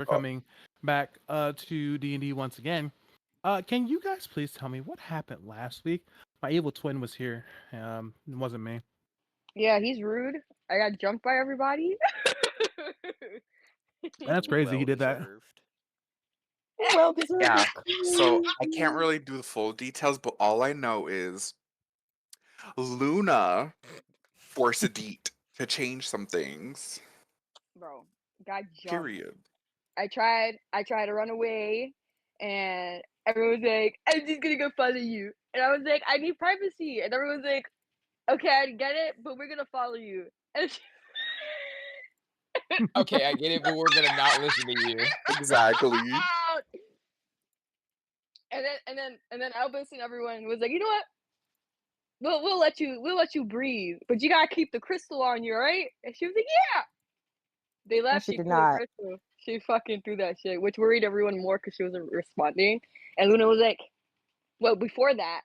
for coming back to D&D once again. Can you guys please tell me what happened last week? My evil twin was here. It wasn't me. Yeah, he's rude. I got jumped by everybody. That's crazy. He Well did that. deserved. Well deserved. Yeah. is So I crazy. can't really do the full details, but all I know is Luna forced Deet to change some things. Bro, got jumped. Period. I tried to run away, and everyone was like, "I'm just gonna go follow you," and I was like, "I need privacy," and everyone was like, "Okay, I get it, but we're gonna follow you." And Okay, I get it, but we're gonna not listen to you. Exactly. and then Albus and everyone was like, "You know what? We'll let you breathe, but you gotta keep the crystal on you, right?" And she was like, "Yeah." They left. she She did threw the not. crystal. She fucking threw that shit, which worried everyone more because she wasn't responding. And Luna was like, "Well, before that,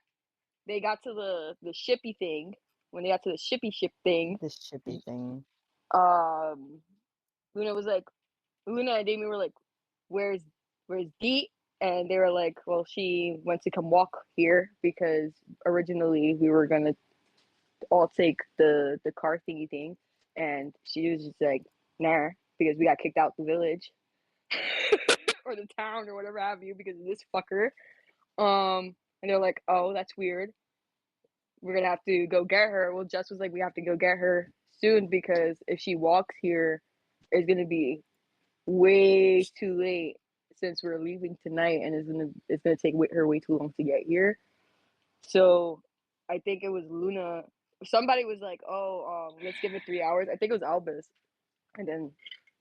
they got to the shippy thing. When they got to the shippy ship thing, This shippy thing. um, Luna was like, Luna and Damien were like, where's Dee?" And they were like, "Well, she went to come walk here because originally we were gonna all take the car thingy thing," and she was just like, "Nah," because we got kicked out the village or the town or whatever have you because of this fucker. And they're like, "Oh, that's weird. We're gonna have to go get her." Well, Jess was like, "We have to go get her soon because if she walks here, it's gonna be way too late since we're leaving tonight, and it's gonna take her way too long to get here." So I think it was Luna. Somebody was like, "Oh, let's give it 3 hours." I think it was Albus, and then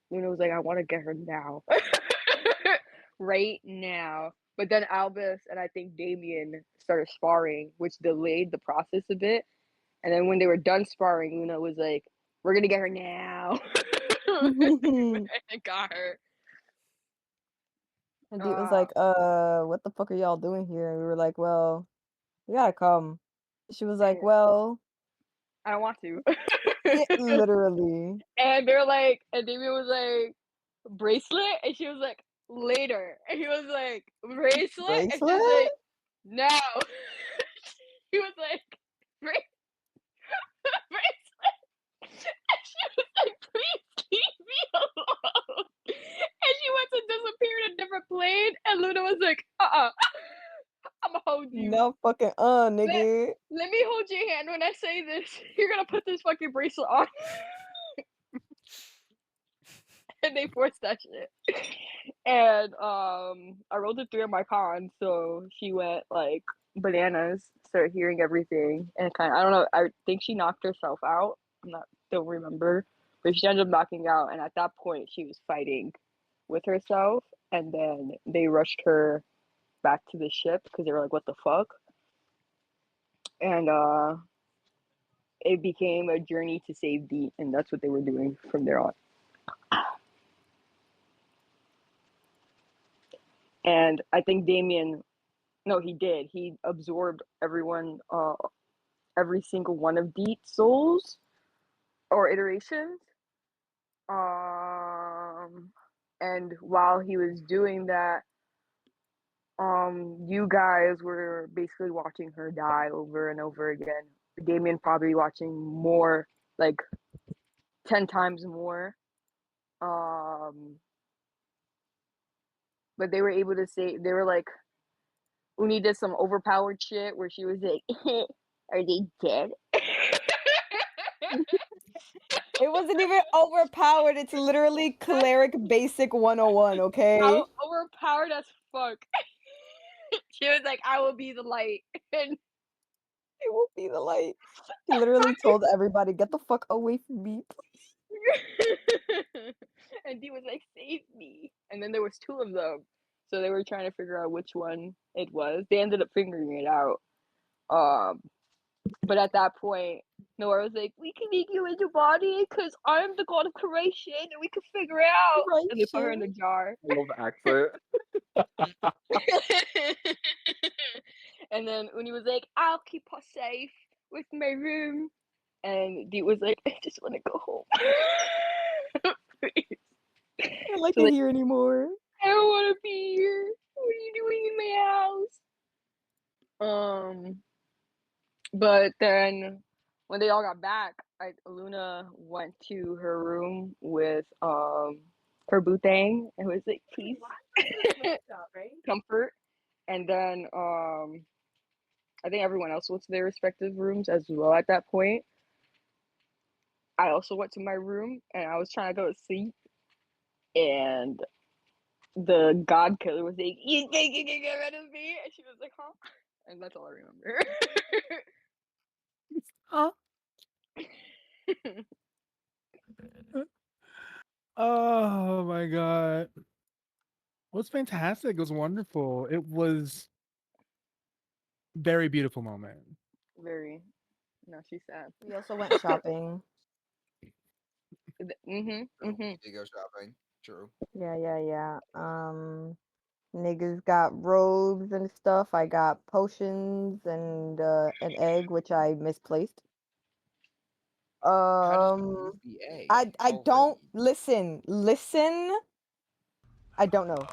Luna was like, "I want to get her now, right now." But then Albus and I think Damien started sparring, which delayed the process a bit. And then when they were done sparring, Luna was like, "We're gonna get her now," and got her. And Dee was like, what the fuck are y'all doing here? And we were like, well, we gotta come. She was like, well, I don't want to. literally. And they're like, and Damien was like, "Bracelet," and she was like, "Later," and he was like, "Bracelet," and she was Bracelet? like, "No." He was like, bracelet, and she was like, "Please leave me alone." And she went to disappear in a different plane, and Luna was like, "I'm gonna hold you. No fucking nigga. Let me hold your hand when I say this. You're gonna put this fucking bracelet on." And they forced that shit. And I rolled a 3 on my con, so she went like bananas, started hearing everything, and kind of, I don't know, I think she knocked herself out. Don't remember, but she ended up knocking out. And at that point, she was fighting with herself, and then they rushed her back to the ship because they were like, "What the fuck?" And it became a journey to save Dee, and that's what they were doing from there on. And I think Damien, no, he did. He absorbed every single one of Deet's souls or iterations. And while he was doing that, you guys were basically watching her die over and over again. Damien probably watching more, like 10 times more. But they were able to say, they were like, Uni did some overpowered shit where she was like, "Are they dead?" It wasn't even overpowered. It's literally cleric basic 101, okay? Overpowered as fuck. She was like, "I will be the light." And It will be the light. He literally told everybody, get the fuck away from me, and Dee was like, "Save me." And then there was two of them. So they were trying to figure out which one it was. They ended up figuring it out. But at that point, Nora was like, "We can make you into body because I'm the god of creation and we can figure it out." right? And they put her in the jar. I love the accent. And then Uni was like, "I'll keep her safe with my room." And Dee was like, "I just want to go home." Please. don't like So, it like, here anymore. I don't want to be here. What are you doing in my house? But then when they all got back, Luna went to her room with her boothang and was like, please comfort. And then I think everyone else went to their respective rooms as well at that point. I also went to my room and I was trying to go to sleep, and the god killer was like, "You think you can get rid of me?" And she was like, "Huh?" And that's all I remember. Huh? Oh my god. It was fantastic. It was wonderful. It was very beautiful moment. Very. No, she's sad. We also went shopping. Mhm. True. Mhm. You go shopping. True. Yeah. Niggas got robes and stuff. I got potions and an egg, which I misplaced. How did you Um, lose the egg? I don't Already? listen. I don't know.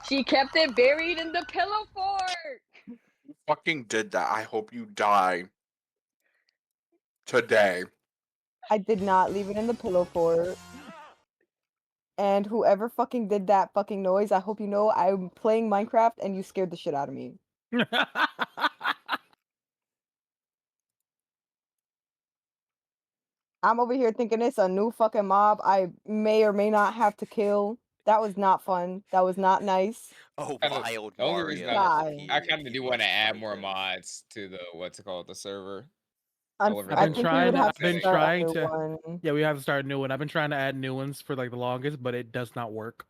She kept it buried in the pillow fort. Fucking did that. I hope you die today. I did not leave it in the pillow fort. And whoever fucking did that fucking noise, I hope you know I'm playing Minecraft and you scared the shit out of me. I'm over here thinking it's a new fucking mob I may or may not have to kill. That was not fun. That was not nice. Oh, Kinda, wild the only reason Mario God. has I appeared. kind of It do want to is add more frightening. mods to the what's it called, the server. Over I've I been there, think we would trying. for have I've to been Infinity. start a trying new to. one. Yeah, we have to start a new one. I've been trying to add new ones for like the longest, but it does not work.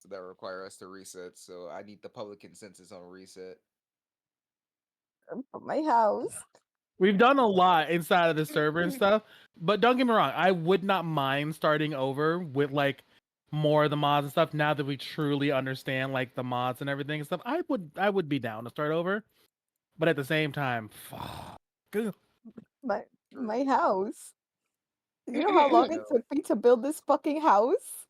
So that require us to reset. So I need the public consensus on reset. My house. We've done a lot inside of the server and stuff, but don't get me wrong. I would not mind starting over with like more of the mods and stuff. Now that we truly understand like the mods and everything and stuff, I would be down to start over. But at the same time, fuck. My house. You know how long I it know. took me to build this fucking house?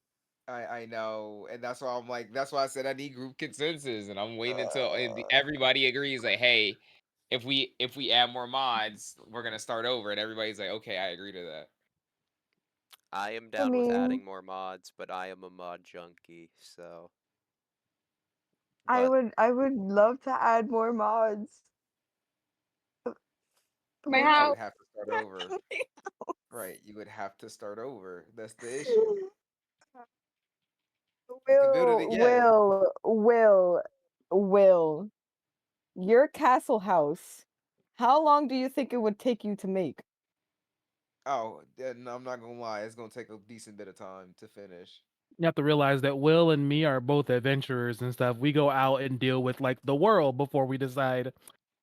I know, and that's why I'm like, that's why I said I need group. Consensus, and I'm waiting until Uh, everybody agrees. Like, hey, if we add more mods, we're gonna start over, and everybody's like, okay, I agree to that. I am I down with mean, adding more mods, but I am a mod junkie, so. I But would love to add more mods. My My But you house. would have to start over. Right, you would have to start over. That's the issue. You can build it again. Will, your castle house. How long do you think it would take you to make? Oh, then I'm not gonna lie, it's gonna take a decent bit of time to finish. You have to realize that Will and me are both adventurers and stuff. We go out and deal with like the world before we decide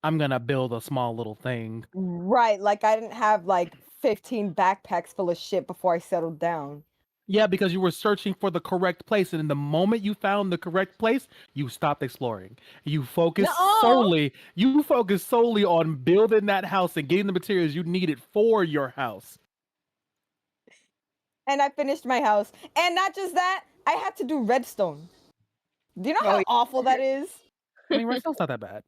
I'm gonna build a small little thing. Right, like I didn't have like 15 backpacks full of shit before I settled down. Yeah, because you were searching for the correct place, and in the moment you found the correct place, you stopped exploring. No, You focused solely on building that house and getting the materials you needed for your house. and I finished my house. And not just that, I had to do redstone. Do you know Oh, how awful that is? I mean, redstone's not that bad.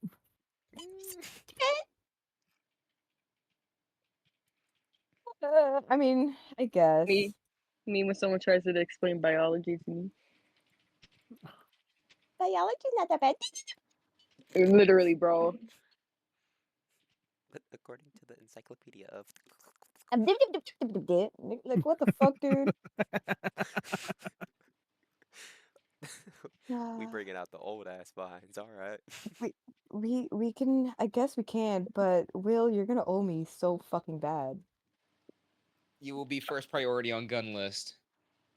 I mean, I guess. me when someone tries to explain biology to me. Biology's not that bad. Literally, bro. but according to the encyclopedia of. Like, what the fuck, dude? we bringing out the old ass vines, alright. we, we can, I guess we can, but Will, you're gonna owe me so fucking bad. You will be first priority on gun list.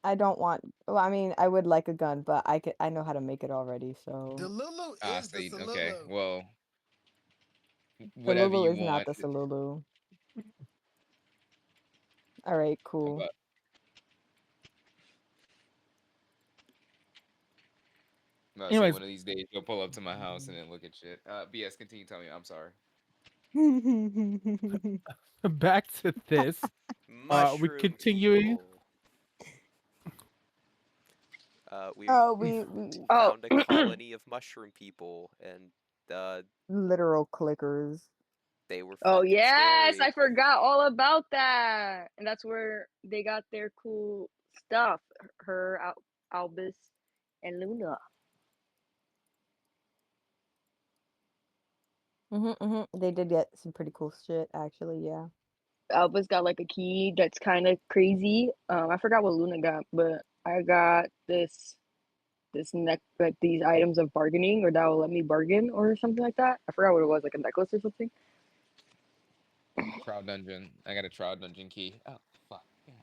I don't want, well, I mean, I would like a gun, but I know how to make it already, so. The Lulu Ah, is so the okay. Salulu. Well, The whatever Lulu you is not want. the Salulu. Alright, cool. But no, say Anyways, one of these days you'll pull up to my house and then look at shit. BS, continue telling me. I'm sorry. back to this. We Mushroom continuing. people. We we Oh, found a colony of mushroom people, and literal clickers. they were oh fucking yes, scary. I forgot all about that. And that's where they got their cool stuff. Her, Albus, and Luna. They did get some pretty cool shit, actually. Yeah. Albus got like a key that's kind of crazy. I forgot what Luna got, but I got this neck, like these items of bargaining, or that will let me bargain or something like that. I forgot what it was, like a necklace or something. Trial dungeon. I got a trial dungeon key. Oh fuck. God.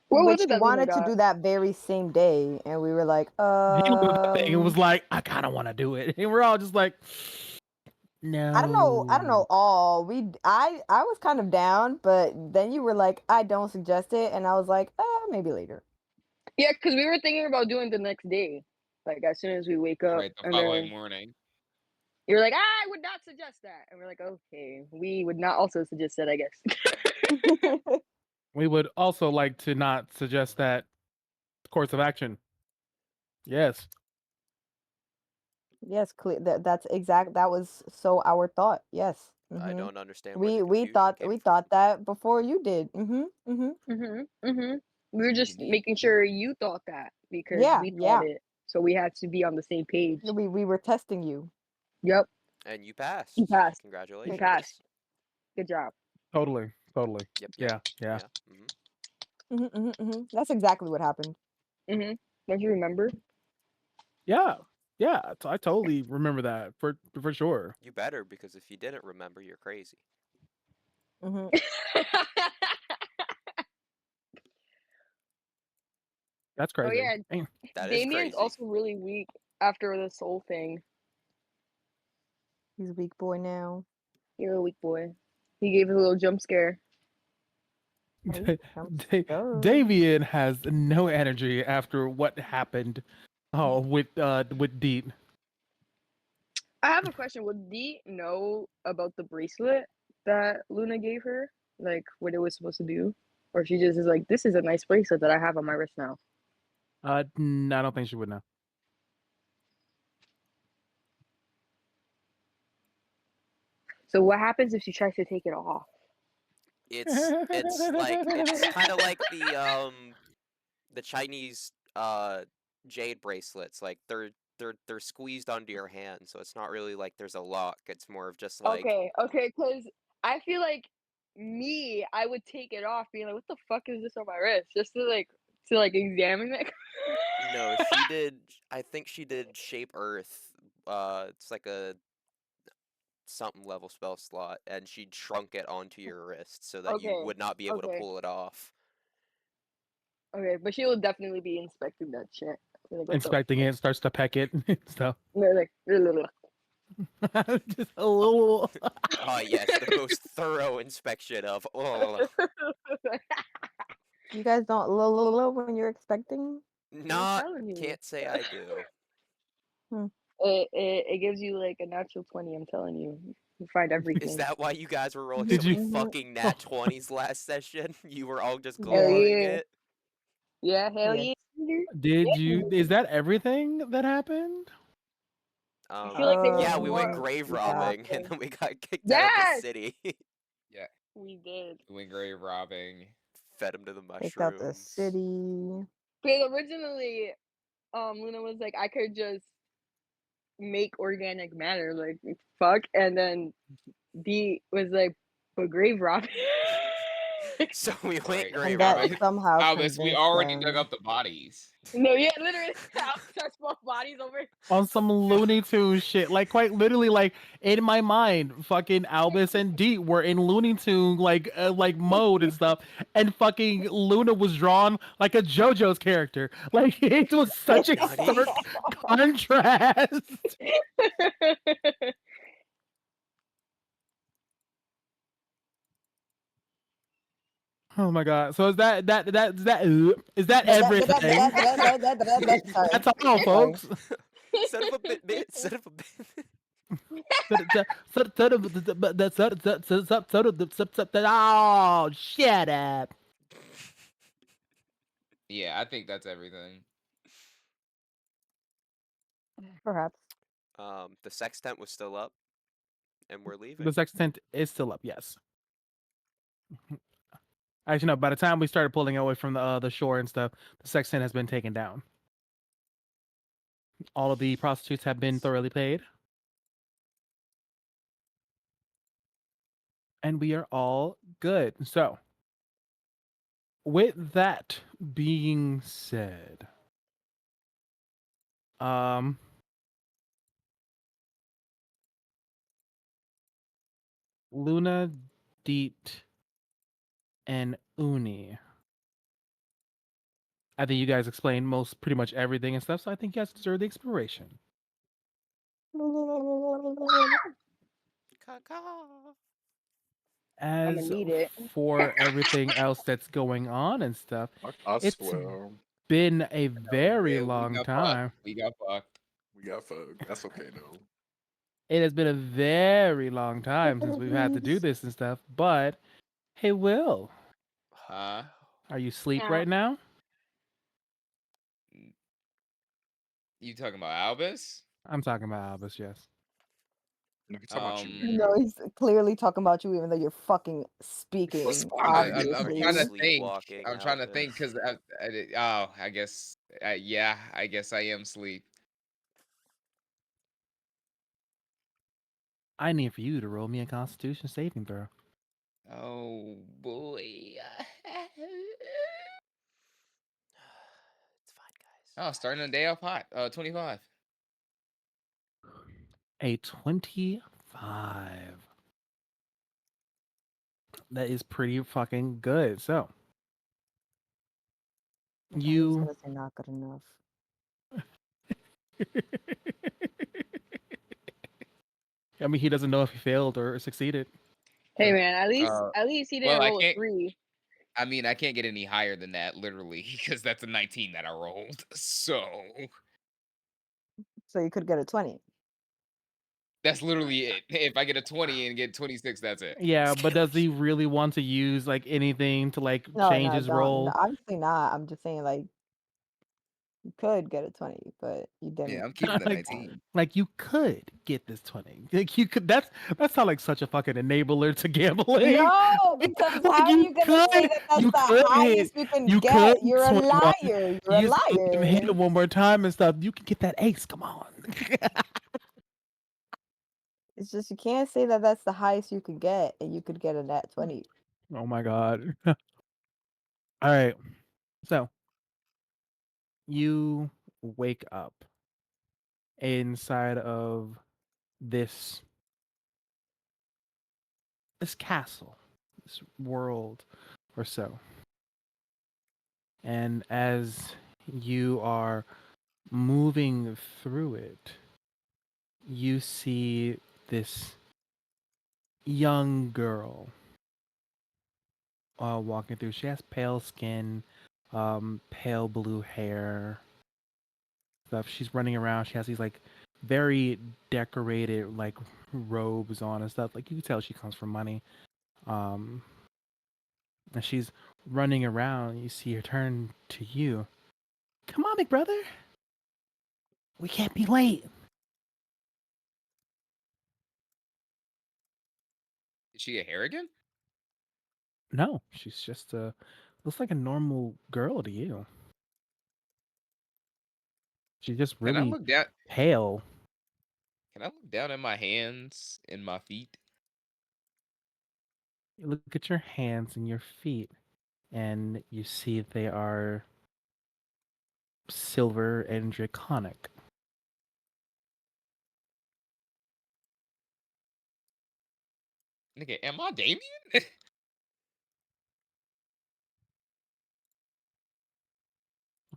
What was Which it he that Luna wanted to got? do that very same day, and we were like, He looked at the thing and was like, I kind of want to do it. And we're all just like, no. I don't know all. I was kind of down, but then you were like, I don't suggest it, and I was like, maybe later. Yeah, because we were thinking about doing the next day, like as soon as we wake up, Right, the and following then morning. you're like, I would not suggest that, and we're like, okay, we would not also suggest that, I guess. We would also like to not suggest that course of action. Yes. Yes, that's exact. That was so our thought. Yes. I don't understand where We the we confusion thought came we from. thought that before you did. We were just Indeed. making sure you thought that because Yeah, we yeah. thought it, so we had to be on the same page. We were testing you. Yep, And you passed. you passed. You Congratulations. passed. Good job. Totally. Yep. Yeah. That's exactly what happened. Don't you remember? Yeah. I totally remember that for sure. You better, because if you didn't remember, you're crazy. That's Oh crazy. yeah, Damn. That is Damien's crazy. also really weak after this whole thing. He's a weak boy now. You're a weak boy. He gave a little jump scare. Davian has no energy after what happened. Oh, with Deet. I have a question. Would Dee know about the bracelet that Luna gave her? Like what it was supposed to do? Or she just is like, this is a nice bracelet that I have on my wrist now. I don't think she would know. So what happens if she tries to take it off? It's kind of like the Chinese jade bracelets. Like they're squeezed onto your hand, so it's not really like there's a lock. It's more of just like Okay, because I feel like I would take it off, being like, what the fuck is this on my wrist? Just to examine it. no, she did. I think she did Shape Earth. It's like a something level spell slot, and she shrunk it onto your wrist so that you Okay, would not be able to okay. pull it off. Okay, but she will definitely be inspecting that shit. Like, what the Inspecting it, starts to peck it and stuff. They're like, Just a little. Oh yes, the most thorough inspection of. Oh, You guys don't low when you're expecting. not telling you. can't say I do. It gives you like a natural 20. I'm telling you, you find everything. Is that why you guys were rolling Did so many you- fucking nat 20s last session? You were all just Yeah. glowing Yeah. it. Yeah, hell Yes. yeah. Did you? Is that everything that happened? I feel like there was Yeah, we went more. grave yeah. robbing, and then we got kicked out of the Yes! city. Yeah. We did. We went grave robbing. Fed him to the Take out the mushrooms. city. Because originally, Luna was like, I could just make organic matter, like fuck, and then D was like, but grave robbing. So we went Right. grave And that robbing. somehow Albus, we convinced already dug them. up the bodies. No, yeah, literally, starts both bodies over. On some Looney Tunes shit. Like quite literally, like in my mind, fucking Albus and Deet were in Looney Tune like mode and stuff, and fucking Luna was drawn like a JoJo's character. Like it was such a Nutty. stark contrast. Oh my god! So is that everything? Sorry. That's all, Sorry. folks. Son of a bit. Son of a bit. Oh, shut up. Yeah, I think that's everything. Perhaps. The sex tent was still up, and we're leaving. The sex tent is still up. Yes. Actually, no. By the time we started pulling away from the shore and stuff, the sex tent has been taken down. All of the prostitutes have been thoroughly paid, and we are all good. So, with that being said, Luna, Deet, and Uni. I think you guys explained pretty much everything and stuff, so I think you guys deserve the inspiration. I'ma As need it. for everything else that's going on and stuff, I it's swear. been a very Yeah, we long got time. fucked. We got fucked. We got fucked. That's okay though. It has been a very long time since we've had to do this and stuff, but hey, Will, Huh? are you asleep Yeah. right now? You talking about Albus? I'm talking about Albus, yes. No, we talking about you, You nigga. know, he's clearly talking about you, even though you're fucking speaking. Responding, I'm Are you trying to Obviously. think. sleepwalking, I'm trying to think Albus? because I guess yeah, I guess I am asleep. I need for you to roll me a Constitution saving throw. Oh boy. It's fine, guys. Oh, starting the day off hot. 25. A 25. That is pretty fucking good. So, I thought he was you. gonna say not good enough. I mean, he doesn't know if he failed or succeeded. Hey So, man, at least Uh, he well, didn't I roll a can't. 3. I mean, I can't get any higher than that, literally, because that's a 19 that I rolled. So So you could get a 20. that's literally it. If I get a 20 and get 26, that's it. yeah, but does he really want to use like anything to like No, change no, his don't. role? Obviously not. I'm just saying, like, you could get a 20, but you Yeah, didn't. I'm keeping the like, 19. like you could get this 20. Like you could. That's not like such a fucking enabler to gambling. No, because Like how are you gonna say that that's you the could hit, highest you can you get? could You're a 21. liar. You're a You still let him hit liar. it one more time and stuff. You can get that ace. Come on. It's just you can't say that that's the highest you could get, and you could get a nat 20. Oh my god. All right. So you wake up inside of this castle, this world or so. And as you are moving through it, you see this young girl walking through. She has pale skin, pale blue hair, stuff. She's running around. She has these like very decorated like robes on and stuff. Like you can tell she comes from money. Um, and she's running around. You see her turn to you. Come on, big brother. We can't be late. Is she a Harrigan? No, she's just looks like a normal girl to you. She's just Can I really look down? pale. Can I look down at my hands and my feet? You look at your hands and your feet, and you see they are silver and draconic. Nigga, am I Damien?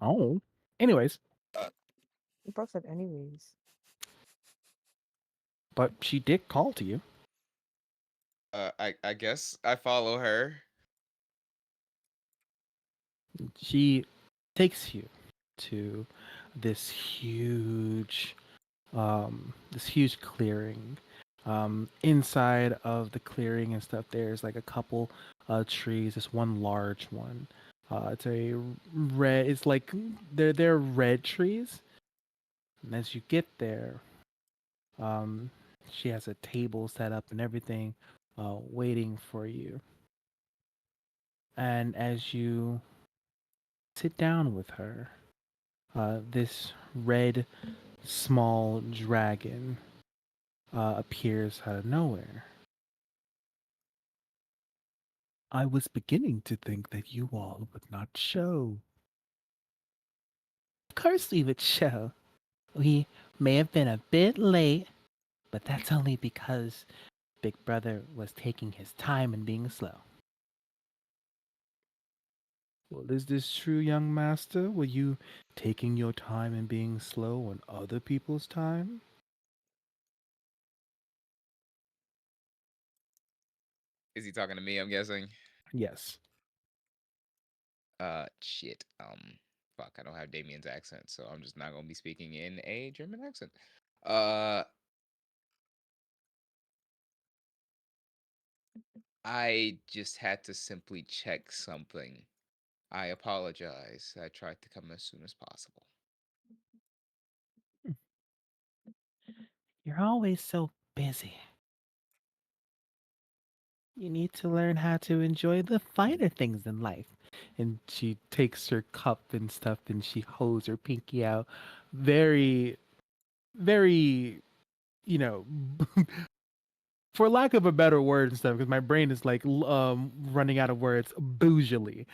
Oh. Anyways, You both said anyways. but she did call to you. I guess I follow her. She takes you to this huge clearing. Inside of the clearing and stuff, there's like a couple trees, this one large one. It's a red. It's like they're red trees. And as you get there, um, she has a table set up and everything, waiting for you. And as you sit down with her, this red small dragon appears out of nowhere. I was beginning to think that you all would not show. Of course we would show. We may have been a bit late, but that's only because Big Brother was taking his time and being slow. Well, is this true, young master? Were you taking your time and being slow on other people's time? Is he talking to me? I'm guessing. Yes. Shit. Fuck. I don't have Damien's accent, so I'm just not gonna be speaking in a German accent. Uh, I just had to simply check something. I apologize. I tried to come as soon as possible. You're always so busy. You need to learn how to enjoy the finer things in life. And she takes her cup and stuff and she holds her pinky out. Very, very, you know, for lack of a better word and stuff, because my brain is like running out of words, bougily.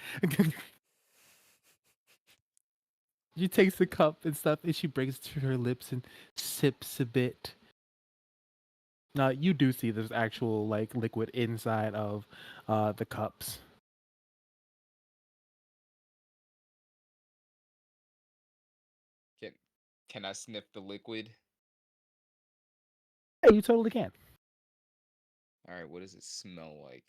She takes the cup and stuff and she brings it to her lips and sips a bit. You do see there's actual like liquid inside of the cups. Can can I sniff the liquid? Yeah, you totally can. All right. What does it smell like?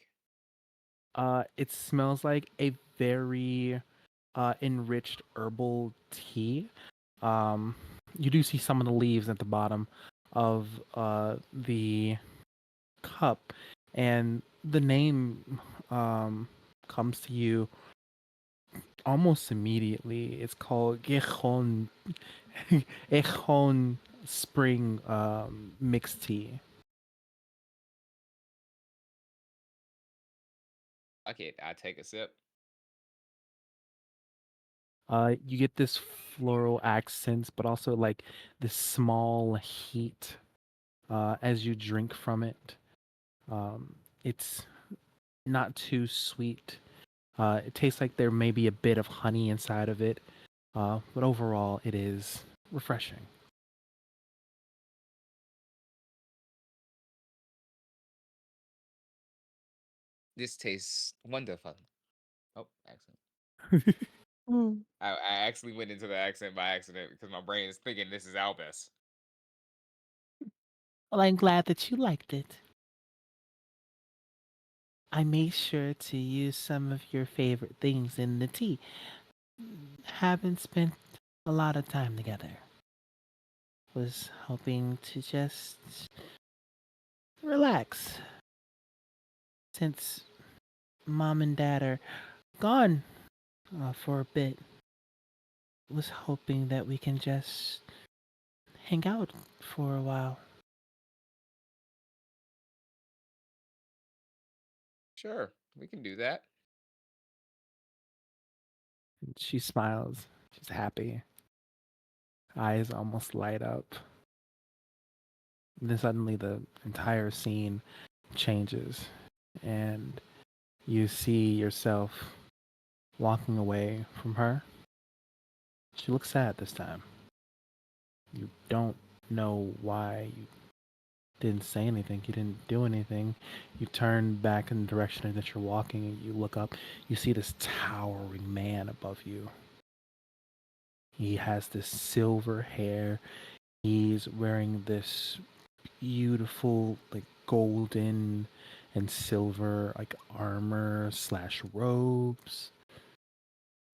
It smells like a very enriched herbal tea. Um, you do see some of the leaves at the bottom of the cup, and the name comes to you almost immediately. It's called Gijón Gijón Spring mixed tea. Okay, I take a sip. You get this floral accents, but also like this small heat as you drink from it. It's not too sweet. It tastes like there may be a bit of honey inside of it, but overall, it is refreshing. This tastes wonderful. Oh, accent. Mm. I actually went into the accent by accident because my brain is thinking this is Albus. Well, I'm glad that you liked it. I made sure to use some of your favorite things in the tea. Haven't spent a lot of time together. Was hoping to just relax. Since mom and dad are gone for a bit, was hoping that we can just hang out for a while. Sure, we can do that. She smiles. She's happy. Eyes almost light up. And then suddenly the entire scene changes, and you see yourself walking away from her. She looks sad this time. You don't know why you didn't say anything. You didn't do anything. You turn back in the direction that you're walking and you look up. You see this towering man above you. He has this silver hair. He's wearing this beautiful, like golden and silver, like armor slash robes.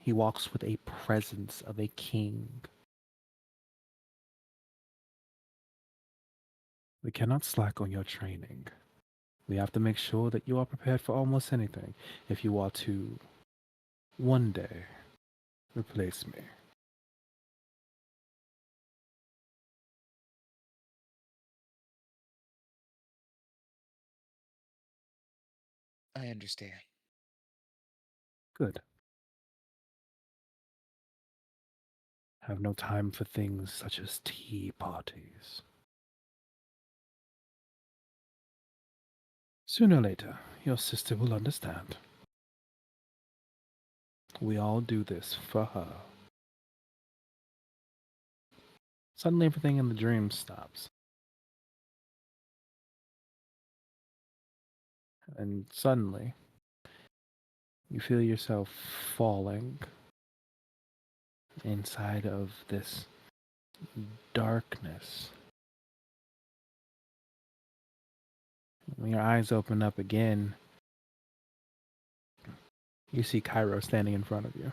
He walks with a presence of a king. We cannot slack on your training. We have to make sure that you are prepared for almost anything if you are to one day replace me. I understand. Good. Have no time for things such as tea parties. Sooner or later, your sister will understand. We all do this for her. Suddenly, everything in the dream stops. And suddenly, you feel yourself falling inside of this darkness. When your eyes open up again, you see Cairo standing in front of you.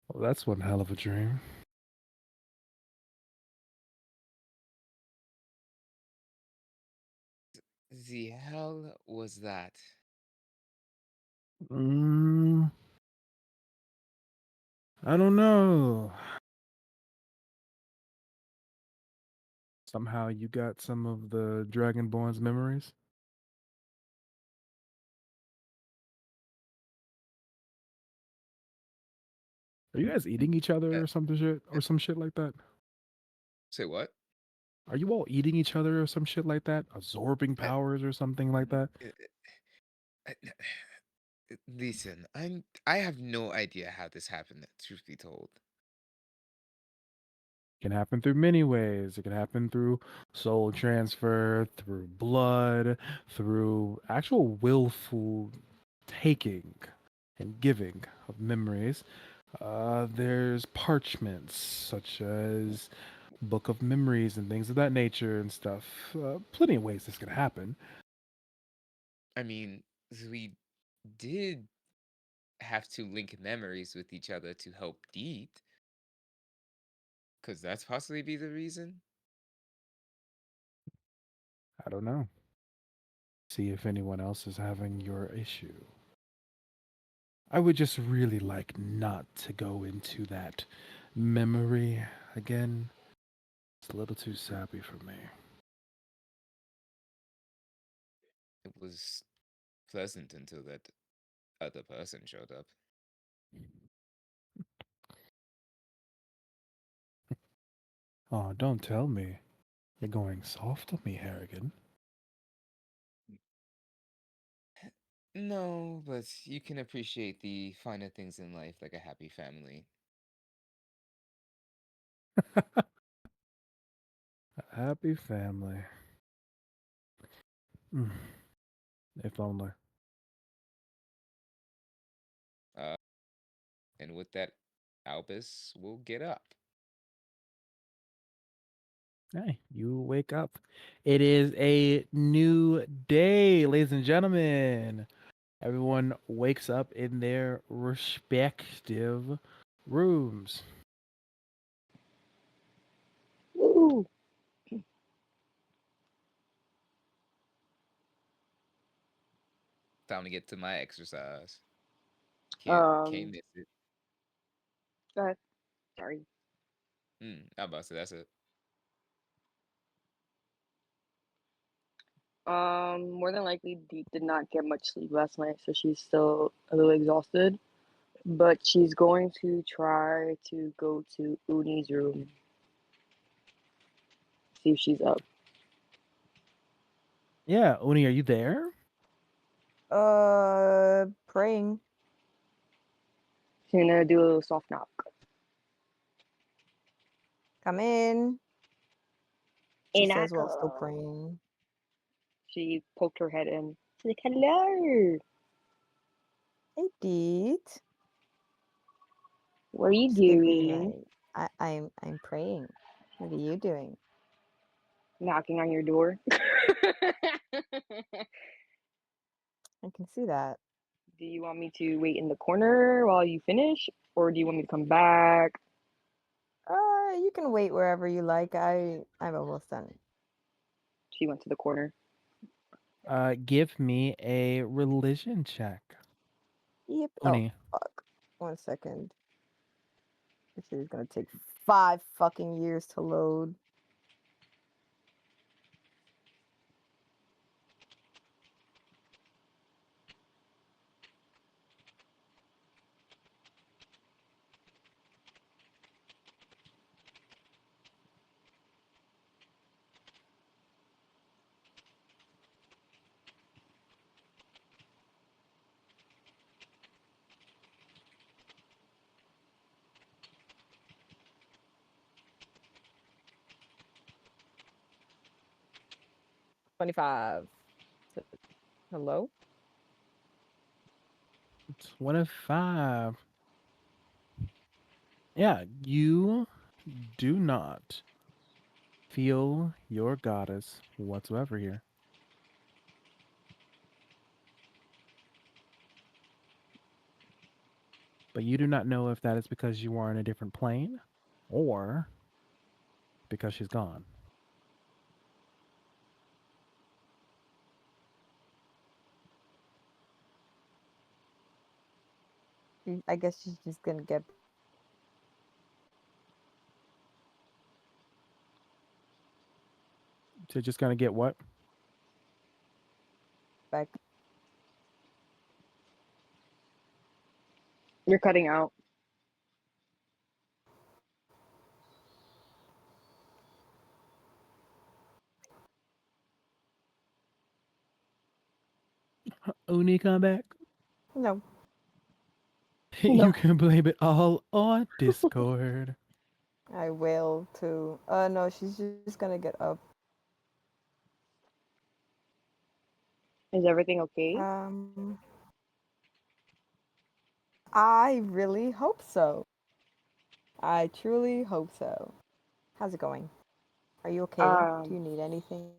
Well, that's one hell of a dream. The hell was that? Mm, I don't know. Somehow you got some of the Dragonborn's memories? Are you guys eating each other Uh, or some shit like that? Say what? Are you all eating each other or some shit like that? Absorbing I, powers or something like that? uh, I, listen, I have no idea how this happened, truth be told. It can happen through many ways. It can happen through soul transfer, through blood, through actual willful taking and giving of memories. There's parchments such as Book of Memories and things of that nature and stuff. Plenty of ways this can happen. I mean, we did have to link memories with each other to help Deet. Could that possibly be the reason? I don't know. See if anyone else is having your issue. I would just really like not to go into that memory again. It's a little too sappy for me. It was pleasant until that other person showed up. Oh, don't tell me. You're going soft on me, Harrigan. No, but you can appreciate the finer things in life like a happy family. A happy family. Mm, if only. Uh, and with that, Albus will get up. Hey, you wake up. It is a new day, ladies and gentlemen. Everyone wakes up in their respective rooms. Woo! Time to get to my exercise. Can't Um, miss it. go ahead. Sorry. I'm about to say that's it. More than likely, Deep did not get much sleep last night, so she's still a little exhausted. But she's going to try to go to Uni's room, see if she's up. Yeah, Uni, are you there? Praying. She's gonna do a little soft knock. Come in. She And I says while still go. praying. She poked her head in. She's like, "Hello, Hey, Deet. what are you Sleepy doing?" night. I'm praying. What are you doing? Knocking on your door. I can see that. Do you want me to wait in the corner while you finish, or do you want me to come back? You can wait wherever you like. I'm almost done. She went to the corner. Give me a religion check. Yep. Uni. Oh, fuck. 1 second. This shit is gonna take 5 fucking years to load. $25. Hello? 25. Yeah, you do not feel your goddess whatsoever here. But you do not know if that is because you are in a different plane or because she's gone. I guess she's just gonna get So just gonna get what? back. You're cutting out. Uni come back. No. You can blame it all on Discord. I will too. No, she's just gonna get up. Is everything okay? I really hope so. I truly hope so. How's it going? Are you okay? Do you need anything?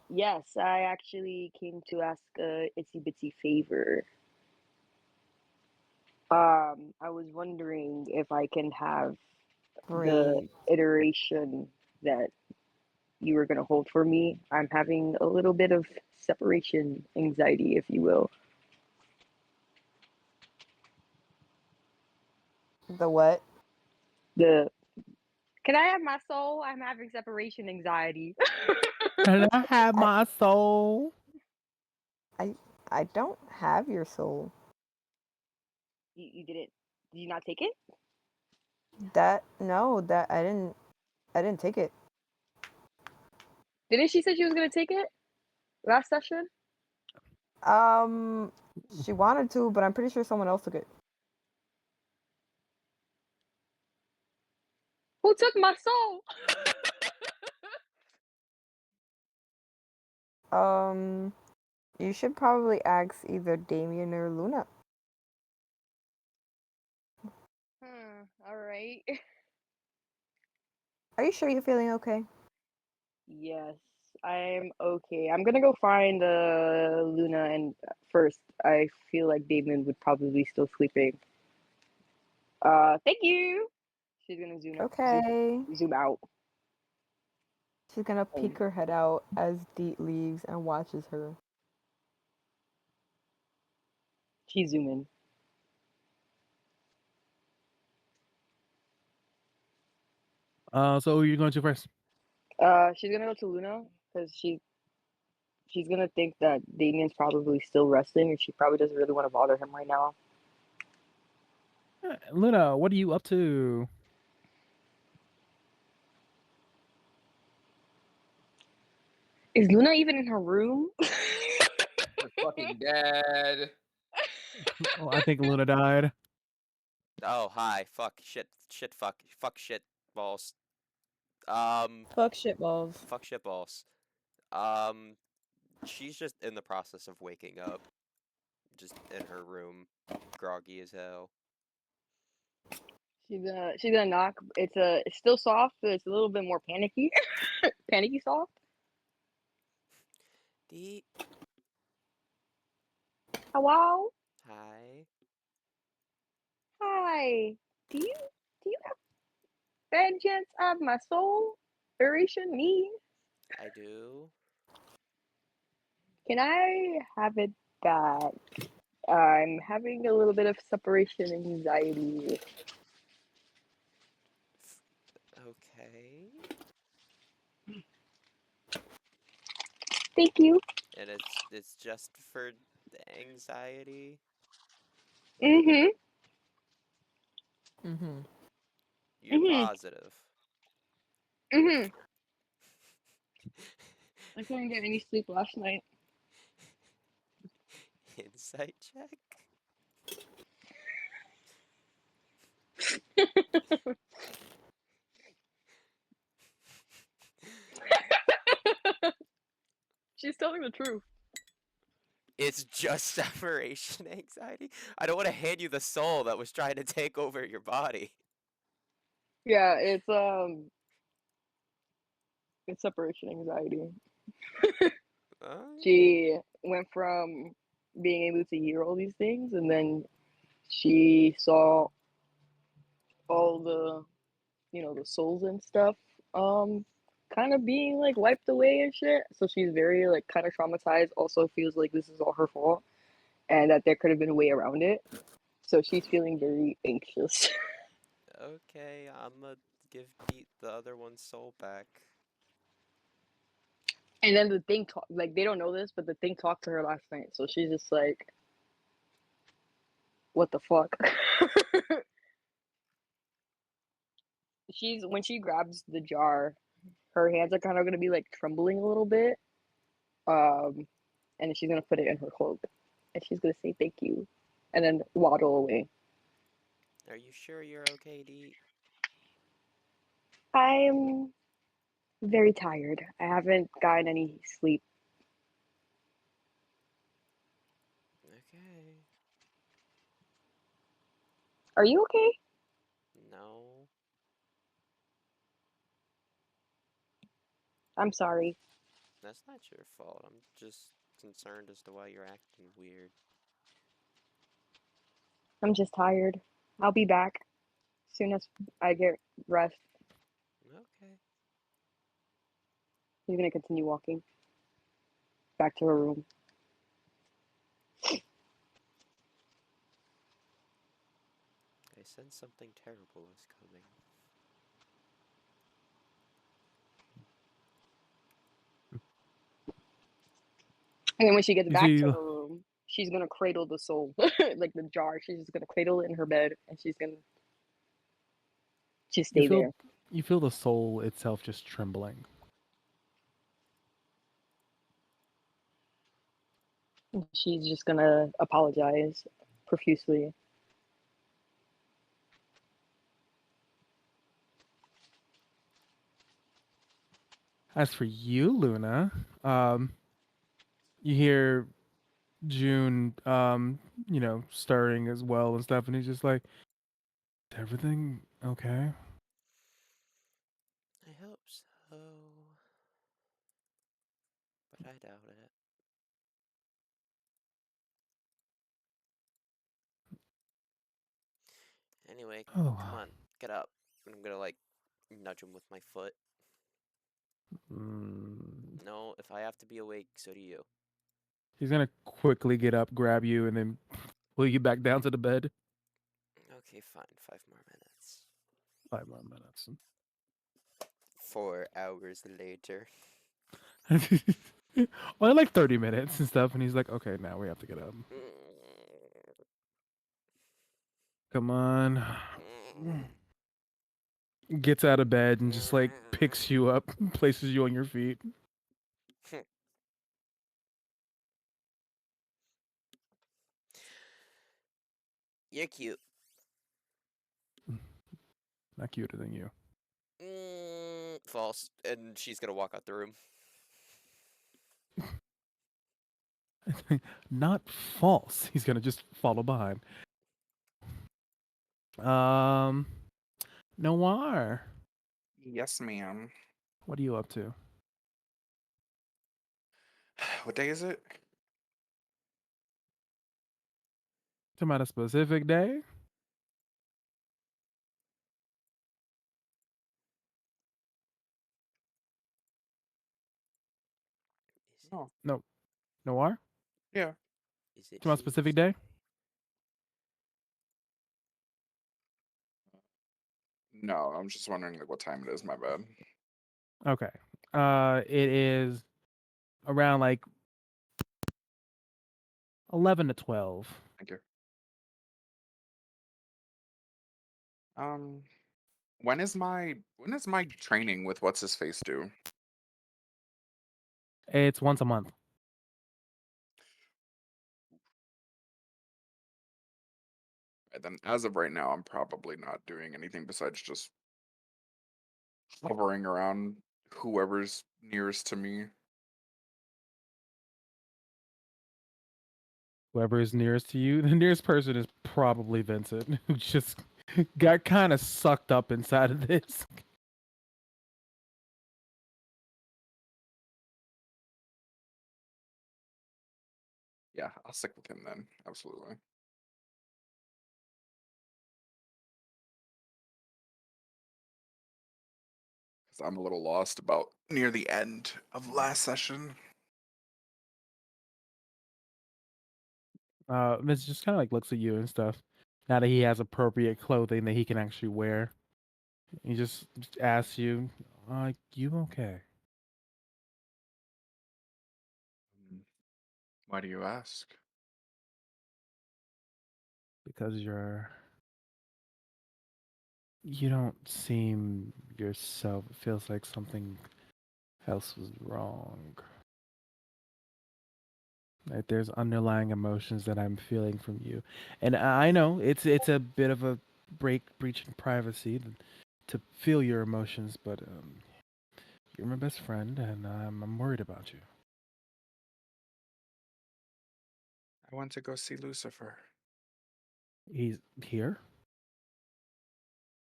Yes, I actually came to ask a itsy bitsy favor. I was wondering if I can have the Breathe. iteration that you were going to hold for me. I'm having a little bit of separation anxiety, if you will. The what? The Can I have my soul? I'm having separation anxiety. Can I have my soul? I don't have your soul. You didn't? Did you not take it? That I didn't take it. Didn't she say she was going to take it last session? She wanted to, but I'm pretty sure someone else took it. Who took my soul? You should probably ask either Damien or Luna. All right. Are you sure you're feeling okay? Yes, I'm okay. I'm gonna go find Luna, and first, I feel like Damon would probably be still sleeping. Thank you. She's gonna Okay. zoom out. She's gonna And peek her head out as Deet leaves and watches her. she's zooming. So who are you going to first? She's gonna go to Luna because she's gonna think that Damien's probably still resting, and she probably doesn't really want to bother him right now. Luna, what are you up to? Is Luna even in her room? Her fucking dad. Oh, I think Luna died. Oh, hi. Fuck. Shit. Shit. Fuck. Fuck. Shit. Balls. Fuck shitballs. Fuck. Shit. Balls. Um. She's just in the process of waking up. Just in her room, groggy as hell. She's gonna knock. It's still soft, but it's a little bit more panicky, panicky soft. Dee. Hello, Hi. hi. Do you have vengeance of my soul? Duration me? I do. Can I have it back? I'm having a little bit of separation anxiety. Okay. Thank you. And it's just for the anxiety. Mm-hmm. Mm-hmm. You're Mm-hmm. positive. Mm-hmm. I couldn't get any sleep last night. Insight check. She's telling the truth. It's just separation anxiety. I don't want to hand you the soul that was trying to take over your body. Yeah, it's separation anxiety. Uh, She went from being able to hear all these things, and then she saw all the, the souls and stuff, kind of being like wiped away and shit. So she's very like kind of traumatized. Also feels like this is all her fault, and that there could have been a way around it. So she's feeling very anxious. okay, I'm gonna give Pete the other one's soul back. And then the thing talk like they don't know this, but the thing talked to her last night. So she's just like, what the fuck? She's when she grabs the jar, her hands are kind of gonna be like trembling a little bit. Um, and then she's gonna put it in her cloak, and she's gonna say thank you, and then waddle away. Are you sure you're okay, Dee? I'm very tired. I haven't gotten any sleep. Okay. Are you okay? No. I'm sorry. That's not your fault. I'm just concerned as to why you're acting weird. I'm just tired. I'll be back as soon as I get rest. Okay. She's gonna continue walking back to her room. I sense something terrible is coming. And then when she gets You back see, to her room, she's gonna cradle the soul, like the jar. She's just gonna cradle it in her bed, and she's gonna just you stay feel there. you feel the soul itself just trembling. She's just gonna apologize profusely. As for you, Luna, you hear June, stirring as well and stuff, and he's just like, "Is everything okay?" I hope so. But I doubt it. Anyway, Oh, come on, get up. I'm gonna like nudge him with my foot. mm. No, if I have to be awake, so do you. He's gonna quickly get up, grab you, and then pull you back down to the bed. Okay, fine. 5 more minutes. 5 more minutes. 4 hours later. Only like 30 minutes and stuff, and he's like, "Okay, now we have to get up. Come on." Gets out of bed and just like picks you up, places you on your feet. You're cute. Not cuter than you. False. And she's gonna walk out the room. Not false. He's gonna just follow behind. Um, Noir, Yes, ma'am. what are you up to? What day is it? Talking about a specific day? Is it? Oh, No, Noir? Yeah. Is it Do you want a specific day? No, I'm just wondering like what time it is. My bad. Okay. It is around like 11 to 12. Thank you. Um, when is my training with what's his face due? It's once a month. Right, then, as of right now, I'm probably not doing anything besides just hovering around whoever's nearest to me. Whoever is nearest to you, the nearest person is probably Vincent, who just got kind of sucked up inside of this. Yeah, I'll stick with him then. Absolutely. Because I'm a little lost about near the end of last session. Vince just kind of like looks at you and stuff. Now that he has appropriate clothing that he can actually wear, he just asks you, "You okay?" Why do you ask? Because you don't seem yourself. It feels like something else was wrong. Like there's underlying emotions that I'm feeling from you, and I know it's a bit of a breach in privacy to feel your emotions, but you're my best friend, and I'm worried about you. I want to go see Lucifer. He's here.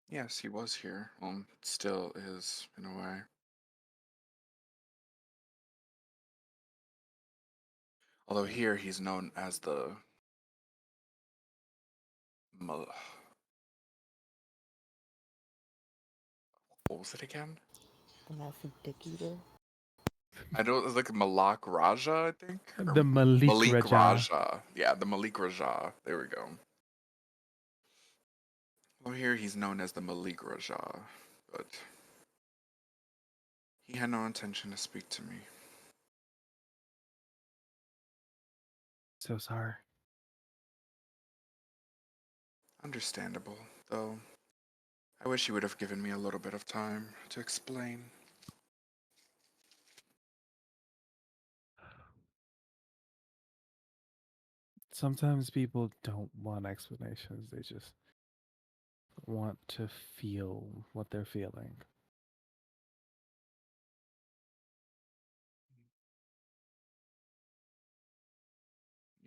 Yes, he was here. Still is in a way. Although here he's known as the Mal- what was it again? The massive dick eater. I know it's like Malak Raja, I think. The Malik Malik Raja. Raja. Yeah, the Malik Raja. There we go. Well, here he's known as the Malik Raja, but he had no intention to speak to me. So sorry. Understandable, though. I wish he would have given me a little bit of time to explain. Sometimes people don't want explanations. They just want to feel what they're feeling.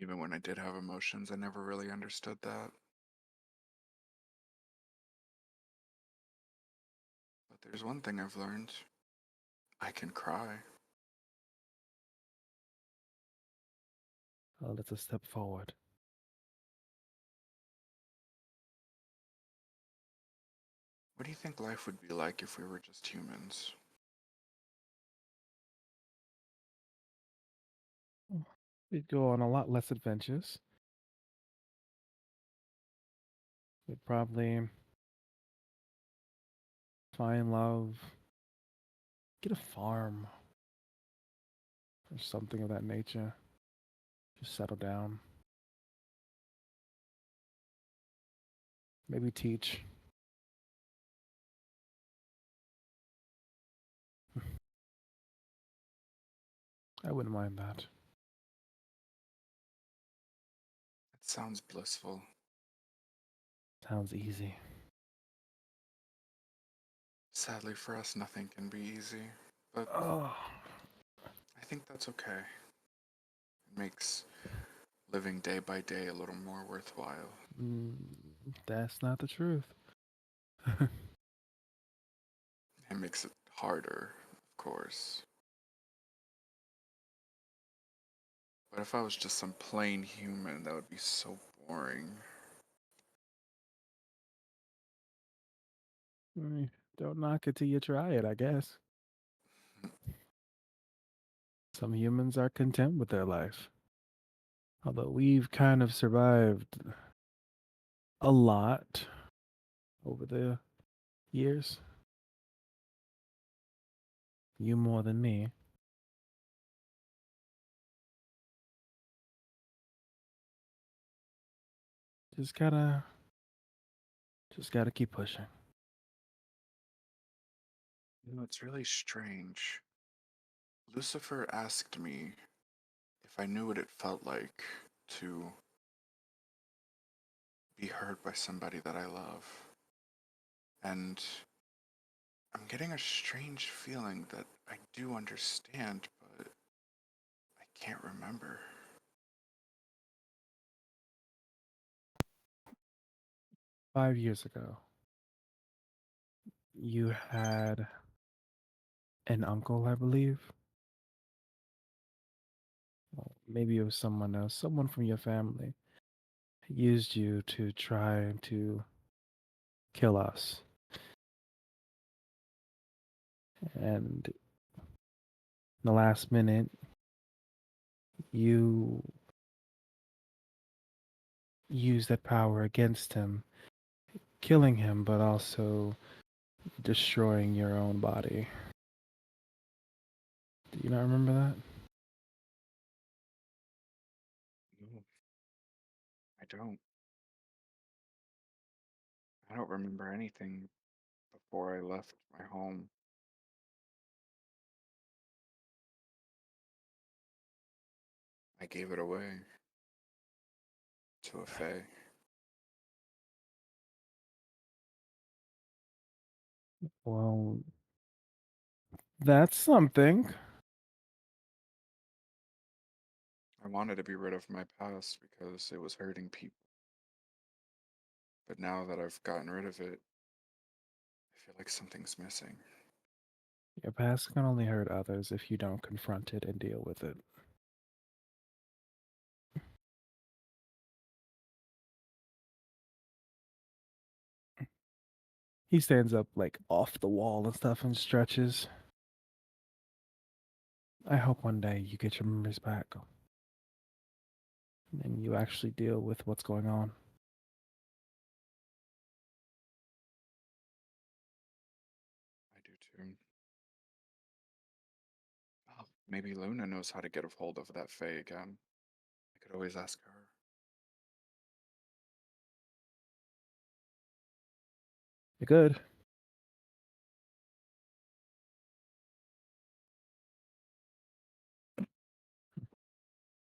Even when I did have emotions, I never really understood that. But there's one thing I've learned. I can cry. Oh, that's a step forward. What do you think life would be like if we were just humans? We'd go on a lot less adventures. We'd probably find love, get a farm, or something of that nature. Just settle down. Maybe teach. I wouldn't mind that. It sounds blissful. Sounds easy. Sadly for us, nothing can be easy. But Oh, I think that's okay. It makes living day by day a little more worthwhile. mm, that's not the truth. It makes it harder, of course. But if I was just some plain human, that would be so boring. Don't knock it till you try it, I guess. Some humans are content with their life. Although we've kind of survived a lot over the years. You more than me. Just gotta keep pushing. You know, it's really strange. Lucifer asked me if I knew what it felt like to be hurt by somebody that I love. And I'm getting a strange feeling that I do understand, but I can't remember. 5 years ago, you had an uncle, I believe. Well, maybe it was someone else, someone from your family, used you to try to kill us. And in the last minute, you used that power against him, killing him, but also destroying your own body. Do you not remember that? No, I don't. I don't remember anything before I left my home. I gave it away to a fae. Well, that's something. I wanted to be rid of my past because it was hurting people. But now that I've gotten rid of it, I feel like something's missing. Your past can only hurt others if you don't confront it and deal with it. He stands up like off the wall and stuff and stretches. I hope one day you get your memories back and you actually deal with what's going on. I do too. Oh, maybe Luna knows how to get a hold of that fae again. I could always ask her. You good?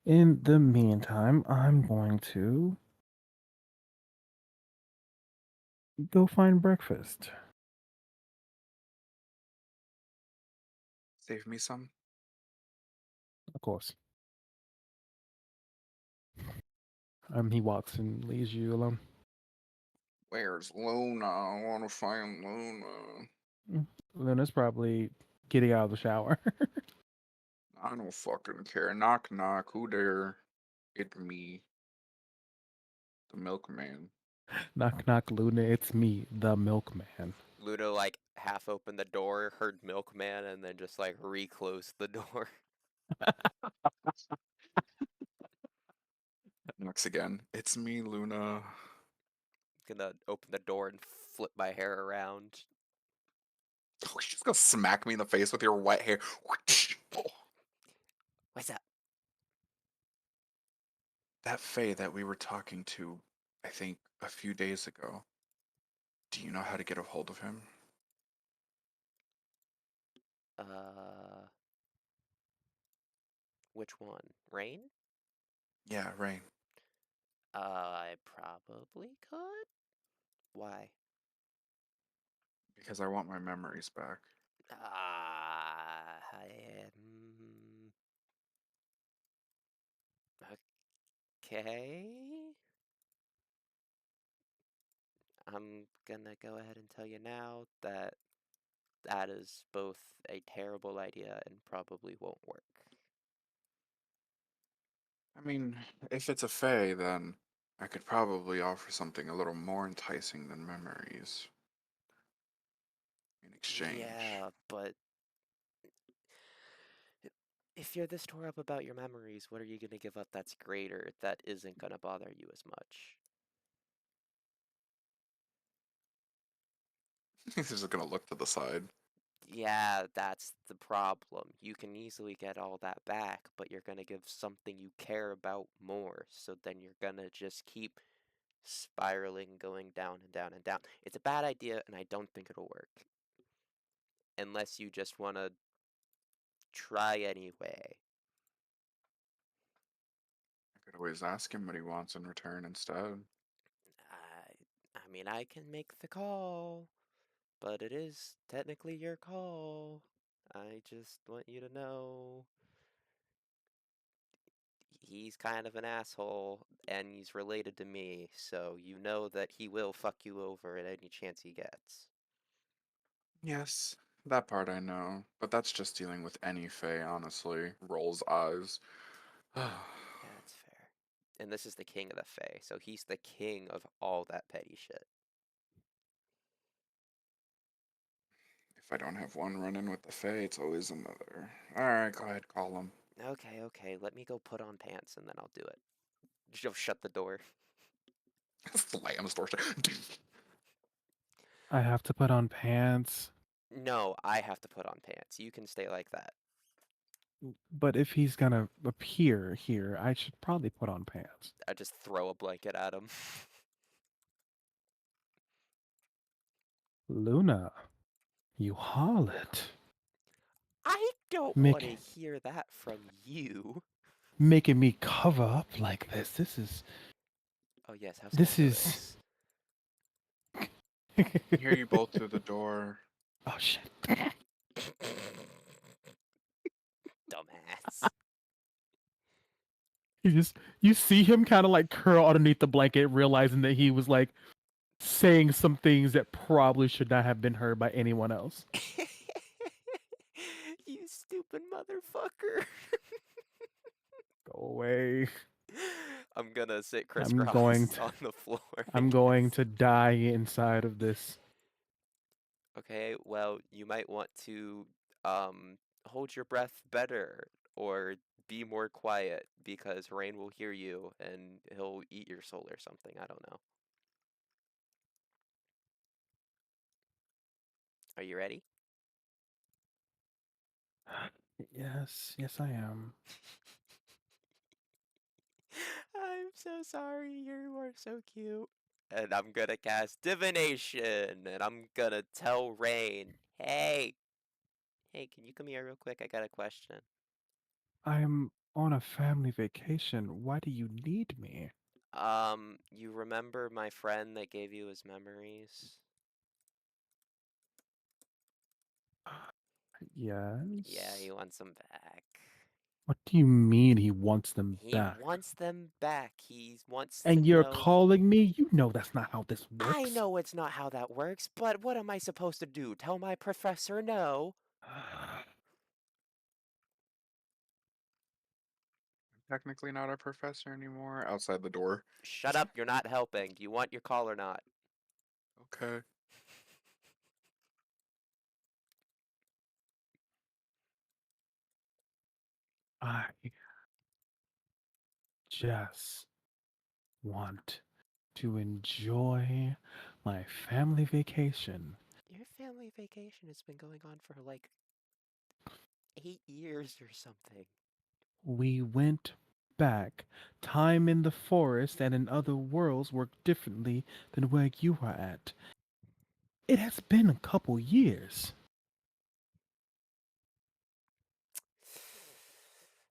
In the meantime, I'm going to go find breakfast. Save me some? Of course. He walks and leaves you alone. Where's Luna? I want to find Luna. Luna's probably getting out of the shower. I don't fucking care. Knock knock. Who there? It's me, the milkman. Knock knock, Luna, it's me, the milkman. Luna like half opened the door, heard milkman, and then just like reclosed the door. Knocks again. It's me, Luna. Gonna open the door and flip my hair around. Oh, she's gonna smack me in the face with your wet hair. What's up? That Faye that we were talking to, I think, a few days ago. Do you know how to get a hold of him? Uh, which one? Rain? Yeah, Rain. I probably could. Why? Because I want my memories back. Um, okay. I'm gonna go ahead and tell you now that that is both a terrible idea and probably won't work. I mean, if it's a Fae, then I could probably offer something a little more enticing than memories in exchange. Yeah, but If you're this tore up about your memories, what are you gonna give up that's greater that isn't gonna bother you as much? He's just gonna look to the side. Yeah, that's the problem. You can easily get all that back, but you're gonna give something you care about more, so then you're gonna just keep spiraling, going down and down and down. It's a bad idea, and I don't think it'll work. Unless you just wanna try anyway. I could always ask him what he wants in return instead. I mean, I can make the call, but it is technically your call. I just want you to know he's kind of an asshole, and he's related to me, so you know that he will fuck you over at any chance he gets. Yes, that part I know, but that's just dealing with any Fae, honestly. Rolls eyes. Yeah, that's fair. And this is the king of the Fae, so he's the king of all that petty shit. If I don't have one run in with the Fae, it's always another. Alright, go ahead, call him. Okay, let me go put on pants and then I'll do it. Just shut the door. Slams door shut. I have to put on pants. No, I have to put on pants. You can stay like that. But if he's gonna appear here, I should probably put on pants. I just throw a blanket at him. Luna, you harlot. I don't Make- want to hear that from you. Making me cover up like this. This is. Oh yes, how's This scandalous? I can hear you both through the door. Oh shit. Dumbass. You see him kind of like curl underneath the blanket, realizing that he was like saying some things that probably should not have been heard by anyone else. You stupid motherfucker. Go away. I'm gonna sit I'm going crisscross to- on the floor. I I'm going guess. to die inside of this. Okay, well, you might want to hold your breath better or be more quiet because Rain will hear you and he'll eat your soul or something. I don't know. Are you ready? Yes, I am. I'm so sorry. You are so cute. And I'm gonna cast divination and I'm gonna tell Rain, hey, can you come here real quick? I got a question. I'm on a family vacation. Why do you need me? You remember my friend that gave you his memories? Yeah, Yes. he wants them back. What do you mean he wants them He back? wants them back. He wants to And you're know. calling me? You know that's not how this works. I know it's not how that works, but what am I supposed to do? Tell my professor no? Technically not a professor anymore. Outside the door. Shut up, you're not helping. Do you want your call or not? Okay. I just want to enjoy my family vacation. Your family vacation has been going on for like 8 years or something. We went back. Time in the forest and in other worlds work differently than where you are at. It has been a couple years.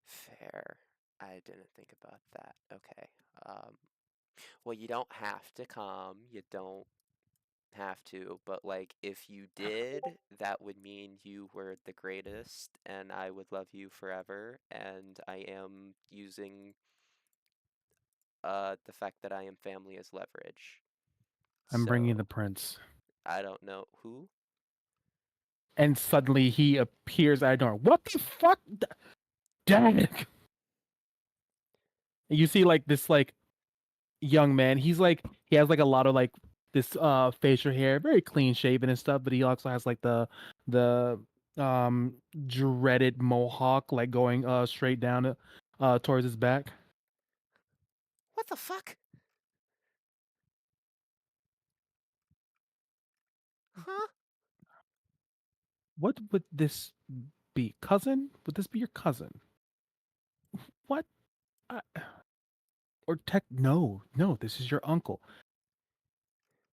Fair. I didn't think about that. Okay. Well, you don't have to come. You don't have to, but like if you did, that would mean you were the greatest and I would love you forever. And I am using the fact that I am family as leverage. I'm bringing So the prince. I don't know who. And suddenly he appears out of nowhere. What the fuck? Dang. You see like this like young man. He has like a lot of like this facial hair, very clean shaven and stuff, but he also has like the dreaded mohawk, like going straight down towards his back. What the fuck? Huh? What would this be? Cousin? Would this be your cousin? What? I, or tech? No, no. This is your uncle.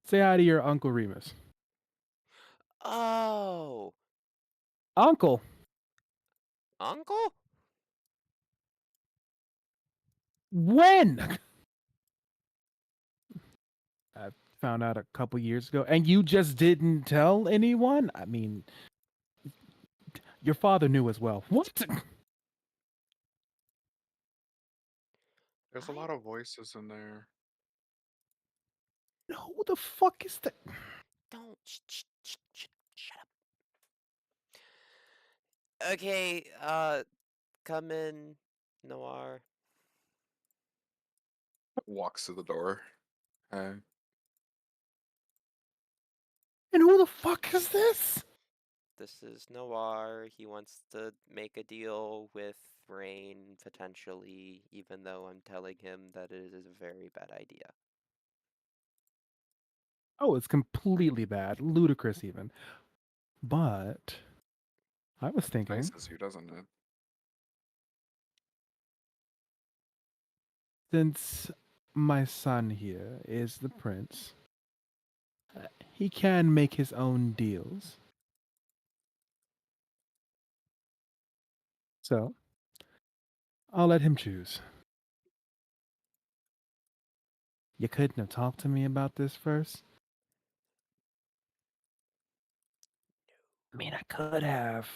Say hi to your uncle Remus. Oh, Uncle. uncle? When? I found out a couple years ago, and you just didn't tell anyone. I mean, your father knew as well. What? There's a lot of voices in there. Who the fuck is that? Don't. Shut up. Okay, come in, Noir. Walks to the door. Hey. And who the fuck is this? This is Noir. He wants to make a deal with Rain, potentially, even though I'm telling him that it is a very bad idea. Oh, it's completely bad, ludicrous even. But I was thinking, Nice as you, doesn't it? since my son here is the prince, he can make his own deals. So I'll let him choose. You couldn't have talked to me about this first? I mean, I could have.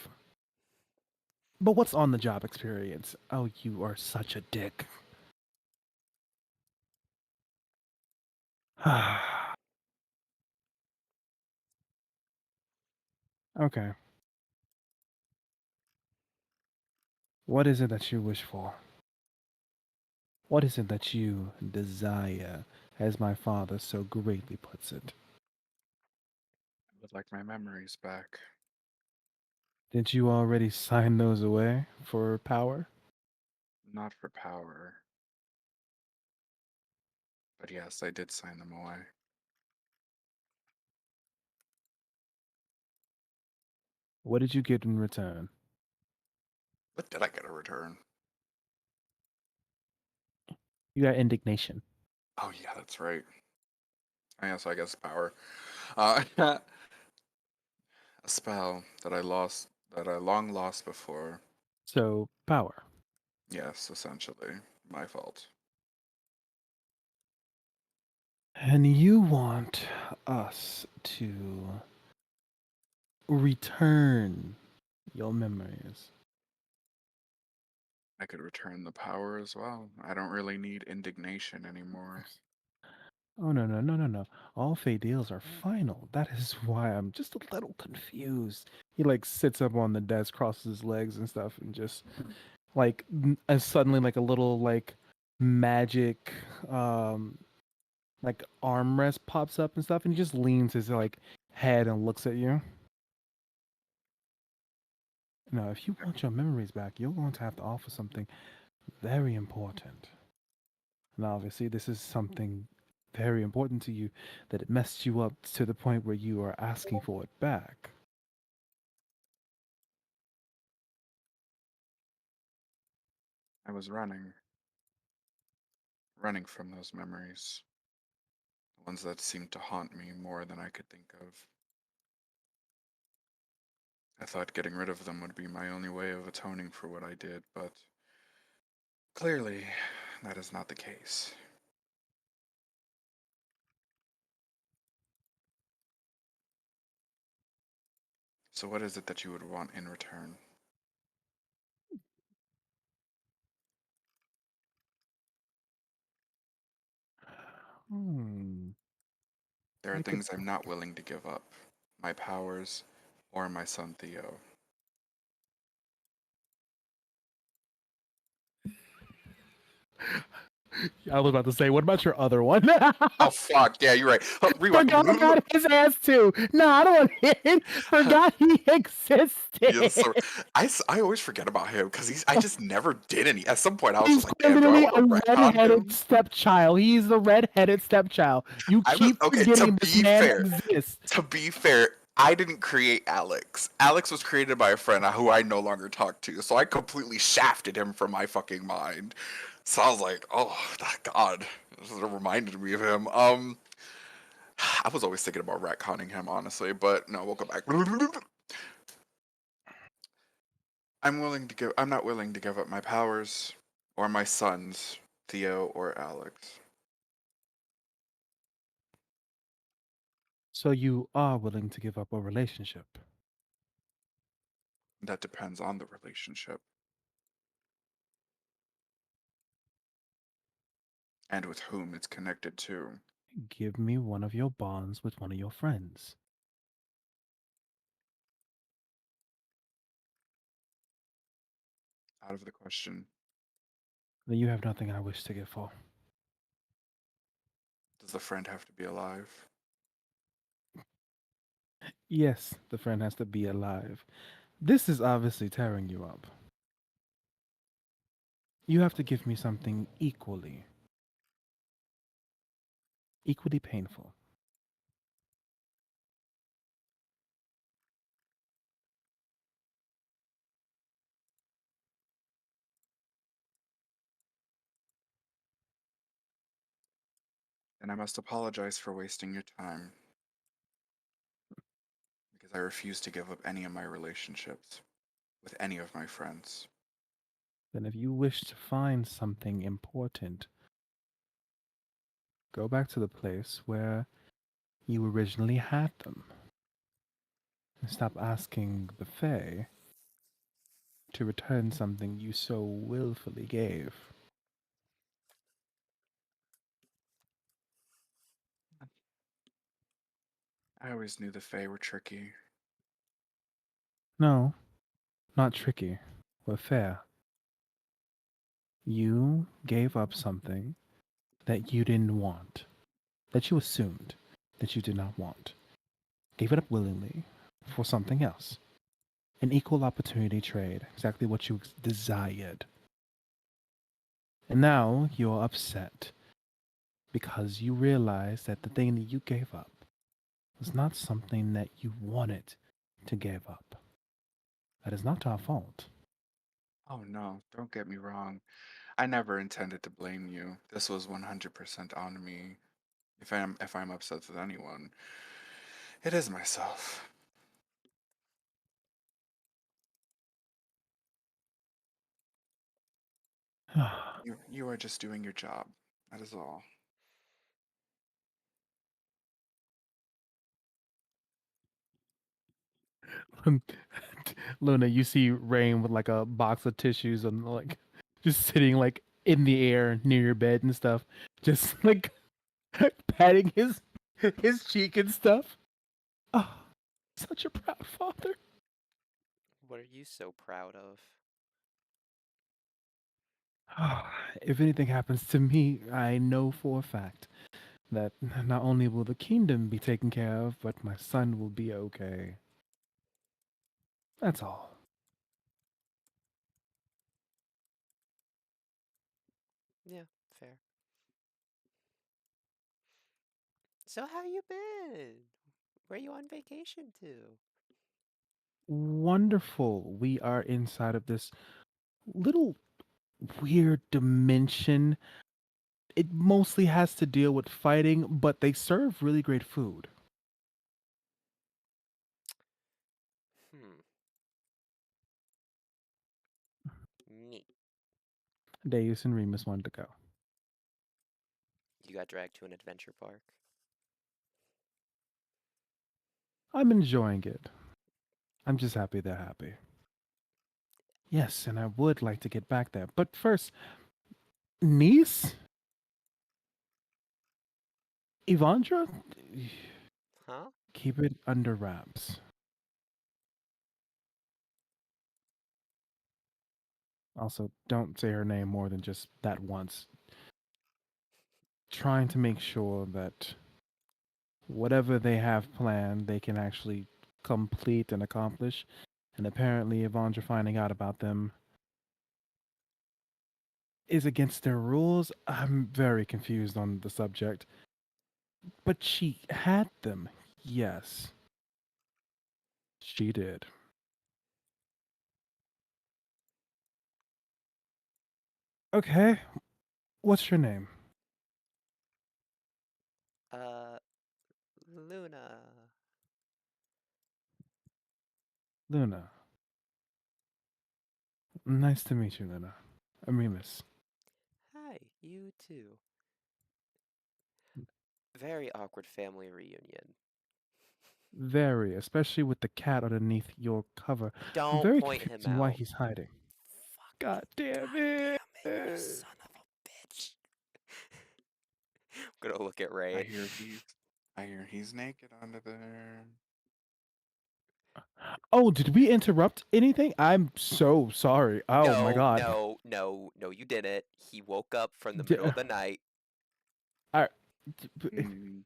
But what's on the job experience? Oh, you are such a dick. Okay. What is it that you wish for? What is it that you desire, as my father so greatly puts it? I would like my memories back. Didn't you already sign those away for power? Not for power. But yes, I did sign them away. What did you get in return? What did I get a return? You got indignation. Oh yeah, that's right. So I guess power. A spell that I long lost before. So, power. Yes, essentially. My fault. And you want us to return your memories. I could return the power as well. I don't really need indignation anymore. Oh, no, no, no, no, no. All fate deals are final. That is why I'm just a little confused. He, like, sits up on the desk, crosses his legs and stuff, and just, like, and suddenly, like, a little, like, magic, like, armrest pops up and stuff, and he just leans his, like, head and looks at you. Now, if you want your memories back, you're going to have to offer something very important. And obviously, this is something very important to you that it messed you up to the point where you are asking for it back. I was running from those memories. The ones that seemed to haunt me more than I could think of. I thought getting rid of them would be my only way of atoning for what I did, but clearly that is not the case. So what is it that you would want in return? Hmm. There are I could. things I'm not willing to give up. My powers or my son Theo. I was about to say, what about your other one? Oh fuck, yeah, you're right. Oh, rewind. Forgot about his ass too. No, I don't want it. Forgot he Yes, existed. so I always forget about him because I just never did any. At some point, I was He's just like, quite damn, do I literally want a to retcon red-headed him? stepchild. He's the red-headed stepchild. You keep Okay. To forgetting this be man fair, exists. I didn't create Alex. Alex was created by a friend who I no longer talk to, so I completely shafted him from my fucking mind. So I was like, oh God, this reminded me of him. I was always thinking about retconning him, honestly, but no, we'll go back. I'm not willing to give up my powers or my sons, Theo or Alex. So you are willing to give up a relationship? That depends on the relationship and with whom it's connected to. Give me one of your bonds with one of your friends. Out of the question. Then you have nothing I wish to give for. Does the friend have to be alive? Yes, the friend has to be alive. This is obviously tearing you up. You have to give me something equally painful. Then I must apologize for wasting your time. Because I refuse to give up any of my relationships with any of my friends. Then if you wish to find something important, go back to the place where you originally had them. And stop asking the Fae to return something you so willfully gave. I always knew the Fae were tricky. No, not tricky, but fair. You gave up something that you didn't want, that you assumed that you did not want. Gave it up willingly for something else. An equal opportunity trade, exactly what you desired. And now you're upset because you realize that the thing that you gave up was not something that you wanted to give up. That is not our fault. Oh no, don't get me wrong. I never intended to blame you. This was 100% on me. If I'm upset with anyone, it is myself. You are just doing your job. That is all. Luna, you see Rain with like a box of tissues and like just sitting like in the air near your bed and stuff, just like patting his cheek and stuff. Oh, such a proud father. What are you so proud of? If anything happens to me, I know for a fact that not only will the kingdom be taken care of, but my son will be okay. That's all. Yeah, fair. So how you been? Where you on vacation to? Wonderful. We are inside of this little weird dimension. It mostly has to deal with fighting, but they serve really great food. Hmm. Neat. Deus and Remus wanted to go. You got dragged to an adventure park. I'm enjoying it. I'm just happy they're happy. Yes, and I would like to get back there. But first, niece? Evandra? Huh? Keep it under wraps. Also, don't say her name more than just that once. trying to make sure that whatever they have planned, they can actually complete and accomplish. And apparently, Evandra finding out about them is against their rules. I'm very confused on the subject. But she had them. Yes, she did. Okay, what's your name? Uh, Luna. Luna. Nice to meet you, Luna. I'm Remus. Hi, you too. Very awkward family reunion. Very, especially with the cat underneath your cover. I'm Don't very point confused him on why out. he's hiding. God Fucking damn it! goddamn it, you son of a bitch. I'm gonna look at I Ray. hear he's I hear he's naked under there. Oh, did we interrupt anything? I'm so sorry. Oh my No, god. no, no, no, you didn't. He woke up from the D- middle of the night. I- Hmm.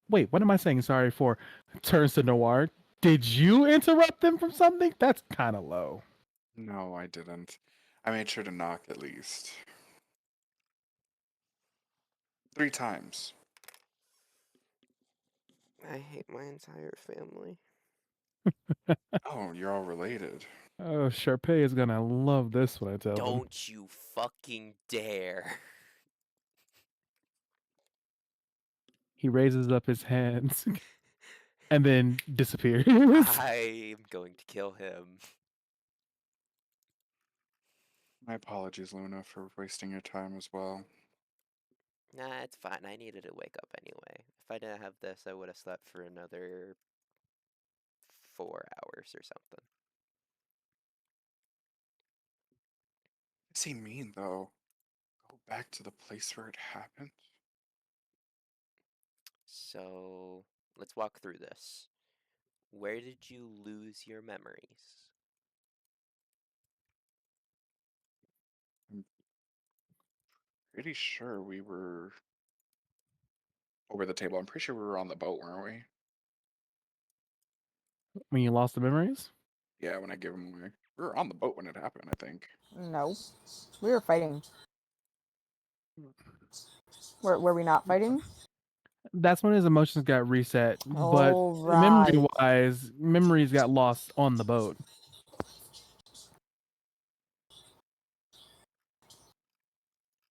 Wait, what am I saying sorry for? Turns to Noir. Did you interrupt them from something? That's kind of low. No, I didn't. I made sure to knock at least 3 times. I hate my entire family. Oh, you're all related. Oh, Sharpay is gonna love this when I tell them. Don't you fucking dare. He raises up his hands and then disappears. I am going to kill him. My apologies, Luna, for wasting your time as well. Nah, it's fine. I needed to wake up anyway. If I didn't have this, I would have slept for another 4 hours or something. Does he mean, though? Go back to the place where it happened? So, let's walk through this. Where did you lose your memories? I'm pretty sure we were over the table. I'm pretty sure we were on the boat, weren't we? When you lost the memories? Yeah, when I gave him away. We were on the boat when it happened, I think. No. We were fighting. Were we not fighting? That's when his emotions got reset. But Oh, memory right. wise, memories got lost on the boat.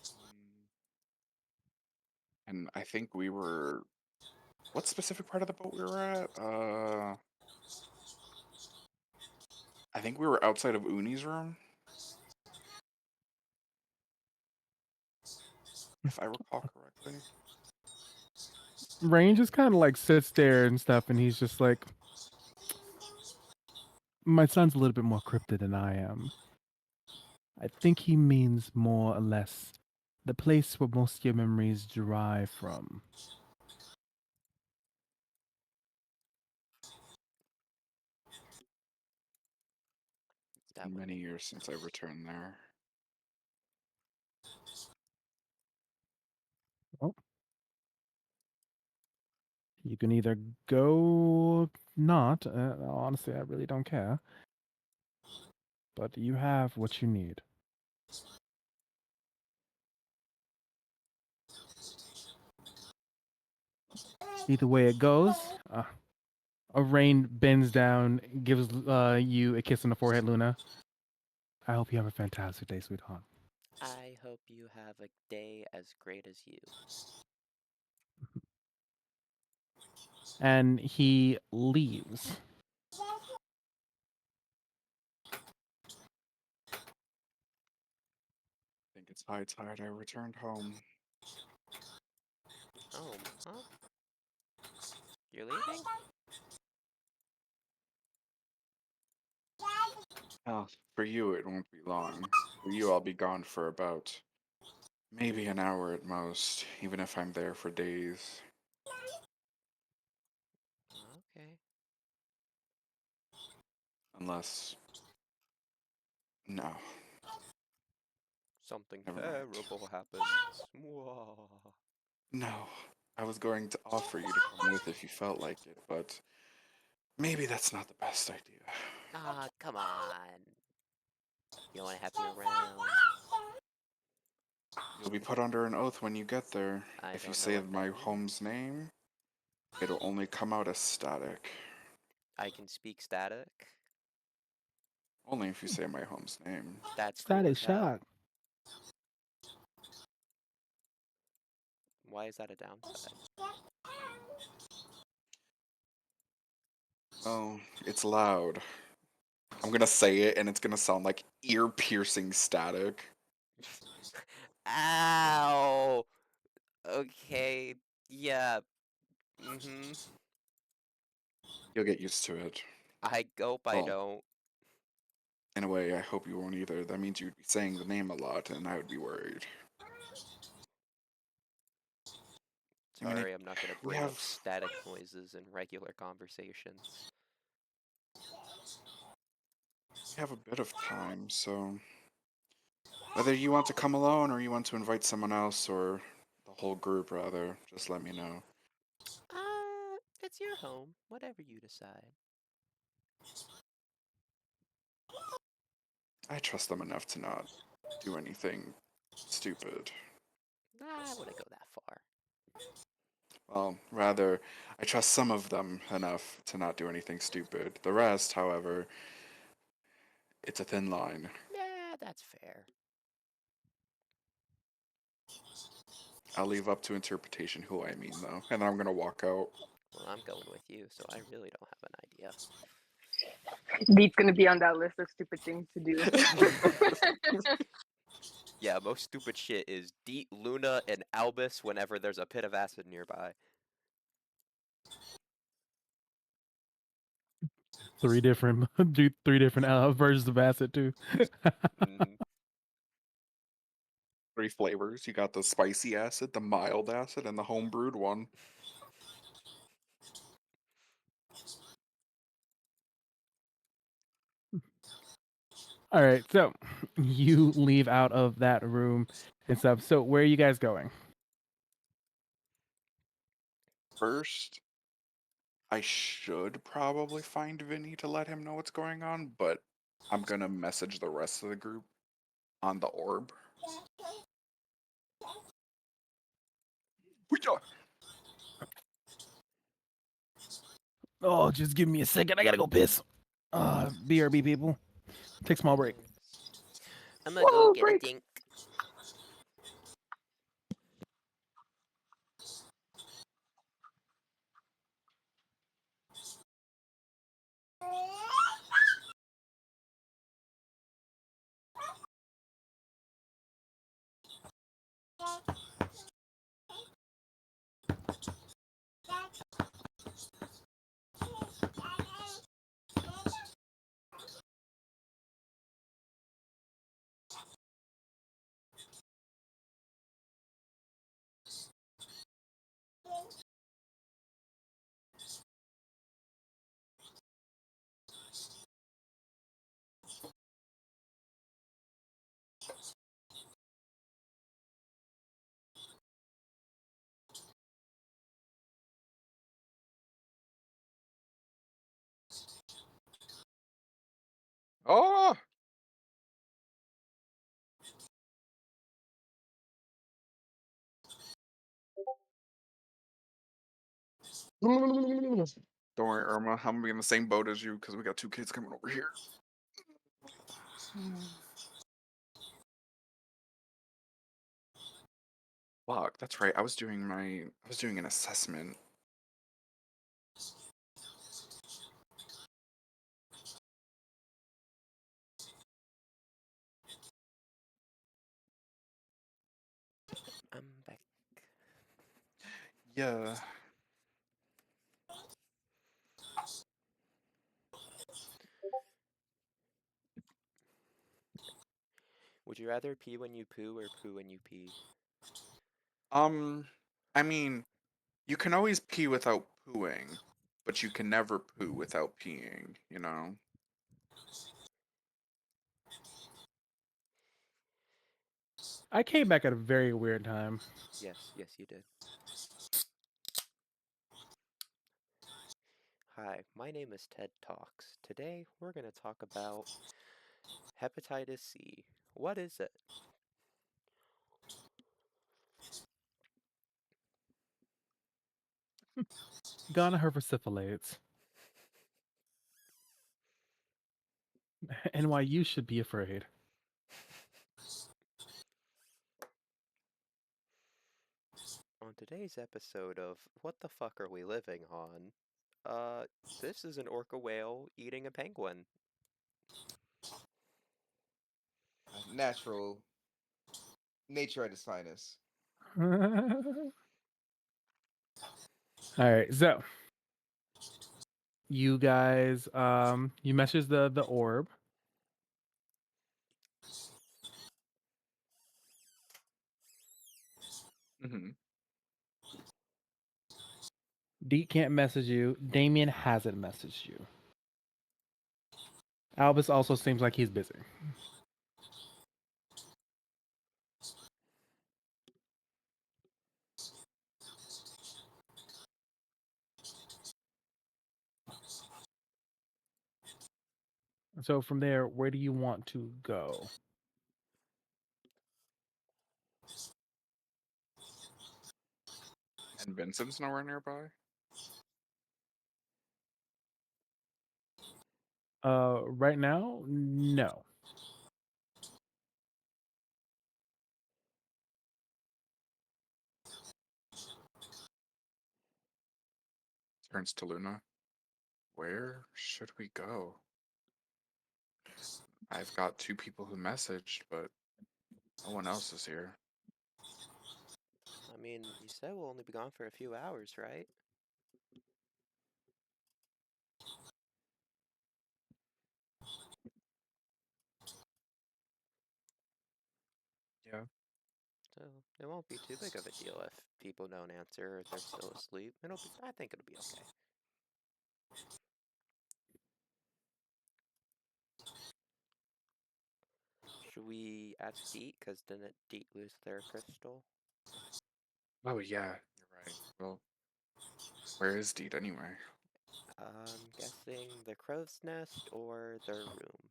Mm. And I think we were. What specific part of the boat we were at? I think we were outside of Uni's room, if I recall correctly. Rain just kind of like sits there and stuff, and he's just like, my son's a little bit more cryptic than I am. I think he means more or less the place where most of your memories derive from. It's That been would many make more years since I sense. returned there. Well, you can either go, not. Honestly, I really don't care. But you have what you need. Either way it goes, Rain bends down, gives you a kiss on the forehead, Luna. I hope you have a fantastic day, sweetheart. I hope you have a day as great as you. And he leaves. I think it's high tide I returned home. Home, huh? You're leaving? Oh, for you it won't be long. For you I'll be gone for about maybe an hour at most, even if I'm there for days. Okay. Unless. No. Something Never mind. terrible happens. Mwah. No, I was going to offer you to come with if you felt like it, but maybe that's not the best idea. Ah, come on. You don't want to have me around. You'll be put under an oath when you get there. I If you don't know say what that my means. home's name, it'll only come out as static. I can speak static. Only if you say my home's name. That's cool Static as hell. shock. Why is that a downside? Oh, it's loud. I'm gonna say it and it's gonna sound like ear-piercing static. Ow! Okay, yeah. You'll get used to it. I hope I Well, don't. in a way, I hope you won't either. That means you'd be saying the name a lot, and I would be worried. I mean, Sorry, I'm not gonna we bring up have static noises in regular conversations. a bit of time, so whether you want to come alone or you want to invite someone else or the whole group rather, just let me know. It's your home. Whatever you decide. I trust them enough to not do anything stupid. I wouldn't go that far. Well, rather, I trust some of them enough to not do anything stupid. The rest, however, it's a thin line. Yeah, that's fair. I'll leave up to interpretation who I mean, though, and then I'm gonna walk out. Well, I'm going with you, so I really don't have an idea. Deet's gonna be on that list of stupid things to do. Yeah, most stupid shit is Deet, Luna, and Albus whenever there's a pit of acid nearby. Three different versions of acid too. Mhm. 3 flavors. You got the spicy acid, the mild acid, and the homebrewed one. All right, so you leave out of that room and stuff. So where are you guys going? First, I should probably find Vinny to let him know what's going on, but I'm gonna message the rest of the group on the orb. Hoo-yah! Oh, just give me a second. I gotta go piss. BRB people, take small break. I'm gonna go Whoa, get a break. dink. Oh! Don't worry, Irma. I'm gonna be in the same boat as you because we got 2 kids coming over here. Fuck, that's right. I was doing an assessment. I'm back. Yeah. Would you rather pee when you poo or poo when you pee? I mean, you can always pee without pooing, but you can never poo without peeing, you know? I came back at a very weird time. Yes, yes, you did. Hi, my name is Ted Talks. Today, we're going to talk about hepatitis C. What is it? Gonorrhea syphilates, and why you should be afraid. On today's episode of What the Fuck Are We Living On? This is an orca whale eating a penguin. Natural nature at its finest. All right, so you guys, you message the orb. Mm-hmm. Deet can't message you. Damien hasn't messaged you. Albus also seems like he's busy. So from there, where do you want to go? And Vincent's nowhere nearby. Right now, no. Turns to Luna. Where should we go? I've got 2 people who messaged, but no one else is here. I mean, you said we'll only be gone for a few hours, right? Yeah. So it won't be too big of a deal if people don't answer or they're still asleep. I think it'll be okay. Should we ask Deet? Because didn't Deet lose their crystal? Oh yeah, you're right. Well, where is Deed anyway? I'm guessing the crow's nest or their room.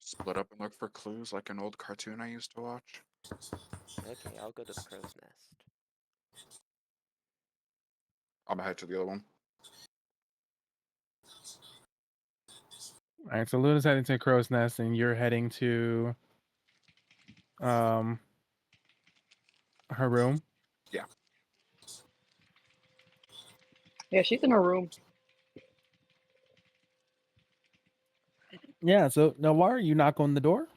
Split up and look for clues like an old cartoon I used to watch. Okay, I'll go to the crow's nest. I'm gonna head to the other one. All right, so Luna's heading to Crow's Nest, and you're heading to um her room. Yeah. Yeah, she's in her room. Yeah. So now, why are you knock on the door?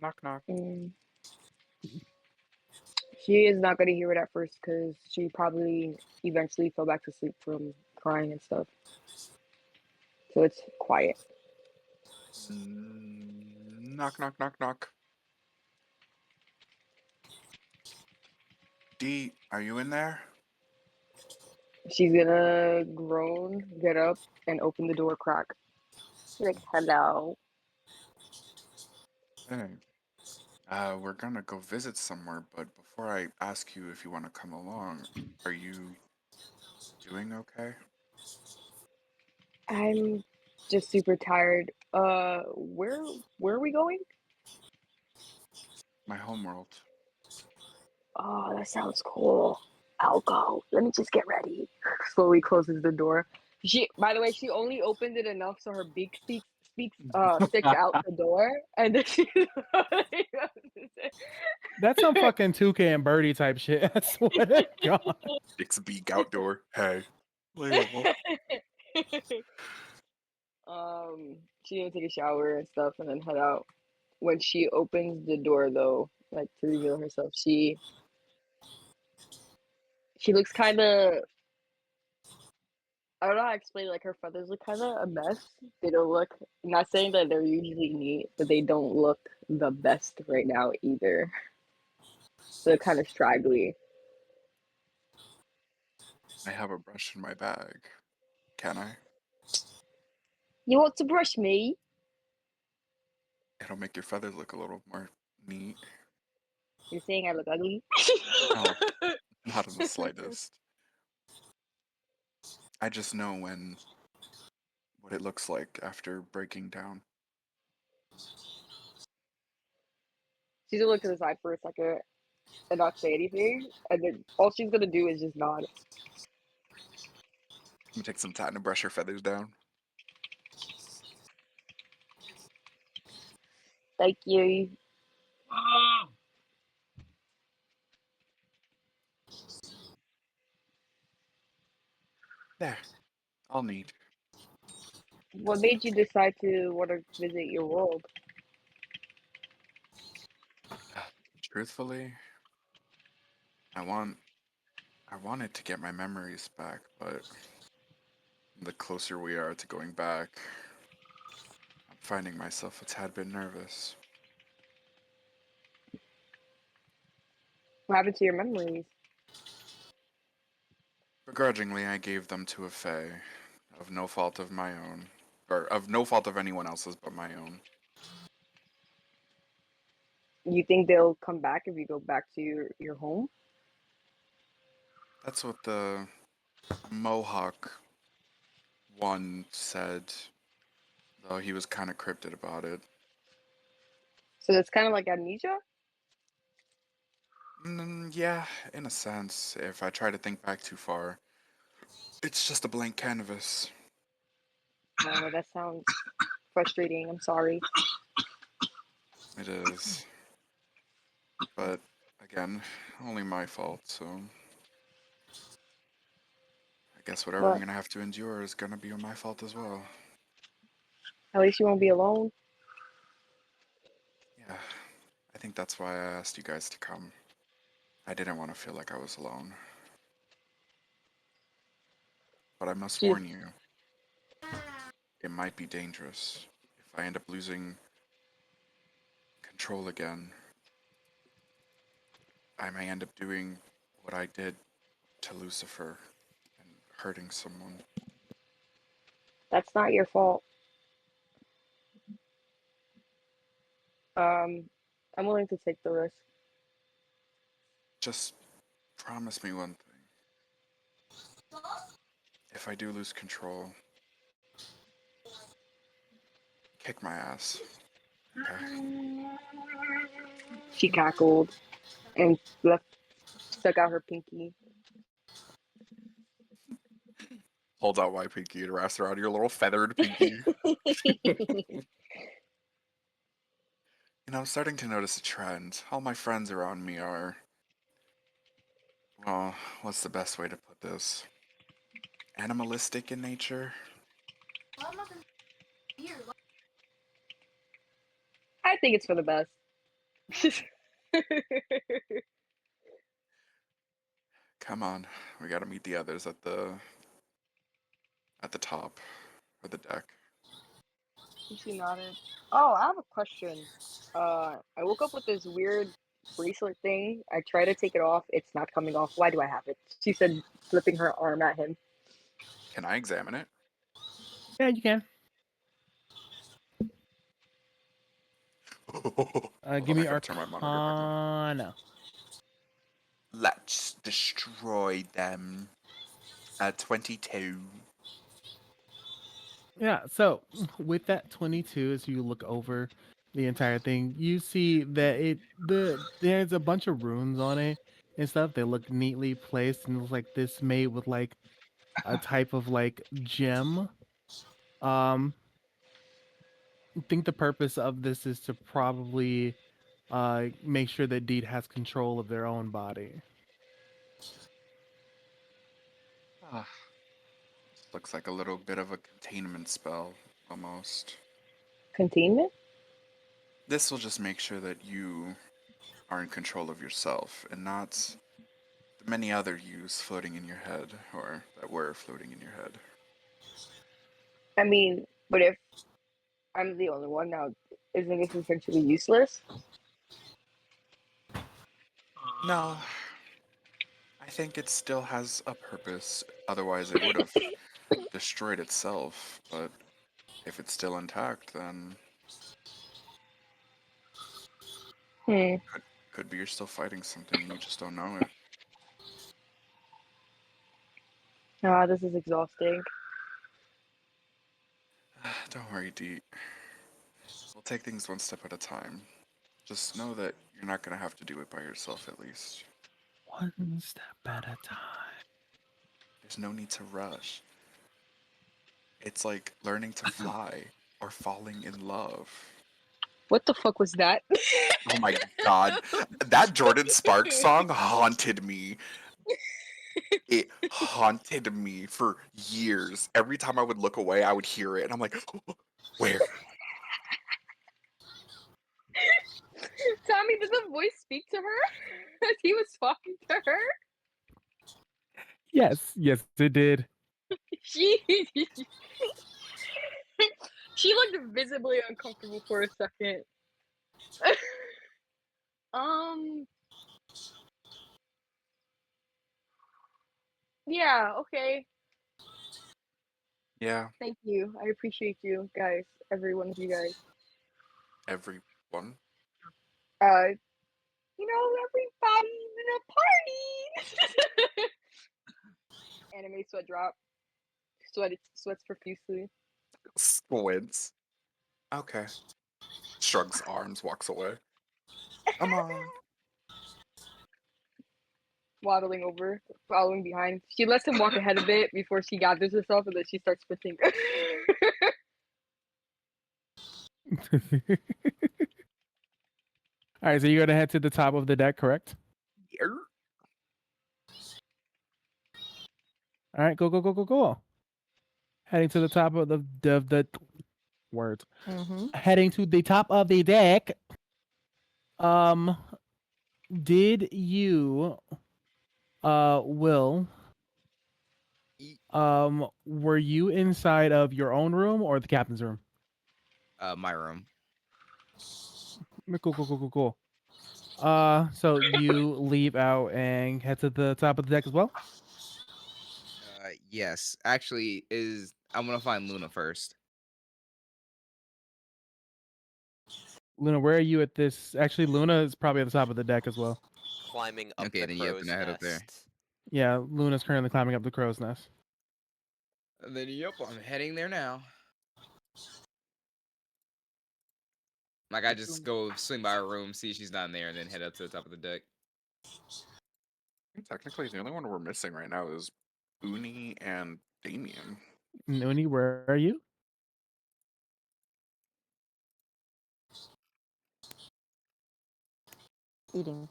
Knock knock. Mm. She is not going to hear it at first because she probably eventually fell back to sleep from crying and stuff. So it's quiet. Knock knock knock knock. Dee, are you in there? She's gonna groan, get up, and open the door crack. She's like, hello. Hey. We're gonna go visit somewhere, but before I ask you if you want to come along, are you doing okay? I'm just super tired. Where are we going? My homeworld. Oh, that sounds cool. I'll go. Let me just get ready. Slowly closes the door. By the way, she only opened it enough so her beak sticks out the door, and then she. That's some fucking toucan birdie type shit. I swear to God. It's beak outdoor. Hey. Leo. She didn't take a shower and stuff, and then head out. When she opens the door, though, like to reveal herself, she looks kind of. I don't know how to explain it. Like her feathers look kind of a mess. They don't look. I'm not saying that they're usually neat, but they don't look the best right now either. So they're kind of straggly. I have a brush in my bag. Can I? You want to brush me? It'll make your feathers look a little more neat. You're saying I look ugly? No, not in the slightest. I just know what it looks like after breaking down. She's gonna look to the side for a second and not say anything, and then all she's gonna do is just nod. I'm gonna take some time to brush her feathers down. Thank you. There, all neat. What made you decide to want to visit your world? Truthfully, I want I wanted to get my memories back, but the closer we are to going back, I'm finding myself a tad bit nervous. What happened to your memories? Begrudgingly, I gave them to a fae, of no fault of my own, or of no fault of anyone else's but my own. You think they'll come back if you go back to your home? That's what the Mohawk one said, though he was kind of cryptic about it. So it's kind of like amnesia. Yeah, in a sense, if I try to think back too far, it's just a blank canvas. Oh, that sounds frustrating. I'm sorry. It is. But again, only my fault, so I guess whatever I'm But gonna have to endure is gonna be my fault as well. at least you won't be alone. Yeah, I think that's why I asked you guys to come. I didn't want to feel like I was alone. But I must Jeez. warn you, it might be dangerous. If I end up losing control again, I may end up doing what I did to Lucifer and hurting someone. That's not your fault. I'm willing to take the risk. Just promise me one thing. If I do lose control, kick my ass. Okay? She cackled and left, stuck out her pinky. Hold out my pinky and wraps around your little feathered pinky. I'm starting to notice a trend. All my friends around me are, well, what's the best way to put this? Animalistic in nature? I think it's for the best. Come on, we gotta meet the others at the top of the deck. She nodded. Oh, I have a question. I woke up with this weird bracelet thing. I try to take it off. It's not coming off. Why do I have it? She said, flipping her arm at him. Can I examine it? Yeah, you can. Hold Give on, I me gotta turn my monitor back on. Arcana. Let's destroy them. 22. Yeah, so with that 22, as you look over the entire thing, you see that there's a bunch of runes on it and stuff. They look neatly placed and looks like this made with like a type of like gem. Um, I think the purpose of this is to probably make sure that Deed has control of their own body. Ah, looks like a little bit of a containment spell, almost. Containment? This will just make sure that you are in control of yourself and not the many other yous floating in your head, or that were floating in your head. I mean, but if I'm the only one now, isn't this essentially useless? No, I think it still has a purpose. Otherwise, it would have destroyed itself. But if it's still intact, then Hmm. Could be you're still fighting something and you just don't know it. Ah, this is exhausting. Don't worry, Dee. We'll take things one step at a time. Just know that you're not gonna have to do it by yourself at least. One step at a time. There's no need to rush. It's like learning to fly or falling in love. What the fuck was that? Oh my god. That Jordan Sparks song haunted me. It haunted me for years. Every time I would look away, I would hear it, and I'm like, where? Tommy, did the voice speak to her as he was talking to her? Yes, yes, it did. She she looked visibly uncomfortable for a second. um. Yeah. Okay. Yeah, Thank you. I appreciate you guys. Every one of you guys. everyone. Uh. You know, everybody's in a party. Anime sweat drop. Sweats profusely. Squints. Okay. Shrugs arms, walks away. Come on. Waddling over, following behind. She lets him walk ahead a bit before she gathers herself, and then she starts sprinting. All right, so you're gonna head to the top of the deck, correct? Here. All right, go, go, go, go, go. Heading to the top of the words. Mm-hmm. Heading to the top of the deck. Um, did you, Will, were you inside of your own room or the captain's room? My room. Cool, cool, cool, cool, cool. So you leave out and head to the top of the deck as well. Yes. Actually, I'm gonna find Luna first. Luna, where are you at this? Actually, Luna is probably at the top of the deck as well. Climbing up Okay, the then yep, then crow's I head up there. nest. Yeah, Luna's currently climbing up the crow's nest. And then yep, I'm heading there now. Like I just go swing by her room, see she's not in there, and then head up to the top of the deck. Technically, the only one we're missing right now is Uni and Damien. Nuni, where are you? Eating.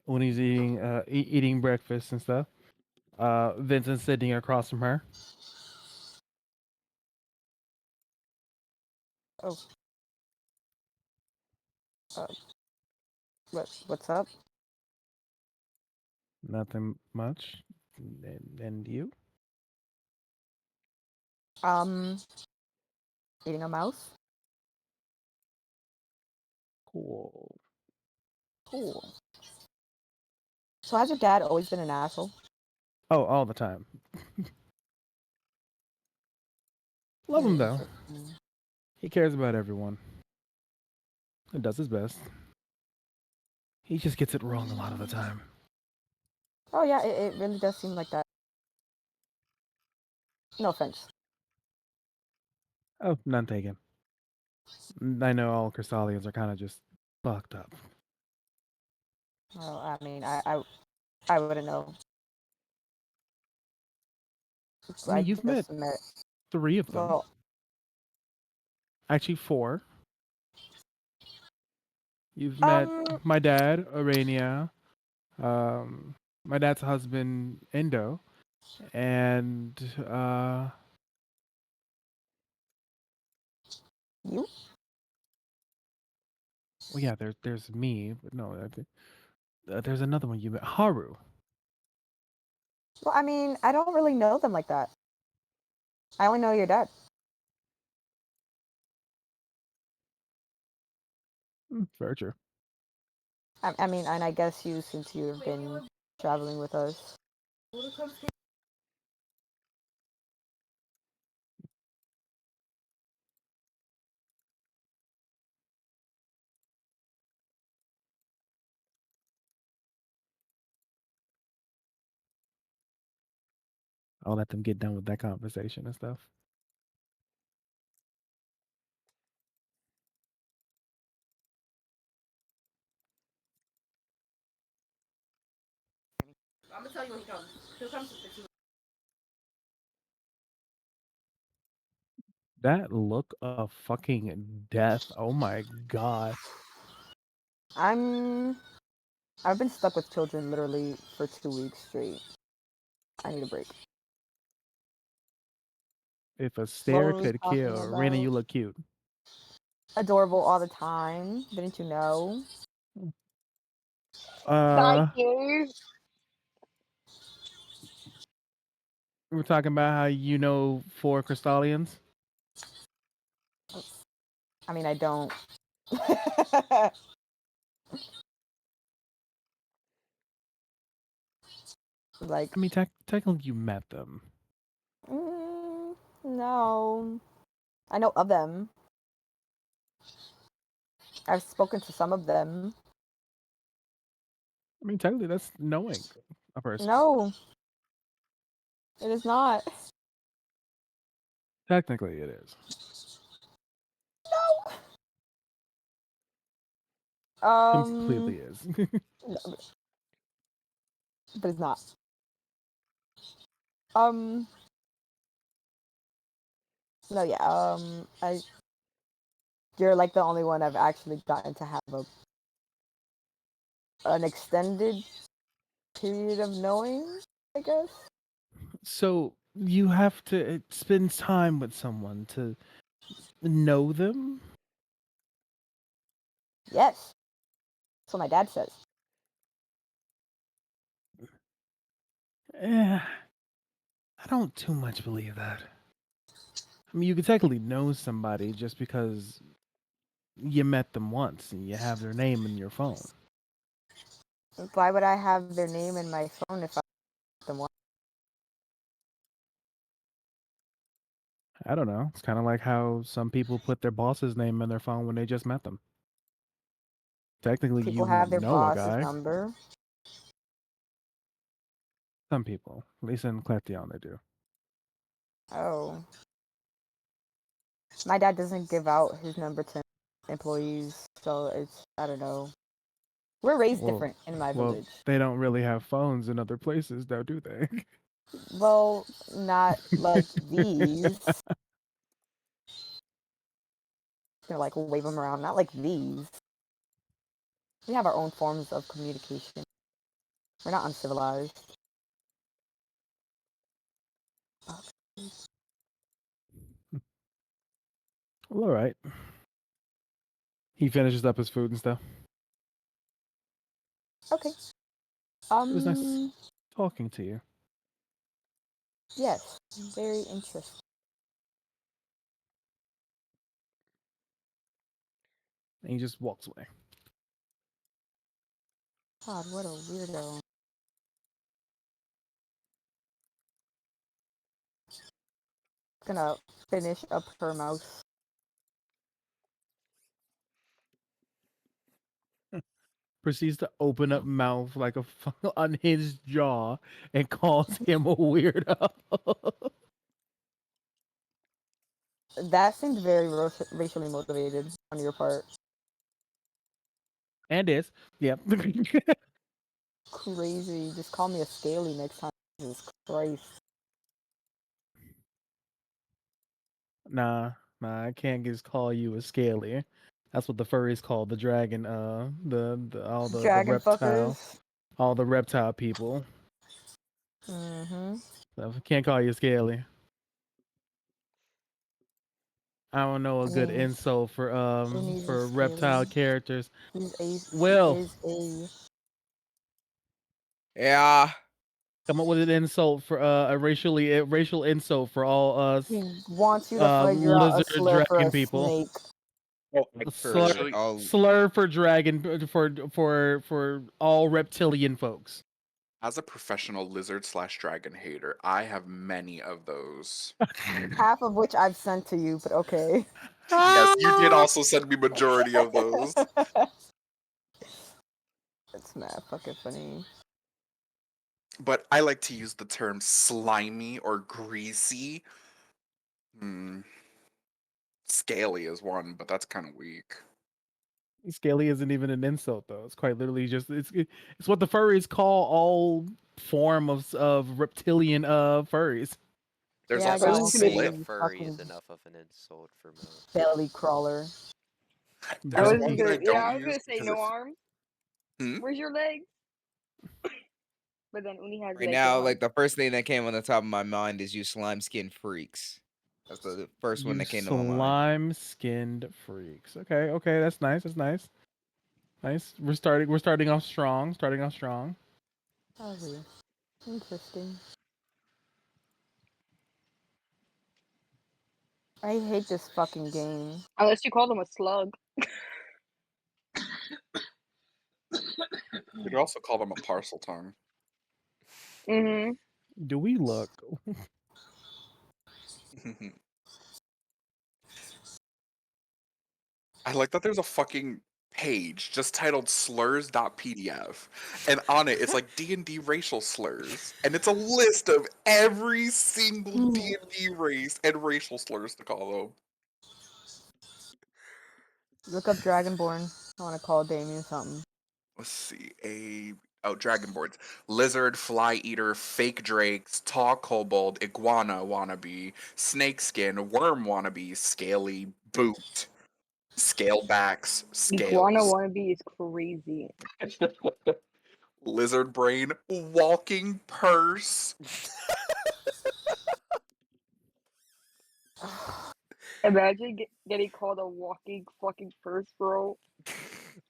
Uni's eating eating breakfast and stuff. Vincent's sitting across from her. Oh. Uh, what's up? Nothing much. And you? Eating a mouse. Cool. Cool. So has your dad always been an asshole? Oh, all the time. Love him though. Interesting. He cares about everyone. And does his best. He just gets it wrong a lot of the time. Oh yeah, it really does seem like that. No offense. Oh, none taken. I know all Crystalians are kind of just fucked up. Well, I mean, I wouldn't know. I mean, you've met just met. 3 of them. Well, Actually, 4. You've met my dad, Arania, my dad's husband, Indo, and you? well, yeah, there's me, but no, there's another one you met, Haru. Well, I mean, I don't really know them like that. I only know your dad. Very true. I mean, and I guess you, since you've been traveling with us. I'll let them get done with that conversation and stuff. I'm gonna tell you when he comes. He'll come. That look of fucking death. Oh my god. I've been stuck with children literally for 2 weeks straight. I need a break. If a What stare were we could talking kill, Rena, you about? look cute. Adorable all the time. Didn't you know? Thank Uh, you. we're talking about how you know 4 Crystallians. I mean, I don't. Like, I mean, technically you met them. no. I know of them. I've spoken to some of them. I mean, technically that's knowing a person. No, it is not. Technically it is. No. Completely is. But it's not. No, yeah. You're like the only one I've actually gotten to have an extended period of knowing, I guess. So you have to spend time with someone to know them. Yes. That's what my dad says. I don't too much believe that. I mean, you could technically know somebody just because you met them once and you have their name in your phone. Why would I have their name in my phone if I met them once? I don't know. It's kind of like how some people put their boss's name in their phone when they just met them. Technically, People you have their know a boss's guy. number. Some people, at least in Cletion, they do. Oh. My dad doesn't give out his number to employees, so it's, I don't know. We're raised Well, different in my well, village. they don't really have phones in other places, though, do they? Well, not like these. You know, like wave them around. Not like these. We have our own forms of communication. We're not uncivilized. Well, all right. He finishes up his food and stuff. Okay. It was nice talking to you. Yes. Very interesting. And he just walks away. God, what a weirdo. Gonna finish up her mouse. Proceeds to open up mouth like a unhinged jaw and calls him a weirdo. That seemed very racially motivated on your part. And is. Yep. Crazy. Just call me a scaly next time. Jesus Christ. Nah, I can't just call you a scaly. That's what the furries call the dragon, the all the Dragon reptile, fuckers. all the reptile people. Mm-hmm. So I can't call you scaly. I don't know a good Means insult who needs a for reptile scaly? characters. He Will, is a Yeah. come up with an insult for a racial insult for all us he wants you to figure out a lizard slur for dragon a people. snake. Oh, A For slur actually, all slur for dragon for all reptilian folks. as a professional lizard/dragon hater, I have many of those. Half of which I've sent to you, but okay. Yes, you did also send me majority of those. It's mad fucking funny. but I like to use the term slimy or greasy. Hmm. Scaly is one, but that's kind of weak. Scaly isn't even an insult though. It's quite literally just it's what the furries call all form of reptilian furries. There's Yeah, I also got Furries one could for be- Saying slip. a you. furry is Fucking enough of an insult for most. belly crawler. I There's was one just that I gonna, yeah, don't I was use gonna say because no it's arms. hmm? Where's your legs? But then Uni has Right legs now, and arms. like the first thing that came on the top of my mind is you slime skin freaks. That's the first one You that came to my mind. slime skinned freaks. Okay, okay, that's nice. That's nice. Nice. We're starting off strong. Starting off strong. Probably. Interesting. I hate this fucking game. Unless you call them a slug. You could also call them a parcel tongue. Mm-hmm. Do we look? I like that there's a fucking page just titled slurs.pdf, and on it it's like D&D racial slurs, and it's a list of every single D&D race and racial slurs to call them. Look up Dragonborn. I want to call Damien something. Let's see, Dragonborns. Lizard, fly eater, fake drakes, tall kobold, iguana wannabe, snakeskin, worm wannabe, scaly, boot, scalebacks, Iguana scales, wannabe is crazy. lizard brain, walking purse, Imagine getting called a walking fucking purse, bro.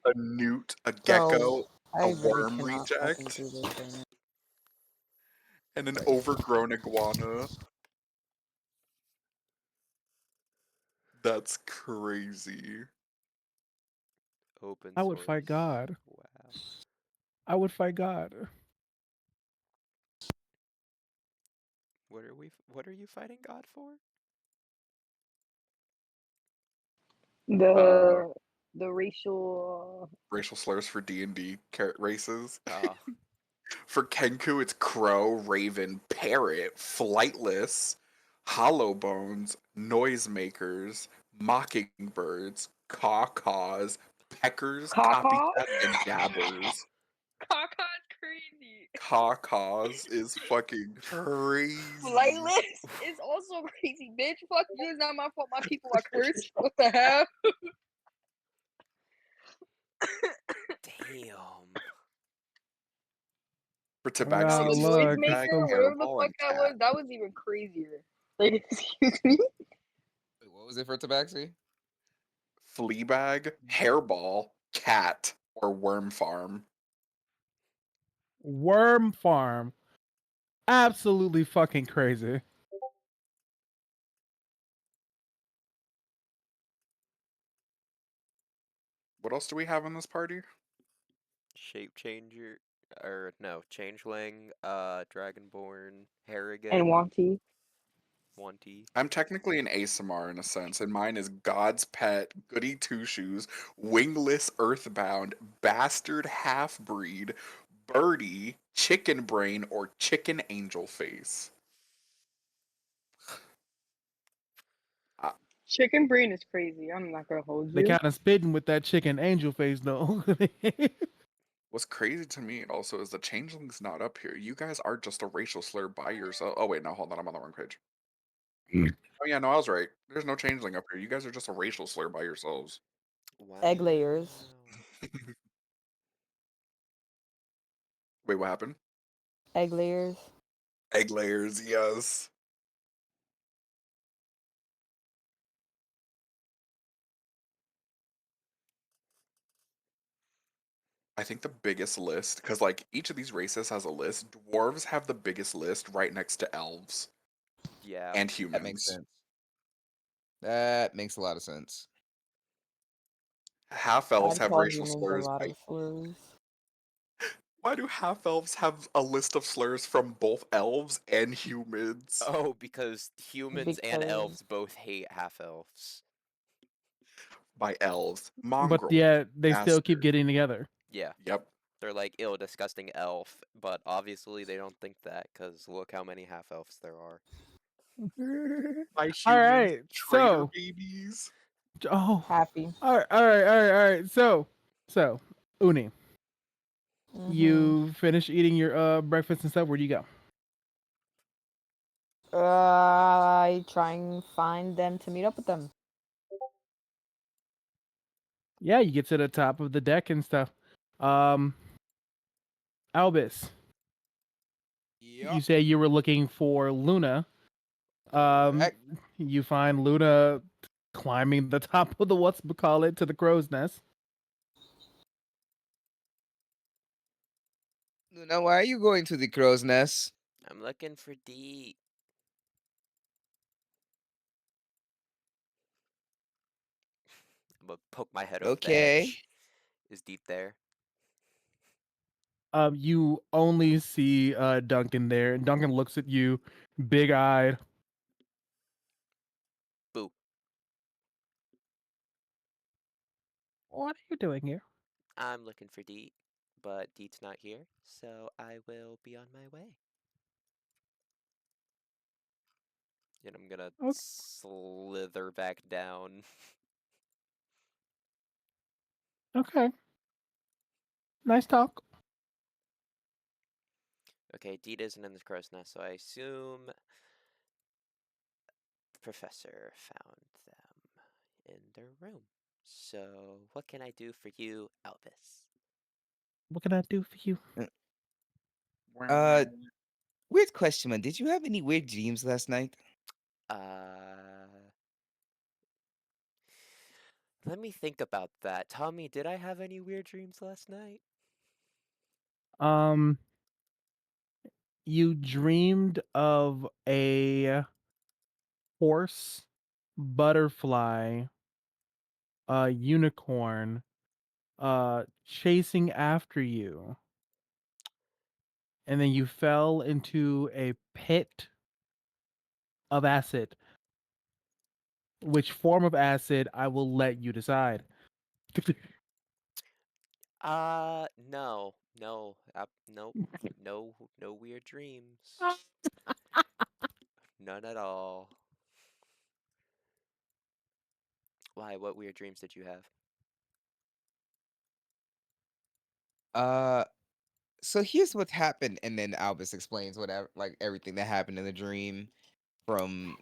a newt, a Bro, gecko, I a really worm cannot fucking reject, do this right now. and an overgrown iguana. That's crazy. Open I source. would fight God. Wow. I would fight God. What are you fighting God for? The racial Racial slurs for D&D races. Ah, For Kenku, it's crow, raven, parrot, flightless, hollow bones, noisemakers, mockingbirds, caws, peckers, caca. copycats, and dabbers. Caca's crazy. Caws is fucking crazy. Flightless is also crazy, bitch. Fuck you. It's not my fault. My people are cursed. What the hell? damn. For Ah, Tabaxi, The it's look, it's fleabag, still noisemaker, whatever the hairball, fuck and cat. that was even crazier. Like, excuse me. Wait, what was it for Tabaxi? Fleabag, hairball, cat, or worm farm. worm farm. Absolutely fucking crazy. What else do we have in this party? Shape changer, or no, changeling, dragonborn, And harrigan, Wanty. wanty. I'm technically an ASMR in a sense, and mine is God's Pet, Goody Two Shoes, Wingless Earthbound, Bastard Half Breed, Birdie, Chicken Brain, or Chicken Angel Face. Chicken brain is crazy. I'm not gonna hold They you. kind of spitting with that chicken angel face though. What's crazy to me also is the changeling's not up here. You guys are just a racial slur by yourself. Oh wait, no, hold on, I'm on the wrong page. Oh yeah, no, I was right. There's no changeling up here. You guys are just a racial slur by yourselves. Wow. Egg layers. Wait, what happened? Egg layers. Egg layers, yes. I think the biggest list, because like each of these races has a list. Dwarves have the biggest list right next to elves Yeah. and That makes humans. sense. That makes a lot of sense. Half elves I'd have call racial humans a slurs. lot of slurs. Why do half elves have a list of slurs from both elves and humans? Oh, because humans and Because elves both hate half elves. By elves, but mongrel, yeah, they still keep bastard. getting together. Yeah, Yep. they're like, "Ew, disgusting elf," but obviously they don't think that because look how many half elves there are. My All humans, right, traitor so babies. oh, Happy. all right, So, Uni, you finish eating your breakfast and stuff. Where do you go? I try and find them to meet up with them. Yeah, you get to the top of the deck and stuff. Um, Albus, you Yup. say you were looking for Luna. Um, Correct. you find Luna climbing the top of the what's-call-it to the crow's nest. Luna, why are you going to the crow's nest? I'm looking for D. I'm gonna poke my head over the Okay. edge. Is Deep there? You only see Duncan there, and Duncan looks at you, big-eyed. Boo. What are you doing here? I'm looking for Deet, but Deet's not here, so I will be on my way. And I'm gonna Okay. slither back down. Okay. Nice talk. Okay, Deet isn't in the crow's nest, so I assume the professor found them in their room. So, what can I do for you, Elvis? What can I do for you? Uh, Weird question, man. Did you have any weird dreams last night? Uh, Let me think about that. Tommy, did I have any weird dreams last night? Um, you dreamed of a horse, butterfly, a unicorn, chasing after you, and then you fell into a pit of acid. Which form of acid I will let you decide. No, no, nope, no weird dreams. None at all. Why? What weird dreams did you have? Uh, so here's what happened, and then Albus explains whatever, like everything that happened in the dream, from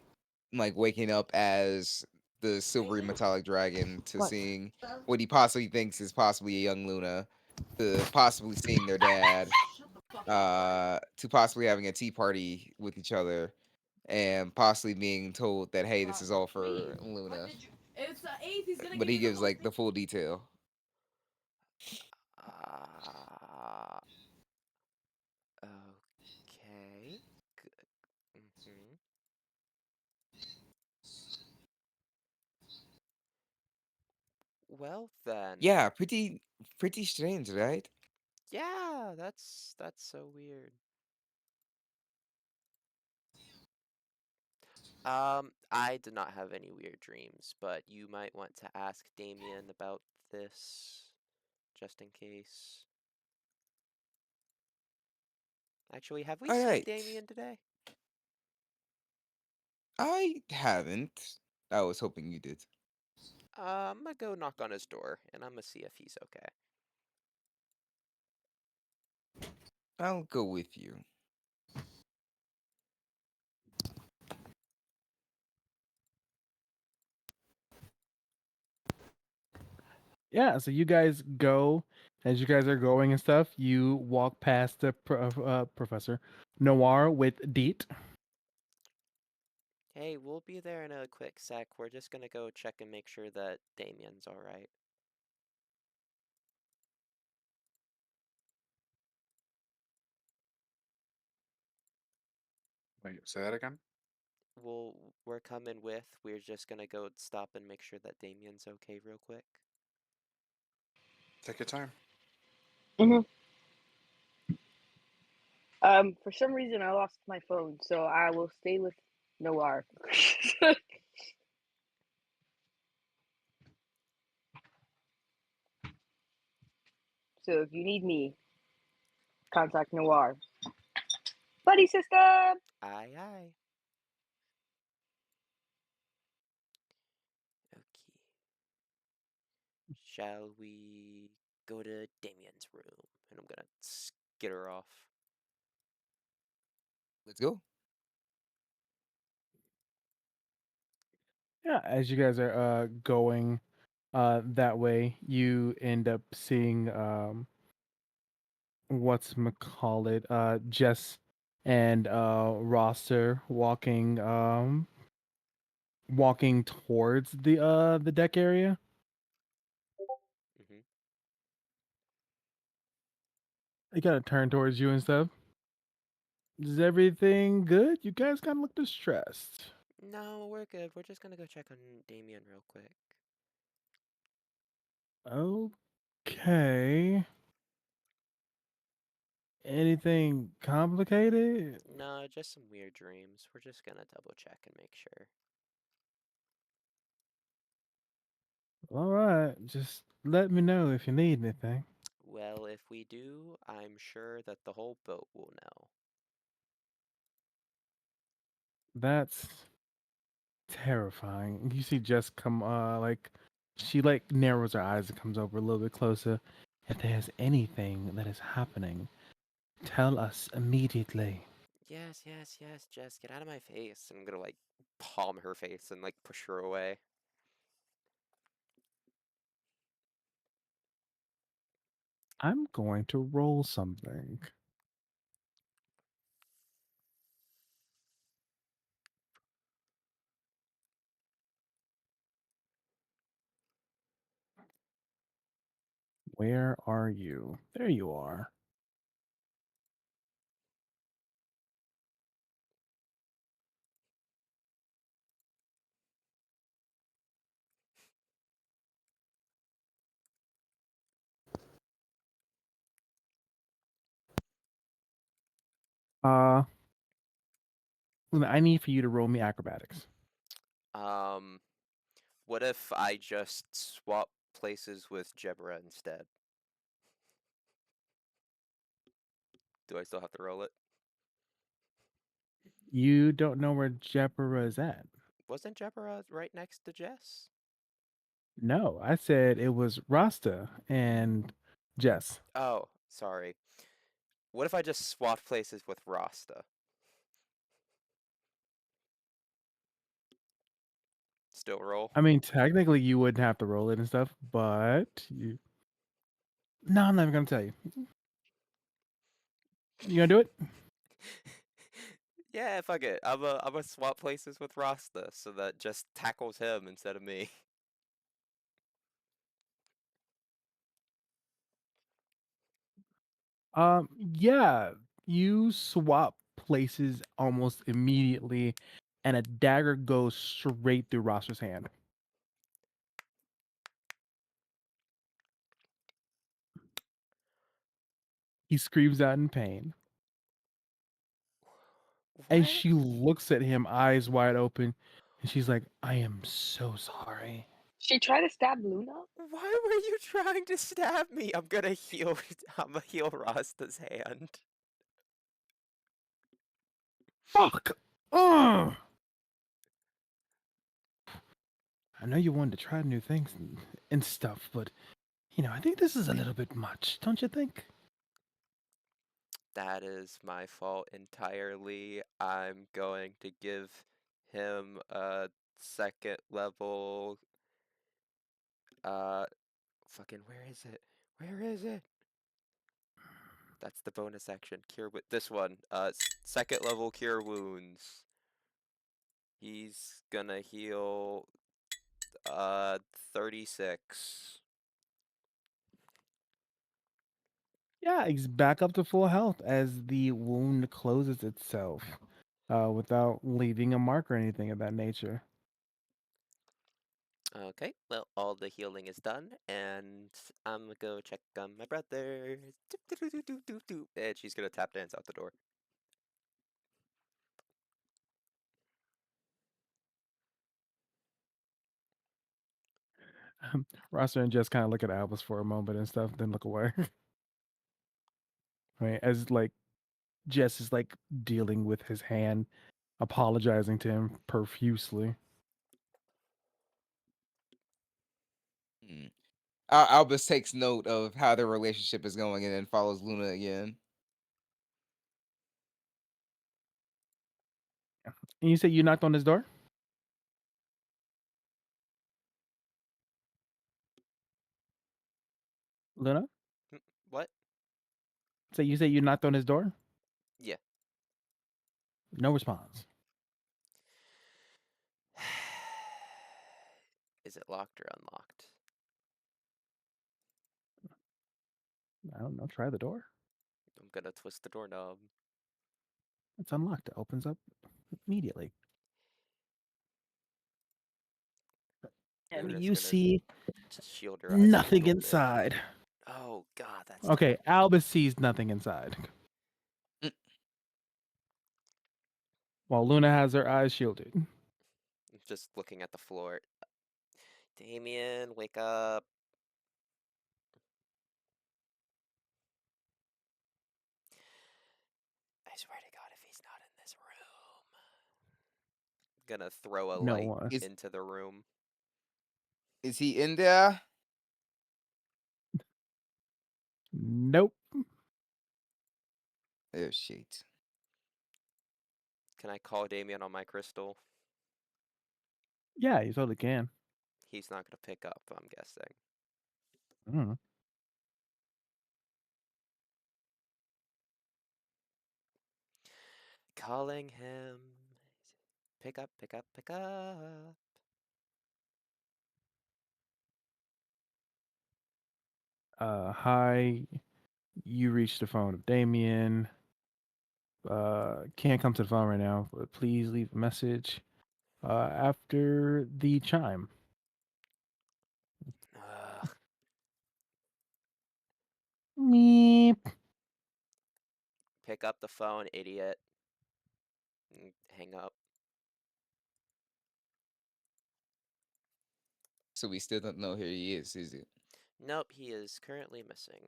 like waking up as the silvery metallic dragon to What? seeing what he possibly thinks is possibly a young Luna, to possibly seeing their dad, to possibly having a tea party with each other, and possibly being told that, hey, this is all for Luna. But he gives like the full detail. Uh, okay. Mm-hmm. Well then. Yeah, pretty strange, right? Yeah, that's so weird. I did not have any weird dreams, but you might want to ask Damien about this, just in case. Actually, have we All seen right. Damien today? I haven't. I was hoping you did. I'm gonna go knock on his door, and I'm gonna see if he's okay. I'll go with you. Yeah, so you guys go. As you guys are going and stuff, you walk past the Professor Noir with Deet. Hey, we'll be there in a quick sec. We're just gonna go check and make sure that Damien's alright. Wait, say that again? We're coming with. We're just gonna go stop and make sure that Damien's okay real quick. Take your time. For some reason, I lost my phone, so I will stay with Noir. So if you need me, Contact Noir. Buddy system! Aye, aye. Okay. Shall we go to Damien's room? And I'm gonna skitter off. Let's go. Yeah, as you guys are going that way, you end up seeing what's Jess and Roster walking towards the deck area. Hmm. They kind of turn towards you and stuff. Is everything good? You guys kind of look distressed. No, we're good. We're just gonna go check on Damien real quick. Okay. Anything complicated? No, just some weird dreams. We're just gonna double check and make sure. All right. Just let me know if you need anything. Well, if we do, I'm sure that the whole boat will know. That's terrifying. You see Jess come like she like narrows her eyes and comes over a little bit closer. If there's anything that is happening, tell us immediately. Yes, yes, yes, Jess, get out of my face. I'm gonna like palm her face and like push her away. I'm going to roll something. Where are you? There you are. Uh, Luna, I need for you to roll me acrobatics. Um, what if I just swap places with Jebra instead? Do I still have to roll it? You don't know where Jepra is at. Wasn't Jebra right next to Jess? No, I said it was Rasta and Jess. Oh, sorry. What if I just swapped places with Rasta? Still roll? I mean, technically, you wouldn't have to roll it and stuff, but you. No, I'm never gonna tell you. You gonna do it? Yeah, fuck it. I'm a swap places with Rasta so that just tackles him instead of me. Yeah. You swap places almost immediately, and a dagger goes straight through Roster's hand. He screams out in pain. And What? she looks at him, eyes wide open, and she's like, I am so sorry. She tried to stab Luna? Why were you trying to stab me? I'm gonna heal. I'm gonna heal Rasta's hand. Fuck! Ugh! I know you wanted to try new things and stuff, but, I think this is a little bit much, don't you think? That is my fault entirely. I'm going to give him a second level. Uh, fucking, where is it? Where is it? That's the bonus action. Cure with this one. Second level cure wounds. He's gonna heal 36. Yeah, he's back up to full health as the wound closes itself without leaving a mark or anything of that nature. Okay, well, all the healing is done, and I'm gonna go check on my brother. And she's gonna tap dance out the door. Roster and Jess kind of look at Albus for a moment and stuff, then look away. right? As like Jess is like dealing with his hand, apologizing to him profusely. Hmm. Albus takes note of how their relationship is going and then follows Luna again. And you said you knocked on his door? Luna? What? So you said you knocked on his door? Yeah. No response. Is it locked or unlocked? I don't know. Try the door. I'm gonna twist the doorknob. It's unlocked. It opens up immediately. And Luna's you gonna see shield her eyes a nothing little bit. inside. Oh god, that's Okay, terrible. Albus sees nothing inside. Mm. While Luna has her eyes shielded. Just looking at the floor. Damien, wake up. I swear to God, if he's not in this room. Gonna throw a No light one. into the room. Is he in there? Nope. Oh shit. Can I call Damien on my crystal? Yeah, you totally can. He's not gonna pick up, I'm guessing. Mm. Calling him. Pick up, pick up, pick up. Hi. You reached the phone of Damien. Can't come to the phone right now, but please leave a message after the chime. Ugh. Meep. Pick up the phone, idiot. Hang up. So we still don't know who he is it? Nope, he is currently missing.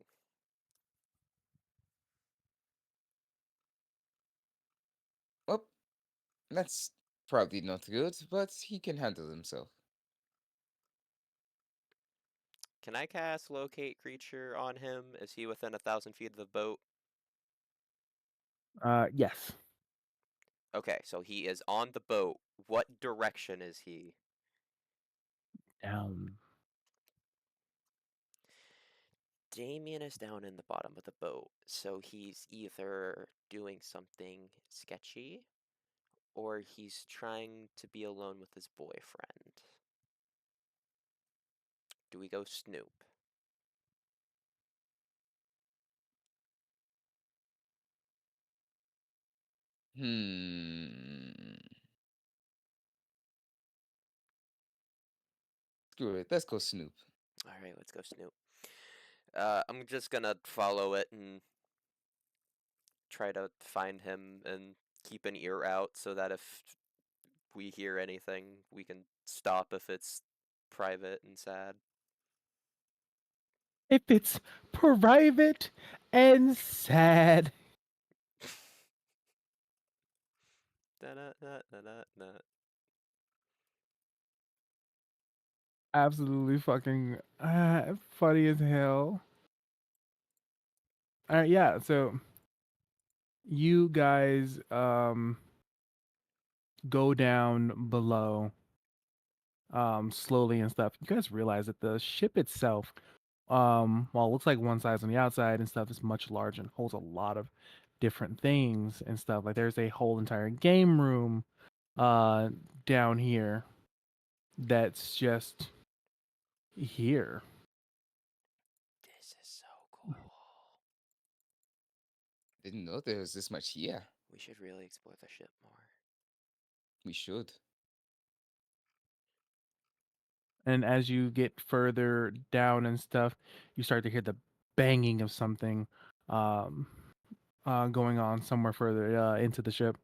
Well, that's probably not good, but he can handle himself. Can I cast locate creature on him? Is he within 1,000 feet of the boat? Yes. Okay, so he is on the boat. What direction is he? Down. Damien is down in the bottom of the boat, so he's either doing something sketchy or he's trying to be alone with his boyfriend. Do we go snoop? Screw it. Let's go Snoop. Alright, let's go snoop. I'm just gonna follow it and try to find him and keep an ear out so that if we hear anything, we can stop if it's private and sad. If it's private and sad. Da-da-da-da-da-da. Absolutely fucking funny as hell. All right, yeah. So you guys go down below slowly and stuff. You guys realize that the ship itself, while it looks like one size on the outside and stuff, is much larger and holds a lot of different things and stuff. Like there's a whole entire game room down here that's just here. This is so cool. Didn't know there was this much here. We should really explore the ship more. We should. And as you get further down and stuff, you start to hear the banging of something um, going on somewhere further into the ship.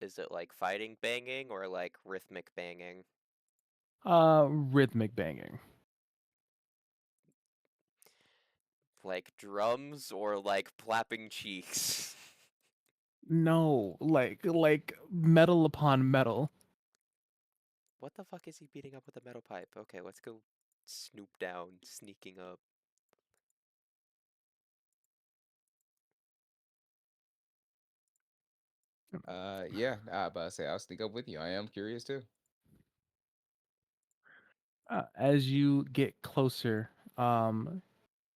Is it like fighting banging or like rhythmic banging? Rhythmic banging. Like drums or like flapping cheeks? No, like metal upon metal. What the fuck is he beating up with a metal pipe? Okay, let's go snoop down, sneaking up. Yeah, I about to say I'll sneak up with you. I am curious too. As you get closer,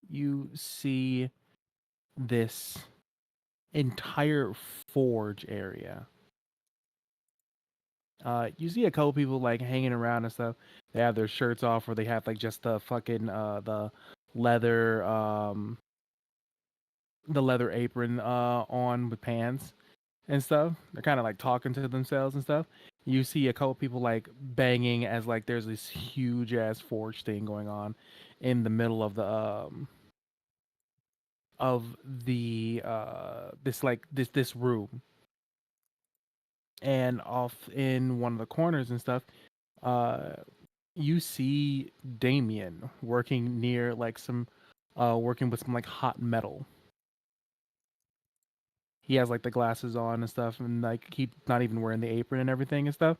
you see this entire forge area. You see a couple people like hanging around and stuff. They have their shirts off, or they have like just the fucking the leather the leather apron on with pants and stuff. They're kind of like talking to themselves and stuff. You see a couple people like banging as like there's this huge ass forge thing going on in the middle of the this like this room, and off in one of the corners and stuff uh you see Damien working near like some working with some like hot metal. He has like the glasses on and stuff, and like he's not even wearing the apron and everything and stuff.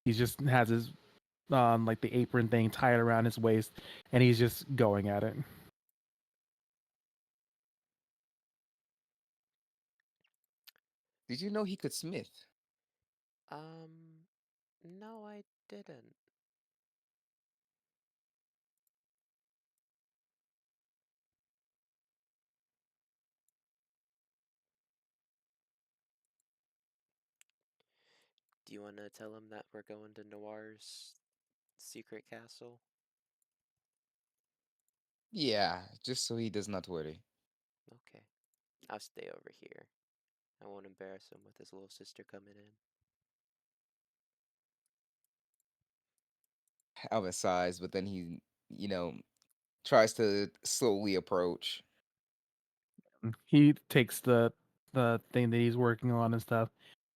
He just has his like the apron thing tied around his waist, and he's just going at it. Did you know he could smith? No, I didn't. Do you want to tell him that we're going to Noir's secret castle? Yeah, just so he does not worry. Okay. I'll stay over here. I won't embarrass him with his little sister coming in. Alvin sighs, but then he, you know, tries to slowly approach. He takes the thing that he's working on and stuff,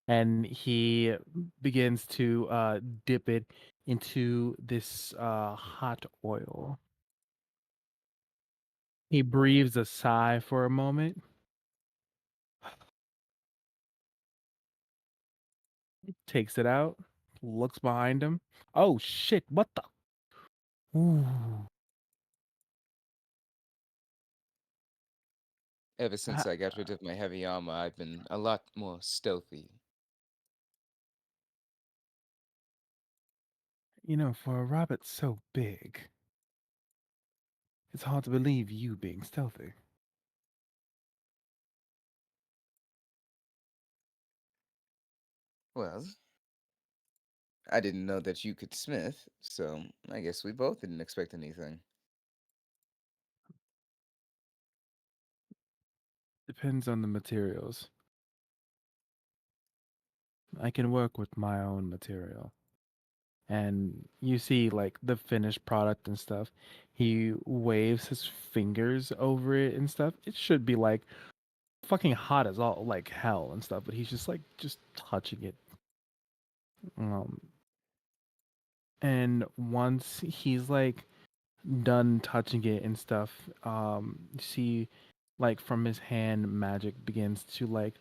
and he begins to dip it into this hot oil. He breathes a sigh for a moment, takes it out, looks behind him. Oh shit, what the? Ooh. Ever since Ha- I got rid of my heavy armor, I've been a lot more stealthy. You know, for a rabbit so big, it's hard to believe you being stealthy. Well, I didn't know that you could smith, so I guess we both didn't expect anything. Depends on the materials. I can work with my own material. And you see like the finished product and stuff. He waves his fingers over it and stuff. It should be like fucking hot as all like hell and stuff, but he's just like just touching it. Um and once he's like done touching it and stuff, you see like from his hand magic begins to like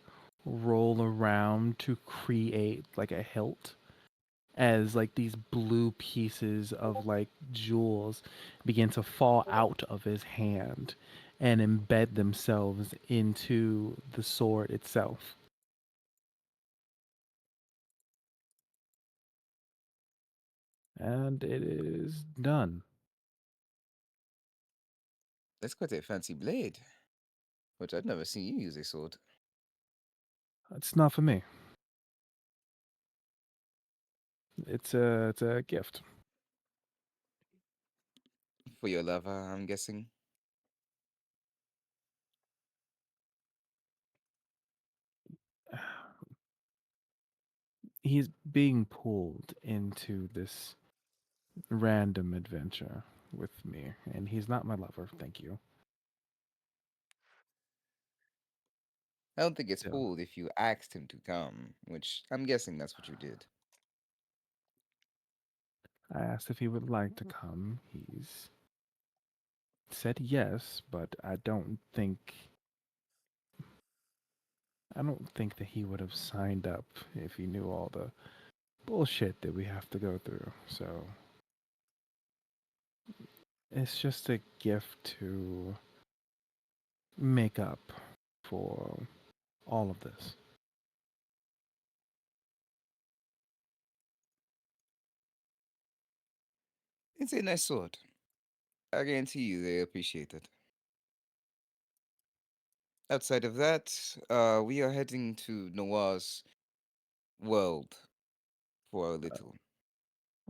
roll around to create like a hilt, as like these blue pieces of like jewels begin to fall out of his hand and embed themselves into the sword itself. And it is done. That's quite a fancy blade, but I've never seen you use a sword. It's not for me. It's a gift. For your lover, I'm guessing. He's being pulled into this random adventure with me, and he's not my lover, thank you. I don't think it's So pulled if you asked him to come, which I'm guessing that's what you did. I asked if he would like to come. He's said yes, but I don't think that he would have signed up if he knew all the bullshit that we have to go through. So it's just a gift to make up for all of this. It's a nice sword. I guarantee you they appreciate it. Outside of that, we are heading to Noir's world for a little.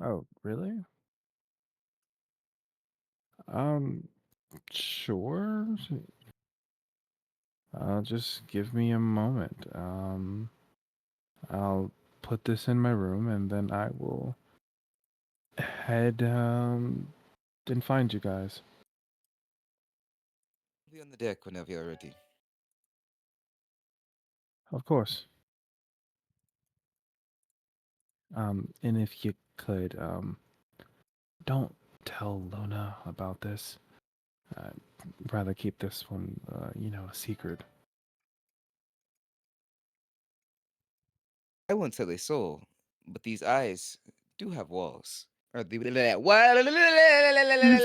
Oh, really? Um, sure. Just give me a moment. I'll put this in my room and then I will head and find you guys. Be on the deck whenever you're ready. Of course. And if you could, don't tell Luna about this. I'd rather keep this one, a secret. I won't tell a soul, but these eyes do have walls. Or the what? These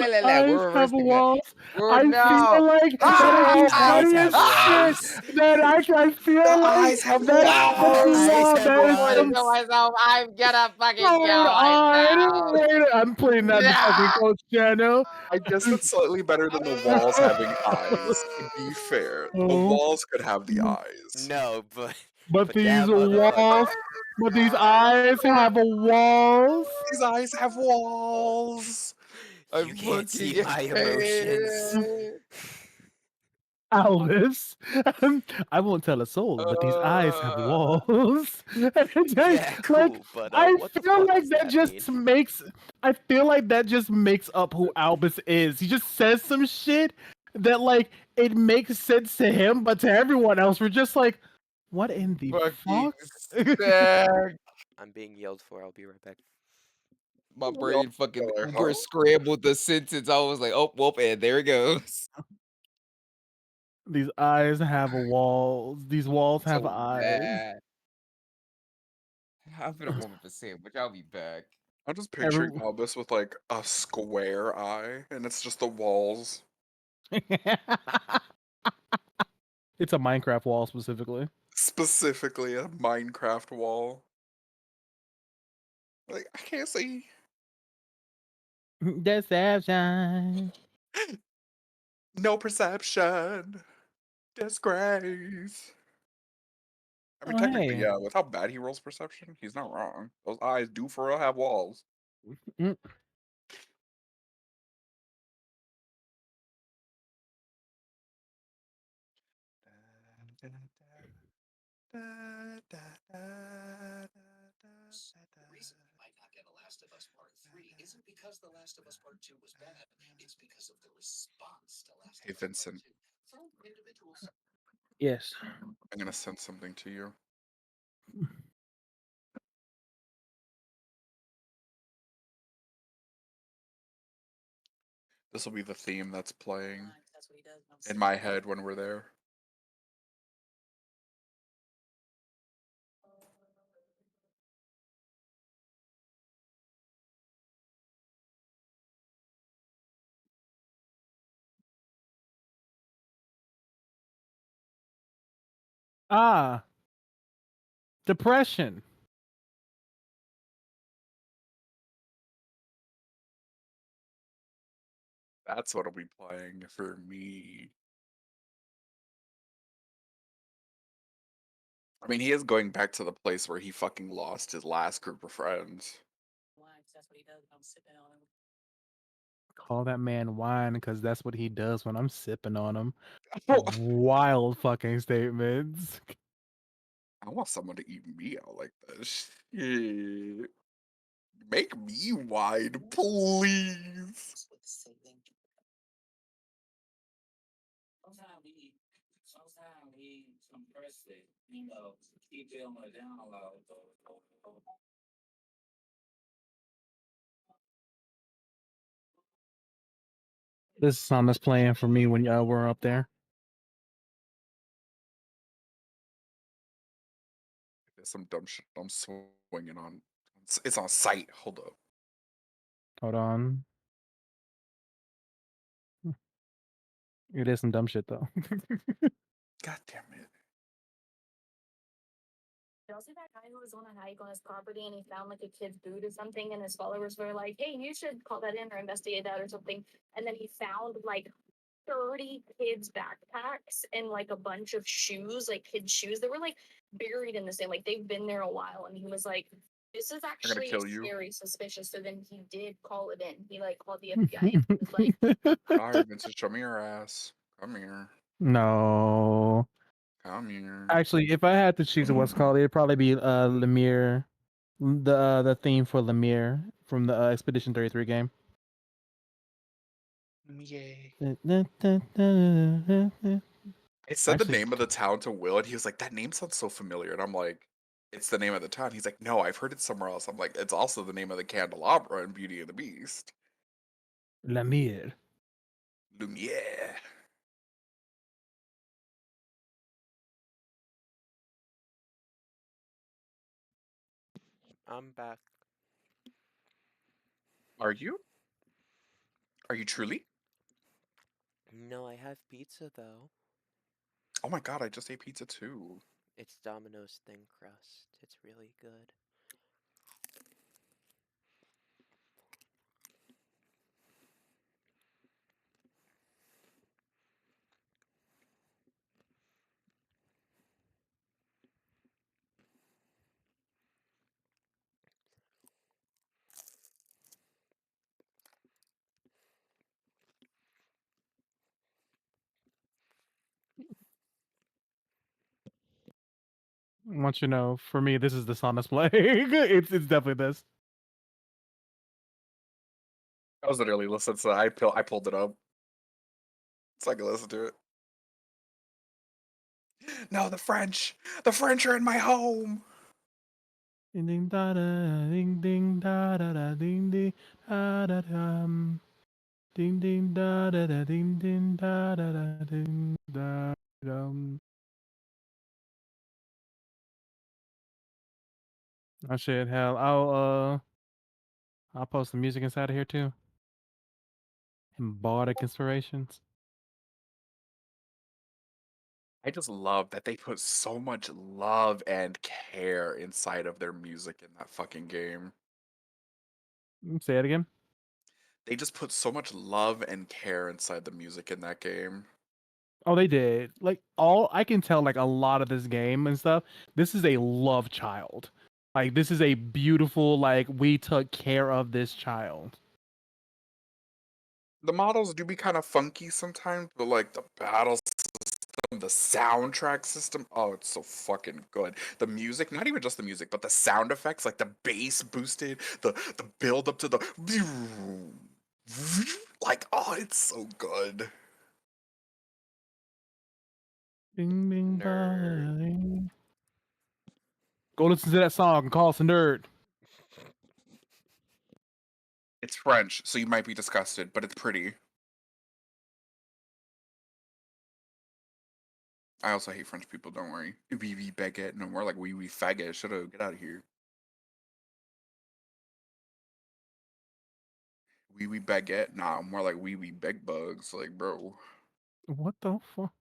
eyes We're have reversing that. walls. We're I no. feel like that is The the Ah! eyes have funniest shit walls. that I The feel like eyes have that The walls. eyes wow, have that is walls. some myself, I'm gonna fucking go right wide-eyed. now. I'm putting that in the fucking Yeah. coach channel. I guess that's slightly better than the walls having eyes. To be fair, the Oh, walls could have the eyes. No, but but but these that walls, motherfucker. but these eyes have a walls. These eyes have walls. You I'm can't see fucking my emotions. Alice, I won't tell a soul, but these eyes have uh, walls. And it's Yeah, like cool, but I what the feel fuck like does that that just mean? makes. I feel like that just makes up who Albus is. He just says some shit that like it makes sense to him, but to everyone else, we're just like, what in the fucking fuck? sick. I'm being yelled for. I'll be right back. My Y'all brain fucking killer, Uber huh? scrambled the sentence. I was like, oh, whoop, and there it goes. These eyes have walls. These walls have So eyes. bad. I'm gonna moment for sandwich. I'll be back. I'm just picturing Every... Albus with like a square eye, and it's just the walls. It's a Minecraft wall specifically. Specifically, a Minecraft wall. Like, I can't see. Deception. No perception. Disgrace. I mean, Oh technically, hey. yeah, with how bad he rolls perception, he's not wrong. Those eyes do for real have walls. Mm. Hey, Vincent, Yes. I'm gonna send something to you. This will be the theme that's playing in my head when we're there. Ah, depression. That's what'll be playing for me. I mean, he is going back to the place where he fucking lost his last group of friends. Call that man wine because that's what he does when I'm sipping on him. Wild fucking statements. I want someone to eat me out like this. Shit. Make me wide, please. This song is playing for me when we're up there. There's some dumb shit I'm swinging on. It's on site. Hold up. Hold on. It is some dumb shit though. God damn it. Y'all see that guy who was on a hike on his property and he found like a kid's boot or something, and his followers were like, "Hey, you should call that in or investigate that or something." And then he found like 30 kids' backpacks and like a bunch of shoes, like kids' shoes that were like buried in the sand. Like they've been there a while. And he was like, "This is I'm gonna actually kill you. very suspicious." So then he did call it in. He like called the FBI and he was like, Alright, Vincent, show me your ass. Come here. No. Come here. Actually, if I had to choose what's called, it'd probably be Lemire, the theme for Lemire from the Expedition 33 game. Yay. Actually, I said the name of the town to Will, and he was like, "That name sounds so familiar." And I'm like, "It's the name of the town." He's like, "No, I've heard it somewhere else." I'm like, "It's also the name of the candelabra in Beauty and the Beast." Lemire. Lumiere. I'm back. Are you? Are you truly? No, I have pizza though. Oh my god, I just ate pizza too. It's Domino's thin crust. It's really good. I want you to know, for me, this is the song that's playing. It's definitely this. I was literally listening to I pulled it up so I could listen to it. No, the French! The French are in my home! Ding ding da da ding ding da da da ding ding da da dum. Ding ding da da da ding ding da da da ding da dum. Oh shit, hell, I'll post the music inside of here too. And bardic inspirations. I just love that they put so much love and care inside of their music in that fucking game. Say it again. They just put so much love and care inside the music in that game. Oh, they did. Like all I can tell, like a lot of this game and stuff. This is a love child. Like this is a beautiful. Like we took care of this child. The models do be kind of funky sometimes, but like the battle system, the soundtrack system, oh, it's so fucking good. The music, not even just the music, but the sound effects, like the bass boosted, the build up to the like, oh, it's so good. Ding ding da, Nerd. ding. Go listen to that song and call us a nerd. It's French, so you might be disgusted, but it's pretty. I also hate French people, don't worry. We baguette, no more like we faggot. Shut up, get out of here. We baguette, nah, more like we beg bugs, like bro. What the fuck?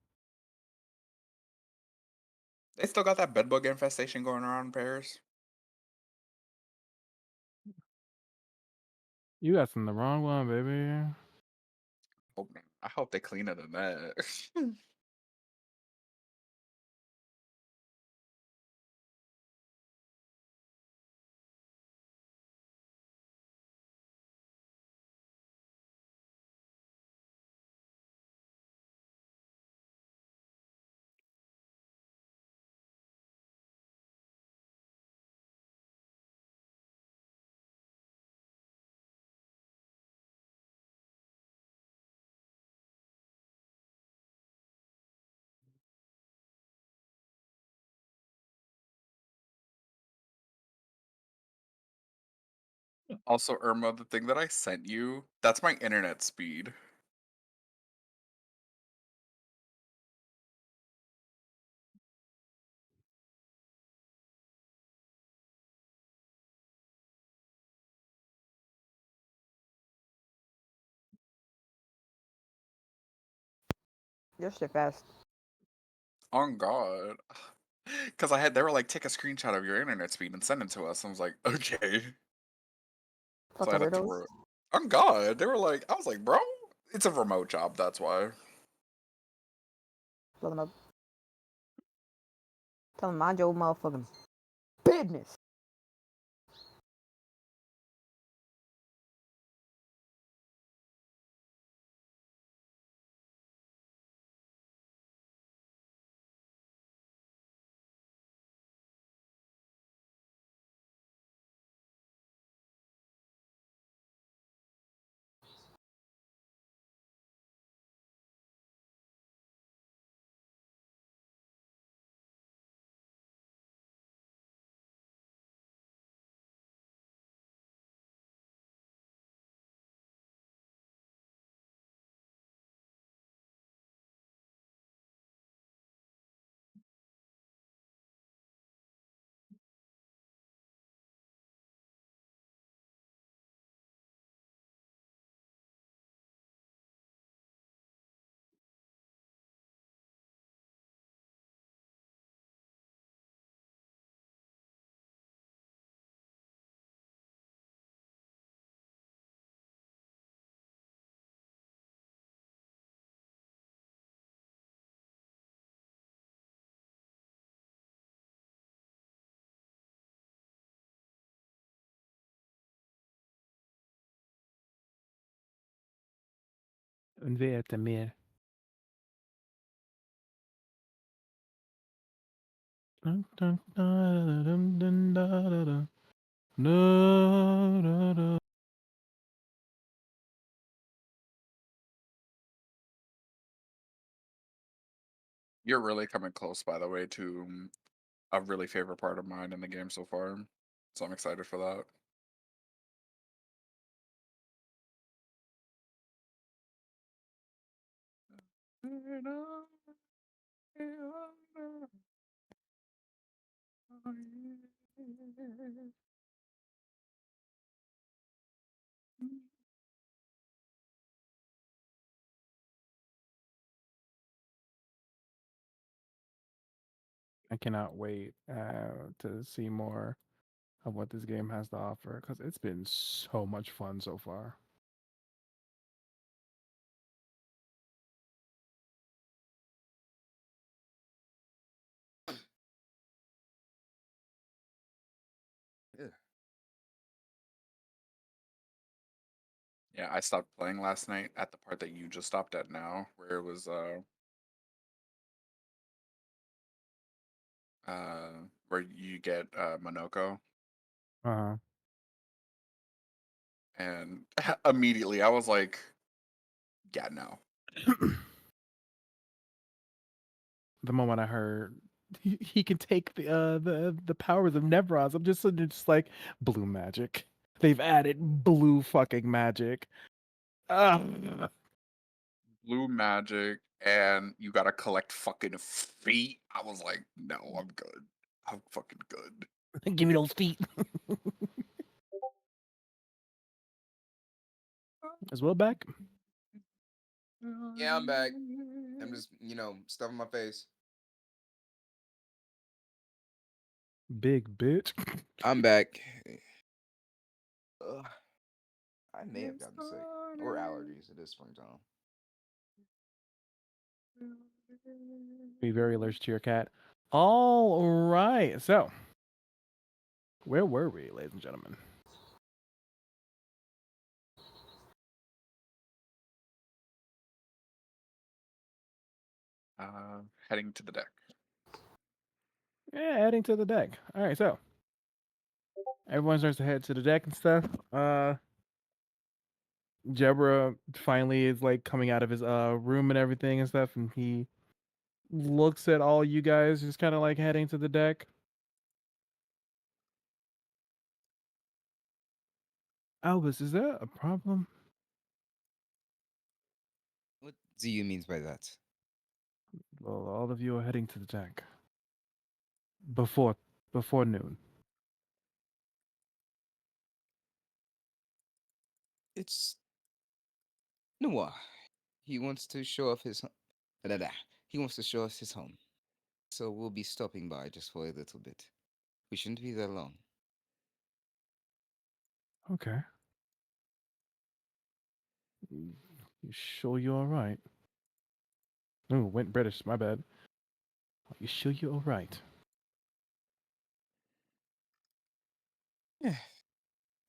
They still got that bedbug infestation going around in Paris. You asking the wrong one, baby. I hope they clean it than that. Also, Irma, the thing that I sent you, that's my internet speed. Your shit fast. On God. Because they were like, take a screenshot of your internet speed and send it to us. I was like, okay. So I Fucking had to weirdos. throw it. On God. They were like, I was like, bro, it's a remote job. That's why. Blow them up. Tell them mind your motherfucking business. Und wer hätte mehr? Dun, dun, dun, dun, dun, dun, dun. No, no, no. You're really coming close, by the way, to a really favorite part of mine in the game so far. So I'm excited for that. I cannot wait to see more of what this game has to offer because it's been so much fun so far. Yeah. Yeah, I stopped playing last night at the part that you just stopped at now, where it was where you get Monoko, Uh and immediately I was like, yeah, no. huh. The moment I heard he can take the powers of Nevros, I'm just like blue magic. They've added blue fucking magic. Ugh. Blue magic, and you gotta collect fucking feet. I was like, no, I'm good. I'm fucking good. Give me those feet. Is Will back? Yeah, I'm back. I'm just, stuffing my face. Big bitch. I'm back. Ugh, I may have gotten sick or allergies. It is springtime. Be very allergic to your cat. All right. So, where were we, ladies and gentlemen? Heading to the deck. Yeah, heading to the deck. All right. So, everyone starts to head to the deck and stuff. Jebra finally is like coming out of his room and everything and stuff, and he looks at all you guys just kind of like heading to the deck. Albus, is that a problem? What do you means by that? Well, all of you are heading to the deck before noon. It's Noah. He wants to show off his Da, da. He wants to show us his home. So we'll be stopping by just for a little bit. We shouldn't be there long. Okay. You sure you're all right? Oh, went British. My bad. You sure you're all right? Yeah.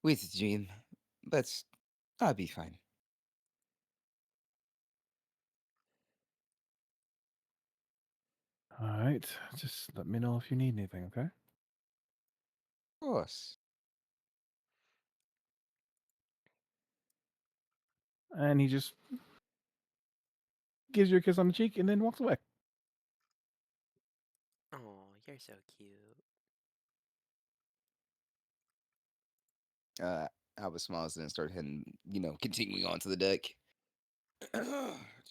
With Jean. But I'll be fine. All right. Just let me know if you need anything, okay? Of course. And he just gives you a kiss on the cheek and then walks away. Oh, you're so cute. Albert smiles and then start heading, continuing on to the deck.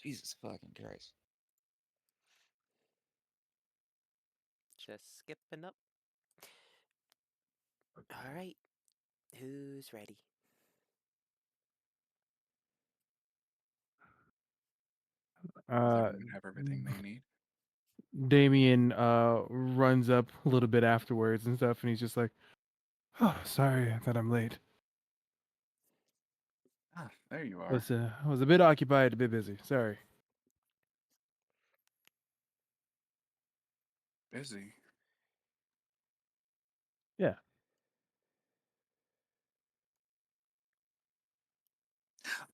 Jesus fucking Christ. Just skipping up. All right. Who's ready? Does everyone have everything they need? Damien runs up a little bit afterwards and stuff, and he's just like, "Oh, sorry that I'm late. Ah, there you are. Was a bit occupied, a bit busy. Sorry." Busy. Yeah.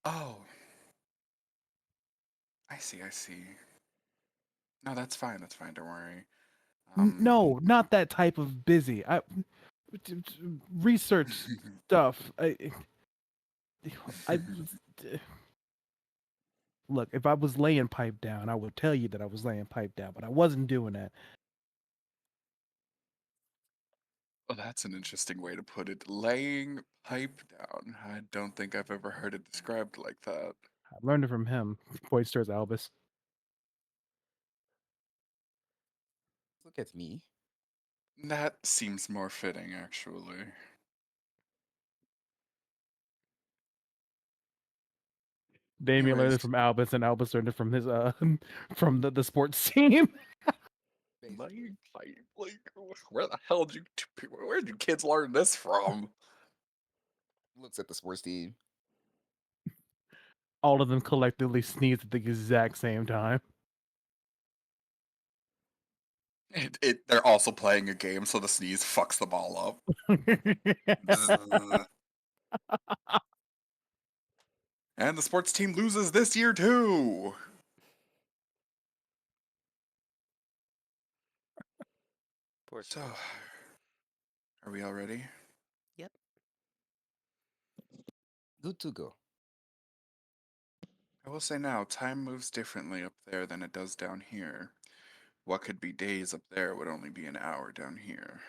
Oh, I see. I see. No, that's fine. That's fine. Don't worry. No, not that type of busy. Research stuff. I look. If I was laying pipe down, I would tell you that I was laying pipe down, but I wasn't doing that. Well, that's an interesting way to put it. Laying pipe down. I don't think I've ever heard it described like that. I learned it from him. Points towards Albus. Look at me. That seems more fitting, actually. Damien learned Anyways, it from Albus, and Albus learned it from his from the sports team. Basically. where the hell did where did you kids learn this from? Looks at the sports team. All of them collectively sneezed at the exact same time. They're also playing a game, so the sneeze fucks them all up. Bzzz. And the sports team loses this year too. Poor So, sports team. are we all ready? Yep. Good to go. I will say now, time moves differently up there than it does down here. What could be days up there would only be an hour down here.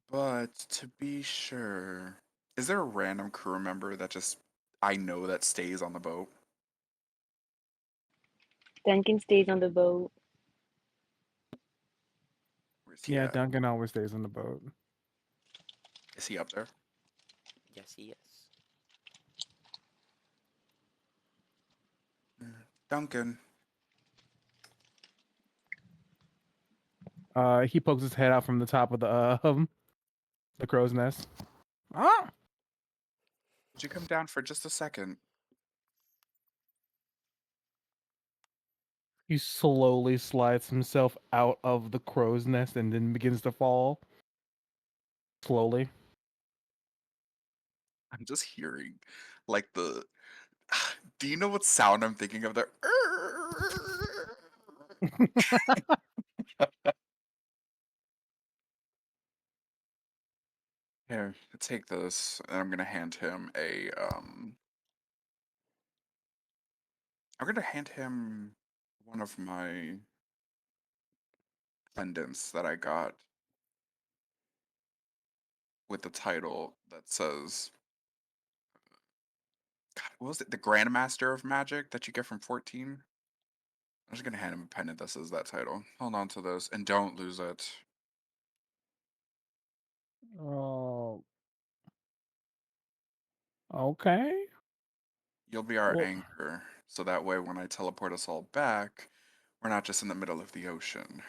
But to be sure, is there a random crew member that just I know that stays on the boat? Duncan stays on the boat. Where's he Yeah, at? Duncan always stays on the boat. Is he up there? Yes, he is. Duncan. He pokes his head out from the top of the crow's nest. Ah! Would you come down for just a second? He slowly slides himself out of the crow's nest and then begins to fall. Slowly. I'm just hearing like the. Do you know what sound I'm thinking of there? Here, take this, and I'm gonna hand him a I'm gonna hand him one of my pendants that I got with the title that says, God, what was it? The Grandmaster of Magic that you get from 14? I'm just gonna hand him a pendant that says that title. Hold on to this and don't lose it. Oh, okay. You'll be our Well, anchor. so that way when I teleport us all back, we're not just in the middle of the ocean.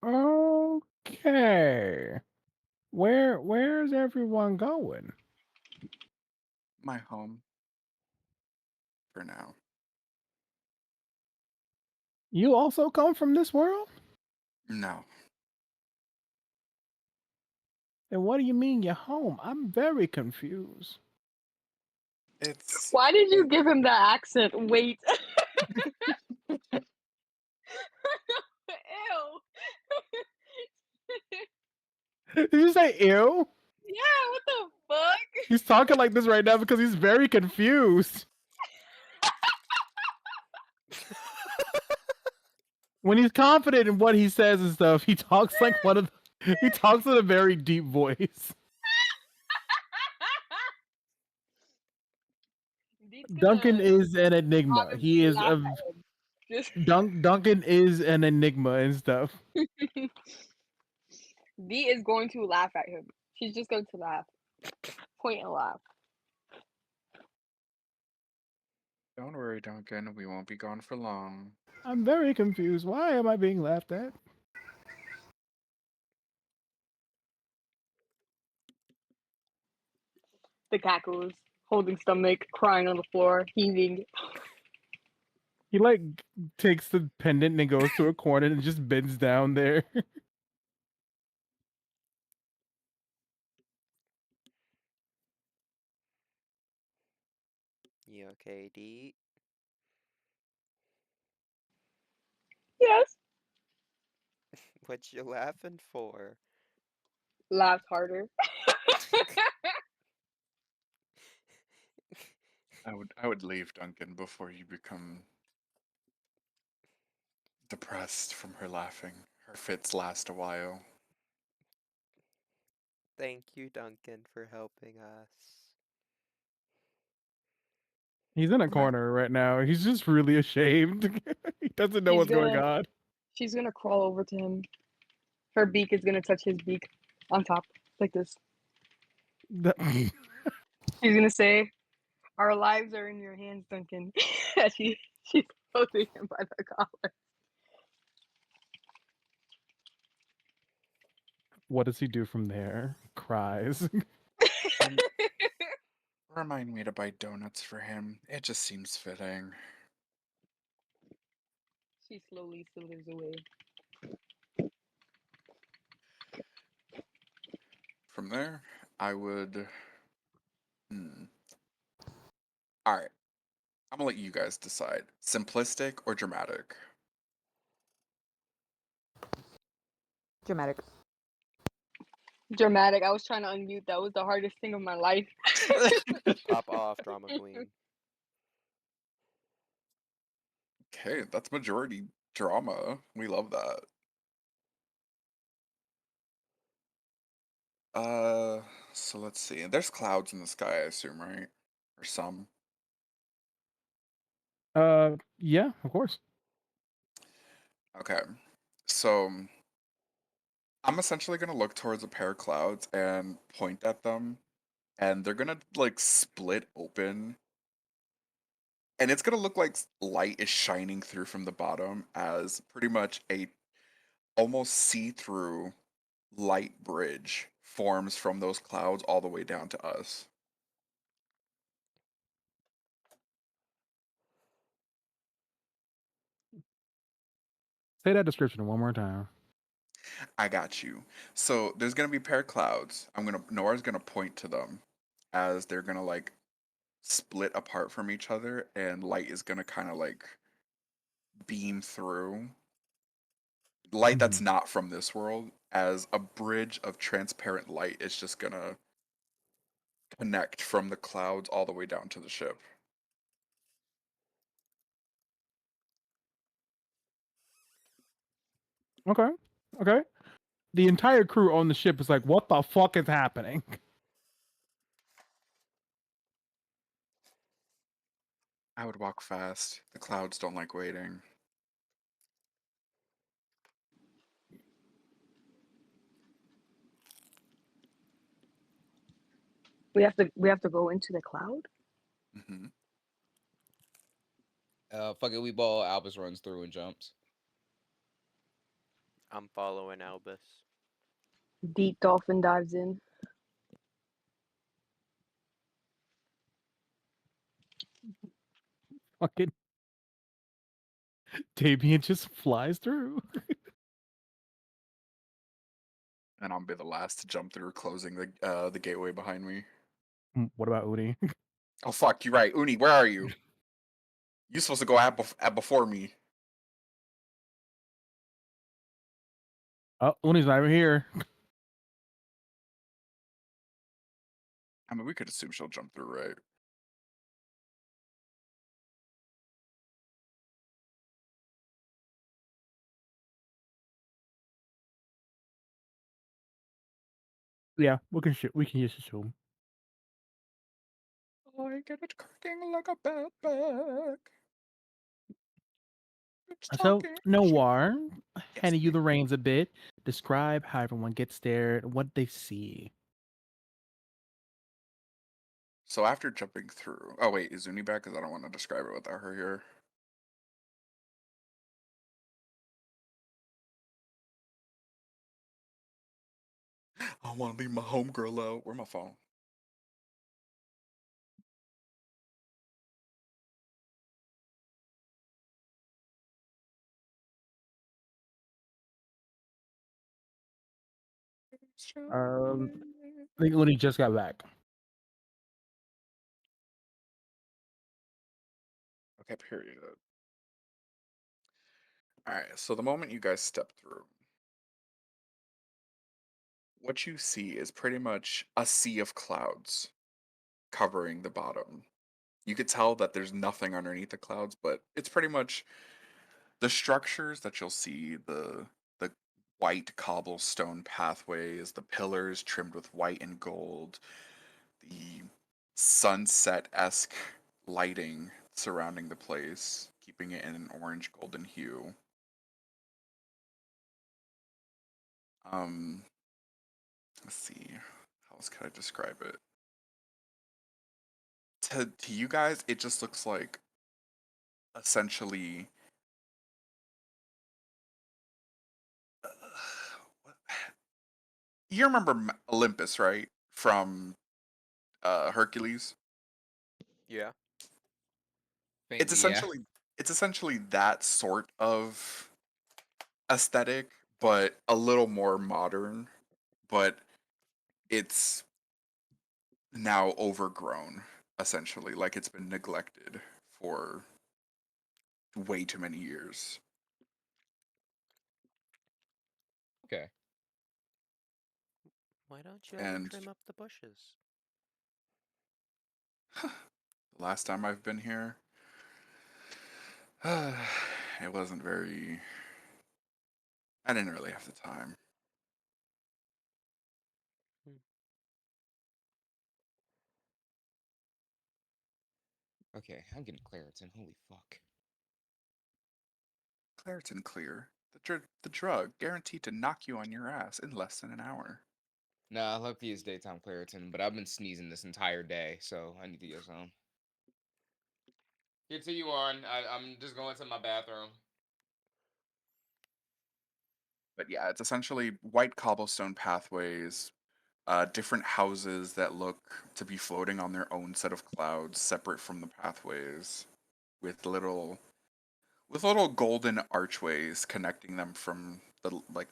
Okay. Where's everyone going? My home. For now. You also come from this world? No. And what do you mean you're home? I'm very confused. It's Why did you give him that accent? Wait. Ew. Did you say ew? Yeah, what the fuck? He's talking like this right now because he's very confused. When he's confident in what he says and stuff, he talks like he talks with a very deep voice. Deep's Duncan gonna is an enigma. He obviously is laugh a at him. Just Duncan is an enigma and stuff. D is going to laugh at him. She's just going to laugh. Point and laugh. Don't worry, Duncan. We won't be gone for long. I'm very confused. Why am I being laughed at? The cackles, holding stomach, crying on the floor, heaving. He like takes the pendant and goes to a corner and just bends down there. You okay, D? Yes. What you laughing for? Laughed harder. I would leave Duncan before you become depressed from her laughing. Her fits last a while. Thank you, Duncan, for helping us. He's in a My- corner right now. He's just really ashamed. He doesn't know She's what's going gonna on. she's gonna crawl over to him. Her beak is gonna touch his beak on top, like this. She's gonna say, "Our lives are in your hands, Duncan." She's holding him by the collar. What does he do from there? Cries. Remind me to buy donuts for him. It just seems fitting. She slowly slithers away. From there, I would. Alright. I'm gonna let you guys decide. Simplistic or dramatic? Dramatic. Dramatic. I was trying to unmute. That was the hardest thing of my life. Pop off, drama queen. Okay, that's majority drama. We love that. So let's see. There's clouds in the sky, I assume, right? Or some. Yeah, of course. Okay. So I'm essentially gonna look towards a pair of clouds and point at them, and they're gonna like split open, and it's gonna look like light is shining through from the bottom as pretty much a almost see-through light bridge forms from those clouds all the way down to us. Say that description one more time. I got you. So there's gonna be a pair of clouds. Nora's gonna point to them as they're gonna like split apart from each other, and light is gonna kind of like beam through. Light that's not from this world, as a bridge of transparent light is just gonna connect from the clouds all the way down to the ship. Okay. Okay. The entire crew on the ship is like, what the fuck is happening? I would walk fast. The clouds don't like waiting. We have to go into the cloud. Mm-hmm. Fuck it, we ball. Albus runs through and jumps. I'm following Albus. Deep dolphin dives in. Fucking Damien just flies through. And I'll be the last to jump through, closing the gateway behind me. What about Uni? Oh fuck, you're right. Uni, where are you? You're supposed to go at before me. Oh, Uni's not even here. I mean, we could assume she'll jump through, right? Yeah, we can just assume. I get it cracking like a backpack. It's So talking shit. Noir, Yes, handing you the reins a bit. Describe how everyone gets there, what they see. So after jumping through, oh wait, is Uni back? Because I don't want to describe it without her here. I want to leave my homegirl out. Where my phone? I think Uni just got back. Okay, period. All right. So the moment you guys step through, what you see is pretty much a sea of clouds covering the bottom. You could tell that there's nothing underneath the clouds, but it's pretty much the structures that you'll see, the white cobblestone pathways, the pillars trimmed with white and gold, the sunset-esque lighting surrounding the place, keeping it in an orange golden hue. Um, let's see, how else could I describe it? To you guys, it just looks like essentially. You remember Olympus, right? From Hercules. Yeah. It's Faintly, yeah. essentially it's essentially that sort of aesthetic, but a little more modern. But it's now overgrown, essentially, like it's been neglected for way too many years. Okay. Why don't you ever And trim up the bushes? the last time I've been here, it wasn't very. I didn't really have the time. Okay, I'm getting Claritin. Holy fuck. Claritin Clear, the drug guaranteed to knock you on your ass in less than an hour. Nah, lucky it's daytime Claritin, but I've been sneezing this entire day, so I need to get some. Continue on. I'm just going to my bathroom. But yeah, it's essentially white cobblestone pathways, different houses that look to be floating on their own set of clouds, separate from the pathways, with little golden archways connecting them from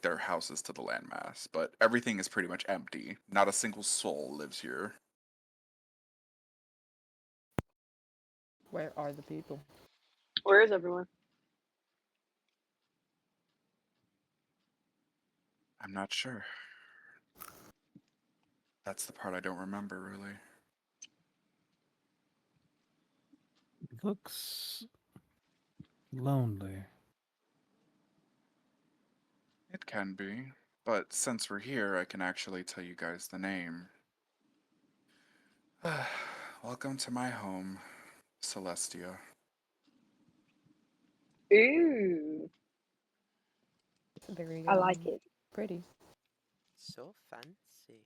their houses to the landmass. But everything is pretty much empty. Not a single soul lives here. Where are the people? Where is everyone? I'm not sure. That's the part I don't remember really. It looks lonely. It can be, but since we're here, I can actually tell you guys the name. Welcome to my home, Celestia. Ooh, It's very I like it. pretty. So fancy.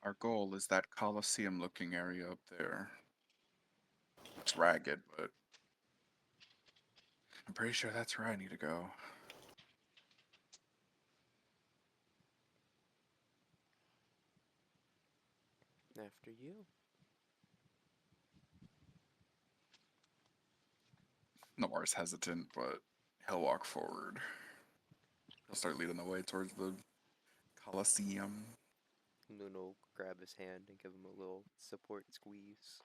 our goal is that Colosseum looking area up there. It's ragged, but I'm pretty sure that's where I need to go. After you. Noir's hesitant, but he'll walk forward. He'll start leading the way towards the Colosseum. Nuno will grab his hand and give him a little support squeeze.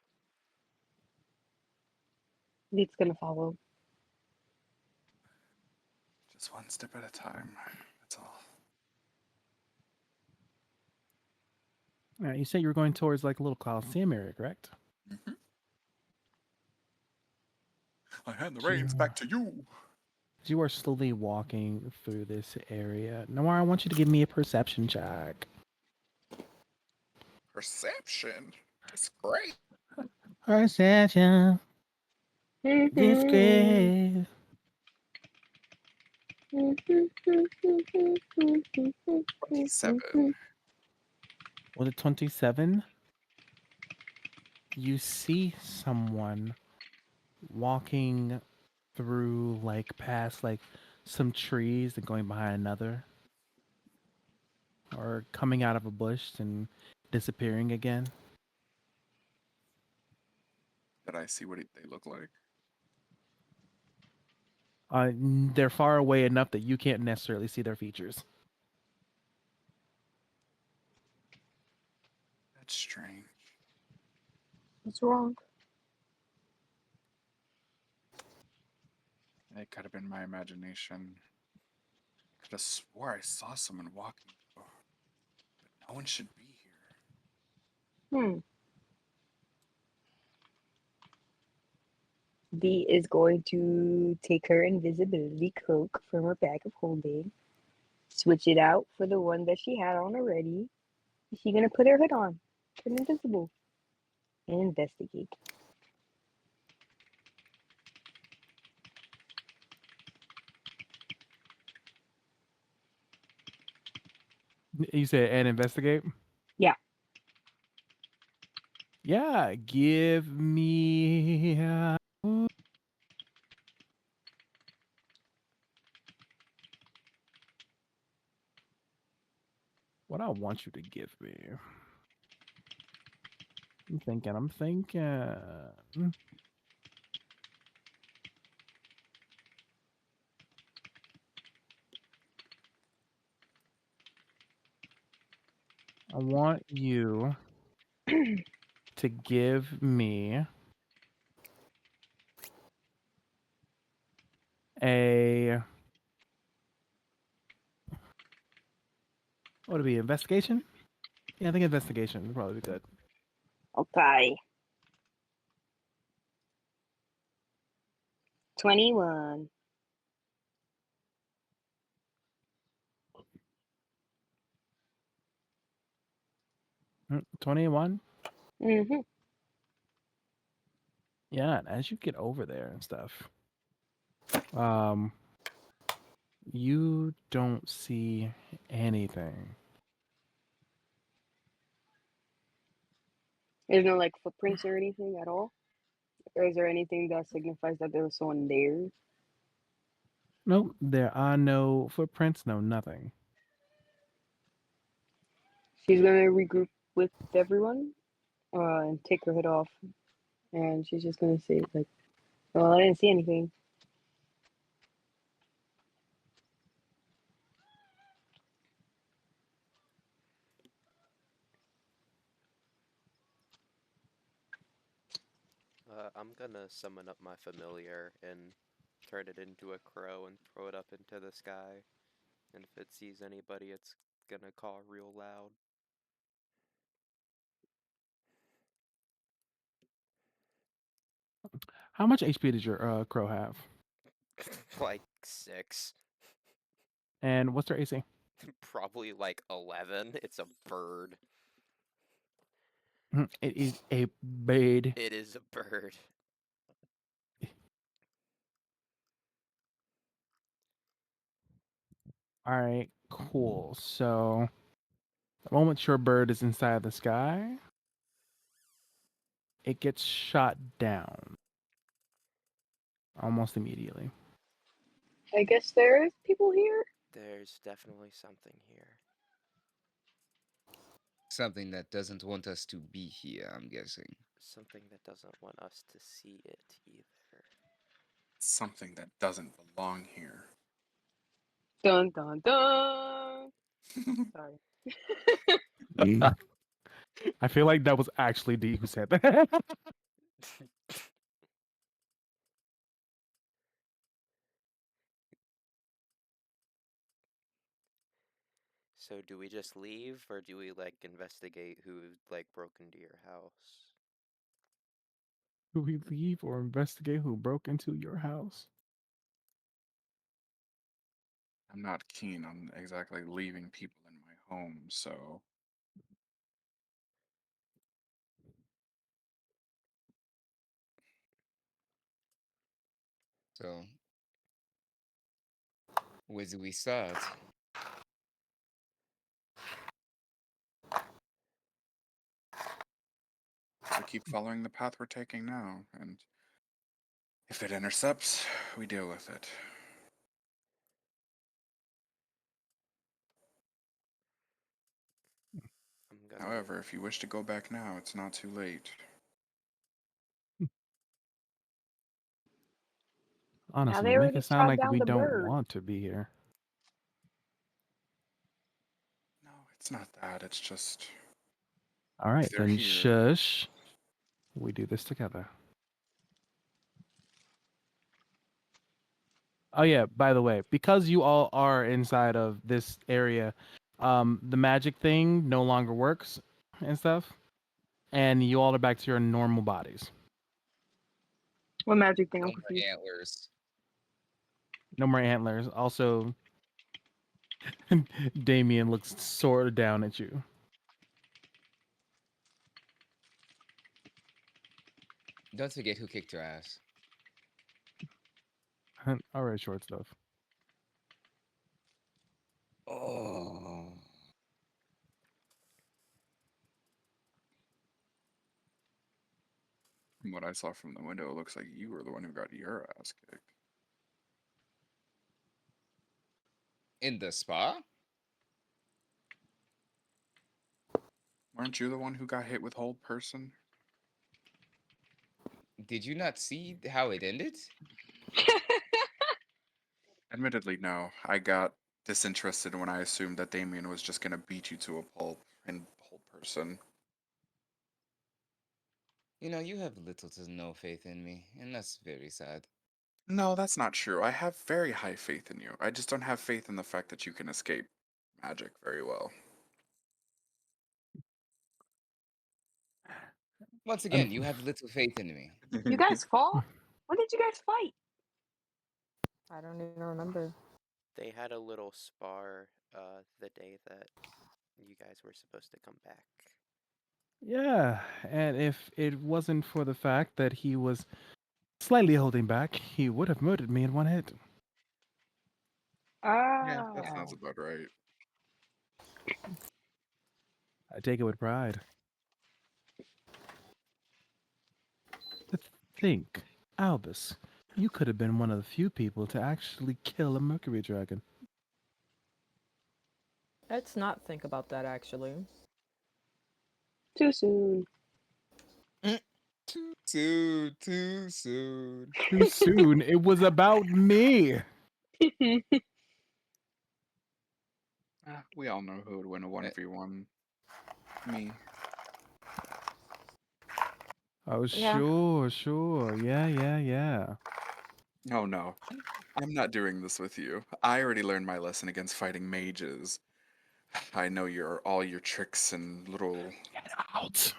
It's gonna follow. Just one step at a time. That's all. You said you were going towards like a little Coliseum area, correct? Mm-hmm. I hand the reins back to you. As you are slowly walking through this area, Noir, I want you to give me a perception check. Perception. It's great. Perception. This great. 27. With a 27, you see someone walking through like past like some trees and going behind another, or coming out of a bush and disappearing again. Did I see what they look like? They're far away enough that you can't necessarily see their features. That's strange. What's wrong? It could have been my imagination. Could have swore I saw someone walking, but no one should be here. V is going to take her invisibility cloak from her bag of holding, switch it out for the one that she had on already. She's gonna put her hood on, turn invisible, and investigate. You said and investigate? Yeah. Yeah, give me. What I want you to give me. I'm thinking. I want you to give me a. What would it be? Investigation? Yeah, I think investigation would probably be good. Okay. 21. 21? Mm-hmm. Yeah, and as you get over there and stuff, you don't see anything. There's no like footprints or anything at all? Or is there anything that signifies that there was someone there? Nope, there are no footprints, no nothing. She's gonna regroup with everyone and take her hood off. And she's just gonna say, like, well, I didn't see anything. I'm gonna summon up my familiar and turn it into a crow and throw it up into the sky. And if it sees anybody, it's gonna caw real loud. How much HP does your crow have? Like 6. And what's their AC? Probably like 11. It's a bird. It is a bird. It is a bird. All right, cool. So The moment your bird is inside the sky, it gets shot down almost immediately. I guess there is people here. There's definitely something here. Something that doesn't want us to be here, I'm guessing. Something that doesn't want us to see it either. Something that doesn't belong here. Dun dun dun. Sorry. I feel like that was actually D who said that. So do we just leave, or do we like investigate who like broke into your house? Do we leave or investigate who broke into your house? I'm not keen on exactly leaving people in my home, so So, where do we start? we keep following the path we're taking now, and if it intercepts, we deal with it. I'm gonna. However, if you wish to go back now, it's not too late. Honestly, they you make already it sound shot like down we the don't bird. want to be here. No, it's not that. It's just All if right, they're then here. shush. We do this together. Oh yeah, by the way, because you all are inside of this area, the magic thing no longer works and stuff, and you all are back to your normal bodies. What magic thing? No I'm more confused. antlers. No more antlers. Also, Damien looks sort of down at you. Don't forget who kicked your ass. All right, short stuff. Oh. From what I saw from the window, it looks like you were the one who got your ass kicked. In the spa? Weren't you the one who got hit with hold person? Did you not see how it ended? Admittedly, no. I got disinterested when I assumed that Damien was just gonna beat you to a pulp and hold person. You know, you have little to no faith in me, and that's very sad. No, that's not true. I have very high faith in you. I just don't have faith in the fact that you can escape magic very well. Once again, you have little faith in me. You guys fought? When did you guys fight? I don't even remember. They had a little spar the day that you guys were supposed to come back. Yeah, and if it wasn't for the fact that he was slightly holding back, he would have murdered me in one hit. Yeah, that Ah. sounds about right. I take it with pride. To think, Albus, you could have been one of the few people to actually kill a Mercury dragon. Let's not think about that, actually. Too soon. Too soon, too soon. Too soon. It was about me. We all know who would win a 1v1. Me. Oh, Yeah. sure. Yeah. Oh no. I'm not doing this with you. I already learned my lesson against fighting mages. I know all your tricks and little. Get out.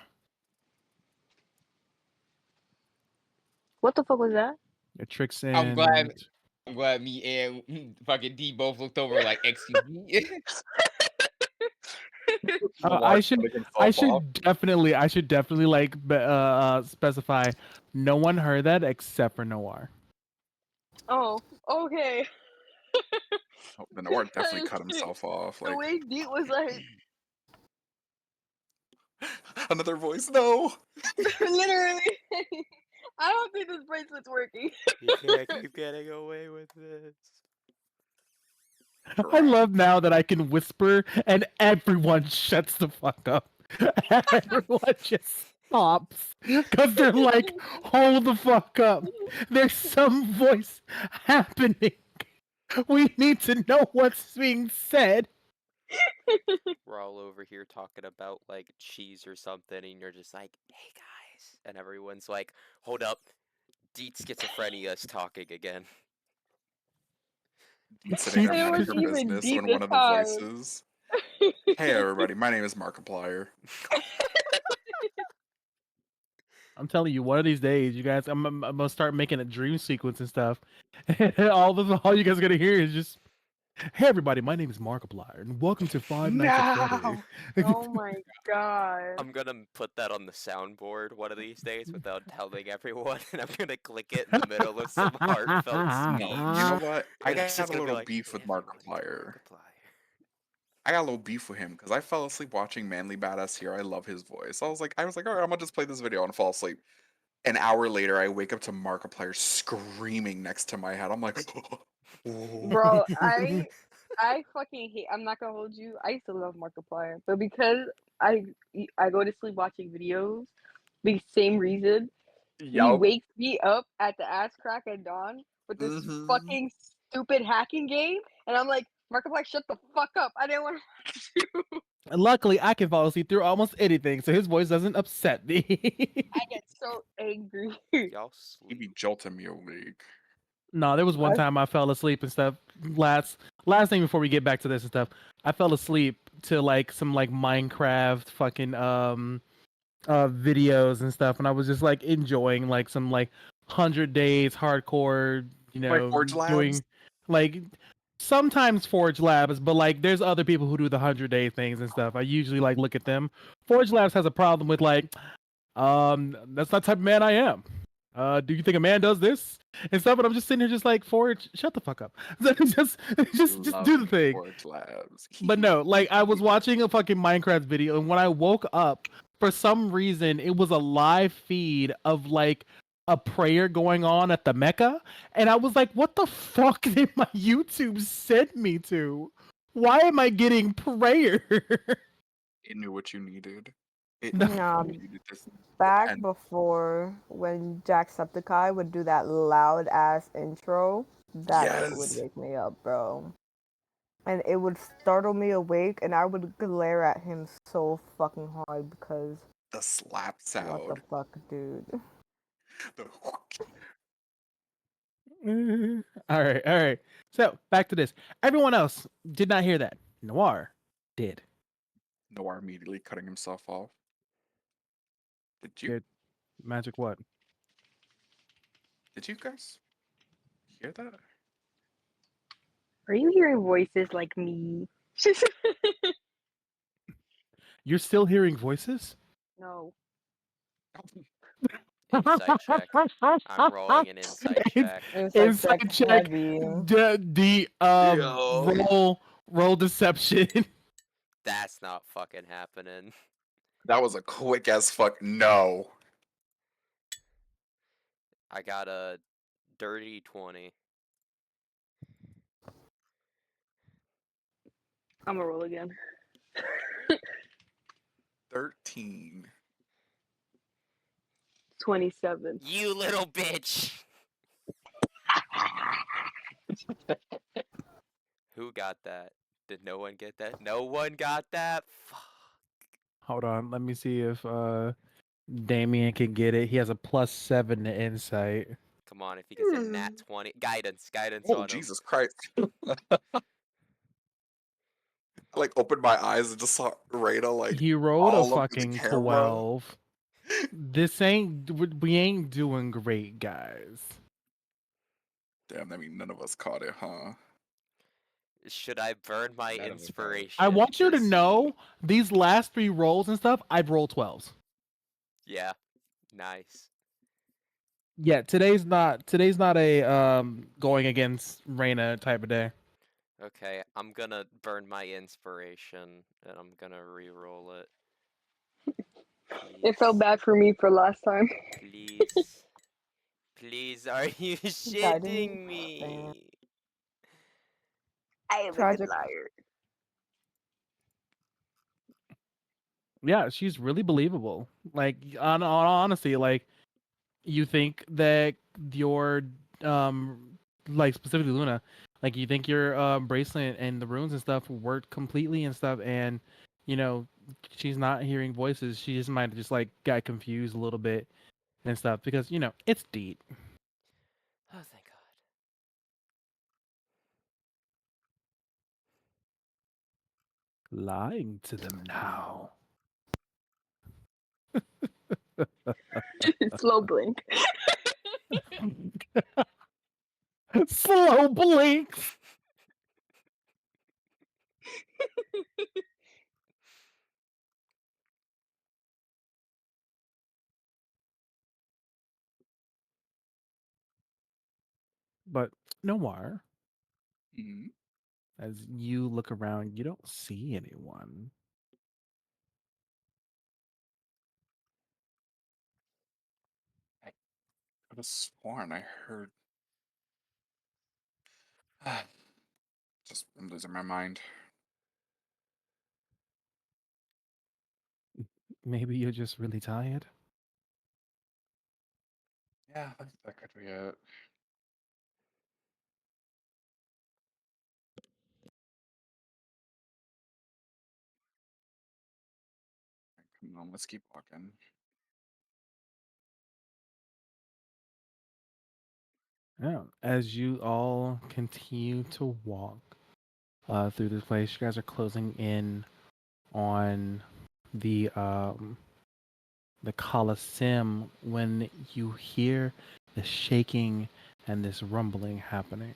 What the fuck was that? Your tricks I'm glad. and I'm glad me and fucking D both looked over like, excuse me. I should definitely like specify. No one heard that except for Noir. Oh, okay. Oh, the Noir definitely Because cut himself off. the Like, way Deet was like, Another voice. No. Literally. I don't think this bracelet's working. You can't keep getting away with this. I love now that I can whisper and everyone shuts the fuck up. Everyone just stops because they're like, hold the fuck up. There's some voice happening. We need to know what's being said. We're all over here talking about like cheese or something, and you're just like, "Hey guys," and everyone's like, "Hold up, Deet schizophrenia is talking again." Dean sitting there And it was minding her even business deep when this one of the time. voices. Hey everybody, my name is Markiplier. I'm telling you, one of these days, you guys, I'm gonna start making a dream sequence and stuff. All you guys are gonna hear is just, "Hey everybody, my name is Markiplier, and welcome to Five Nights at Freddy." Oh my god. I'm gonna put that on the soundboard one of these days without telling everyone, and I'm gonna click it in the middle of some heartfelt No, speech. you know what? I And it's got just a gonna be little like, beef with "Hey everyone, it's Markiplier. Markiplier." I got a little beef with him because I fell asleep watching Manly Badass here. I love his voice. I was like, all right, I'm gonna just play this video and fall asleep. An hour later, I wake up to Markiplier screaming next to my head. I'm like, Bro, I fucking hate. I'm not gonna hold you. I used to love Markiplier, but because I go to sleep watching videos, the same reason he yup. wakes me up at the ass crack of dawn with this Mm-hmm. fucking stupid hacking game, and I'm like, Markiplier, shut the fuck up. I didn't want to. Luckily, I can fall asleep through almost anything, so his voice doesn't upset me. I get so angry. Y'all He'd be sleep. jolting me awake. No, there was one time I fell asleep and stuff. Last thing before we get back to this and stuff, I fell asleep to like some like Minecraft fucking videos and stuff, and I was just like enjoying like some like 100 days hardcore, Like Forge Labs? doing like sometimes Forge Labs, but like there's other people who do the 100 day things and stuff. I usually like look at them. Forge Labs has a problem with like, that's not the type of man I am. Do you think a man does this and stuff? And I'm just sitting here, just like, Forge, shut the fuck up. just Love do the me thing. Forge Labs. But no, like I was watching a fucking Minecraft video, and when I woke up, for some reason, it was a live feed of like a prayer going on at the Mecca, and I was like, "What the fuck did my YouTube send me to? Why am I getting prayer?" It knew what you needed. It No. knew Nah, you needed this. back And before when Jacksepticeye would do that loud ass intro, that shit would yes, wake me up, bro. And it would startle me awake, and I would glare at him so fucking hard because the slap what the sound. fuck, dude? The All right. So back to this. Everyone else did not hear that. Noir did. Noir immediately cutting himself off. Did you? Good. Magic what? Did you guys hear that? Are you hearing voices like me? You're still hearing voices? No. Insight check. I'm rolling an insight check. It's like Insight check. heavy. The Yo. roll deception. That's not fucking happening. That was a quick as fuck no. I got a dirty 20. I'm gonna roll again. 13. 27. You little bitch! Who got that? Did no one get that? No one got that? Fuck. Hold on, let me see if Damien can get it. He has a +7 to insight. Come on, if he gets a nat 20. Guidance Oh on him. Jesus Christ. I like opened my eyes and just saw Reyna like He rolled a all over the fucking camera. 12. We ain't doing great, guys. Damn, I mean none of us caught it, huh? Should I burn my None of us know. inspiration? I want you to see? know these last 3 rolls and stuff, I've rolled 12s. Yeah. Nice. Yeah, today's not a going against Reyna type of day. Okay, I'm gonna burn my inspiration and I'm gonna re-roll it. It felt Please. bad for me for last time. Please. Please, are you Guiding shitting fan. me? I am a good Tragic. liar. Yeah, she's really believable. Like on honesty, like you think that your like specifically Luna, like you think your bracelet and the runes and stuff worked completely and stuff, and you know she's not hearing voices. She just might have just like got confused a little bit and stuff because it's deep. Oh, thank God. Lying to them now. Slow blink. Slow blinks. But Noir, Mhm. as you look around, you don't see anyone. I could have sworn I heard. Just I'm losing my mind. Maybe you're just really tired. Yeah, that could be it. Come on, let's keep walking. Yeah. As you all continue to walk through this place, you guys are closing in on the Colosseum when you hear the shaking and this rumbling happening.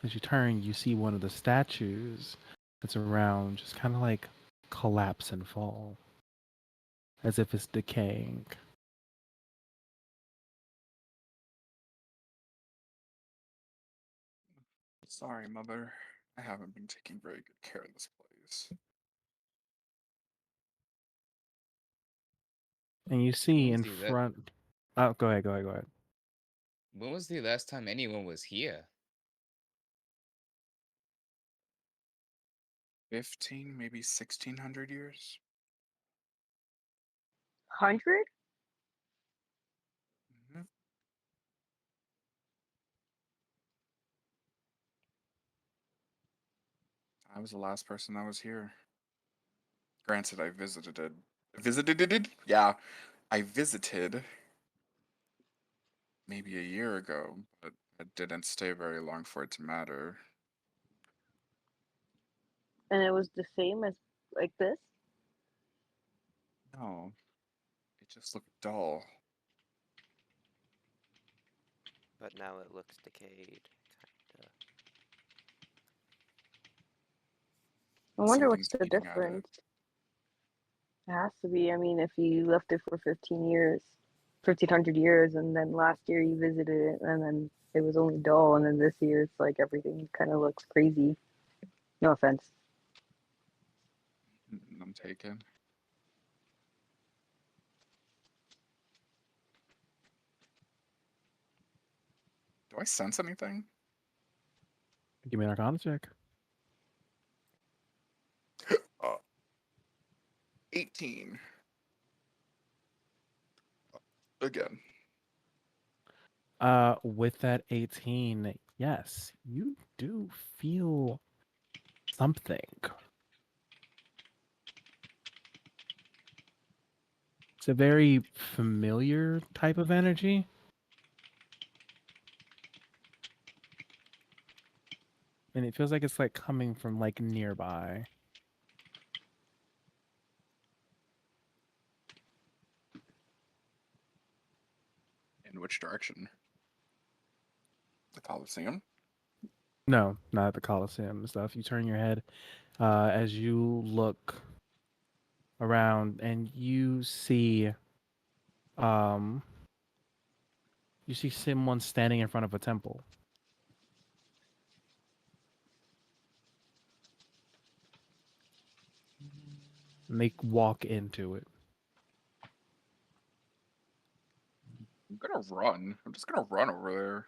As you turn, you see one of the statues that's around just kind of like collapse and fall, as if it's decaying. Sorry, Mother. I haven't been taking very good care of this place. And you see When was in the la- front. Oh, go ahead, go ahead, go ahead. when was the last time anyone was here? 15, maybe 1600 years? 100? Hmm. I was the last person that was here. Granted, I visited it. Visited it? Yeah, I visited maybe a year ago, but I didn't stay very long for it to matter. And it was the same as like this? No, it just looked dull. But now it looks decayed, kinda. I wonder what's Something's the eating at it. difference. It has to be. I mean, if you left it for 15 years, 1500 years, and then last year you visited it, and then it was only dull, and then this year it's like everything kind of looks crazy. No offense. I'm taken. Do I sense anything? Give me an Arcana check. 18. Again. With that 18, yes, you do feel something. It's a very familiar type of energy. And it feels like it's like coming from like nearby. In which direction? The Colosseum? No, not at the Coliseum and stuff. You turn your head as you look around and um you see someone standing in front of a temple. And they walk into it. gonna run. I'm just gonna run over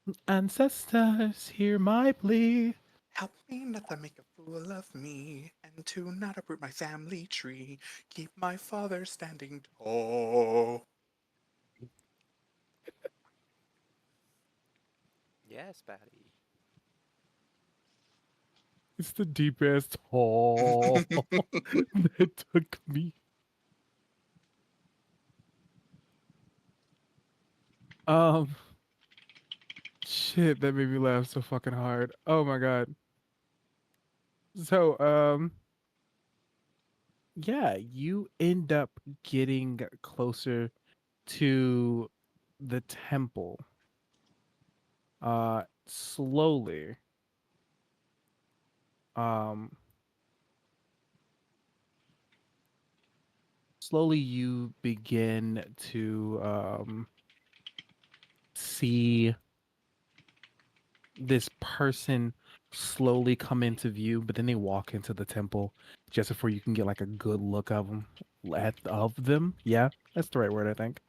there. Ancestors, hear my plea. Help me not to make a fool of me, and to not uproot my family tree. Keep my father standing tall. Yes, Patty. It's the deepest hole that took me. Shit, that made me laugh so fucking hard. Oh my god. So, yeah, you end up getting closer to the temple. Slowly. Um, Slowly you begin to see this person slowly come into view, but then they walk into the temple just before you can get like a good look of them. Yeah, that's the right word, I think.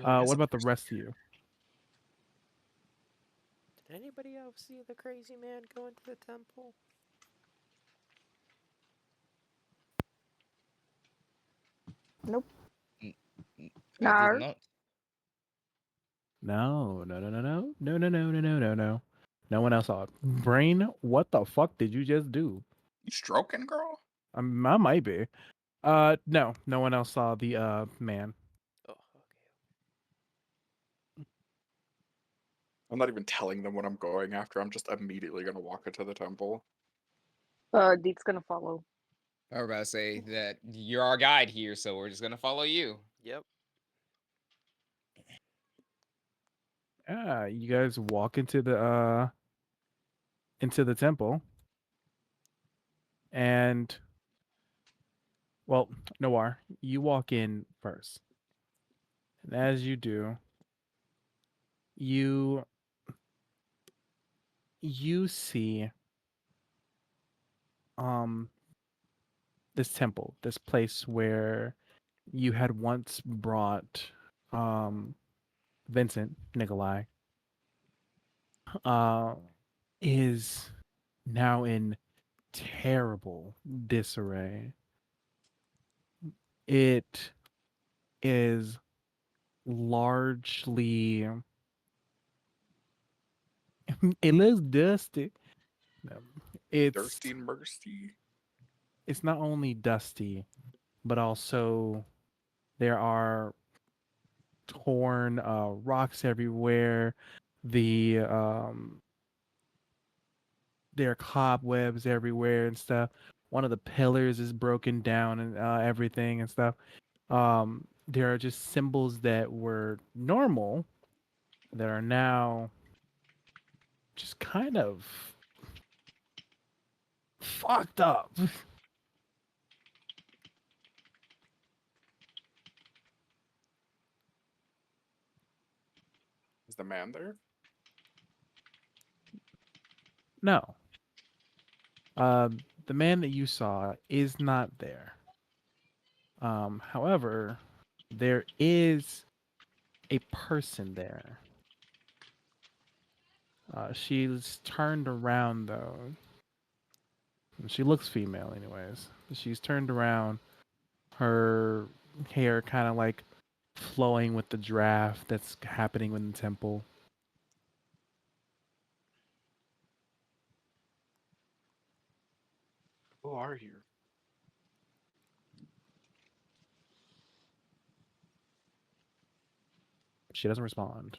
What about the rest of you? Did anybody else see the crazy man go into the temple? Nope. I did Nar. not. No, no, no, no, no, no, no, no, no, no, no, no. No one else saw it. Brain, what the fuck did you just do? You stroking, girl? I might be. No, no one else saw the man. Oh, okay. I'm not even telling them what I'm going after. I'm just immediately gonna walk into the temple. Deet's gonna follow. I was about to say that you're our guide here, so we're just gonna follow you. Yep. Yeah, you guys walk into the temple, and well, Noir, you walk in first, and as you do, you see um this temple, this place where you had once brought um Vincent Nikolai, uh is now in terrible disarray. It is largely it looks dusty. No, Thirsty and Mersty. it's not only dusty, but also there are torn rocks everywhere. The there are cobwebs everywhere and stuff. One of the pillars is broken down and everything and stuff. There are just symbols that were normal that are now just kind of fucked up. Is the man there? No. The man that you saw is not there. However, there is a person there. She's turned around though. She looks female, anyways. She's turned around. Her hair kind of like flowing with the draft that's happening in the temple. Who are you? She doesn't respond.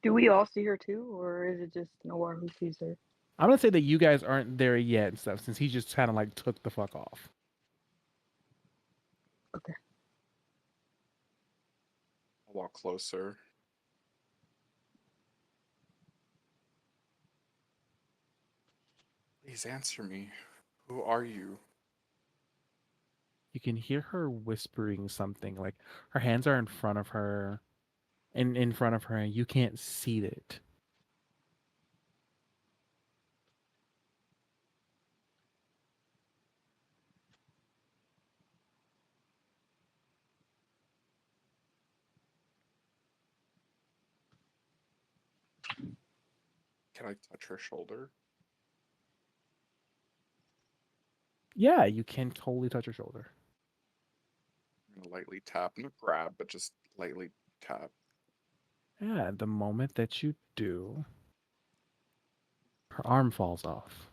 Do we all see her too, or is it just Noir who sees her? I'm gonna say that you guys aren't there yet and stuff, since he just kind of like took the fuck off. Okay. I'll walk closer. Please answer me. Who are you? You can hear her whispering something. Like her hands are in front of her, and in front of her, and you can't see it. Can I touch her shoulder? Yeah, you can totally touch her shoulder. I'm gonna lightly tap, not grab, but just lightly tap. Yeah, the moment that you do, her arm falls off.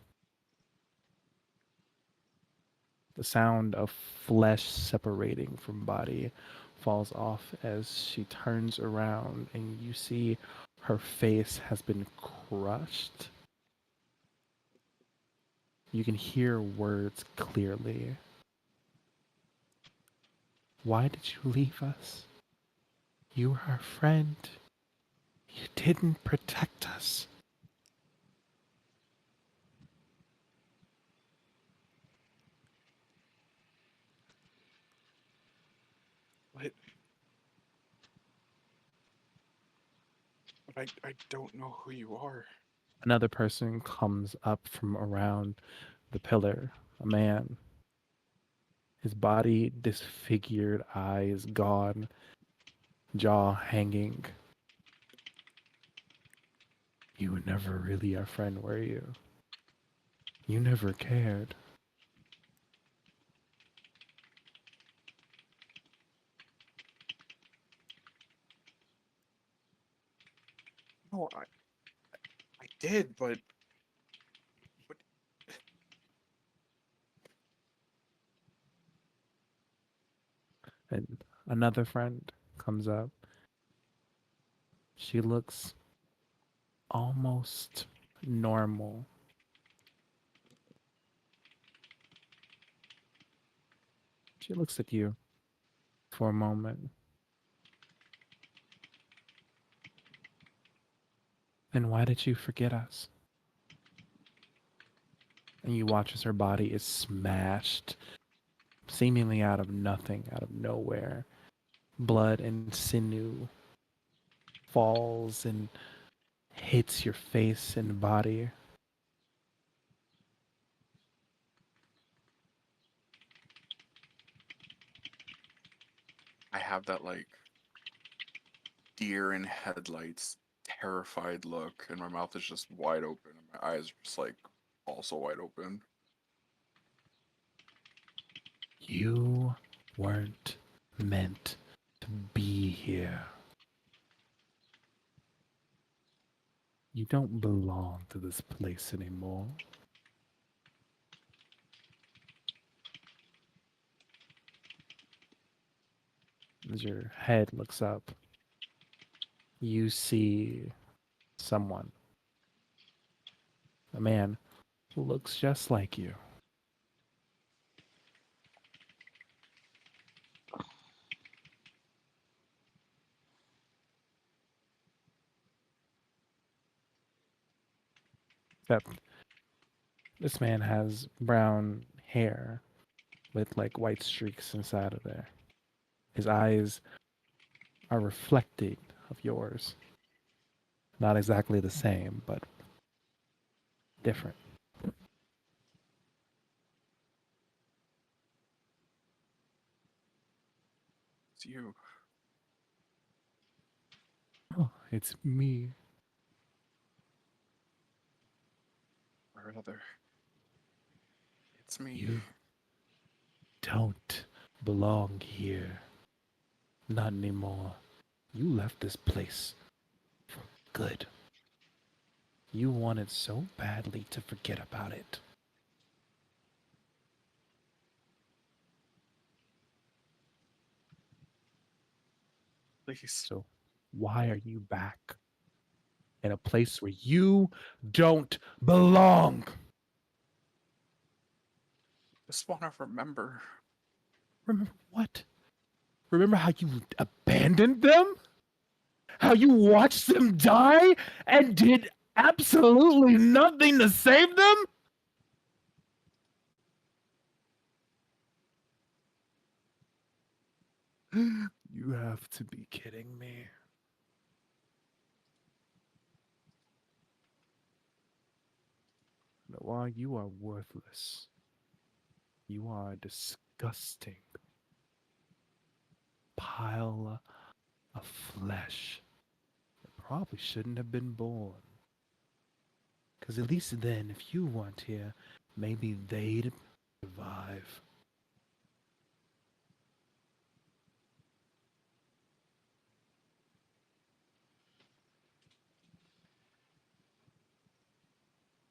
The sound of flesh separating from body falls off as she turns around and you see her face has been crushed. You can hear words clearly. Why did you leave us? You were our friend. You didn't protect us. What? But I don't know who you are. Another person comes up from around the pillar, a man. His body disfigured, eyes gone, jaw hanging. You were never really our friend, were you? You never cared. No, I did, but And another friend comes up. She looks almost normal. She looks at you for a moment. Then why did you forget us? And you watch as her body is smashed, seemingly out of nothing, out of nowhere. Blood and sinew falls and hits your face and body. I have that like deer in headlights, terrified look, and my mouth is just wide open, and my eyes are just like also wide open. You weren't meant to be here. You don't belong to this place anymore. As your head looks up, you see someone, a man who looks just like you. Except this man has brown hair with like white streaks inside of there. His eyes are reflecting of yours. Not exactly the same, but different. It's you, Oh, it's me. or rather, it's me. You don't belong here. Not anymore. You left this place for good. You wanted so badly to forget about it. Please, So why are you back in a place where you don't belong? just want to remember. Remember what? Remember how you abandoned them? How you watched them die and did absolutely nothing to save them? You have to be kidding me. Noah, you are worthless. You are a disgusting pile of flesh that probably shouldn't have been born. Because at least then, if you weren't here, maybe they'd survive.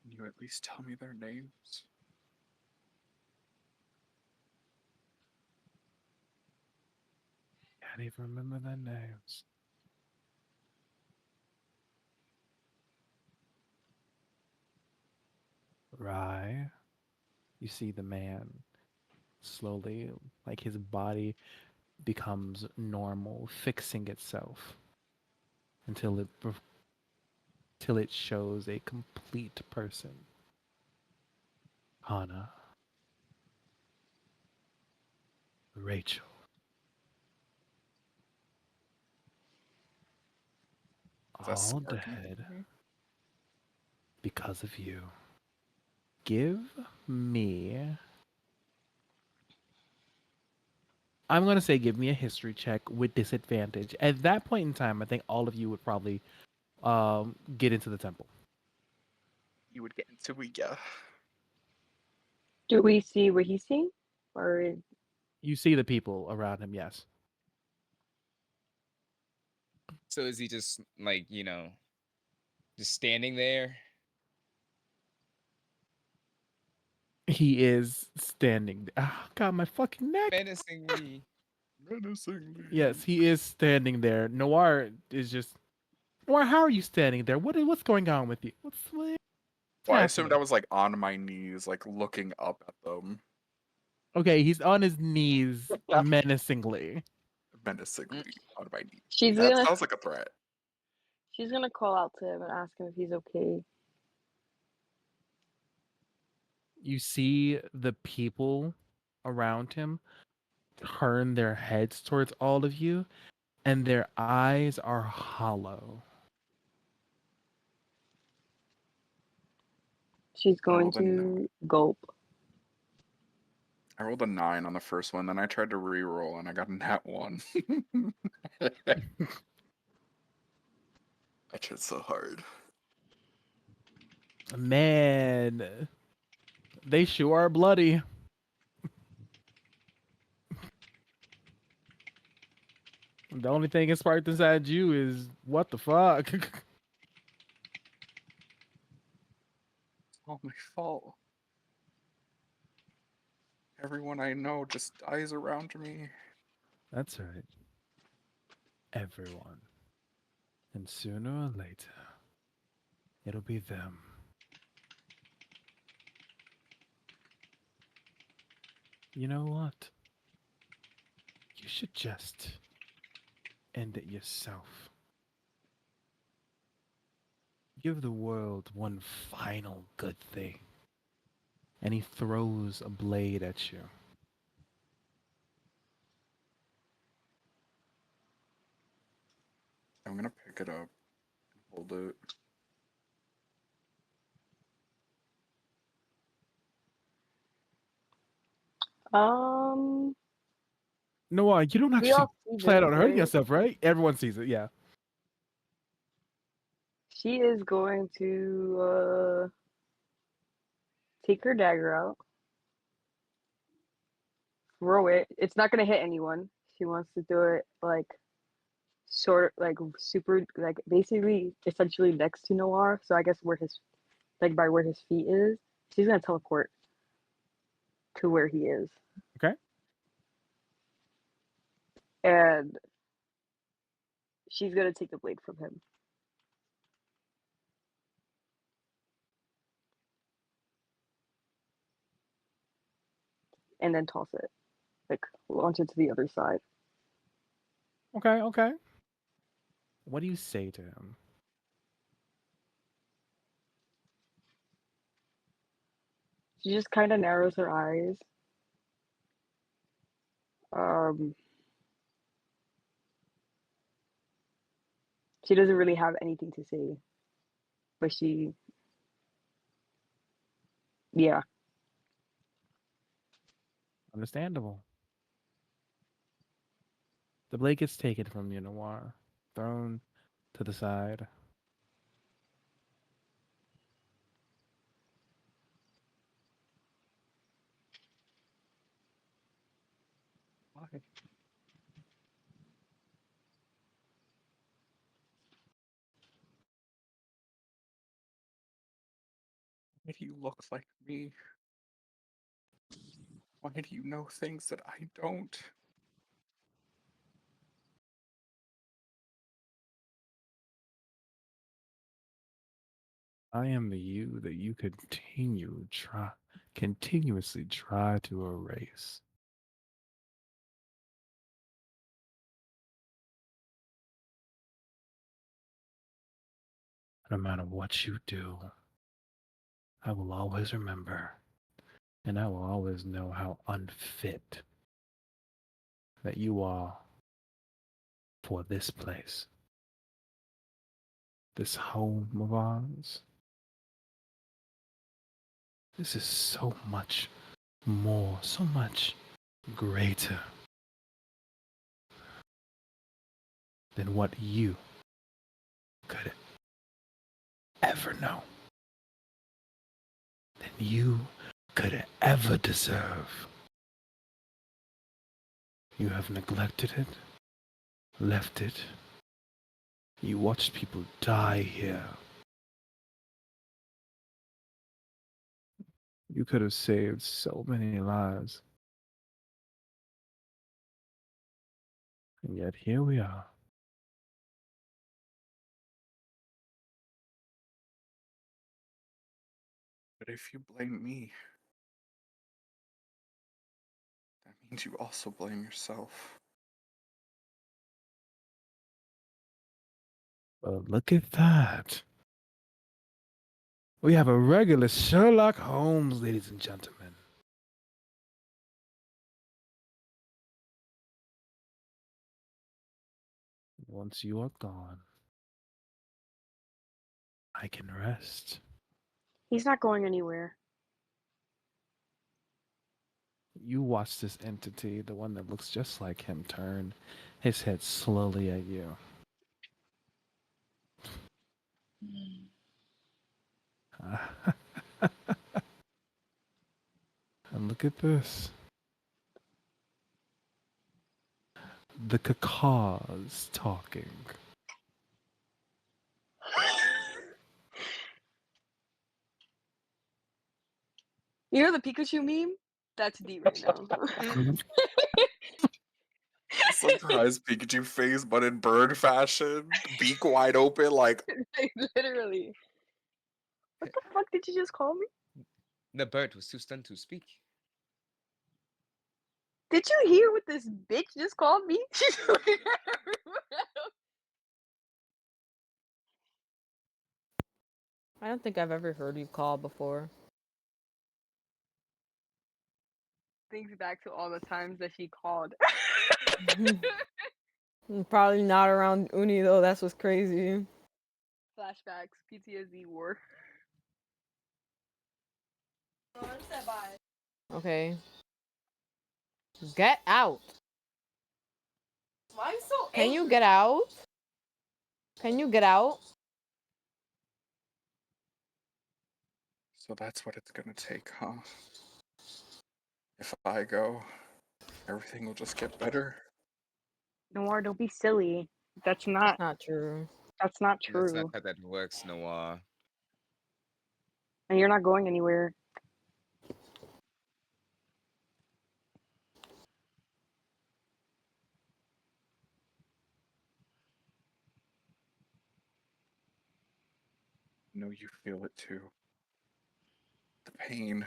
Can you at least tell me their names? Can't even remember their names. Rye, you see the man slowly, like his body becomes normal, fixing itself until till it shows a complete person. Hana, Rachel, Is that all Sparky dead me? because of you. Give me. I'm going to say give me a history check with disadvantage. At that point in time, I think all of you would probably get into the temple. You would get into we yeah. Do we see what he's seeing? Or You see the people around him, yes. So is he just like, just standing there? He is standing. Oh, God, my fucking neck. Menacing me. Menacingly. Yes, he is standing there. Noir is just. Noir, how are you standing there? What's going on with you? What's Well, I assumed I happening? was like on my knees, like looking up at them Okay, he's on his knees menacingly. menacingly on my knees. she's That gonna sounds like a threat. she's gonna call out to him and ask him if he's okay. You see the people around him turn their heads towards all of you, and their eyes are hollow. She's I going rolled a to gulp. I rolled a 9 on the first one, then I tried to re-roll and I got a nat 1. I tried so hard. Man, they sure are bloody. The only thing that sparked inside you is what the fuck? It's all my fault. Everyone I know just dies around me. That's right. Everyone. And sooner or later, it'll be them. You know what? You should just end it yourself. Give the world one final good thing. And he throws a blade at you. I'm gonna pick it up and hold it. Um, Noah, you don't we actually all see plan this, on hurting right? yourself, right? Everyone sees it, yeah. She is going to take her dagger out, throw it. It's not gonna hit anyone. She wants to do it like sort of like super like basically essentially next to Noir. So I guess where his like by where his feet is. She's gonna teleport to where he is. Okay. And she's gonna take the blade from him. And then toss it. Like launch it to the other side. Okay, okay. What do you say to him? She just kind of narrows her eyes. Um, she doesn't really have anything to say, but yeah. Understandable. The blade gets taken from you, Noir, thrown to the side. Why do you look like me? Why do you know things that I don't? I am the you that you continuously try to erase. No matter what you do, I will always remember, and I will always know how unfit that you are for this place, this home of ours. This is so much more, so much greater than what you could ever know, than you could ever deserve. You have neglected it, left it. You watched people die here. You could have saved so many lives. And yet here we are. But if you blame me, that means you also blame yourself. Well, look at that. We have a regular Sherlock Holmes, ladies and gentlemen. Once you are gone, I can rest. He's not going anywhere. You watch this entity, the one that looks just like him, turn his head slowly at you. And look at this. The cacaws talking. You know the Pikachu meme? That's D right now. Surprise Pikachu face, but in bird fashion, beak wide open, like Literally. What the fuck did you just call me? The bird was too stunned to speak. Did you hear what this bitch just called me? She's looking at everyone else. I don't think I've ever heard you call before. Thinks back to all the times that she called. Probably not around Uni though. That's what's crazy. Flashbacks, PTSD war. Okay. Get out. Why are you so Can you get out? Can you get out? so that's what it's gonna take, huh? If I go, everything will just get better. Noir, don't be silly. That's not Not true. That's not true. how that works, Noah. And you're not going anywhere. I know you feel it too. The pain.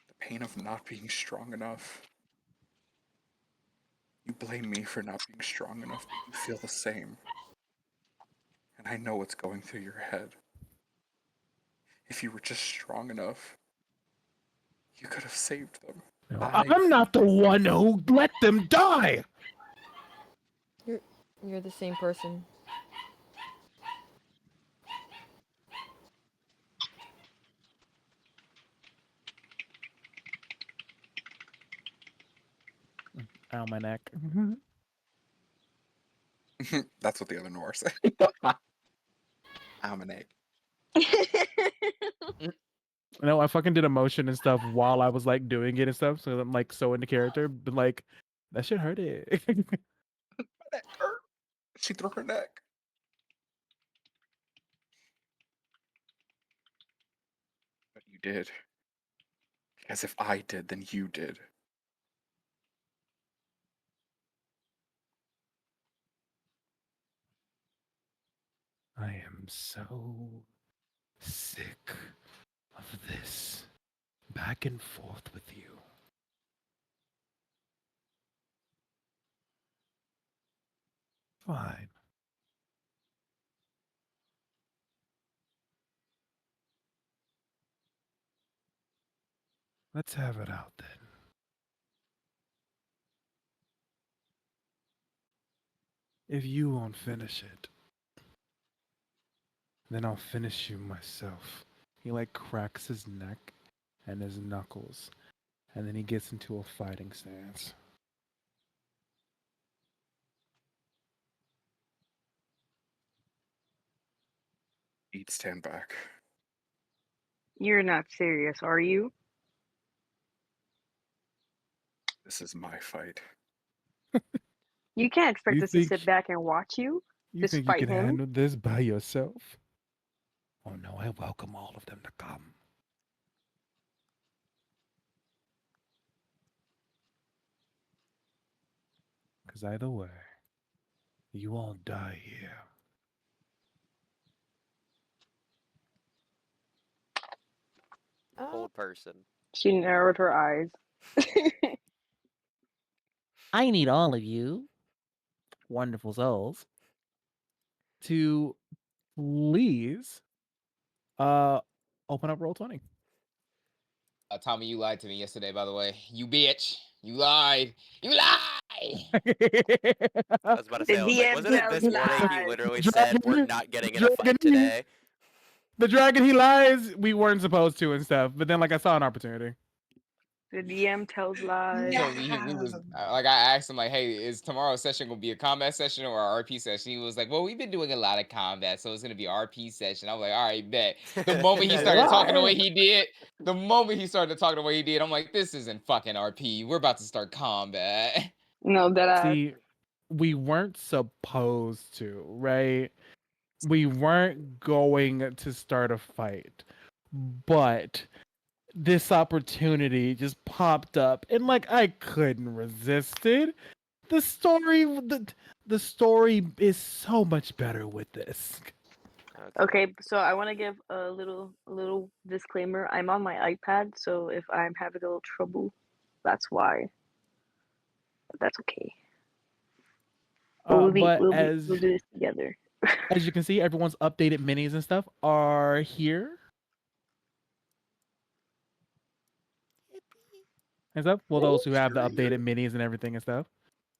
The pain of not being strong enough. You blame me for not being strong enough, but you feel the same. And I know what's going through your head. If you were just strong enough, you could have saved them. No, I'm not the one who let them die. You're the same person. Almanac. That's what the other Noir said. Almanac. No, I fucking did a motion and stuff while I was like doing it and stuff, so I'm like so into character. But like, that shit hurt it. My neck hurt. She threw her neck. You did. Because if I did, then you did. I am so sick of this back and forth with you. Fine. Let's have it out then. If you won't finish it, then I'll finish you myself. He like cracks his neck and his knuckles, and then he gets into a fighting stance. Eat, stand back. You're not serious, are you? This is my fight. You can't expect You us to sit think back and watch you you just think you fight can him. handle this by yourself? Oh no, I welcome all of them to come. Because either way, you all die here. Cold person. She narrowed her eyes. I need all of you, wonderful souls, to please open up roll 20. Tommy, you lied to me yesterday, by the way. You bitch. You lied. You lied. I was about to The say, I was like, DM wasn't it tells this morning he lies. literally said we're not getting in a fight today? The dragon, he lies. We weren't supposed to and stuff, but then like I saw an opportunity. The DM tells lies. Told me we was like I asked him like, hey, is tomorrow's session gonna be a combat session or a RP session? He was like, well, we've been doing a lot of combat, so it's gonna be RP session. I was like, all right, bet. The moment he started talking the way he did, I'm like, this isn't fucking RP. We're about to start combat. No, that See, we weren't supposed to, right? We weren't going to start a fight, but this opportunity just popped up, and like I couldn't resist it. The story, the story is so much better with this. Okay, so I want to give a little disclaimer. I'm on my iPad, so if I'm having a little trouble, that's why. But that's okay. But we'll But do as this together. as you can see, everyone's updated minis and stuff are here and stuff. Well, those who have the updated minis and everything and stuff.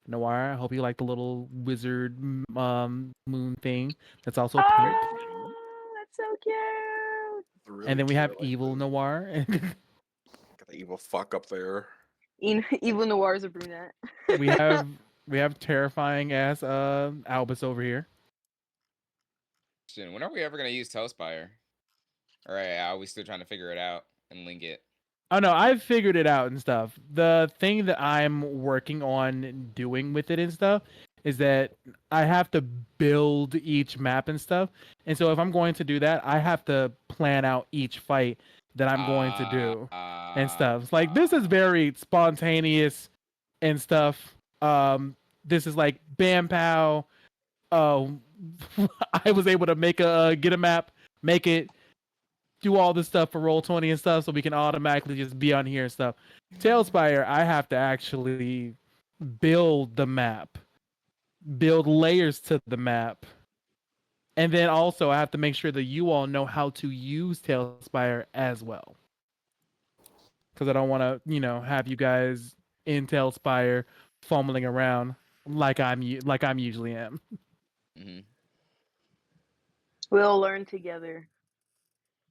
Noir, I hope you like the little wizard moon thing. That's also pink. Oh, that's so cute. Really And then we cute, have I like evil that. Noir. Got the evil fuck up there. Evil Noir is a brunette. we have terrifying ass Albus over here. When are we ever gonna use Tailspire? All right, are we still trying to figure it out and link it? Oh no, I've figured it out and stuff. The thing that I'm working on doing with it and stuff is that I have to build each map and stuff. And so if I'm going to do that, I have to plan out each fight that I'm going to do and stuff. It's like this is very spontaneous and stuff. This is like bam pow. I was able to make get a map, make it, do all this stuff for Roll20 and stuff, so we can automatically just be on here and stuff. Tailspire, I have to actually build the map, build layers to the map, and then also I have to make sure that you all know how to use Tailspire as well, because I don't want to, have you guys in Tailspire fumbling around like I'm usually am. Mm-hmm. We'll learn together.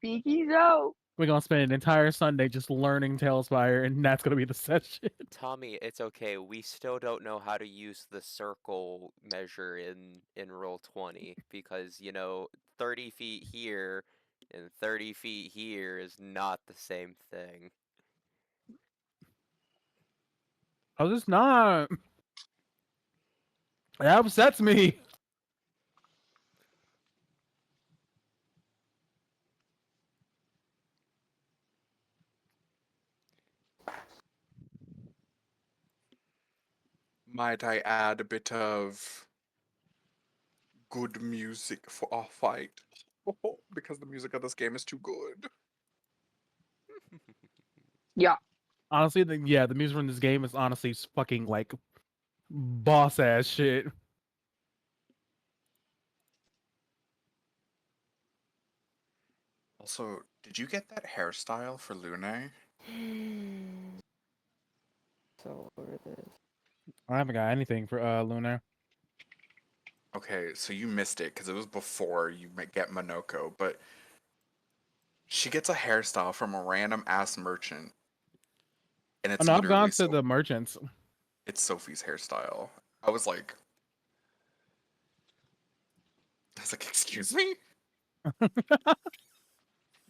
Peekies out. We're gonna spend an entire Sunday just learning Tailspire, and that's gonna be the session. Tommy, it's okay. We still don't know how to use the circle measure in Roll20 because 30 feet here and 30 feet here is not the same thing. Oh, it's not. That upsets me. Might I add a bit of good music for our fight? Because the music of this game is too good. Yeah. Honestly, the music from this game is honestly fucking like boss ass shit. Also, did you get that hairstyle for Lune? So over this. I haven't got anything for Lunar. Okay, so you missed it because it was before you get Monoko, but she gets a hairstyle from a random ass merchant, and Oh it's no, I've literally gone to the merchants. it's Sophie's hairstyle. I was like, excuse me?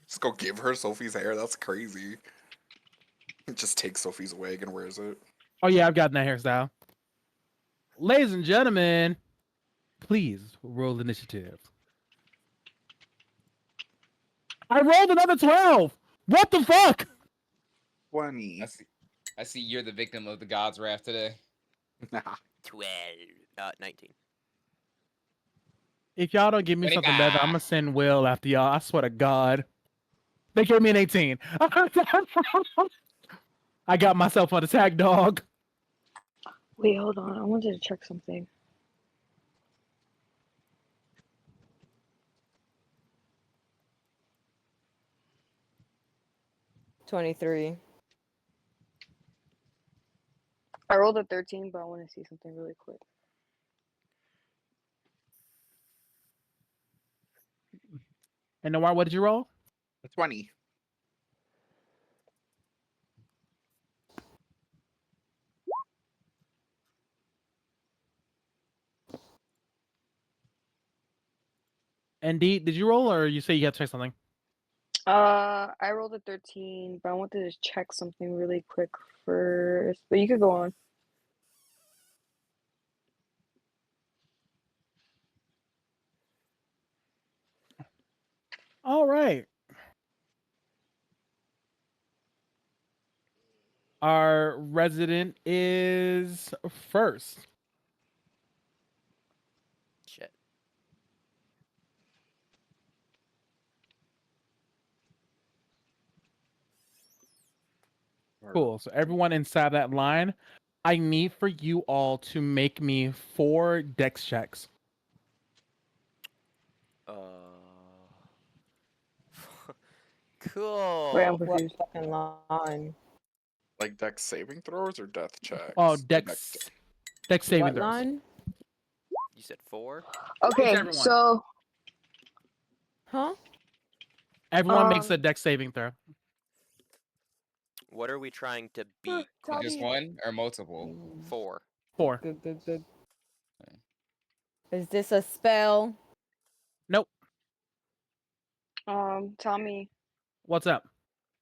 Just go give her Sophie's hair? That's crazy. Just take Sophie's wig and wears it. Oh yeah, I've gotten that hairstyle. Ladies and gentlemen, please roll initiative. I rolled another 12. What the fuck? 20. I see you're the victim of the god's wrath today. 12. 19. If y'all don't give me something better, I'm 25. gonna send Will after y'all. I swear to God. They gave me an 18. I got myself on attack, dog. Wait, hold on. I wanted to check something. $23. I rolled a 13, but I want to see something really quick. And Noir, what did you roll? 20. And did you roll, or you say you got to check something? I rolled a 13, but I wanted to check something really quick first. But you could go on. All right. Our resident is first. Shit. Cool. So everyone inside that line, I need for you all to make me 4 dex checks. Cool. Wait, I'm What confused. fucking line? Like dex saving throws or death checks? Oh, Or dex saving What throws. line? You said 4? Okay, everyone. so Huh? Everyone makes a dex saving throw. What are we trying to beat? tell Just me. one or multiple? 4. 4. Good. Is this a spell? Nope. Tell me. What's up?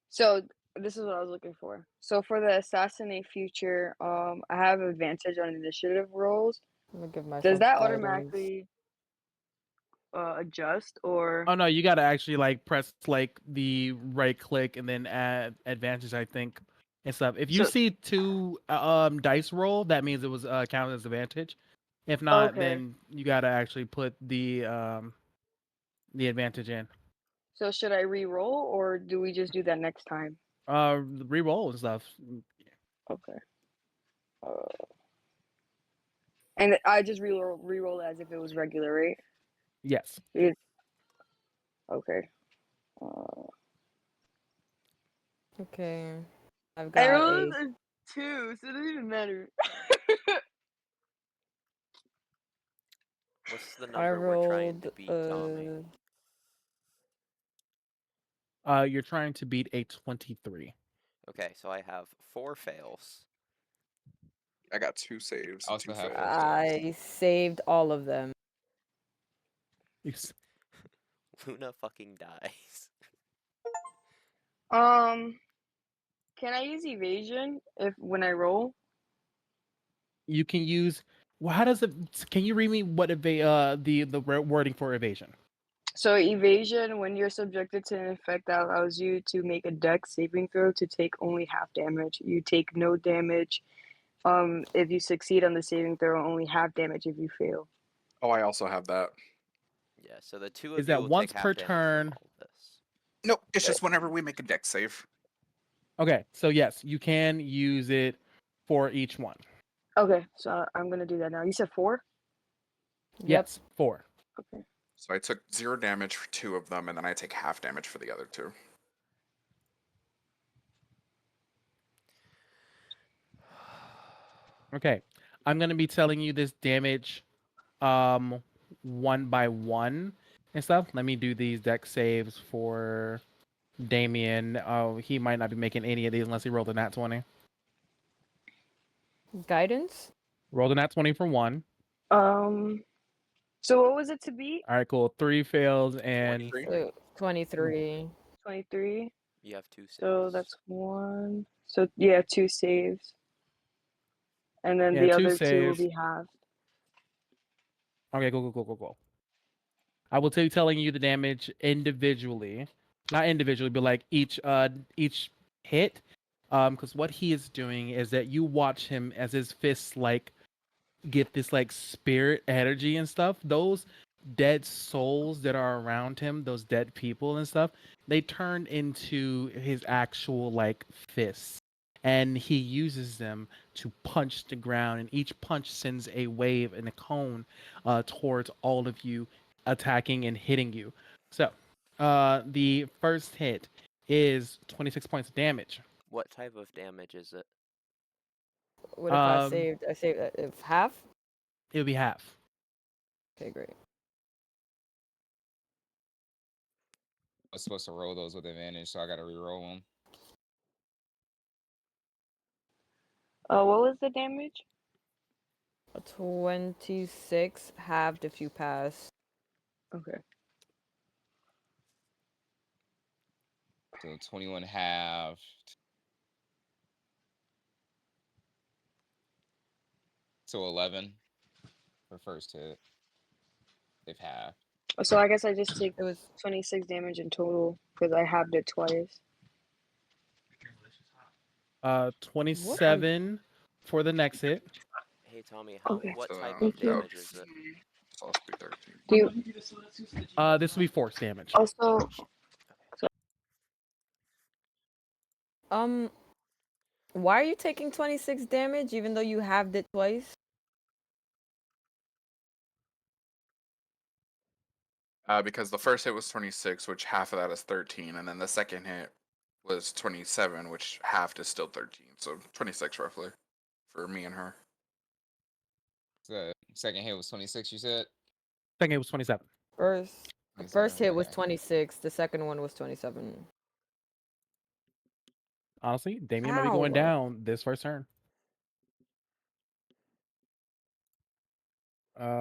So this is what I was looking for. So for the assassinate future, I have advantage on initiative rolls. I'm gonna give myself Does that guidance. automatically adjust or? Oh no, you gotta actually like press like the right click and then add advantage, I think, and stuff. If you So see 2 dice roll, that means it was counted as advantage. If not, okay. then you gotta actually put the advantage in. So should I re-roll or do we just do that next time? Re-roll and stuff. Okay. And I just re-roll as if it was regular, right? Yes. Okay. Okay. I've I got rolled a a 2, so it doesn't even matter. What's the I number we're trying to rolled beat, Tommy? You're trying to beat a 23. Okay, so I have 4 fails. I got 2 saves I and also 2 have fails. 4 saves. I saved all of them. Luna fucking dies. Can I use evasion when I roll? You can use. Well, how does it? Can you read me what the wording for evasion? So evasion, when you're subjected to an effect that allows you to make a dex saving throw to take only half damage. You take no damage If you succeed on the saving throw, only half damage if you fail. Oh, I also have that. Yeah, so the two Is of that you will once take per half damage turn? from all of this. Nope, it's just whenever we make a deck save. Okay, so yes, you can use it for each one. Okay, so I'm gonna do that now. You said 4? Yep. Yes, 4. Okay. So I took 0 damage for 2 of them, and then I take half damage for the other 2. Okay, I'm gonna be telling you this damage, one by one and stuff. Let me do these deck saves for Damien. Oh, he might not be making any of these unless he rolled a nat 20. Guidance? Rolled a nat 20 for 1. So what was it to beat? All right, cool. 3 fails and 23. 23. 23. You have 2 saves. So that's 1. So yeah, 2 saves. And then yeah, the 2 other 2 will saves. be halved. Okay, go. I will be telling you the damage individually, not individually, but like each hit. Because what he is doing is that you watch him as his fists like get this like spirit energy and stuff. Those dead souls that are around him, those dead people and stuff, they turn into his actual like fists. And he uses them to punch the ground, and each punch sends a wave and a cone towards all of you, attacking and hitting you. So, the first hit is 26 points of damage. What type of damage is it? What if I saved? I saved if half? It would be half. Okay, great. I was supposed to roll those with advantage, so I gotta re-roll them. What was the damage? A 26 halved if you pass. Okay. So 21 halved. So 11 for first hit. They've halved. So I guess I just take It was 26 damage in total because I halved it twice. 27 for the next hit. Hey Tommy, Okay. what So type Thank of you. damage is it? Supposed to be 13. Do you This will be force damage. also? why are you taking 26 damage even though you halved it twice? Because the first hit was 26, which half of that is 13, and then the second hit was 27, which half is still 13. So 26 roughly for me and her. The second hit was 26, you said? Second hit was 27. The first 27, hit was okay. 26. The second one was 27. Honestly, Damien might be going Ow. down this first turn. Do.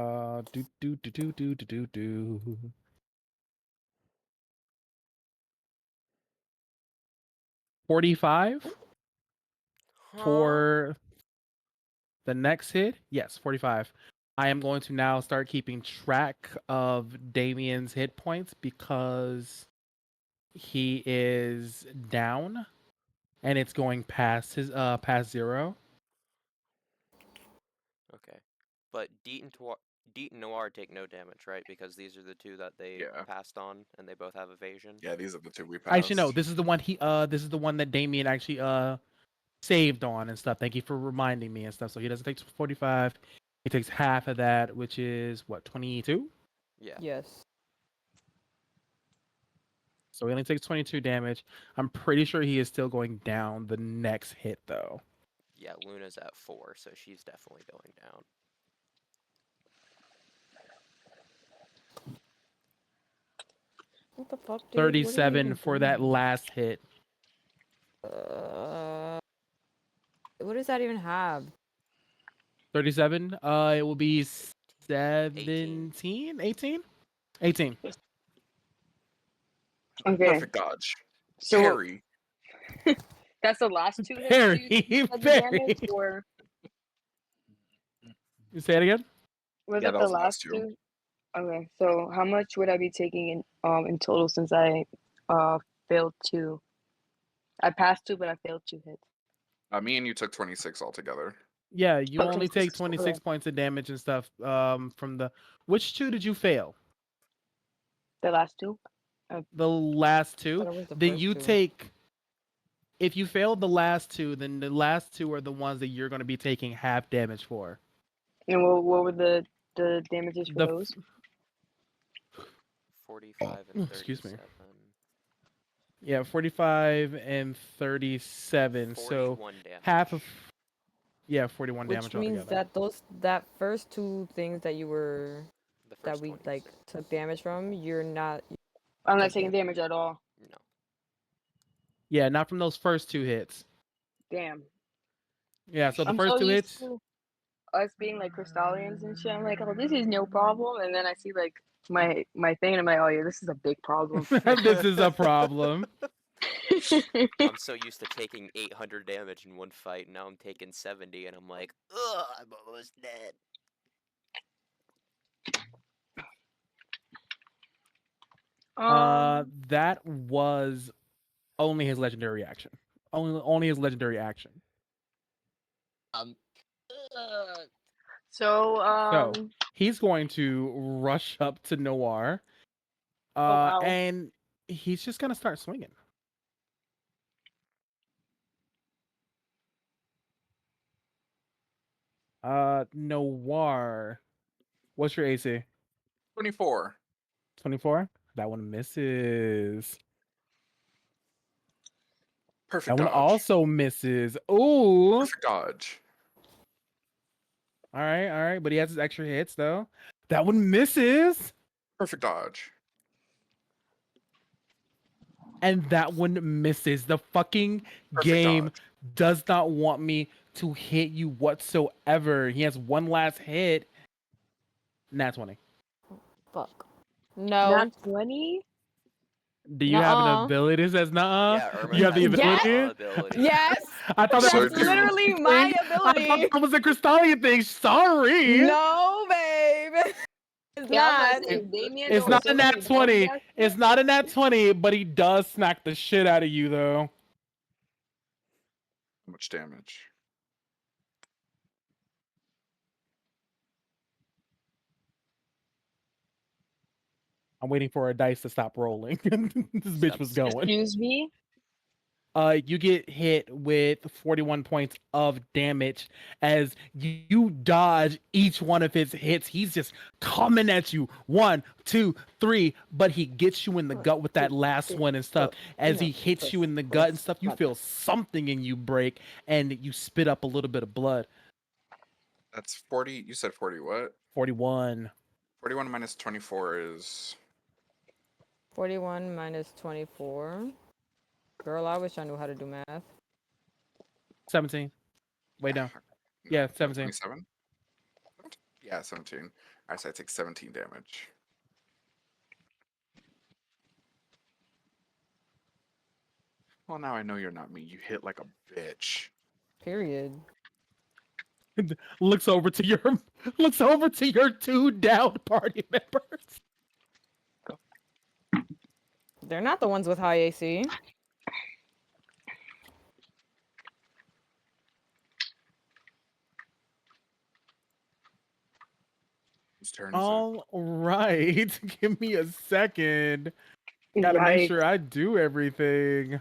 45 for the next hit. Yes, 45. I am going to now start keeping track of Damien's hit points because he is down and it's going past his past 0. Okay. But Deet and Noir take no damage, right? Because these are the two that they passed on and they both have evasion. Yeah, these are the two we passed. Actually, no, this is the one this is the one that Damien actually saved on and stuff. Thank you for reminding me and stuff. So he doesn't take 45. He takes half of that, which is what, 22? Yeah. Yes. So he only takes 22 damage. I'm pretty sure he is still going down the next hit though. Yeah, Luna's at 4, so she's definitely going down. What the fuck, dude? 37 for that last hit. What does that even have? 37. It will be 17, 18? 18. Okay. Perfect dodge. So Parry. that's the last 2 hits Parry, you said the parry. damage, or You say it again? was Yeah, it that the was the last last 2. 2? Okay. So how much would I be taking in total since I failed 2? I passed 2, but I failed 2 hits. Me and you took 26 altogether. Yeah, you Oh, only 26. take 26 points of damage and stuff. From the which two did you fail? The last two. The last I two. thought it was the Then first you two. take. If you failed the last two, then the last two are the ones that you're going to be taking half damage for. And what were the damages for The those? 45 and excuse me. 37. Yeah, 45 and 37. So 41 damage. half of 41 Which damage means altogether. that first two things that you were The that first we 20s. like took damage from, you're not. I'm not Okay. taking damage at all. No. Yeah, not from those first two hits. Damn. Yeah, so the I'm first so two used hits. to us being like Crystallians and shit. I'm like, oh, this is no problem. And then I see like my thing, and I'm like, oh yeah, this is a big problem. This is a problem. I'm so used to taking 800 damage in one fight, and now I'm taking 70, and I'm like, ugh, I'm almost dead. That was only his legendary action. Only his legendary action. Um, So So he's going to rush up to Noir, wow. and he's just gonna start swinging. Noir, what's your AC? 24. 24. That one misses. Perfect That one dodge. also misses. Ooh. Perfect dodge. All right. But he has his extra hits though. That one misses. Perfect dodge. And that one misses. The fucking Perfect game dodge. does not want me to hit you whatsoever. He has one last hit. Nat 20. Fuck. No. Not 20. Do you have an Nuh-uh. ability that says nah? yeah, Ermin You have the has the ability? nuh-uh ability. Yes. I thought that Yes, I was That's do. literally my thing. I ability. thought that was a Crystallian thing. Sorry. No, babe. It's Yeah, I was not. about to say, if Damien It's don't not a say nat he's 20. that It's shit, not a nat 20, but he does smack the shit out of you though. How much damage? I'm waiting for a dice to stop rolling. This bitch was Stop going. excuse me. You get hit with 41 points of damage as you dodge each one of his hits. He's just coming at you. 1, 2, 3, but he gets you in the gut with that last one and stuff. As he hits you in the gut and stuff, you feel something in you break and you spit up a little bit of blood. That's 40. You said 40 what? 41. 41 minus 24 is 41 minus 24. Girl, I wish I knew how to do math. 17. Wait, no. Yeah, 17. 27? Yeah, 17. I said I take 17 damage. Well, now I know you're not me. You hit like a bitch. Period. looks over to your two down party members. They're not the ones with high AC. Whose turn is it? All right. Give me a second. Gotta make Yikes. sure I do everything.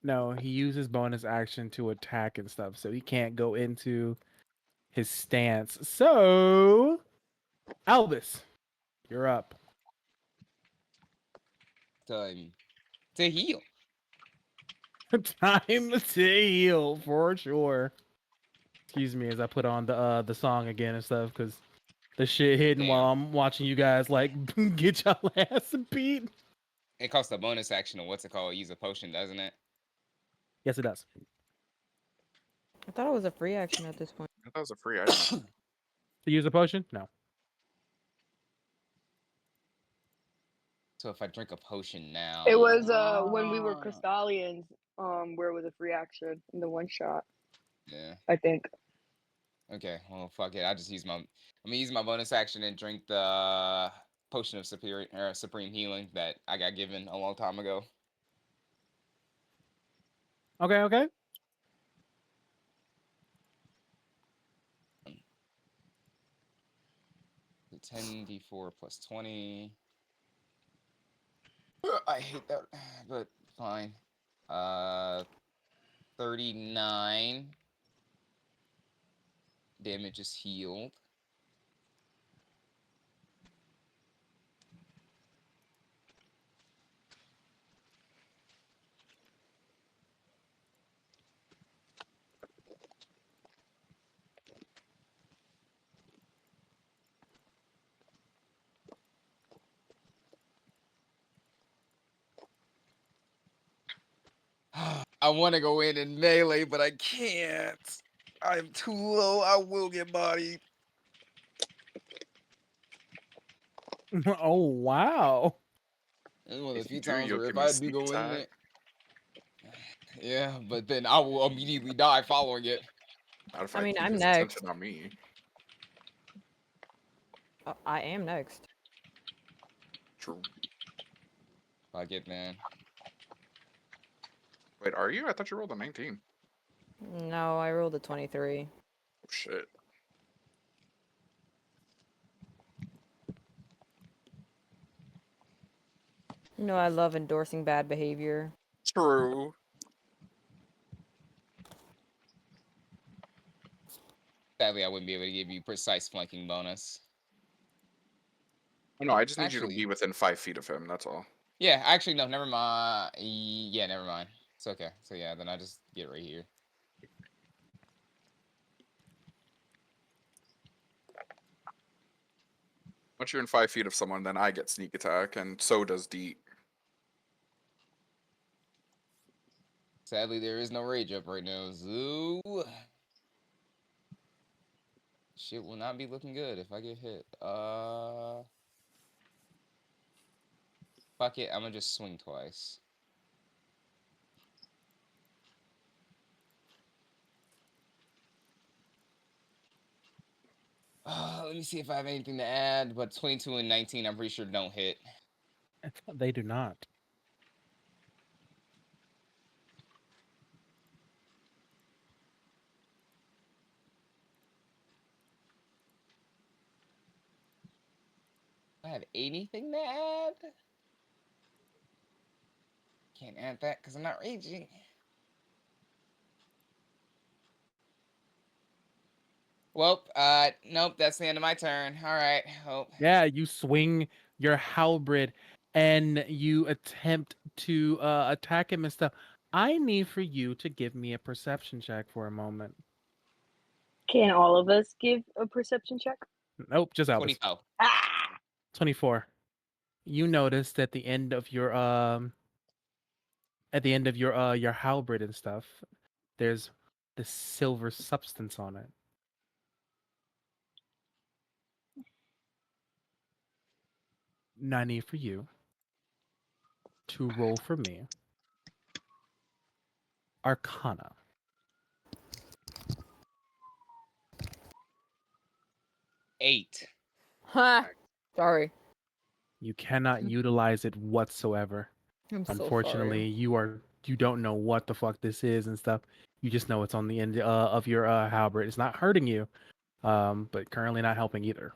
No, he uses bonus action to attack and stuff, so he can't go into his stance. So, Albus, you're up. Time to heal. Time to heal for sure. Excuse me as I put on the song again and stuff because the shit hitting while I'm watching you guys like get y'all ass beat. It costs a bonus action or what's it called? Use a potion, doesn't it? Yes, it does. I thought it was a free action at this point. I thought it was a free item. To use a potion? No. So if I drink a potion now, It was when we were Crystallians, where it was a free action in the one shot, yeah. I think. Okay, well fuck it. I'm gonna use my bonus action and drink the potion of supreme healing that I got given a long time ago. Okay, okay. The 10d4 plus 20. I hate that, but fine. 39 damage is healed. I want to go in and melee, but I can't. I'm too low. I will get bodied. Oh wow. It's one of the If you few do, times you'll where give if me a I do sneak go in attack. it, yeah, but then I will immediately die following it. Not if I I mean, keep I'm his next. attention on me. I am next. True. Fuck it, man. Wait, are you? I thought you rolled a 19. No, I rolled a 23. Oh, shit. You know I love endorsing bad behavior. True. Sadly, I wouldn't be able to give you precise flanking bonus. Oh, no, I just need you to Actually, be within 5 feet of him. That's all. yeah, actually, no, never mind. Yeah, never mind. It's okay. So yeah, then I just get right here. Once you're in 5 feet of someone, then I get sneak attack, and so does Deet. Sadly, there is no rage up right now. Zoo. Shit will not be looking good if I get hit. Fuck it. I'm gonna just swing twice. Let me see if I have anything to add. But 22 and 19, I'm pretty sure don't hit. They do not. I have anything to add? Can't add that because I'm not raging. Well, nope, that's the end of my turn. All right, hope. Yeah, you swing your halberd and you attempt to attack him and stuff. I need for you to give me a perception check for a moment. Can all of us give a perception check? Nope, just Albus. 24. Ah! 24. You noticed at the end of your your halberd and stuff, there's this silver substance on it. Now I need for you to roll for me Arcana. 8. Ha! Sorry. You cannot utilize it whatsoever. I'm so Unfortunately, sorry. you don't know what the fuck this is and stuff. You just know it's on the end of your halberd. It's not hurting you, but currently not helping either.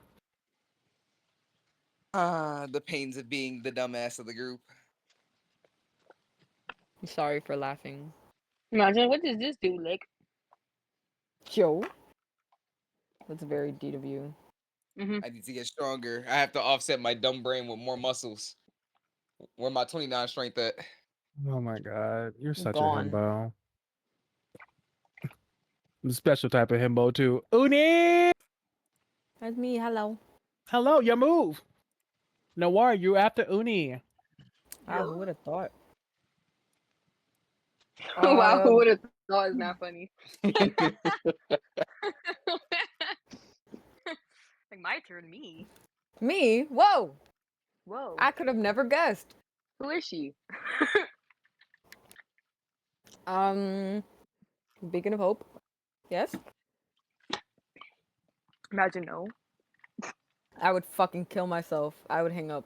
The pains of being the dumbass of the group. I'm sorry for laughing. Imagine, what does this do, Lick? Joe? That's very deed of you. Mm-hmm. I need to get stronger. I have to offset my dumb brain with more muscles. Where my 29 strength at? Oh my god, you're such Gone. a himbo. The special type of himbo too. Uni! That's me. Hello. Hello, your move. Noir, you after Uni. Ah, who would have thought? Wow, who would have thought? It's not funny. Like, my turn, me. Me? Whoa! Whoa. I could have never guessed. Who is she? Beacon of Hope. Yes? Imagine no. I would fucking kill myself. I would hang up.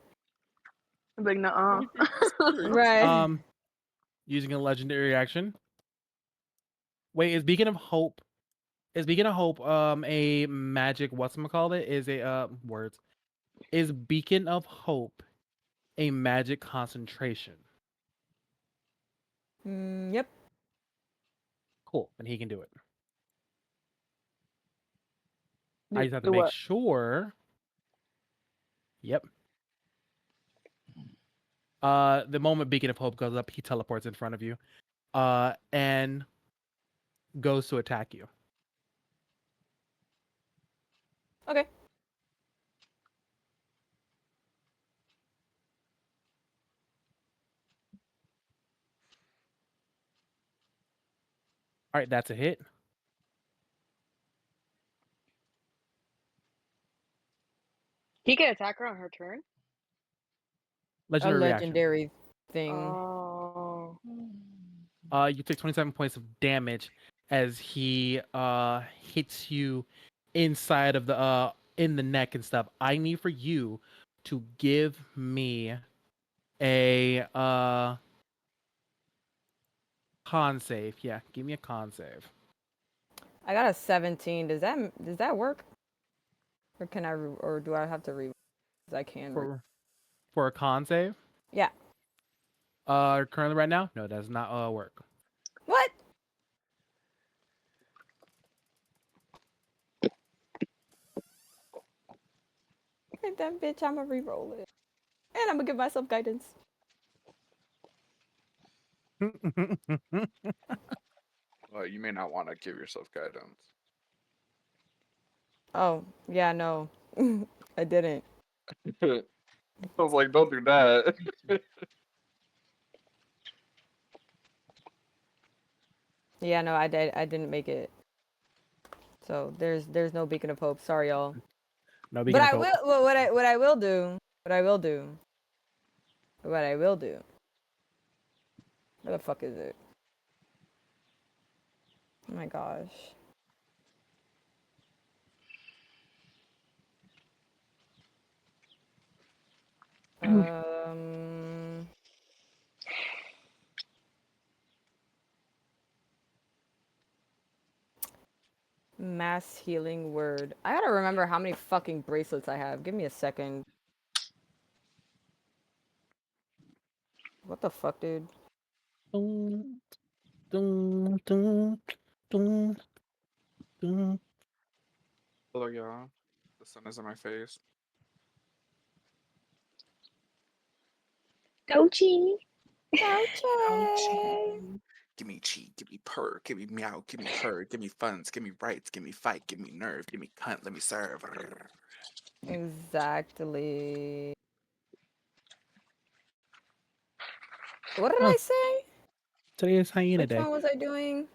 I'm like, nuh-uh. Right. Using a legendary action, Wait, is Beacon of Hope? Is Beacon of Hope a magic? Whatchamacallit? Is a words? Is Beacon of Hope a magic concentration? Yep. Cool, and he can do it. I Do just have to do make what? sure. Yep. The moment Beacon of Hope goes up, he teleports in front of you, and goes to attack you. Okay. All right, that's a hit. He can attack her on her turn. A Legendary reaction. legendary thing. Oh. You take 27 points of damage as he hits you inside of the in the neck and stuff. I need for you to give me a con save. Yeah, give me a con save. I got a 17. Does that work? Or can or do I have to re? I can. For a con save. Yeah. Currently right now, no, does not work. What? Hit that bitch. I'ma re-roll it, and I'm gonna give myself guidance. Well, you may not want to give yourself guidance. Oh yeah, no, I didn't. I was like, don't do that. Yeah, no, I didn't make it. So there's no beacon of hope. Sorry, y'all. No But Beacon of I Hope. will. Well, what I will do. What I will do. What I will do. Where the fuck is it? Oh my gosh. Um. Mass healing word. I gotta remember how many fucking bracelets I have. Give me a second. What the fuck, dude? Dun, dun, dun, dun, dun. Hello, y'all. The sun is in my face. Dochi. Ouchie. Give me cheat, give me purr, give me meow, give me her, give me funds, give me rights, give me fight, give me nerve, give me cunt, let me serve. Exactly. What did Oh, I say? today is hyena Which day. one was I doing?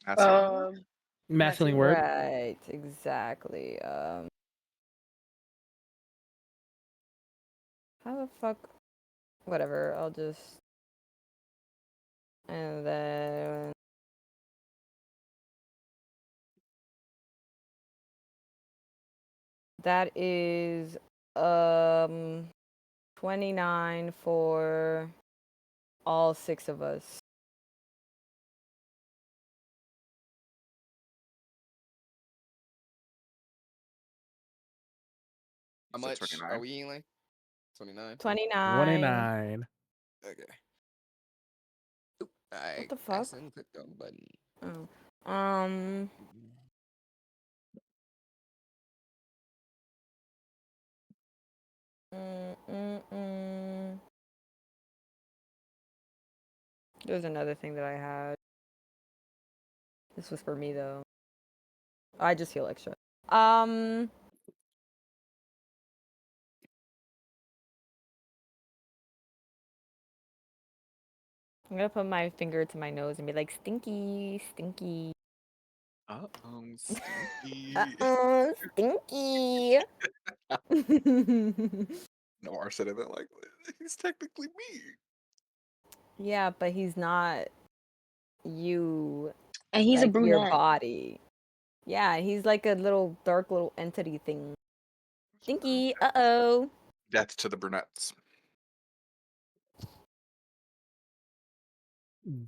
That's it. Mass healing word. Right, exactly. How the fuck? Whatever, I'll just. And then. That is 29 for all 6 of us. How So much 29. are we healing? 29? 29. 29. Okay. Oop, I What the fuck? accidentally clicked on the button. Oh. There's another thing that I had. This was for me though. I just heal extra. I'm gonna put my finger to my nose and be like, stinky, stinky. Stinky. Stinky. Noir said it like he's technically me. Yeah, but he's not you, And he's a like your brunette. body. Yeah, he's like a little dark little entity thing. Stinky, uh-oh. Death to the brunettes.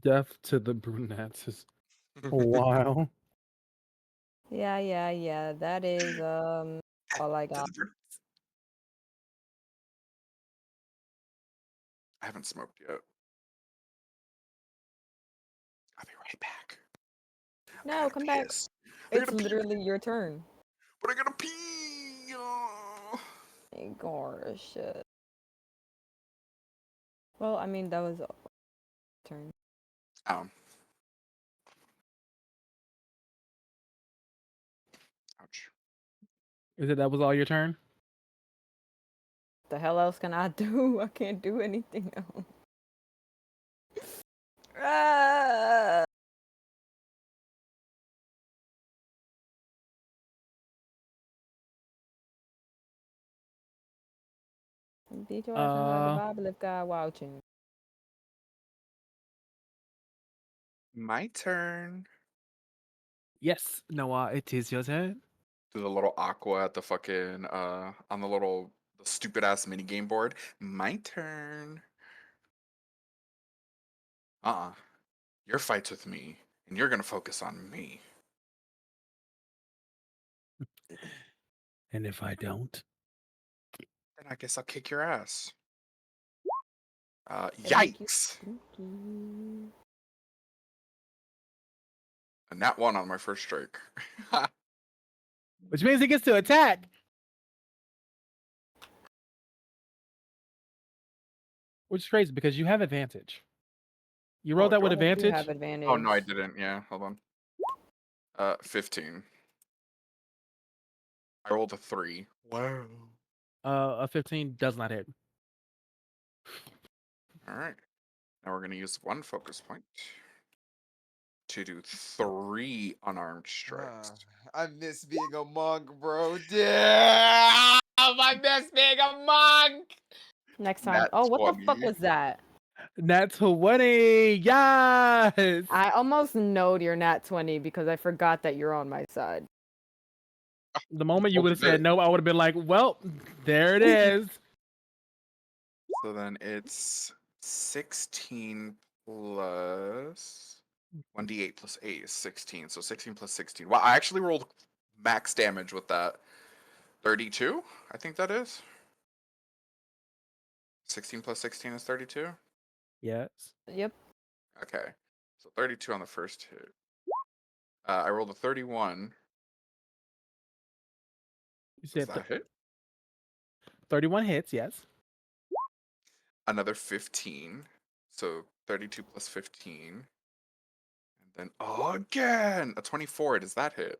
Death to the brunettes. Wow. Yeah. That is all I got. I haven't smoked yet. I'll be right back. I No, gotta come back. piss. I It's gotta pee, literally your turn. but I gotta pee. My gosh. Well, I mean that was turn. Um. Ouch. Is it that was all your turn? The hell else can I do? I can't do anything else. Ah! Beat your ass inside the Bible if God watching. My turn. Yes, Noah, it is your turn. Do the little aqua at the fucking on the stupid ass mini game board. My turn. Your fight's with me, and you're gonna focus on me. And if I don't? Then I guess I'll kick your ass. It'll make you Yikes! stinky. A nat one on my first strike. Which means he gets to attack. Which is crazy because you have advantage. You rolled that with do I? You advantage? have advantage. Oh no, I didn't. Yeah, hold on. 15. I rolled a 3. Wow. A 15 does not hit. All right. Now we're gonna use one focus point to do 3 unarmed strikes. I miss being a monk, bro. Damn! I miss being a monk. Next time. Nat Oh, what the fuck 20. was that? Nat 20. Yes. I almost knowed you're nat 20 because I forgot that you're on my side. The moment you Told would you have said that. no, I would have been like, well, there it is. So then it's 16 plus 1d8 plus 8 is 16. So 16 plus 16. Well, I actually rolled max damage with that. 32, I think that is. 16 plus 16 is 32? Yes. Yep. Okay. So 32 on the first hit. I rolled a 31. You Does said that hit? 31 hits, yes. Another 15. So 32 plus 15. And then, again, a 24. Does that hit?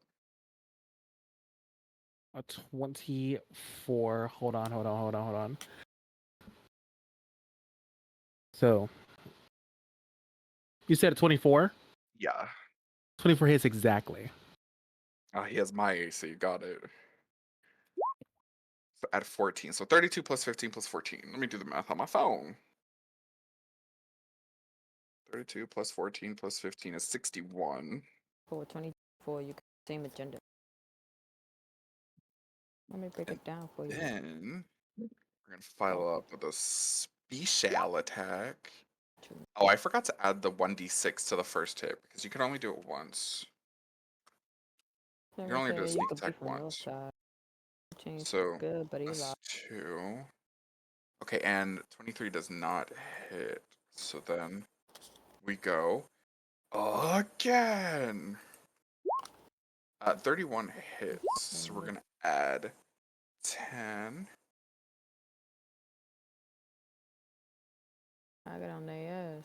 A 24. Hold on. So you said a 24? Yeah. 24 hits exactly. He has my AC. Got it. So add 14. So 32 plus 15 plus 14. Let me do the math on my phone. 32 plus 14 plus 15 is 61. For 24, you got the same agenda. Let me break And it down for you. then we're going to file up with a special attack. Oh, I forgot to add the 1d6 to the first hit because you can only do it once. You can only do a You sneak could be attack from your once. side. Change So good, but he plus lost. 2. Okay, and 23 does not hit. So then we go again. 31 hits. So we're gonna add 10. I got on their ass.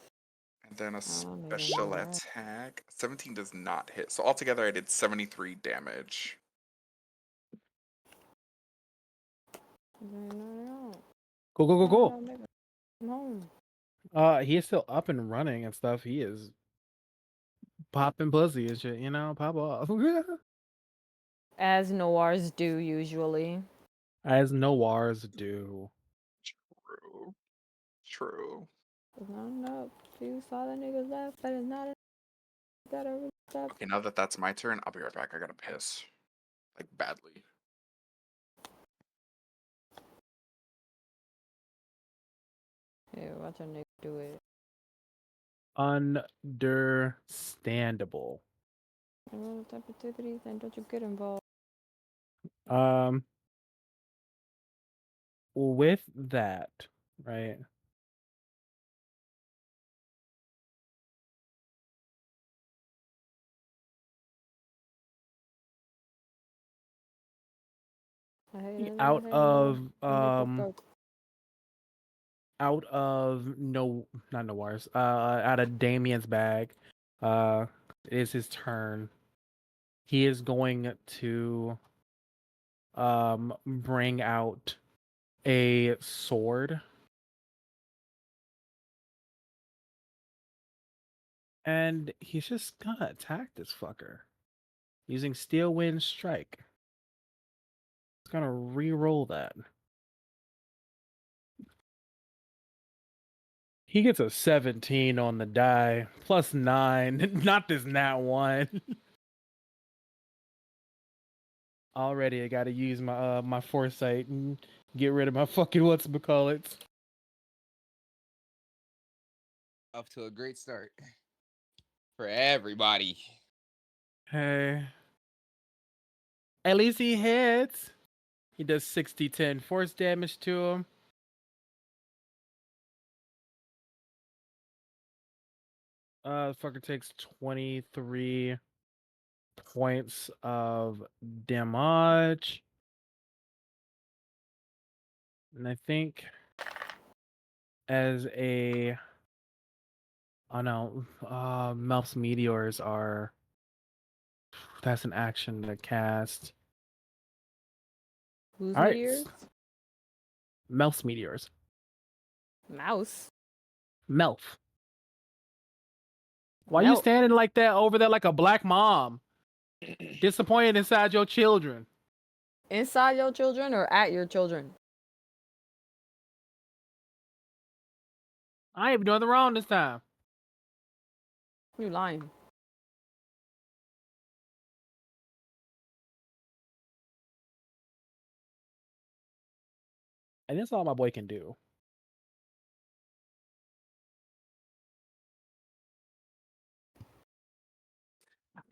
And then a Oh, maybe special not. attack. 17 does not hit. So altogether I did 73 damage. Go. Come home. He is still up and running and stuff. He is popping pussy and shit, pop off. As noirs do usually. As noirs do. True. True. It's not enough. Few solid niggas left, but it's not enough. Gotta really stop. Okay, now that that's my turn, I'll be right back. I gotta piss. Like, badly. Hey, watch a nigga do it. Understandable. Type activities, then don't you get involved. With that, right? Out of no, not Noir's. Out of Damien's bag, it is his turn. He is going to bring out a sword. And he's just gonna attack this fucker using Steel Wind Strike. He's gonna re-roll that. He gets a 17 on the die, plus 9. Not this nat 1. Already, I gotta use my my foresight and get rid of my fucking whatchamacallits. Off to a great start for everybody. Hey. At least he hits. He does 60-10 force damage to him. The fucker takes 23 points of damage. And I think as a... Oh no, Melf's Meteors are... That's an action to cast. Who's All right. meteors? Melf's Meteors. Mouse. Melf. Why you standing like that over there like a black mom? Disappointed inside your children. Inside your children or at your children? I ain't even doing the wrong this time. You lying. And that's all my boy can do.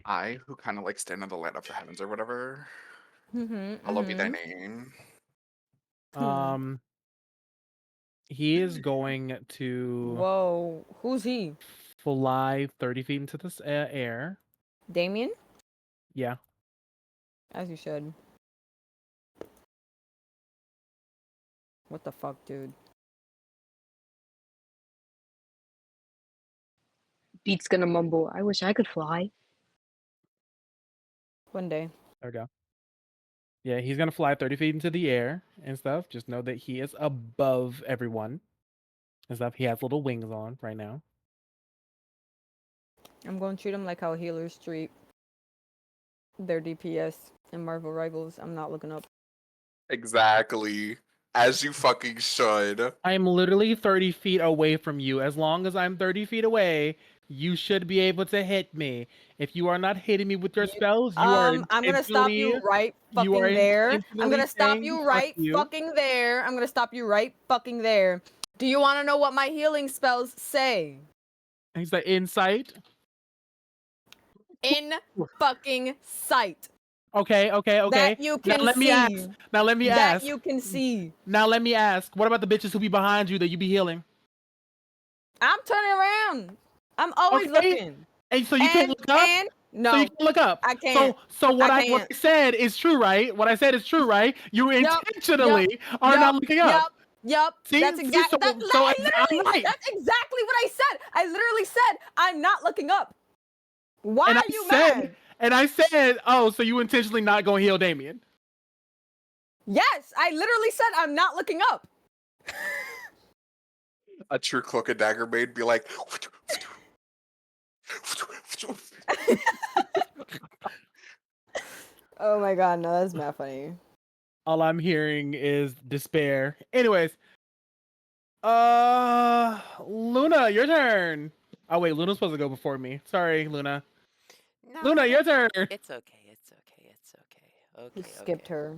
I, who kind of like stand in the light of the heavens or whatever, Mm-hmm, hallowed be thy name. He is going to Whoa, who's he? fly 30 feet into the air. Damien? Yeah. As you should. What the fuck, dude? Beat's gonna mumble, I wish I could fly. One day. There we go. Yeah, he's gonna fly 30 feet into the air and stuff. Just know that he is above everyone and stuff. He has little wings on right now. I'm going to treat him like how healers treat their DPS in Marvel Rivals. I'm not looking up. Exactly. As you fucking should. I'm literally 30 feet away from you. As long as I'm 30 feet away, you should be able to hit me. If you are not hitting me with your spells, you are I'm gonna stop you right fucking there. I'm gonna stop you right fucking there. I'm gonna stop you right fucking there. Do you want to know what my healing spells say? He's like insight. In fucking sight. Okay. That you can now let me see. ask. Now let me that ask. you can see. Now let me ask. What about the bitches who be behind you that you be healing? I'm turning around. I'm always looking. And so you can't look up? No. So you can't look up. I can't. So what I I can't. said is true, right? What I said is true, right? You intentionally are not looking up. Yep. See? That's exactly. I'm right. That's exactly what I said. I literally said I'm not looking up. Why are you mad? And I said, oh, so you intentionally not gonna heal Damien? Yes, I literally said I'm not looking up. A true cloak and dagger maid be like. Oh my god, no, that's not funny. All I'm hearing is despair. Anyways, Luna, your turn. Oh wait, Luna's supposed to go before me. Sorry, Luna. No, Luna, your turn. It's okay. Okay. Skipped her.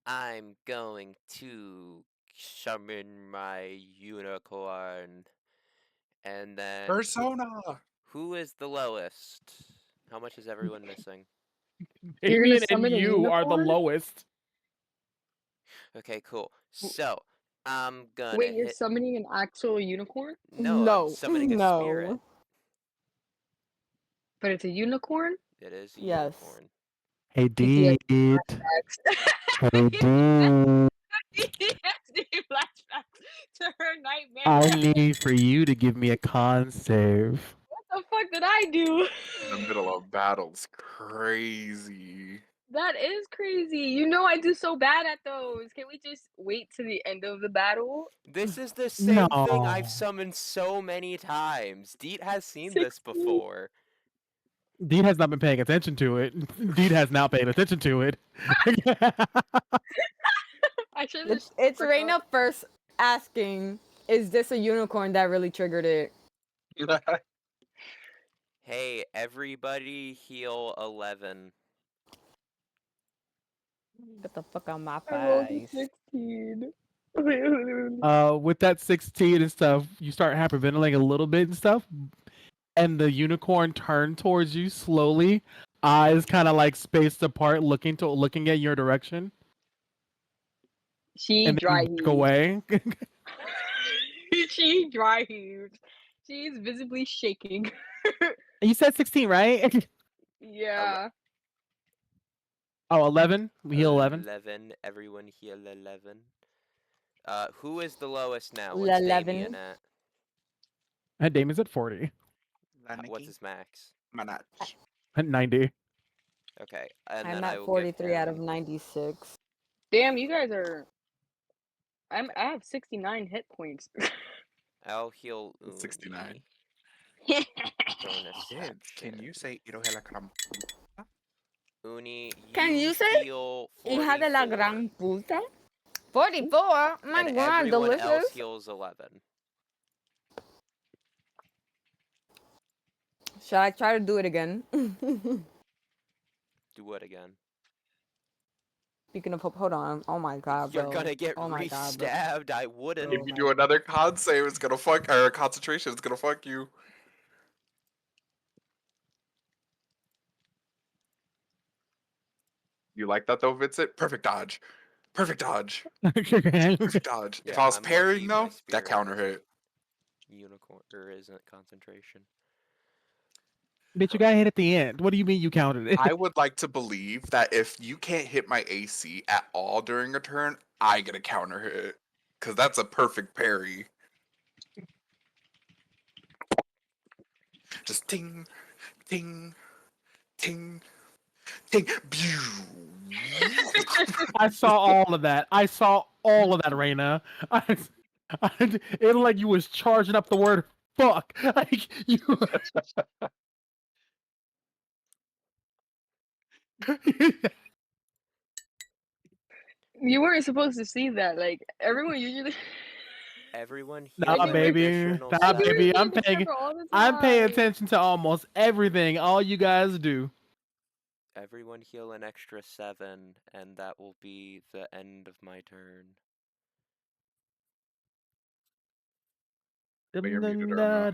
I'm going to summon my unicorn, and then Persona. Who is the lowest? How much is everyone missing? You're gonna Damien and summon a you are the unicorn? lowest. Okay, cool. So, I'm gonna Wait, you're hit. summoning an actual unicorn? No, I'm No, summoning a spirit. no. But it's a unicorn? It is a Yes. unicorn. Hey, PTSD Deed. flashbacks. Hey, Deed. PTSD flashbacks to her nightmare. I need for you to give me a con save. What the fuck did I do? In the middle of battle's crazy. That is crazy. You know I do so bad at those. Can we just wait to the end of the battle? This is the same thing No. I've summoned so many times. Deet has seen this 16. before. Deed has not been paying attention to it. Deed has now paid attention to it. I should have It's Reina first asking, "Is this a unicorn?" That really triggered it. Hey, everybody heal 11. Get the fuck out my I rolled a face. 16. With that 16 and stuff, you start hyperventilating a little bit and stuff, and the unicorn turned towards you slowly, eyes kind of like spaced apart, looking at your direction, She and dry then back heaved. away. She dry heaved. She's visibly shaking. You said 16, right? Yeah. Oh, 11? We heal 11? 11. Everyone heal 11. Who is the lowest now? What's 11. Damien at? And Damon's at 40. What's his max? Manach. At 90. Okay, and I'm then I at will 43 give out of him. 96. Damn, you guys are. I have 69 hit points. I'll heal 69. Uni. Bonus Kids, can you action. say Irohe la gran Uni, Can you say heal "Hija de la 44. gran puta"? 44? My And god, everyone else delicious. heals 11. Shall I try to do it again? Do what again? Speaking of, hold on. Oh my god, You're bro. gonna get Oh my god, bro. re-stabbed. I wouldn't. If Oh you my do another con save, it's gonna fuck, or concentration, it's gonna fuck you. You like that though, Vincent? Perfect dodge. Perfect dodge. Perfect dodge. If Yeah, I was I'm parrying lucky my though, that spirit counter hit. unicorn or isn't concentration. Bitch, you got hit at the end. What do you mean you counted it? I would like to believe that if you can't hit my AC at all during a turn, I get a counter hit. Cause that's a perfect parry. Just ting, ting, ting, ting, I saw all of that. I saw all of that, Raina. It looked like you was charging up the word fuck. Like you. You weren't supposed to see that. Like, everyone usually. Everyone Nah, heal Like, an baby. additional Nah, you were baby. 7. I'm being the paying. server all the I'm paying time. attention to almost everything. All you guys do. Everyone heal an extra 7, and that will be the end of my turn. But you're muted, Irma.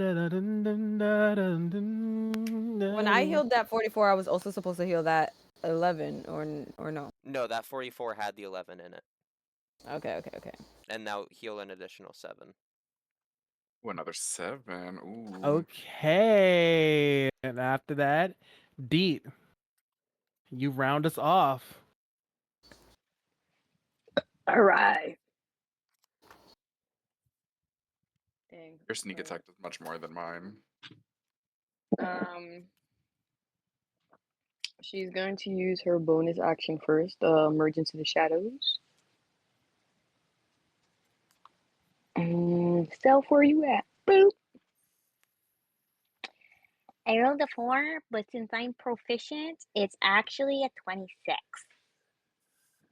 When I healed that 44, I was also supposed to heal that 11, or no? No, that 44 had the 11 in it. Okay, okay, okay. And now heal an additional 7. Ooh, another 7. Ooh. Okay. And after that, Deet, you round us off. All right. Dang. Your sneak attack does much more than mine. She's going to use her bonus action first, merge into the shadows. Stealth, where you at? Boop. I rolled a 4, but since I'm proficient, it's actually a 26.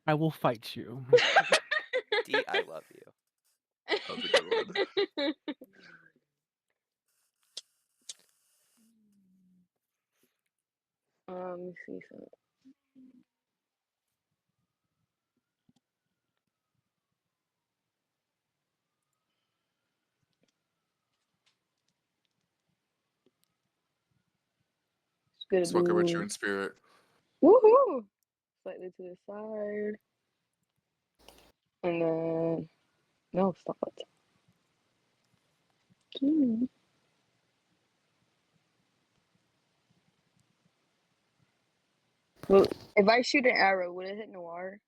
I will fight you. D, I love you. That was a good one. Let me see something. gonna Just working with you do in spirit. woohoo slightly to the side, and then no, stop it. Well, if I shoot an arrow, would it hit Noir?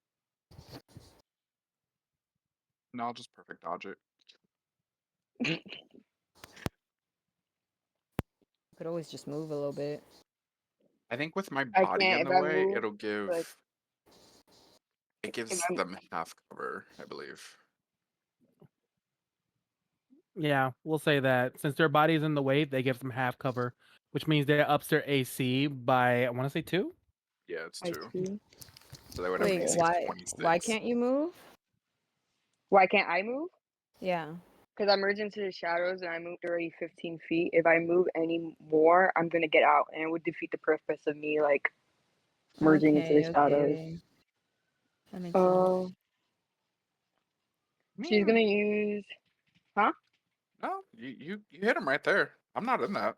No, I'll just perfect dodge it. Could always just move a little bit. I think with my I body can't in if the I way, move. it'll give Like it if gives I'm them half cover, I believe. Yeah, we'll say that since their body's in the way, they give them half cover, which means they ups their AC by I want to say 2. Yeah, it's I 2. see. So they would have Wait, Okay. AC of why 26. can't you move? Why can't I move? Yeah. Because I merged into the shadows and I moved already 15 feet. If I move any more, I'm gonna get out, and it would defeat the purpose of me like merging into the Okay, shadows. okay. That makes sense. She's gonna use, huh? No, you hit him right there. I'm not in that.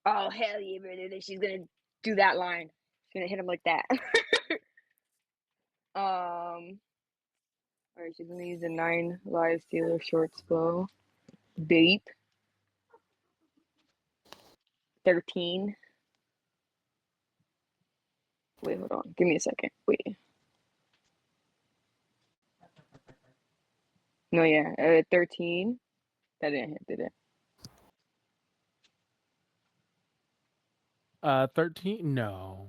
Oh hell yeah, brother! Then she's gonna do that line. She's gonna hit him like that. Alright, she's gonna use a 9 live stealer short bow. Beep. 13. Wait, hold on. Give me a second. Wait. No, yeah. 13. That didn't hit, did it? 13? No.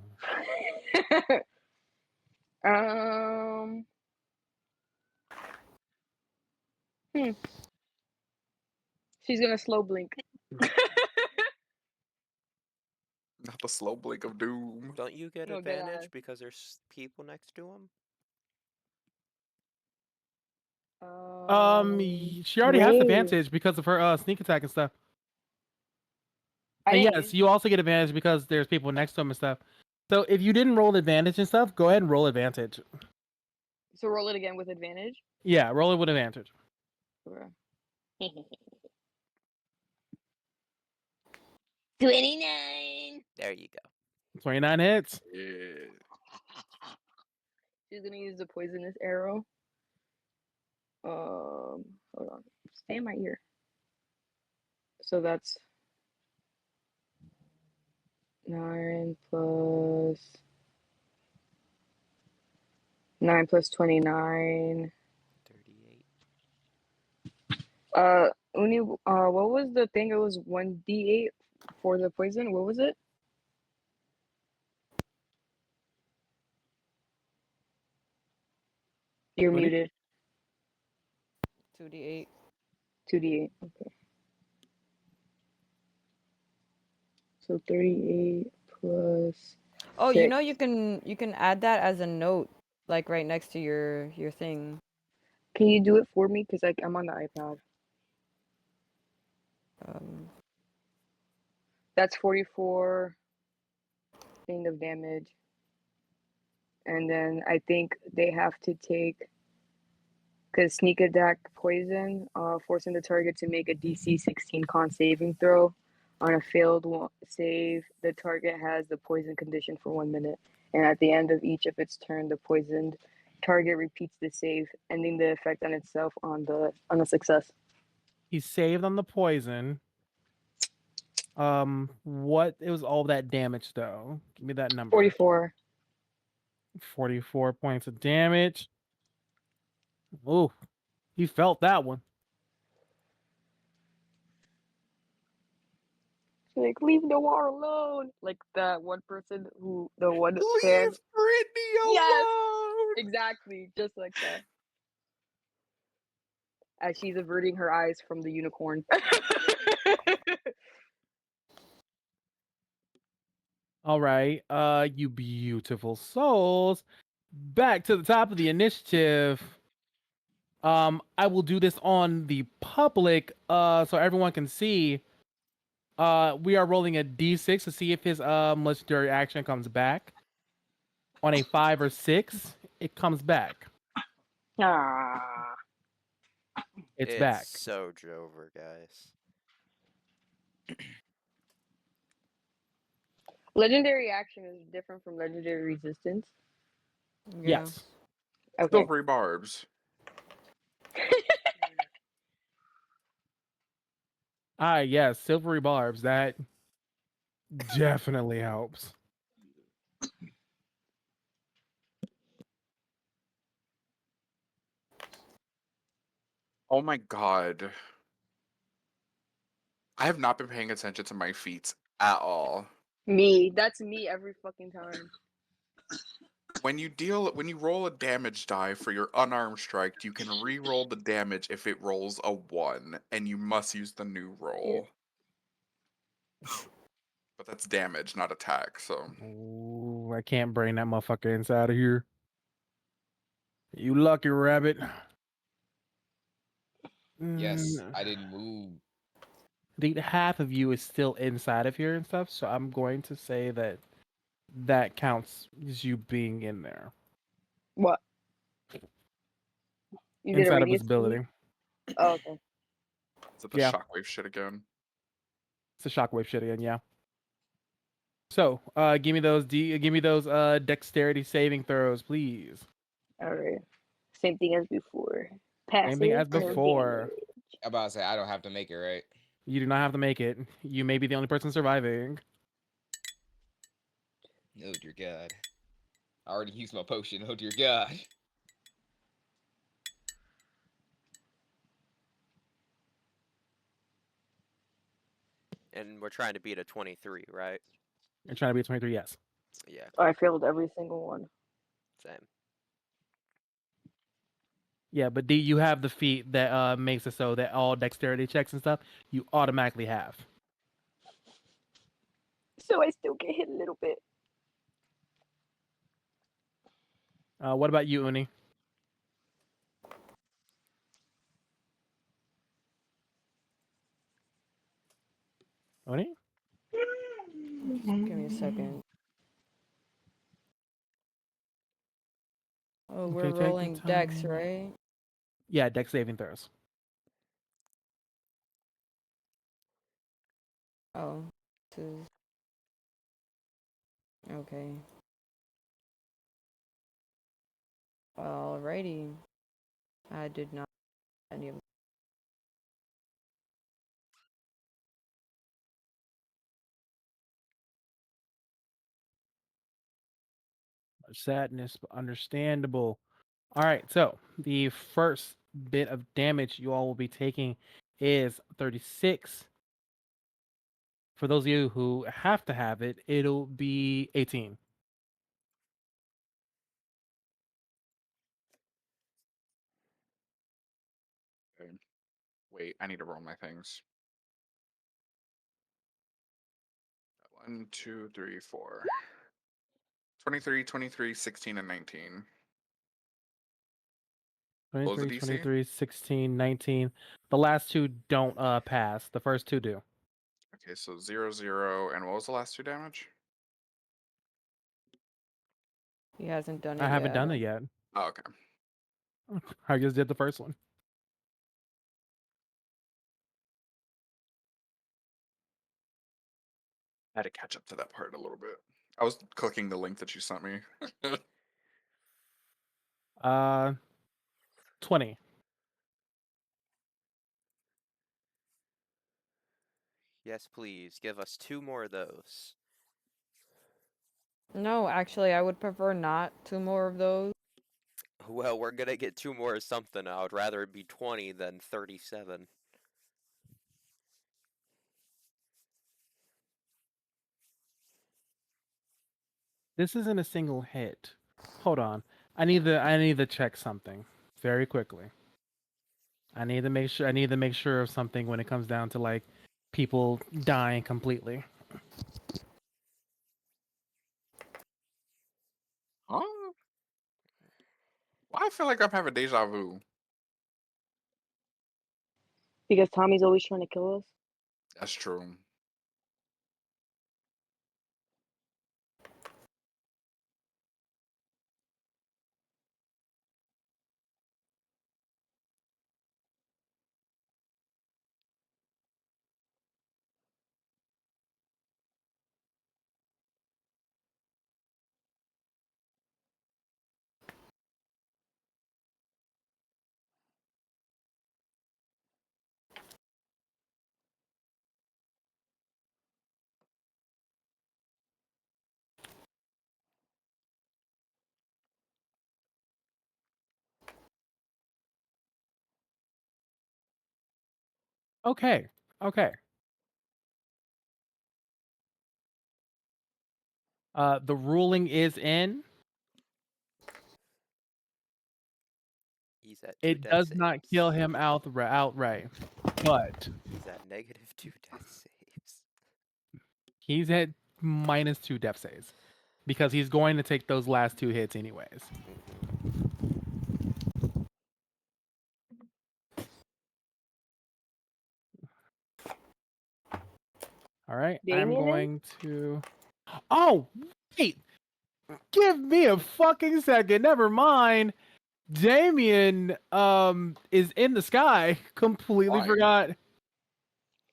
um. She's gonna slow blink. Not the slow blink of doom. Don't you get No, dead advantage ass. because there's people next to him? She already has Wait. advantage because of her sneak attack and stuff. I And didn't yes, use. you also get advantage because there's people next to him and stuff. So if you didn't roll advantage and stuff, go ahead and roll advantage. So roll it again with advantage. Yeah, roll it with advantage. Okay. 29. There you go. 29 hits. Yeah. She's gonna use the poisonous arrow. Hold on. Stay in my ear. So that's 9 plus 9 plus 29. 38. Uni, what was the thing? It was 1d8 for the poison. What was it? You're Uni? muted. 2d8. 2d8. Okay. So 38 plus Oh, you 6. know you can add that as a note, like right next to your thing. Can you do it for me? Because like I'm on the iPad. That's 44 thing of damage. And then I think they have to take, because sneak attack poison, forcing the target to make a DC 16 con saving throw. On a failed save, the target has the poison condition for 1 minute. And at the end of each of its turn, the poisoned target repeats the save, ending the effect on itself on a success. He saved on the poison. What it was all that damage though? Give me that number. 44. 44 points of damage. Ooh, he felt that one. Like, leave Noir alone. Like that one person who, the one fan. Leave Brittany Yes, alone. exactly. Just like that. As she's averting her eyes from the unicorn. All right, you beautiful souls. Back to the top of the initiative. I will do this on the public, so everyone can see. We are rolling a d6 to see if his legendary action comes back. On a 5 or 6, it comes back. Ah. It's It's back. so Jover, guys. Legendary action is different from legendary resistance. Yeah. Yes. Okay. Silvery barbs. Yes, silvery barbs. That definitely helps. Oh my god. I have not been paying attention to my feats at all. Me. That's me every fucking time. When you roll a damage die for your unarmed strike, you can re-roll the damage if it rolls a 1, and you must use the new roll. But that's damage, not attack, so. Ooh, I can't bring that motherfucker inside of here. You lucky rabbit. Yes, Mm, I didn't move. half of you is still inside of here and stuff, so I'm going to say that that counts as you being in there. What? You did a Inside of radius feat? visibility. Oh, okay. Is it the Yeah. shockwave shit again? It's a shockwave shit again, yeah. So, give me those dexterity saving throws, please. Alright. Same thing as before. Same thing as Passive, no before. damage. I'm about to say I don't have to make it, right? You do not have to make it. You may be the only person surviving. Oh dear God. I already used my potion. Oh dear God. And we're trying to beat a 23, right? You're trying to be a 23, yes. Yeah, I failed every single one. same. Yeah, but you have the feat that makes it so that all dexterity checks and stuff you automatically have. So I still get hit a little bit. What about you, Uni? Uni? Give me a second. Oh, we're Okay, take your rolling dex, time. right? Yeah, dex saving throws. Oh, this is okay. Alrighty. I did not any of. Sadness, but understandable. All right, so the first bit of damage you all will be taking is 36. For those of you who have to have it, it'll be 18. Okay. Wait, I need to roll my things. 1, 2, 3, 4. 23, 23, 16, and 19. What was the 23, DC? 23, 16, 19. The last two don't pass. The first two do. Okay, so 0, 0, and what was the last 2 damage? He hasn't done I it haven't done yet. it yet. Oh, okay. I just did the first one. I had to catch up to that part a little bit. I was clicking the link that you sent me. 20. Yes, please. Give us 2 more of those. No, actually, I would prefer not 2 more of those. Well, we're gonna get 2 more of something. I would rather it be 20 than 37. This isn't a single hit. Hold on. I need to check something very quickly. I need to make sure of something when it comes down to like people dying completely. Huh? Why I feel like I'm having deja vu? Because Tommy's always trying to kill us. That's true. Okay. Okay. The ruling is in. He's at 2 It death does not kill saves. him outright, but He's at -2 death saves. he's at -2 death saves because he's going to take those last 2 hits anyways. All right, I'm Damien in? going to. Oh wait, give me a fucking second. Never mind. Damien is in the sky. Completely Why? forgot.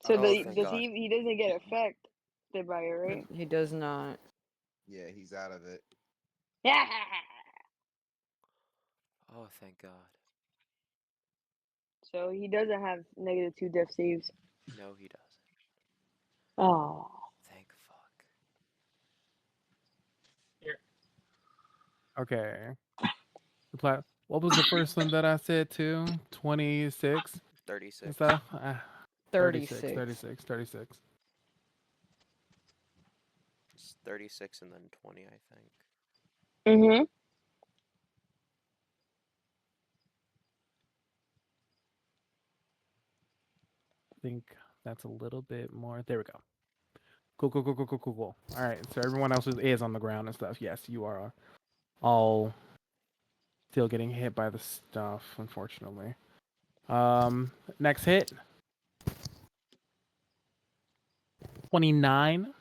So Oh, the thank does God. he doesn't get affected by it, right? He does not. Yeah, he's out of it. Yeah. Oh, thank God. So he doesn't have -2 death saves. No, he doesn't. Oh. Thank fuck. Okay. What was the first one that I said too? 26 and 36. stuff. 36. 36. It's 36 and then 20, I think. Mm-hmm. I think that's a little bit more. There we go. Cool. All right. So everyone else is on the ground and stuff. Yes, you are all still getting hit by the stuff, unfortunately. Next hit. 29.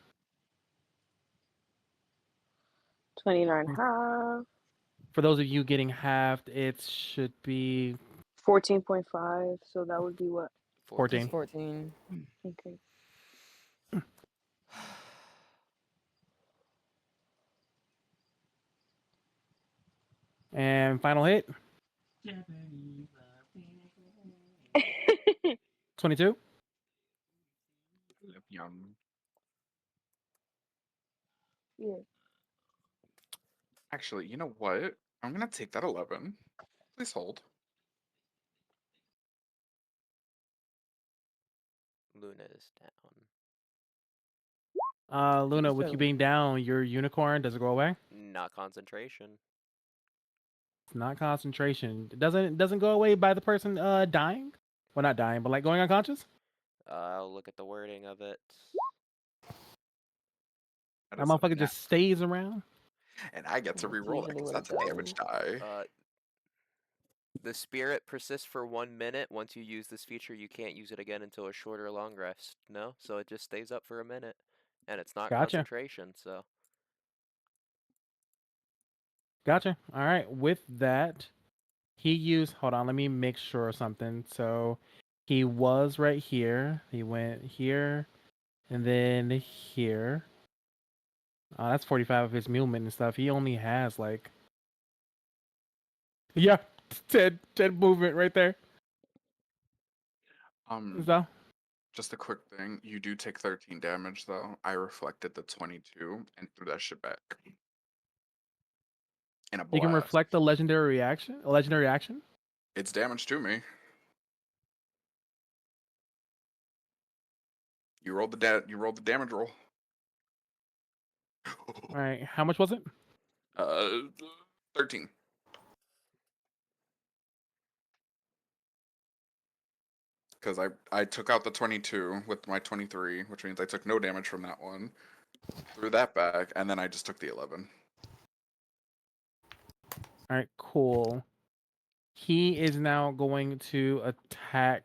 29 half. For those of you getting halved, it should be 14.5. So that would be what? 14. 14. Okay. And final hit. 22. Yum. Yeah. Actually, you know what? I'm gonna take that 11. Please hold. Luna is down. Luna, with you being down, your unicorn, does it go away? Not concentration. It's not concentration. It doesn't go away by the person dying? Well, not dying, but like going unconscious? I'll look at the wording of it. That That is a motherfucker nat, just stays around. and I get to That's re-roll that usually because what it that's a damage does. die. The spirit persists for 1 minute. Once you use this feature, you can't use it again until a short or long rest. No? So it just stays up for a minute. And it's not Gotcha. concentration, so. Gotcha. All right. With that, he used. Hold on. Let me make sure of something. So he was right here. He went here, and then here. That's 45 of his movement and stuff. He only has like. Yeah, 10 movement right there. So Just a quick thing. You do take 13 damage though. I reflected the 22 and threw that shit back. In a you can blast. reflect the legendary reaction. A legendary action. It's damage to me. You rolled the damage roll. All right. How much was it? Uh 13. Because I took out the 22 with my 23, which means I took no damage from that one. Threw that back, and then I just took the 11. All right. Cool. He is now going to attack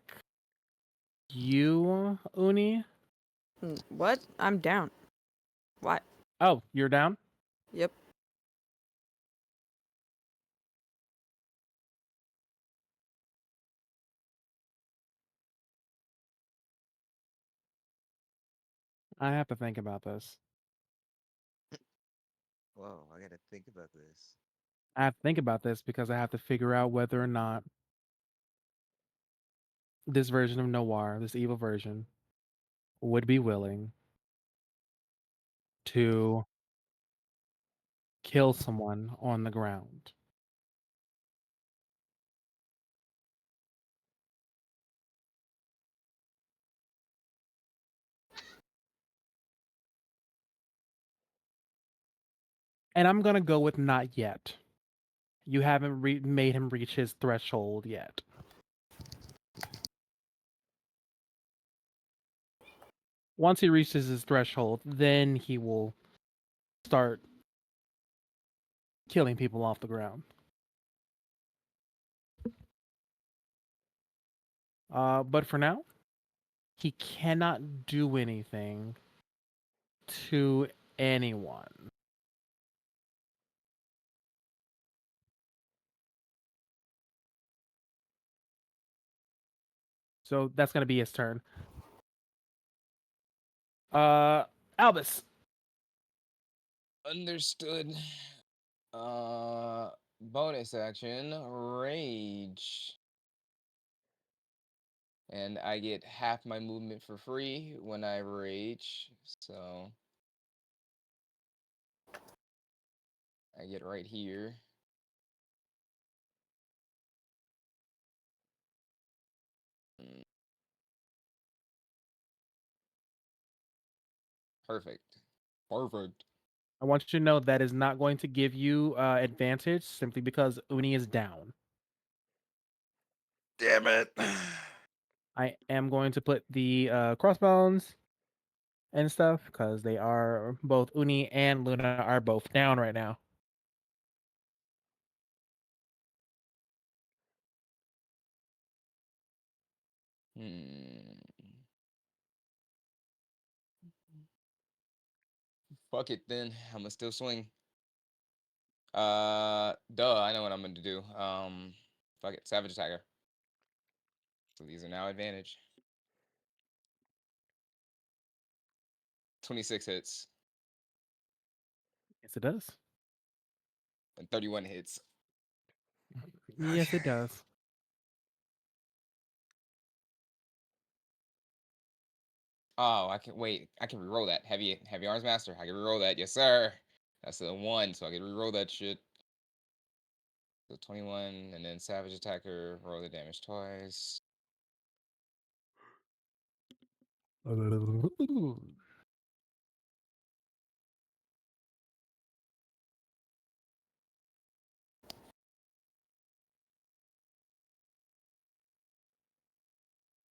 you, Uni. What? I'm down. What? Oh, you're down? Yep. I have to think about this. Whoa, I gotta think about this. I have to think about this because I have to figure out whether or not this version of Noir, this evil version, would be willing to kill someone on the ground. And I'm gonna go with not yet. You haven't made him reach his threshold yet. Once he reaches his threshold, then he will start killing people off the ground. But for now, he cannot do anything to anyone. So that's gonna be his turn. Albus. Understood. Bonus action, rage. And I get half my movement for free when I rage, so I get right here. Perfect. Perfect. I want you to know that is not going to give you advantage simply because Uni is down. Damn it. I am going to put the crossbones and stuff because they are both Uni and Luna are both down right now. Fuck it then. I'ma still swing. I know what I'm gonna do. Fuck it. Savage Attacker. So these are now advantage. 26 hits Yes, it does. and 31 hits. Yes, it Okay. does. Oh, I can wait. I can reroll that. Heavy arms master. I can reroll that. Yes, sir. That's a 1, so I can reroll that shit. So 21, and then Savage Attacker, roll the damage twice.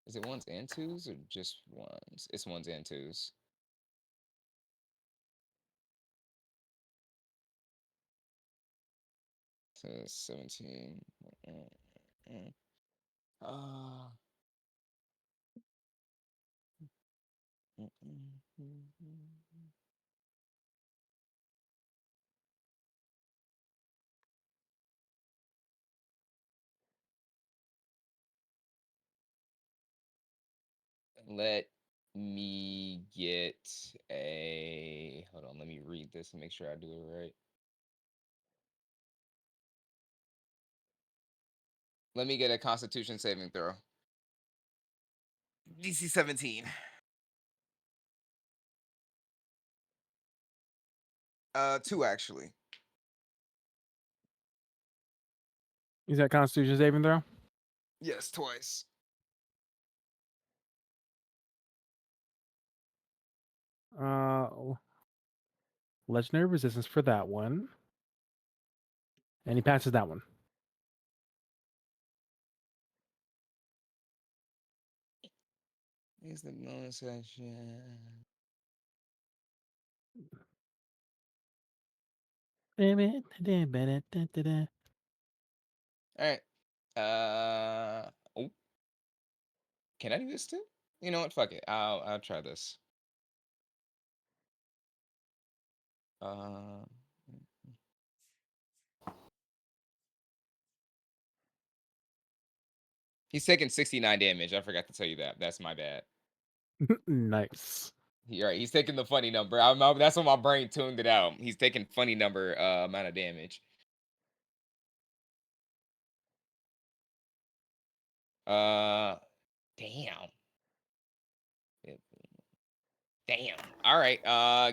Is it ones and twos or just ones? It's ones and twos. So 17. Uh, Let me get a. Hold on, let me read this and make sure I do it right. Let me get a Constitution saving throw. DC 17. 2 actually. Is that Constitution saving throw? Yes, twice. Uh, Legendary resistance for that one. And he passes that one. Here's the bonus action. All right. Oh, can I do this too? You know what? Fuck it. I'll try this. Uh, he's taking 69 damage. I forgot to tell you that. That's my bad. Nice. Right. He's taking the funny number. That's what my brain tuned it out. He's taking funny number amount of damage. Damn. Damn. All right.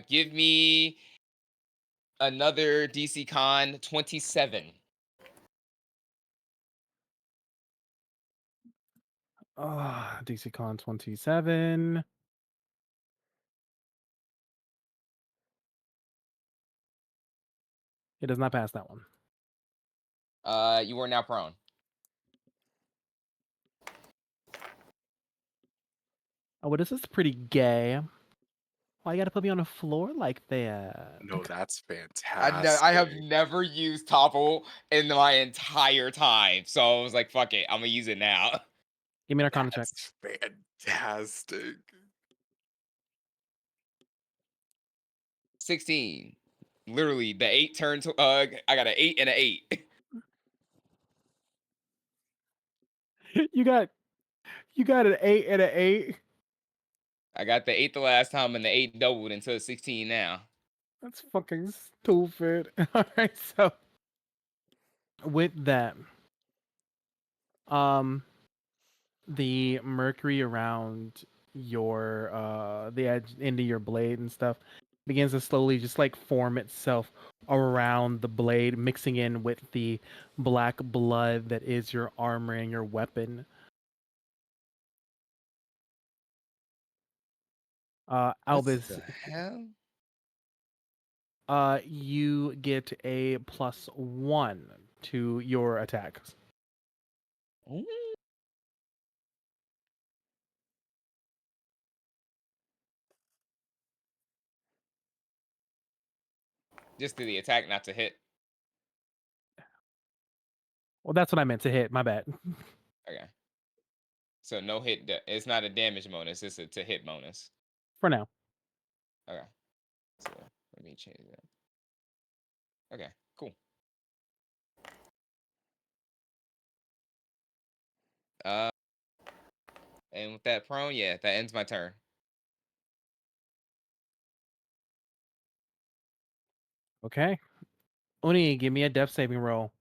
Give me another DC Con 27. DC Con 27. It does not pass that one. You are now prone. Oh, well, this is pretty gay. Why you gotta put me on the floor like that? No, that's I have fantastic. never used topple in my entire time, so I was like, "Fuck it, I'm gonna use it now." Give me an Arcana check. That's fantastic. 16. Literally, the 8 turns. I got an 8 and an 8. you got an 8 and an 8. I got the 8 the last time, and the 8 doubled into 16 now. That's fucking stupid. All right, so with that, the mercury around your the edge into your blade and stuff begins to slowly just like form itself around the blade, mixing in with the black blood that is your armor and your weapon. What Albus, the hell? you get a +1 to your attacks. Ooh. Just to the attack, not to hit. Well, that's what I meant to hit. My bad. Okay. So no hit. It's not a damage bonus. It's a to hit bonus. For now. Okay. So let me change that. Okay. Cool. And with that prone, yeah, that ends my turn. Okay. Uni, give me a death saving roll.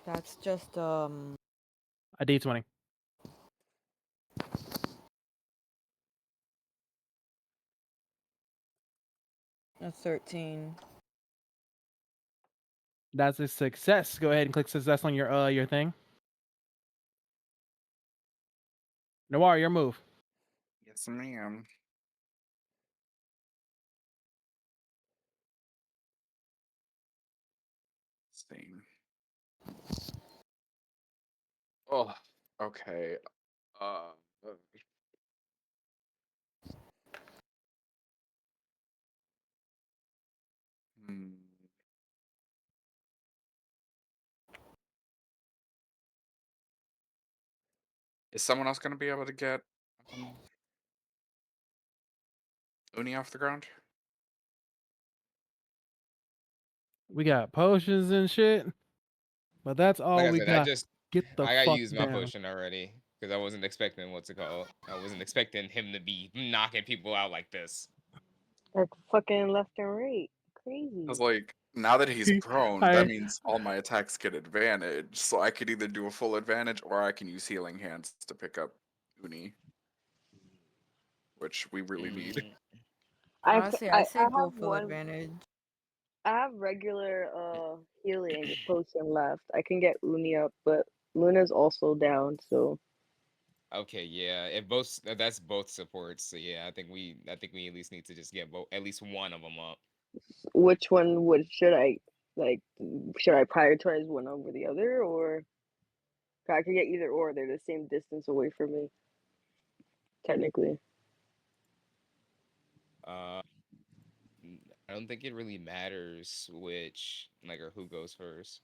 That's just A D20. a 13. That's a success. Go ahead and click success on your thing. Noir, your move. Yes, ma'am. Same. Oh, okay. Uh, hmm. Is someone else gonna be able to get Uni off the ground? We got potions and shit, but that's Like all I we said, got. Get the I got fuck used my down. potion already because I wasn't expecting what's it called. I wasn't expecting him to be knocking people out like this. Like fucking left and right. I Crazy. was like, now that he's prone, that I means all my attacks get advantage. So I could either do a full advantage or I can use healing hands to pick up Uni, which we really need. Mm, Honestly, I say I go have full one. advantage. I have regular healing potion left. I can get Uni up, but Luna's also down. So okay, yeah. If both that's both supports, so yeah, I think we at least need to just get both at least one of them up. which one would should I like? Should I prioritize one over the other, or I could get either or? They're the same distance away from me, technically. Uh, I don't think it really matters which like or who goes first.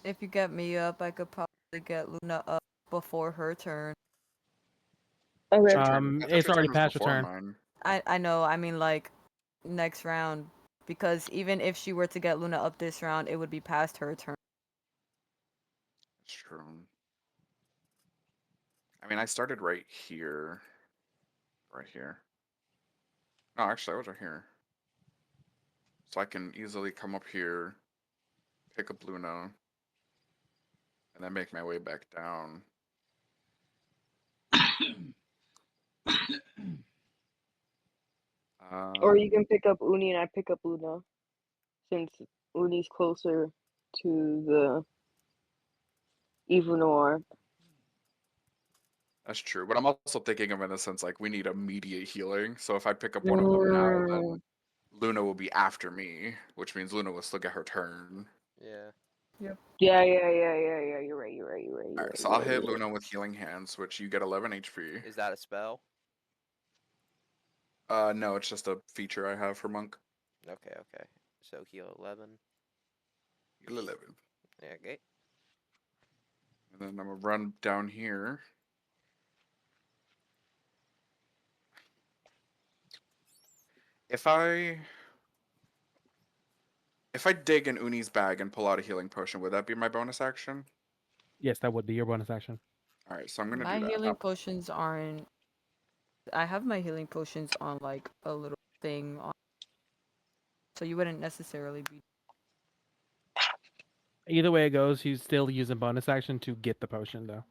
If you get me up, I could probably get Luna up before her turn. Okay. Your turn. I thought it's your already turn was past your before turn. mine. I know, I mean like next round. Because even if she were to get Luna up this round, it would be past her turn. That's true. I mean, I started right here. Right here. No, actually, I was right here. So I can easily come up here, pick up Luna, and then make my way back down. Or you Um, can pick up Uni and I pick up Luna, since Uni's closer to the Evil Noir. That's true, but I'm also thinking of it in the sense like we need immediate healing. So if I pick up one of them now, then Luna will be after me, which means Luna will still get her turn. Yeah. Yeah. You're right. All right, so I'll hit Luna with Healing Hands, which you get 11 HP. Is that a spell? No, it's just a feature I have for Monk. Okay. So heal 11. 11. Okay. And then I'm gonna run down here. If I dig in Uni's bag and pull out a healing potion, would that be my bonus action? Yes, that would be your bonus action. All right, so I'm gonna My do that. healing potions aren't. I have my healing potions on like a little thing on, so you wouldn't necessarily be. Either way it goes, he's still using bonus action to get the potion, though.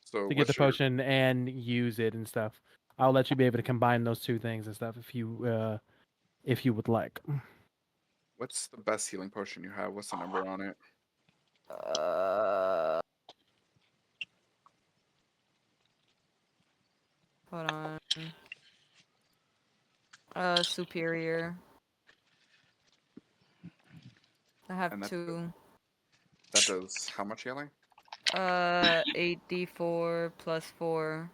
So To get the what's your potion and use it and stuff. I'll let you be able to combine those two things and stuff if you would like. what's the best healing potion you have? What's the number on it? Hold on. Superior. I have And two. that does how much healing? 8d4 plus 4.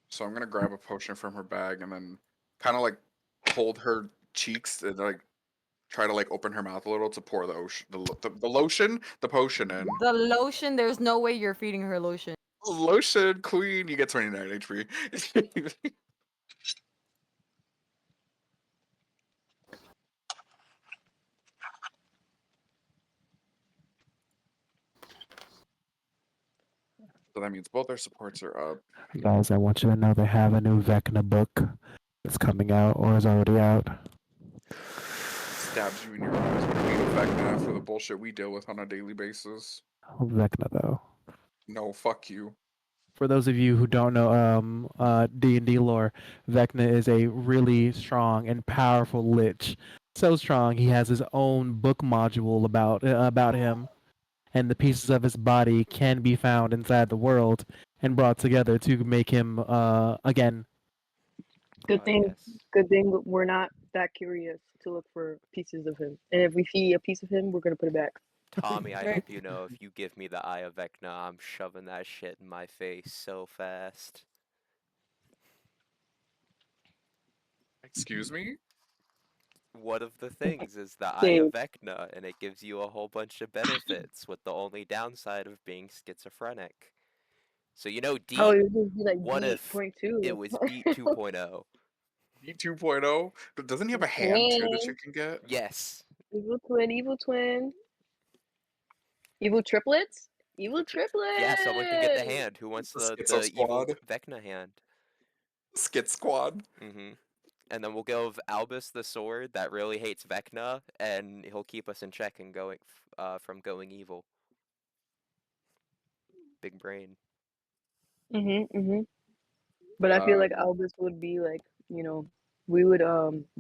So I'm gonna grab a potion from her bag and then kind of like hold her cheeks and like try to like open her mouth a little to pour the ocean, the lotion, the potion in. The lotion, there's no way you're feeding her lotion. Lotion queen, you get 29 HP. So that means both our supports are up. Guys, I want you to know they have a new Vecna book that's coming out or is already out. Stabs you in your eyes with needle Vecna for the bullshit we deal with on a daily basis. Vecna, though. No, fuck you. For those of you who don't know D&D lore, Vecna is a really strong and powerful lich. So strong, he has his own book module about him, and the pieces of his body can be found inside the world and brought together to make him again. Good thing. Yes. Good thing we're not that curious to look for pieces of him. And if we see a piece of him, we're gonna put it back. Tommy, I Right. hope you know if you give me the Eye of Vecna, I'm shoving that shit in my face so fast. Excuse me? One of the things is the Eye Dave. of Vecna, and it gives you a whole bunch of benefits, with the only downside of being schizophrenic. So you know, Oh, Deet, it would just be like what if D.2. it was Deet 2.0? E 2.0? But doesn't he have a hand too that you can get? Yes. Evil twin, evil twin. Evil triplets? Evil triplets! Yeah, someone can get the hand. Who wants The the Schizo evil Squad. Vecna hand? Skit Squad. Mm-hmm. And then we'll give Albus the sword that really hates Vecna, and he'll keep us in check and from going evil. Big brain. But I feel like Um, Albus would be like, we would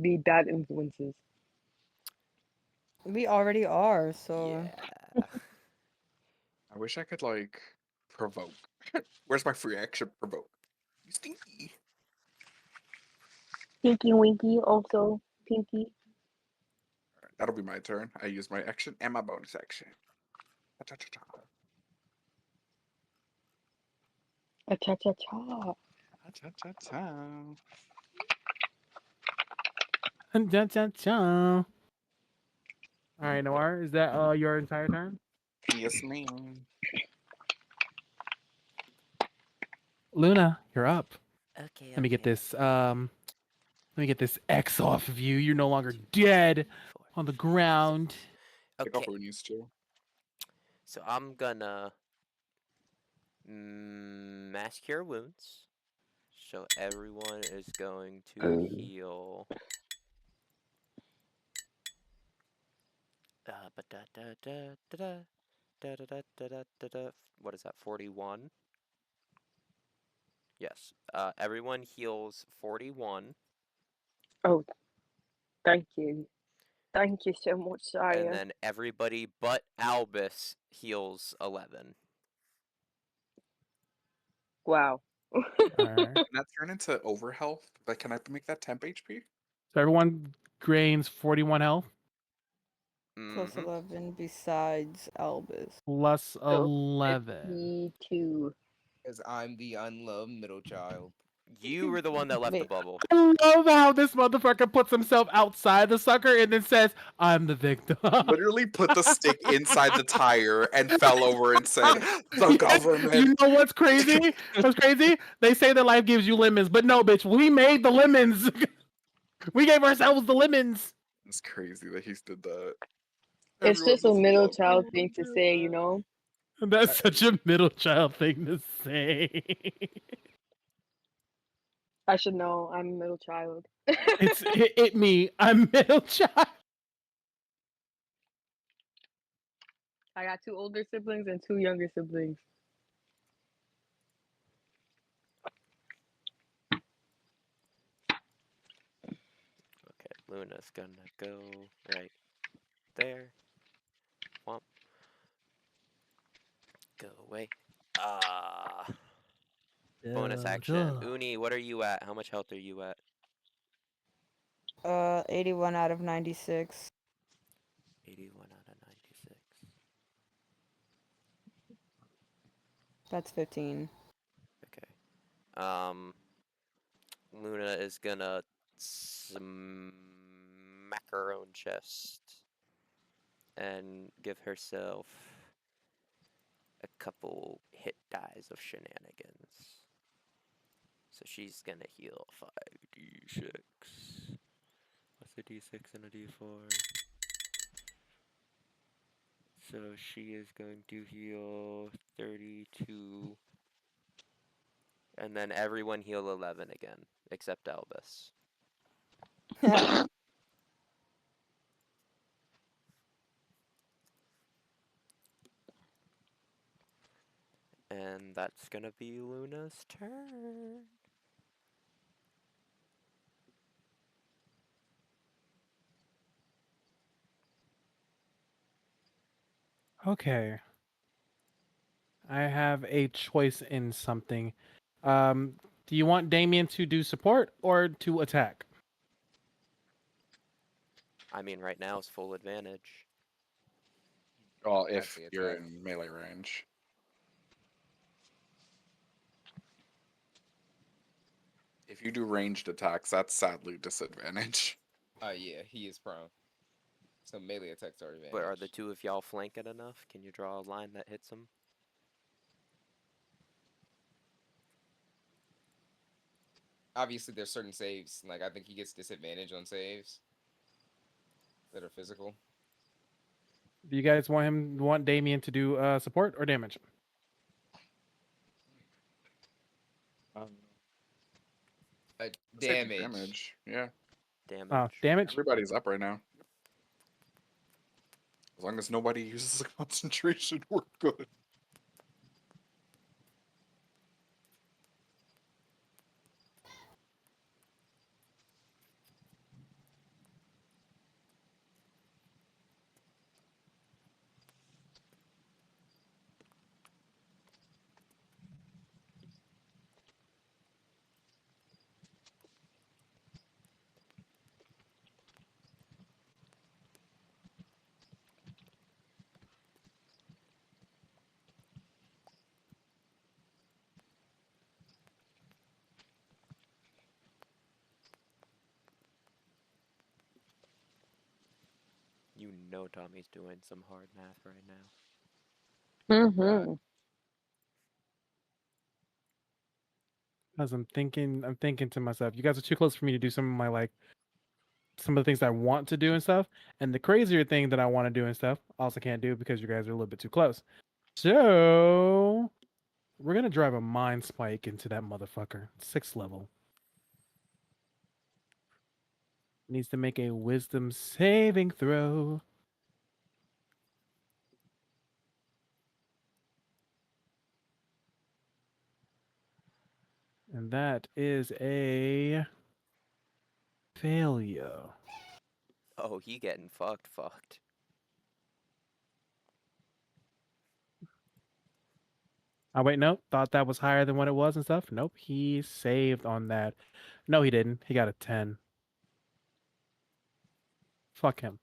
be bad influences. We already are, so. Yeah. I wish I could like provoke. Where's my free action provoke? You stinky. Pinky Winky also. Pinky. Alright, that'll be my turn. I use my action and my bonus action. Cha-cha-cha-cha. A cha cha cha. Cha-cha-cha-cha. Dun, dun, dun. All right, Noir, is that your entire turn? Yes, ma'am. Luna, you're up. Okay. Let me get this X off of you. You're no longer dead on the ground. Take off Okay. who needs to. So I'm gonna mass cure wounds. So everyone is going to heal. But what is that? 41. Yes. Everyone heals 41, Oh, thank you. Thank you so much, and Saya. then everybody but Albus heals 11. Wow. All right. Can that turn into overhealth? Like, can I make that temp HP? So everyone gains 41 health Plus Mm-hmm. 11 besides Albus. plus So 11. 52. Because I'm the unloved middle child. You were the one that left the Wait. bubble. I love how this motherfucker puts himself outside the sucker and then says, "I'm the victim." Literally put the stick inside the tire and fell over and said, "The government." You know what's crazy? What's crazy? They say that life gives you lemons, but no, bitch, we made the lemons. We gave ourselves the lemons. It's crazy that he did that. It's Everyone just a was middle loved. child thing to say, you know? That's such a middle child thing to say. I should know. I'm a middle child. It me. I'm middle child. I got 2 older siblings and 2 younger siblings. Okay, Luna's gonna go right there. Womp. Go away. Bonus action. Uni, what are you at? How much health are you at? 81 out of 96. 81 out of 96. That's 15. Okay. Luna is gonna smack her own chest and give herself a couple hit dies of shenanigans. So she's gonna heal 5d6. What's a d6 and a d4? So she is going to heal 32. And then everyone heal 11 again, except Albus. And that's gonna be Luna's turn. Okay. I have a choice in something. Do you want Damien to do support or to attack? I mean, right now is full advantage. Well, I'd if say you're attack. in melee range. If you do ranged attacks, that's sadly disadvantage. Yeah, he is prone. So melee attacks are advantage. But are the two of y'all flanking enough? Can you draw a line that hits him? Obviously, there's certain saves. Like I think he gets disadvantage on saves that are physical. Do you guys want Damien to do support or damage? Say do Damage. damage. Yeah. Damage. Damage. Everybody's up right now. As long as nobody uses the concentration, we're good. You know Tommy's doing some hard math right now. Mm-hmm. As I'm thinking to myself, you guys are too close for me to do some of my some of the things I want to do and stuff. And the crazier thing that I want to do and stuff, also can't do because you guys are a little bit too close. So we're gonna drive a mind spike into that motherfucker. 6th level. Needs to make a wisdom saving throw. And that is a failure. Oh, he getting fucked. Oh wait, nope. Thought that was higher than what it was and stuff. Nope, he saved on that. No, he didn't. He got a 10. Fuck him.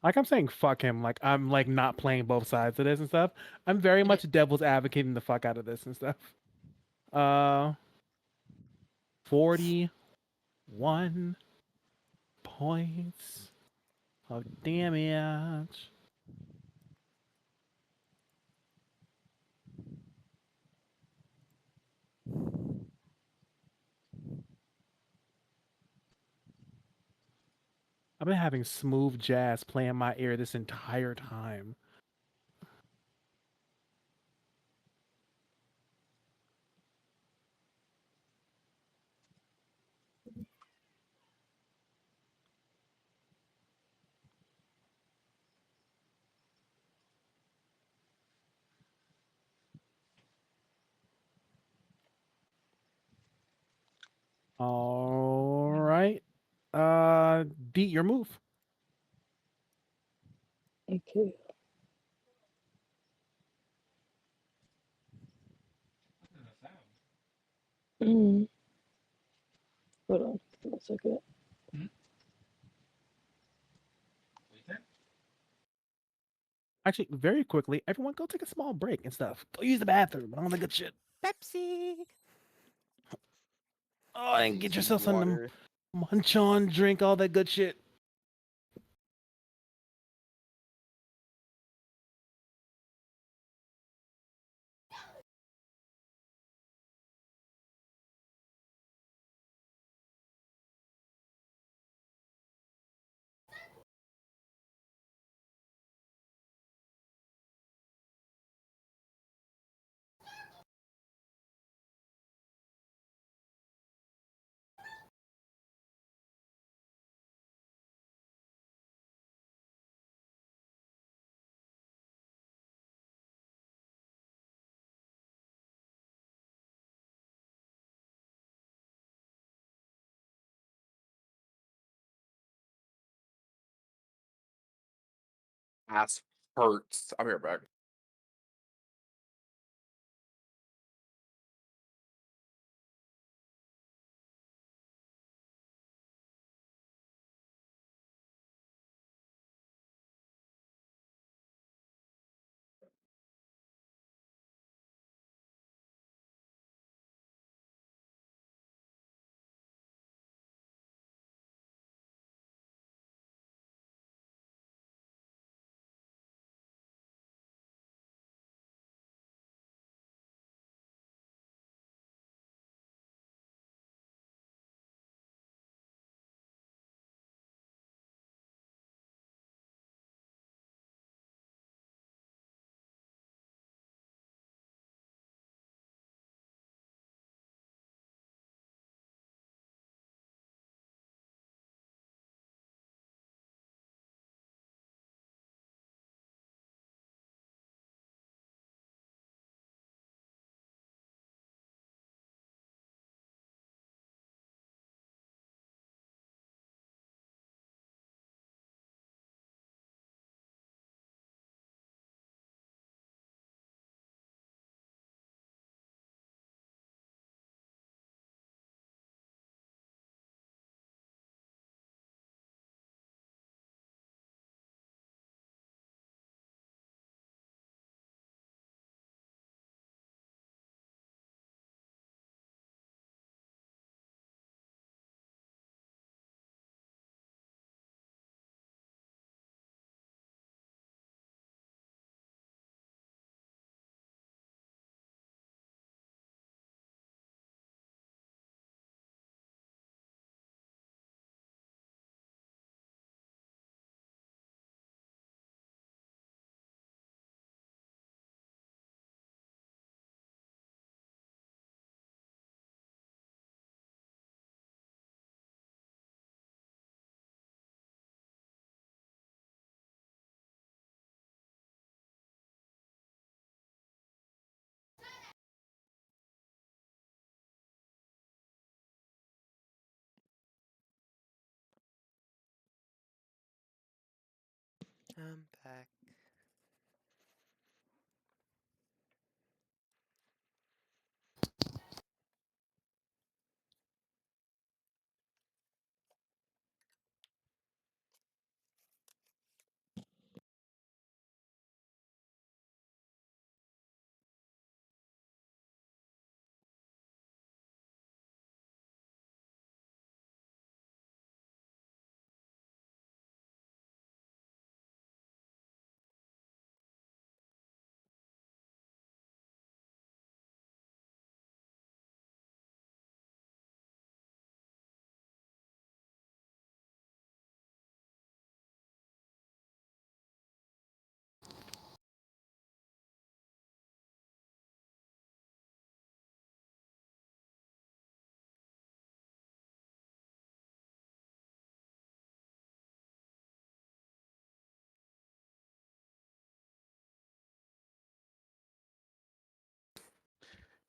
Like I'm saying fuck him. Like I'm like not playing both sides of this and stuff. I'm very much devil's advocating the fuck out of this and stuff. 41 points of damage. I've been having smooth jazz play in my ear this entire time. All right. Beat your move. Okay. Mm. Hold on. Give me a second. Actually, very quickly, everyone go take a small break and stuff. Go use the bathroom and all the good shit. Pepsi. Oh, and get Please use yourself something water. to munch on, drink all that good shit. Ass hurts. I'll be right back. I'm back.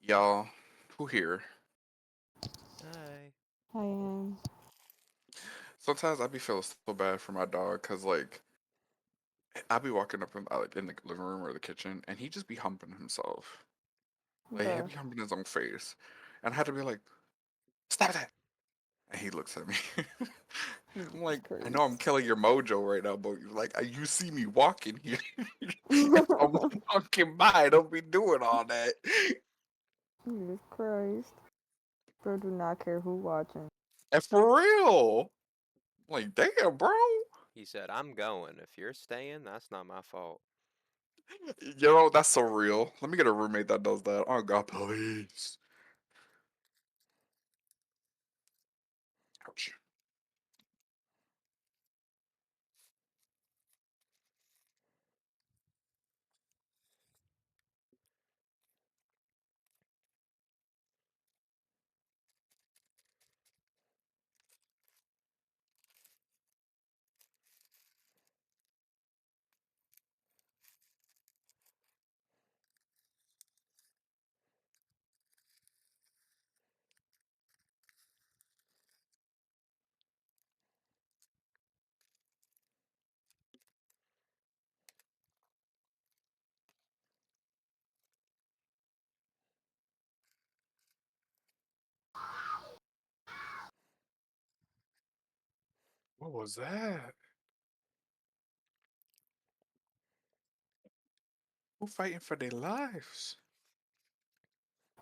Y'all, who here? Hi. I am. Sometimes I be feeling so bad for my dog because like I be walking up in like in the living room or the kitchen and he just be humping himself. Like he Bruh. be humping his own face, and I had to be like, "Stop that!" And he looks at me. I'm like, "I know I'm killing your mojo right now, but like you see me walking here. If I'm walking by, don't be doing all that." Jesus Christ. Bro, do not care who watching. And for real, like damn, bro. He said, "I'm going. If you're staying, that's not my fault." You know that's so real. Let me get a roommate that does that. Oh God, please. Ouch. What was that? Who fighting for their lives?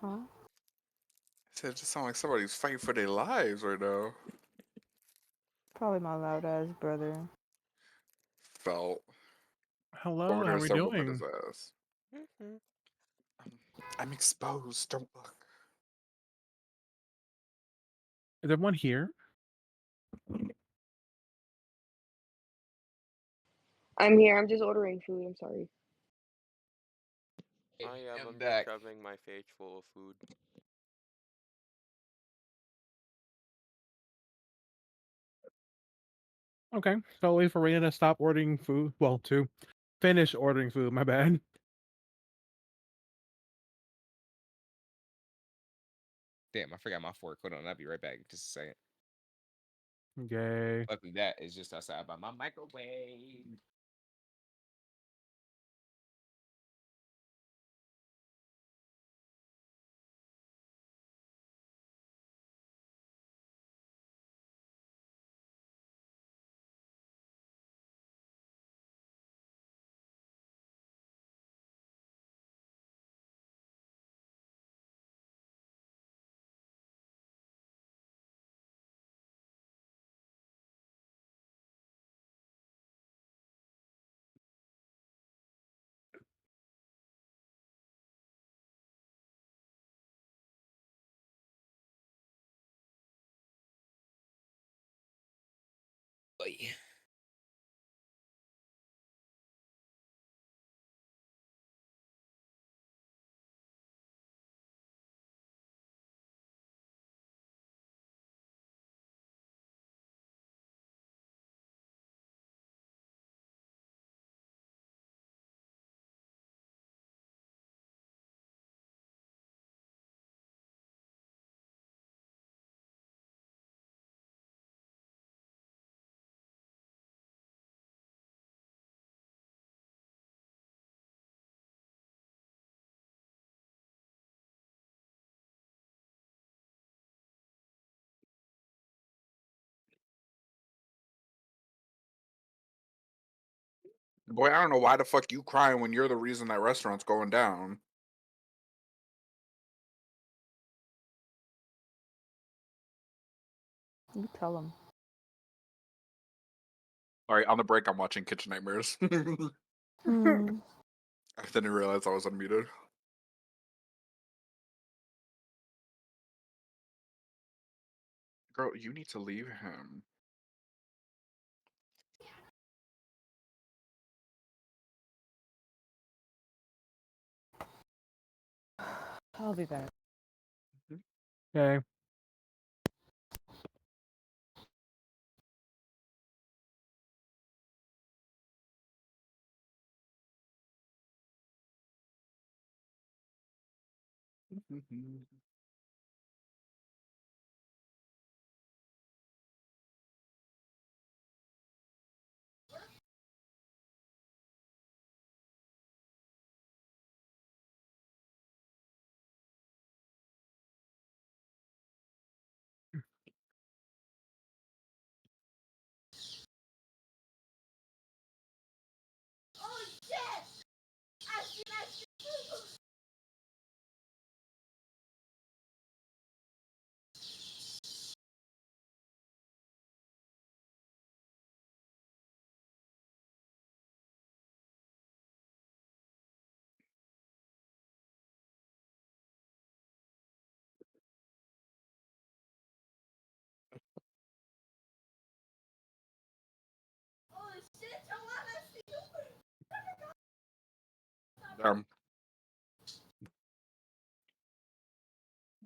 Huh? I said it just sound like somebody's fighting for their lives right now. Probably my loud ass brother. Felt Hello, over how there are we still whooping his doing? ass. Mhm. I'm exposed. Don't look. Is everyone here? I'm here. I'm just ordering food. I'm sorry. I am. I'm I'm just back. shoving my face full of food. Okay, so wait for Raina to stop ordering food. Well, to finish ordering food. My bad. Damn, I forgot my fork. Hold on, I'll be right back. Just a second. Okay. Luckily, that is just outside by my microwave. Oy. Boy, I don't know why the fuck you crying when you're the reason that restaurant's going down. You tell him. All right, on the break, I'm watching Kitchen Nightmares. Hmm. I didn't realize I was unmuted. Girl, you need to leave him. I'll be back. Okay.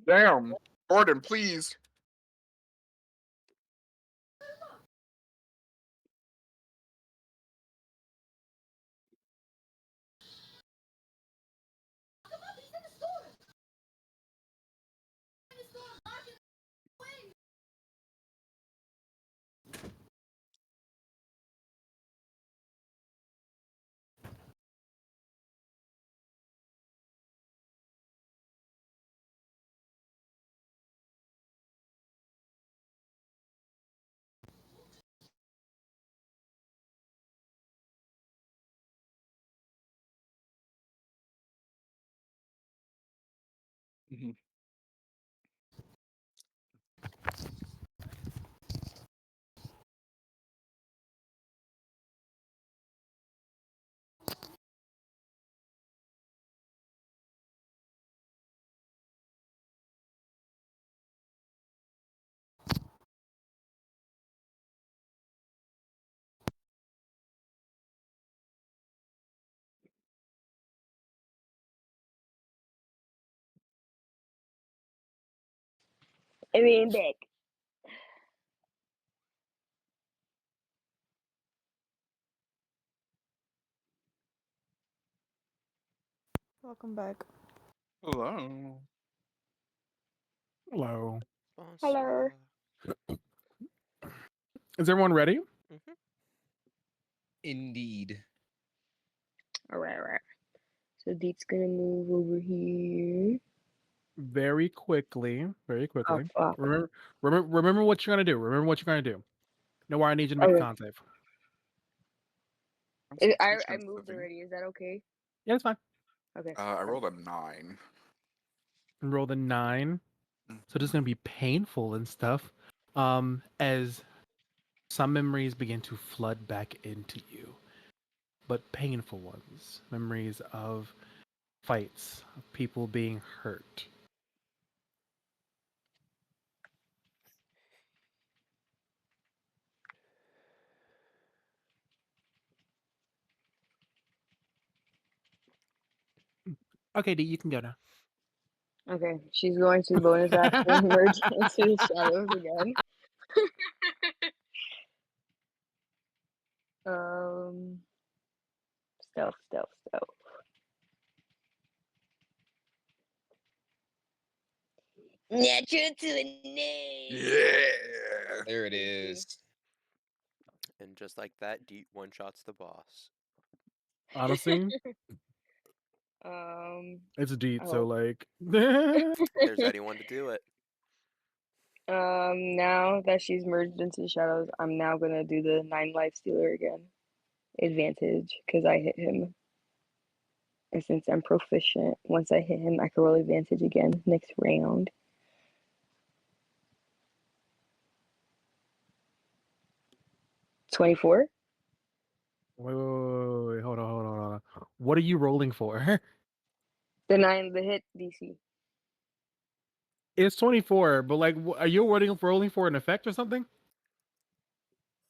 Damn. Gordon, please. I mean, back. Welcome back. Hello. Hello. Hello. Is everyone ready? Mm-hmm. Indeed. All right. So Deet's gonna move over here. Very quickly. Very Oh quickly. fuck. Remember what you're gonna do. Remember what you're gonna do. Nowhere I need you to make a Okay. con save. I moved already. Is that okay? Yeah, it's fine. Okay. I rolled a 9. And roll the 9. So this is gonna be painful and stuff. As some memories begin to flood back into you, but painful ones. Memories of fights, of people being hurt. Okay, D, you can go now. Okay. She's going to bonus action merge into the shadows again. Stealth. Natural to a name. Yeah. There it Thank you. is. And just like that, Deet one shots the boss. Honestly, it's a deed, so Oh. like There's anyone to do it. Now that she's merged into the shadows, I'm now gonna do the 9 life stealer again. Advantage, because I hit him. And since I'm proficient, once I hit him, I can roll advantage again next round. $24. Wait, hold on. What are you rolling for? The hit DC. It's 24, but like, are you rolling for an effect or something?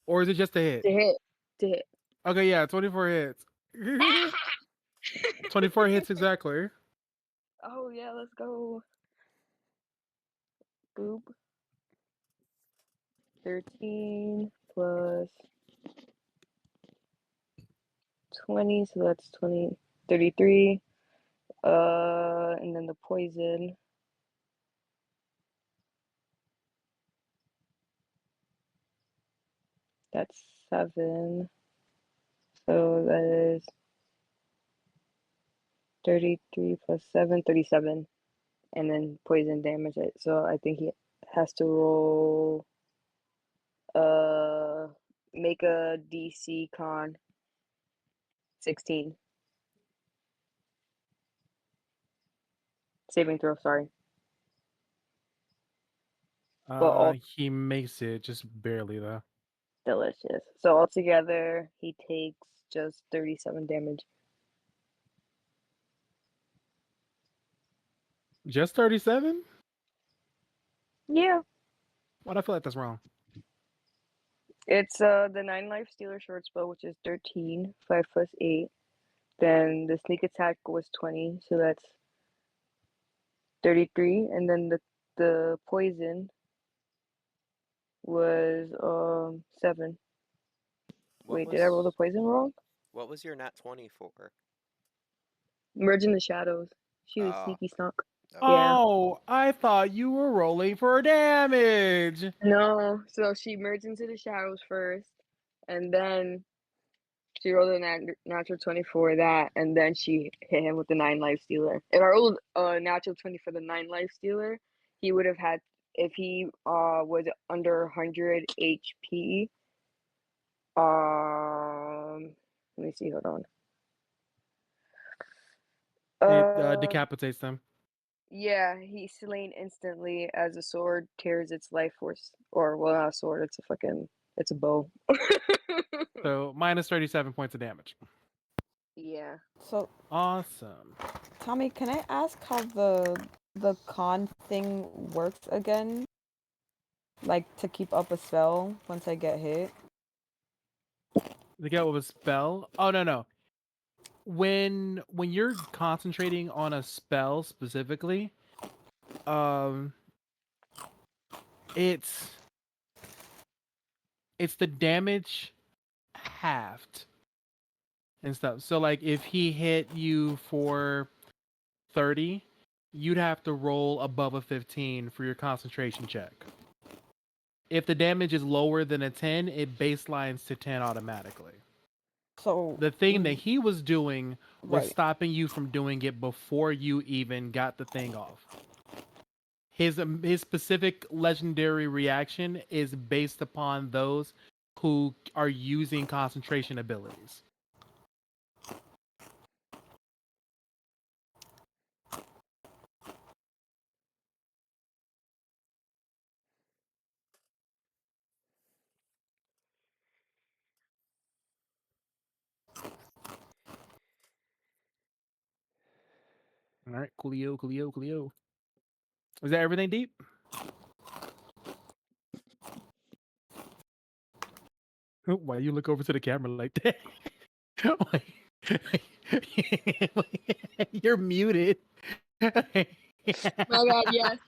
Or is it just a hit? To hit. Okay, yeah, 24 hits. 24 hits exactly. Oh yeah, let's go. Boop. 13 plus 20, so that's 33. And then the poison. That's 7. So that is 33 plus 7, 37. And then poison damage it. So I think he has to roll make a DC con 16. Saving throw, sorry. But all He makes it just barely though. delicious. So altogether he takes just 37 damage. Just 37? Yeah. Why do I feel like that's wrong? It's the 9 life stealer short spell, which is 13, 5 plus 8. Then the sneak attack was 20, so that's 33. And then the poison was 7. What Wait, did I roll the was poison wrong? what was your nat 20 for? Merge in the shadows. She was Oh, sneaky snunk. okay. Yeah. Oh, I thought you were rolling for damage. No, so she merged into the shadows first, and then she rolled a natural 20 for that, and then she hit him with the 9 life stealer. If I rolled a natural 20 for the 9 life stealer, he would have had, if he was under 100 HP, let me see, hold on. It decapitates them. Yeah, he's slain instantly as a sword tears its life force. Or, well, not a sword, it's a bow. So minus 37 points of damage. Yeah. So, Awesome. Tommy, can I ask how the con thing works again? Like to keep up a spell once I get hit? To get with a spell? Oh no. When you're concentrating on a spell specifically, it's the damage halved and stuff. So like if he hit you for 30, you'd have to roll above a 15 for your concentration check. If the damage is lower than a 10, it baselines to 10 automatically. So The thing that he was doing was right. stopping you from doing it before you even got the thing off. His specific legendary reaction is based upon those who are using concentration abilities. All right, coolio. Is that everything, Deep? Why you look over to the camera like that? You're muted. My bad, yes.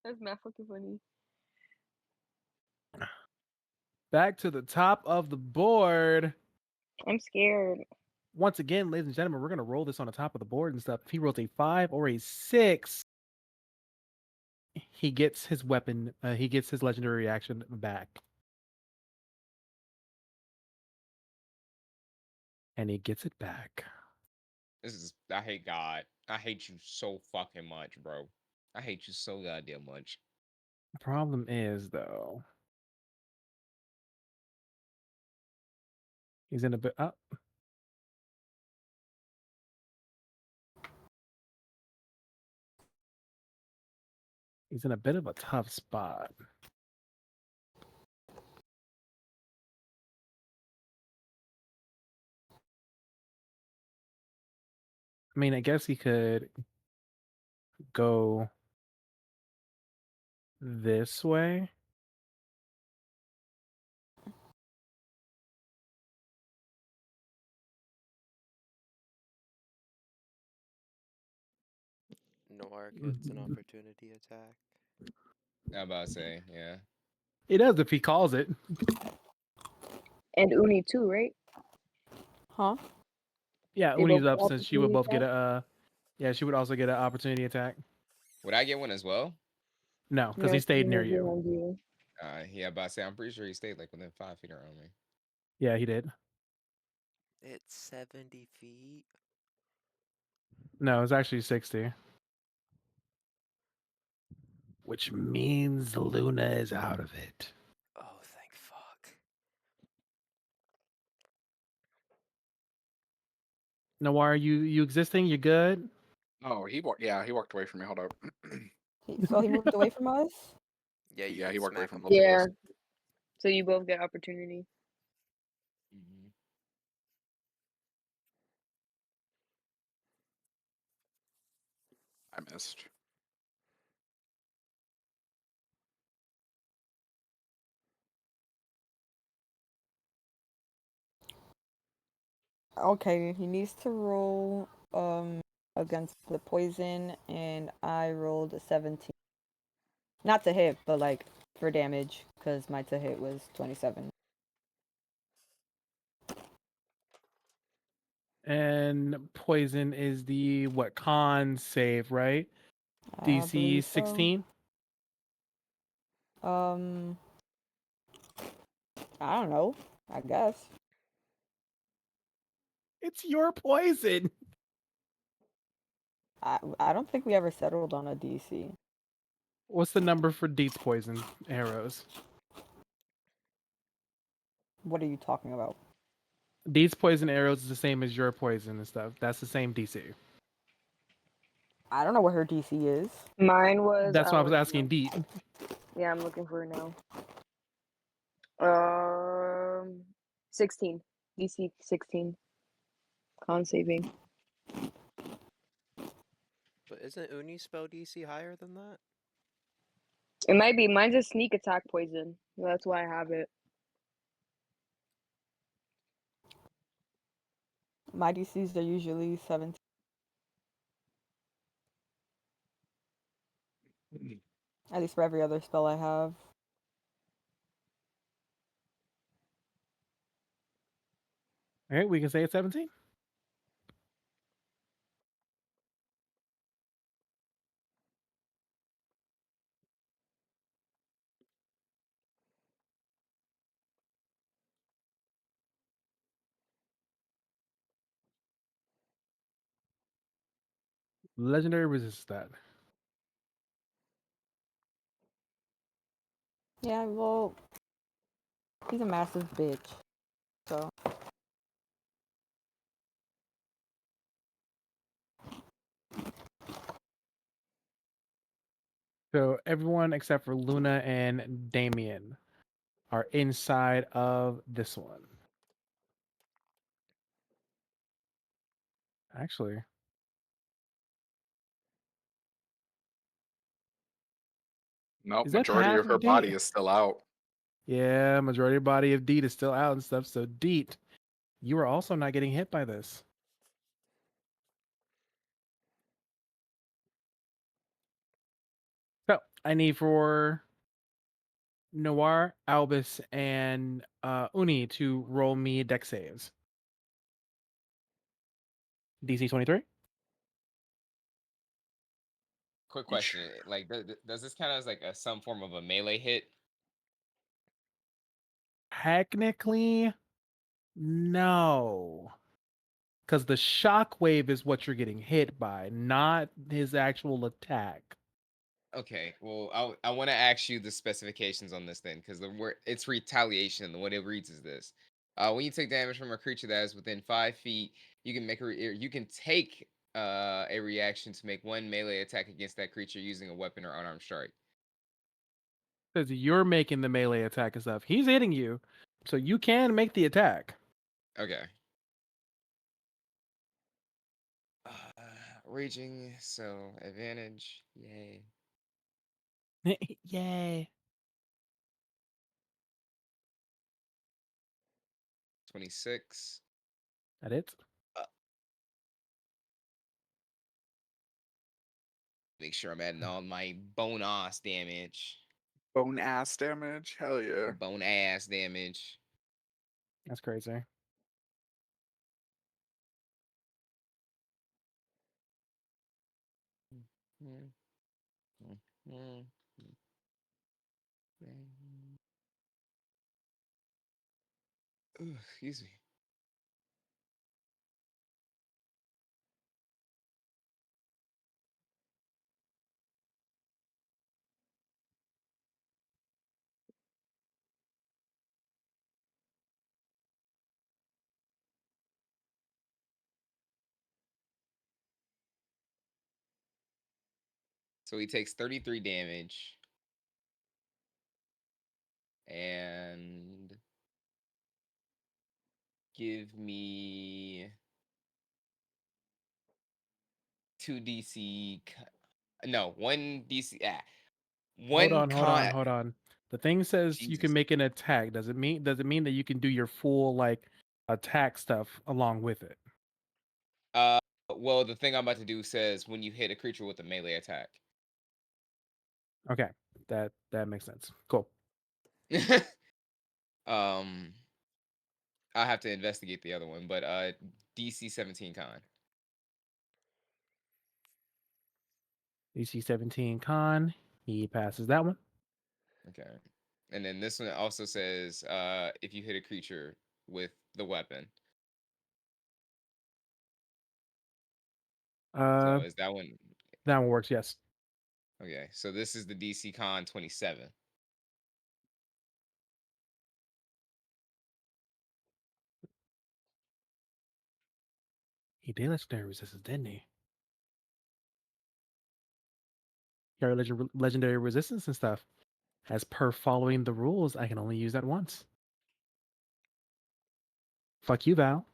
That's mad fucking funny. Back to the top of the board. I'm scared. Once again, ladies and gentlemen, we're gonna roll this on the top of the board and stuff. If he rolls a 5 or a 6, he gets his weapon. He gets his legendary reaction back, and he gets it back. I hate God. I hate you so fucking much, bro. I hate you so goddamn much. The problem is, though, he's in a bit up. He's in a bit of a tough spot. I mean, I guess he could go this way. Noir gets an opportunity attack. I'm about to say, yeah. It does if he calls it. And Uni too, right? Huh? Yeah, They Uni's both up get since she would both get opportunity a. Yeah, she would also get an opportunity attack. Would I get one as well? No, because attack? he stayed No, near he you. behind you. Yeah, but I say I'm pretty sure he stayed like within 5 feet around me. Yeah, he did. It's 70 feet. No, it's actually 60. Which means Luna is out of it. Oh, thank fuck. Noir, you existing? You good? Oh, he walked. Yeah, he walked away from me. Hold up. So he moved away from us. Yeah, you Yeah, can he walked away smack from him. both of Yeah. us. So you both get opportunity. Mm-hmm. I missed. Okay, he needs to roll against the poison, and I rolled a 17. Not to hit, but like for damage, because my to hit was 27. And poison is the what con save, right? I DC believe so. 16. I don't know. I guess. It's your poison. I don't think we ever settled on a DC. What's the number for Deet's poison arrows? What are you talking about? Deet's poison arrows is the same as your poison and stuff. That's the same DC. I don't know what her DC is. Mine was. That's why I I'll was let you asking know. Deet. Yeah, I'm looking for it now. 16. DC 16. Con saving. But isn't Uni's spell DC higher than that? It might be. Mine's a sneak attack poison. That's why I have it. My DCs are usually 17. At least for every other spell I have. All right, we can say it's 17. Legendary resist that. Yeah, well, he's a massive bitch. So So everyone except for Luna and Damien are inside of this one. Actually, Nope, is that majority half of her of body Deet? is still out. Yeah, majority of body of Deet is still out and stuff. So Deet, you are also not getting hit by this. So I need for Noir, Albus, and Uni to roll me deck saves. DC 23. Quick question: like, does this count as like some form of a melee hit? Technically, no. Because the shockwave is what you're getting hit by, not his actual attack. Okay, well, I want to ask you the specifications on this then, because the word it's retaliation, and the way it reads is this: when you take damage from a creature that is within 5 feet, you can you can take a reaction to make one melee attack against that creature using a weapon or unarmed strike. Because you're making the melee attack and stuff. He's hitting you, so you can make the attack. Okay. Raging, so advantage, yay. Yay. 26. That it? Make sure I'm adding all my bone ass damage. Bone ass damage. Hell yeah. Bone ass damage. That's crazy. Mm, mm, mm, mm, mm. Excuse me. So he takes 33 damage. And give me 2 DC. No, 1 DC. Hold 1 on, hold on. The thing says you can Jesus. make an attack. Does it mean that you can do your full like attack stuff along with it? Well, the thing I'm about to do says when you hit a creature with a melee attack. Okay, that makes sense. Cool. um, I'll have to investigate the other one, but DC 17 con. DC 17 con. He passes that one. Okay. And then this one also says if you hit a creature with the weapon. So is that one? That one works. Yes. Okay. So this is the DC con 27. He did legendary resistance, didn't he? He got legendary resistance and stuff. As per following the rules, I can only use that once. Fuck you, Val.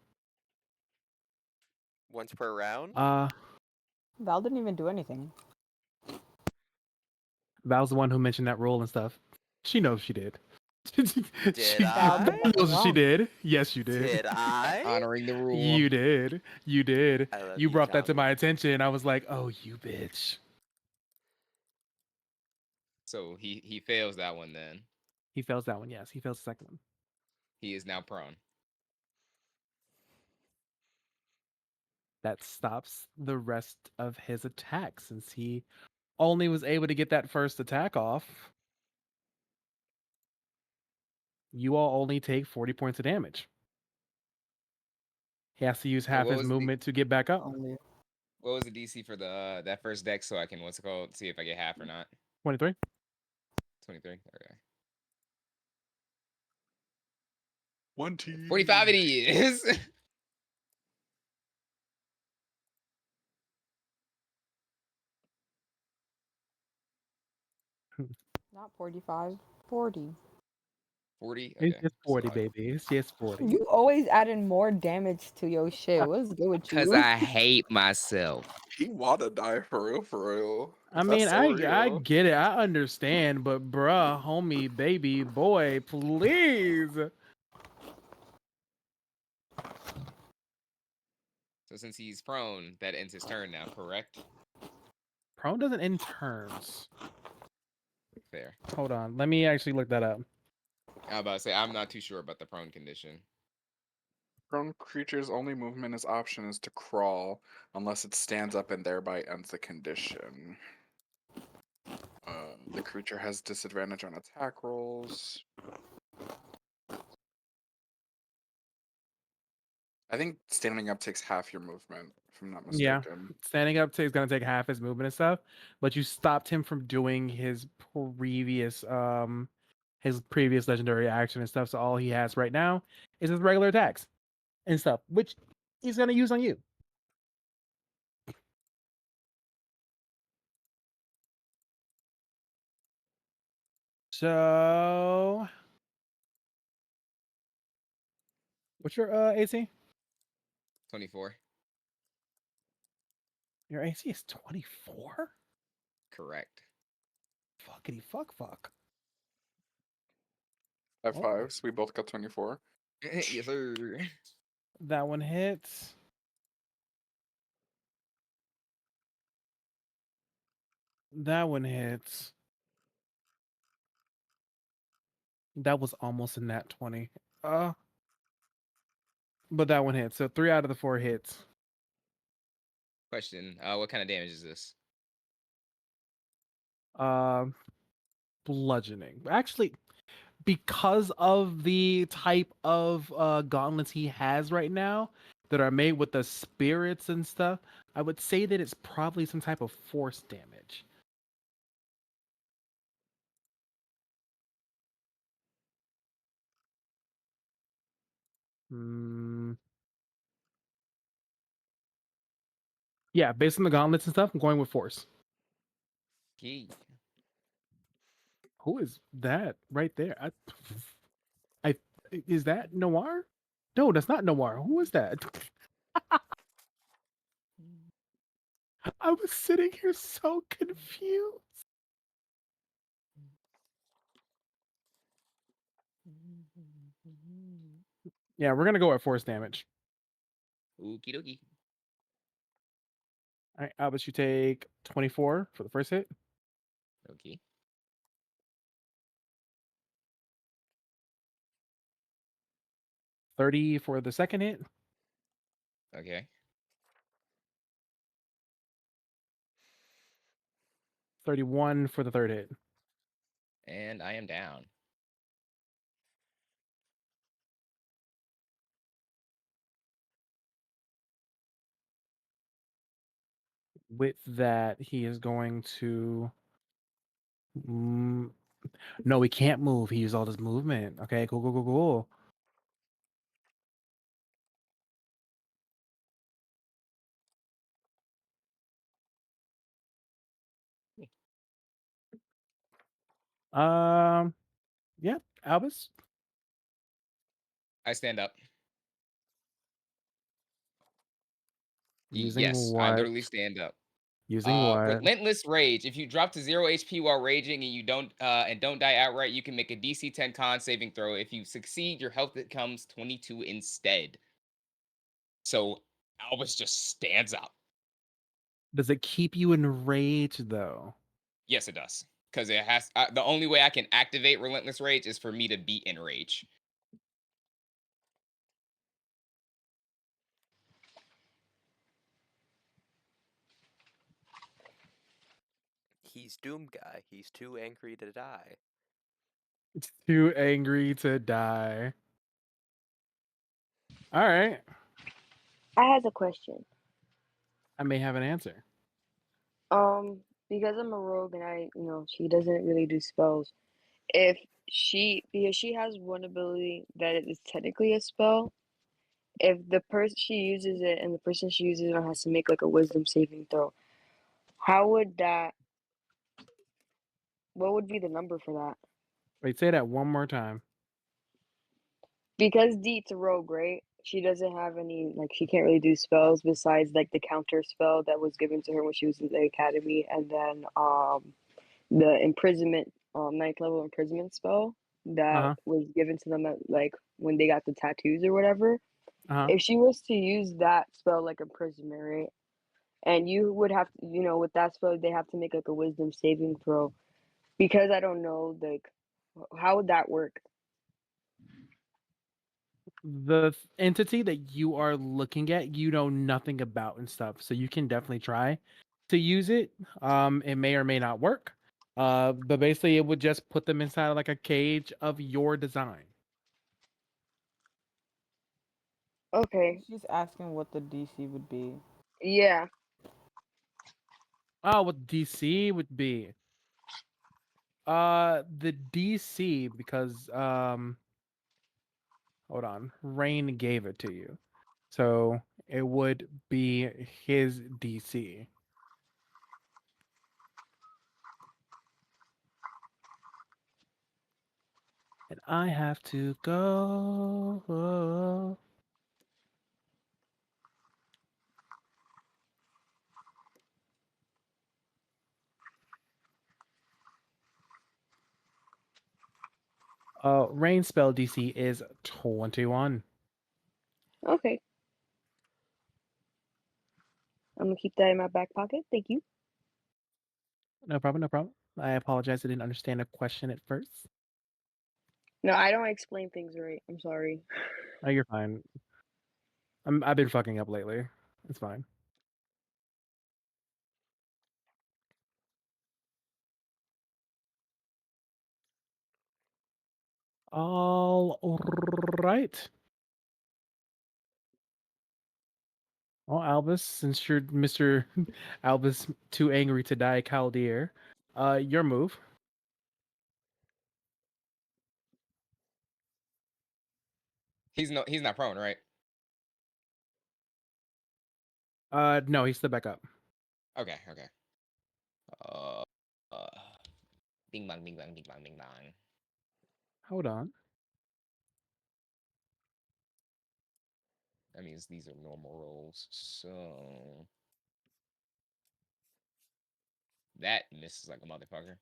Once per round? Val didn't even do anything. Val's the one who mentioned that rule and stuff. She knows she did. Did Val I? did Val nothing knows she wrong. did. Yes, you did. Did I? Honoring the rule. You did. You did. I love You you, brought that to Tommy. my attention, and I was like, "Oh, you bitch." So he fails that one then. He fails that one. Yes, he fails the second one. He is now prone. That stops the rest of his attack since he only was able to get that first attack off. You all only take 40 points of damage. He has to use So half what his was movement to get back up. Only. what was the DC for the that first deck so I can what's it called see if I get half or not? 23. 23. Okay. 20. 45 it is. Not 45. 40. 40. It's Okay. just So 40, baby. It's just 40. You always adding more damage to your shit. What's good with Cause you? I hate myself. He wanna die for real, for real. I That's mean, so I real. get it. I understand, but bruh, homie, baby, boy, please. So since he's prone, that ends his turn now, correct? Prone doesn't end turns. Fair. Hold on. Let me actually look that up. I was about to say I'm not too sure about the prone condition. Prone creature's only movement is option is to crawl unless it stands up and thereby ends the condition. The creature has disadvantage on attack rolls. I think standing up takes half your movement, if I'm not Yeah. mistaken. Standing up is going to take half his movement and stuff, but you stopped him from doing his previous legendary action and stuff. So all he has right now is his regular attacks and stuff, which he's going to use on you. So, what's your AC? 24. Your AC is 24? Correct. Fuckity fuck. At Oh. fives, we both got 24. Yes, sir. That one hits. That one hits. That was almost a nat 20. But that one hits. So 3 out of the 4 hits. Question. What kind of damage is this? Bludgeoning. Actually, because of the type of gauntlets he has right now that are made with the spirits and stuff, I would say that it's probably some type of force damage. Hmm. Yeah, based on the gauntlets and stuff, I'm going with force. Key. Who is that right there? I is that Noir? No, that's not Noir. Who is that? I was sitting here so confused. Yeah, we're gonna go at force damage. Okie dokie. All right, Albus, you take 24 for the first hit, Okay. 30 for the second hit, Okay. 31 for the third hit. And I am down. With that, he is going to. No, he can't move. He used all his movement. Okay, cool, cool, cool, cool. Um, yeah, Albus. I stand up. Using Yes, I what? literally stand up. Using what? Relentless Rage. If you drop to 0 HP while raging and you don't die outright, you can make a DC 10 con saving throw. If you succeed, your health becomes 22 instead. So Albus just stands up. Does it keep you enraged though? Yes, it does. Because it has the only way I can activate Relentless Rage is for me to be in rage. He's Doom Guy. He's too angry to die. It's too angry to die. All right, I has a question. I may have an answer. Because I'm a rogue and she doesn't really do spells. If because she has one ability that it is technically a spell, if the person she uses it and the person she uses it on has to make like a wisdom saving throw, how would that? What would be the number for that? Wait, say that one more time. Because Deet's a rogue, right? She doesn't have any she can't really do spells besides like the counter spell that was given to her when she was in the academy, and then the imprisonment ninth level imprisonment spell Uh that huh. was given to them at when they got the tattoos or whatever. Uh huh. If she was to use that spell like imprisonment, right? And you would have to, with that spell, they have to make like a wisdom saving throw. Because I don't know, how would that work? The entity that you are looking at, you know nothing about and stuff, so you can definitely try to use it. It may or may not work. But basically, it would just put them inside of like a cage of your design. Okay, She's asking what the DC would be. yeah. Oh, what DC would be? The DC because hold on, Rain gave it to you, so it would be his DC. And I have to go. Rain spell DC is 21. Okay, I'm gonna keep that in my back pocket. Thank you. No problem, no problem. I apologize, I didn't understand the question at first. No, I don't explain things right. I'm sorry. Oh, you're fine. I've been fucking up lately. It's fine. All right. Well, Albus, since you're Mr. Albus too angry to die, Chaldeer, your move. He's not prone, right? No, he stood back up. Okay, okay. Uh, uh, bing bang, bing bang, bing bang, bing bang. Hold on. That means these are normal rolls. So that misses like a motherfucker.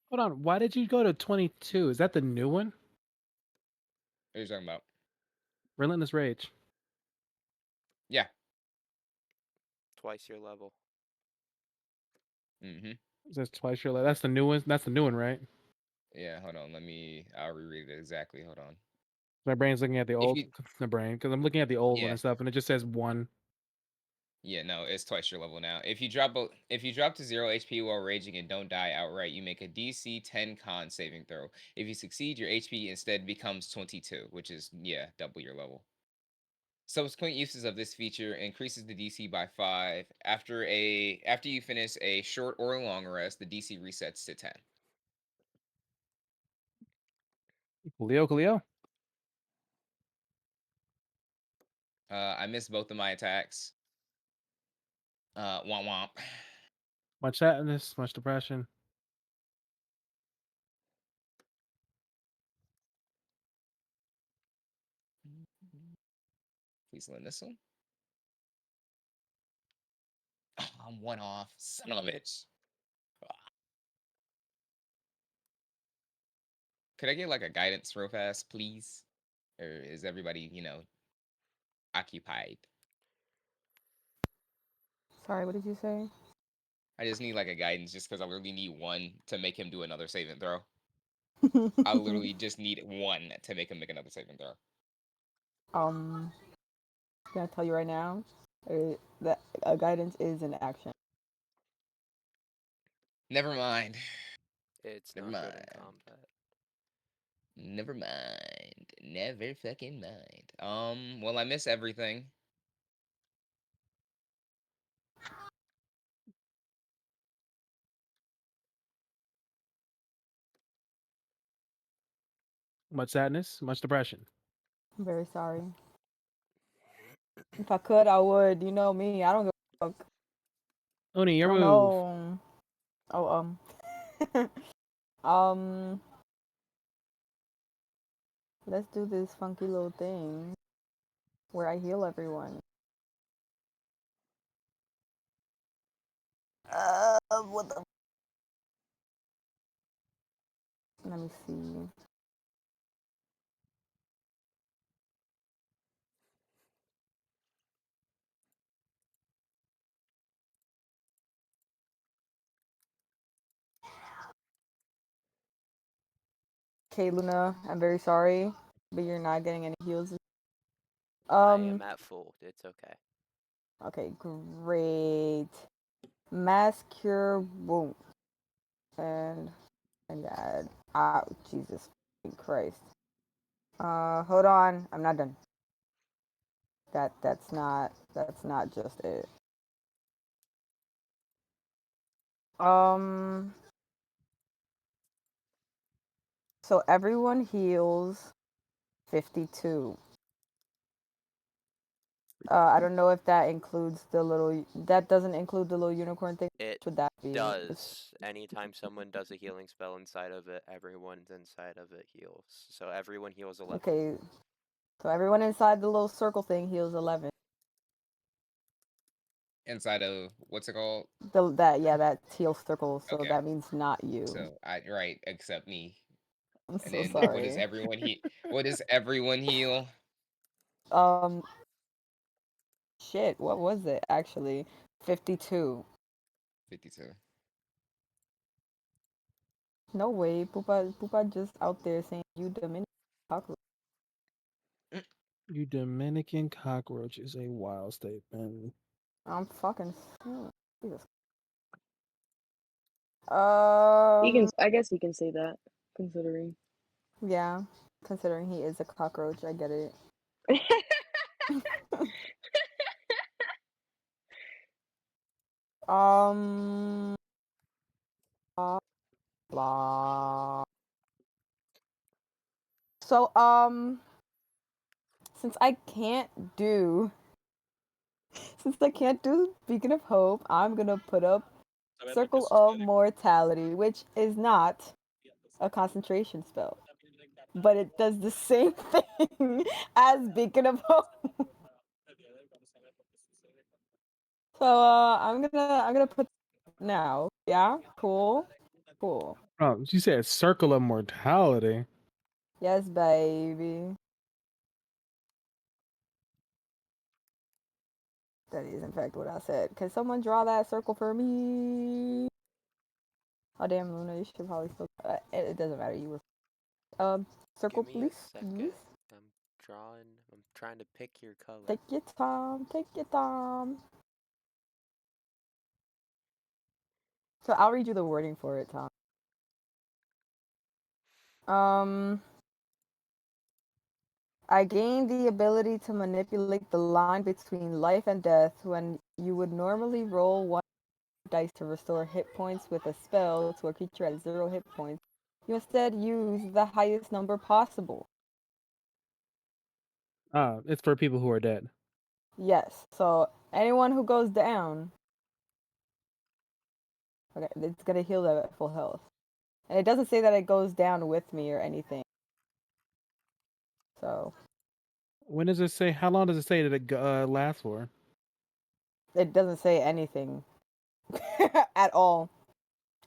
Hold on. Why did you go to 22? Is that the new one? What are you talking about? Relentless Rage. Yeah. Twice your level. Mm-hmm. That's twice your level. That's the new one. That's the new one, right? Yeah, hold on. I'll reread it exactly. Hold on. My brain's looking at the If old you, the brain because I'm looking at the old one yeah, and stuff, and it just says one. yeah, no, it's twice your level now. If you drop to 0 HP while raging and don't die outright, you make a DC 10 con saving throw. If you succeed, your HP instead becomes 22, which is double your level. Subsequent uses of this feature increases the DC by 5. After you finish a short or long rest, the DC resets to 10. Coolio. I missed both of my attacks. Womp womp. Much sadness, much depression. Please learn this one. Oh, I'm one off. Son of a bitch. Could I get like a guidance real fast, please? Or is everybody, occupied? Sorry, what did you say? I just need like a guidance just because I really need one to make him do another saving throw. I literally just need one to make him make another saving throw. Can I tell you right now? That guidance is an action. Never mind. It's Never not good in mind. combat. Never mind. Never fucking mind. Well, I miss everything. Much sadness, much depression. I'm very sorry. If I could, I would. You know me. I don't give a fuck. Uni, your Oh move. no. Oh um. Let's do this funky little thing where I heal everyone. What the? Let me see. Okay, Luna, I'm very sorry, but you're not getting any heals. I am at full. It's okay. Okay, great. Mass cure wound. And add. Jesus Christ. Hold on. I'm not done. That's not just it. Um. So everyone heals 52. I don't know if that includes the little. That doesn't include the little unicorn thing. It Would that be? does. Anytime someone does a healing spell inside of it, everyone's inside of it heals. So everyone heals 11. Okay. So everyone inside the little circle thing heals 11. Inside of what's it called? That teal circle. So Okay. that means not you. So right, except me. I'm And so then what does sorry. everyone what does everyone heal? Um. Shit. What was it actually? 52. 52. No way. Poopa just out there saying you Dominican cockroach. You Dominican cockroach is a wild statement. I'm fucking. Jesus. He can. I guess he can say that considering. Yeah, considering he is a cockroach, I get it. Um, blah, blah. So, since I can't do, since I can't do Beacon of Hope, I'm gonna put up Circle of Mortality, which is not a concentration spell, but it does the same thing as Beacon of Hope. So, I'm gonna put now. Yeah, cool, cool. Oh, you said circle of mortality. Yes, baby. That is, in fact, what I said. Can someone draw that circle for me? Oh, damn, Luna, you should probably still. It doesn't matter. You were. Circle, Give me a please. second. Please. I'm drawing. I'm trying to pick your color. Take your time. Take your time. So I'll read you the wording for it, Tom. I gained the ability to manipulate the line between life and death when you would normally roll one dice to restore hit points with a spell to a creature at 0 hit points. You instead use the highest number possible. It's for people who are dead. Yes, so anyone who goes down, okay, it's gonna heal them at full health. And it doesn't say that it goes down with me or anything. So When does it say? How long does it say that it lasts for? it doesn't say anything at all.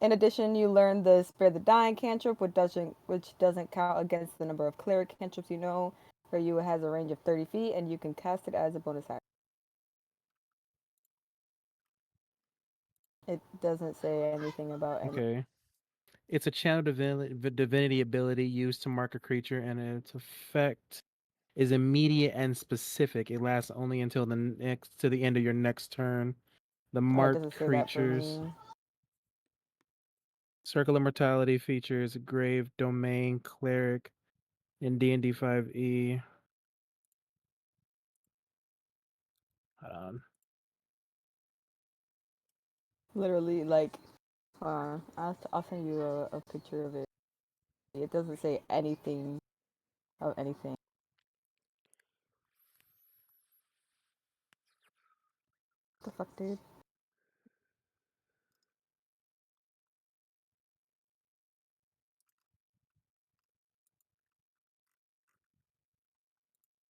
In addition, you learn the Spare the Dying cantrip, which doesn't count against the number of cleric cantrips you know. For you, it has a range of 30 feet, and you can cast it as a bonus action. It doesn't say anything about any. Okay. It's a channel divinity ability used to mark a creature, and its effect is immediate and specific. It lasts only until the end of your next turn. The Oh, it marked doesn't say that for creatures. me. Circle of Mortality features Grave Domain Cleric in D&D 5e. Hold on. Literally, like, I'll send you a picture of it. It doesn't say anything of anything. What the fuck, dude?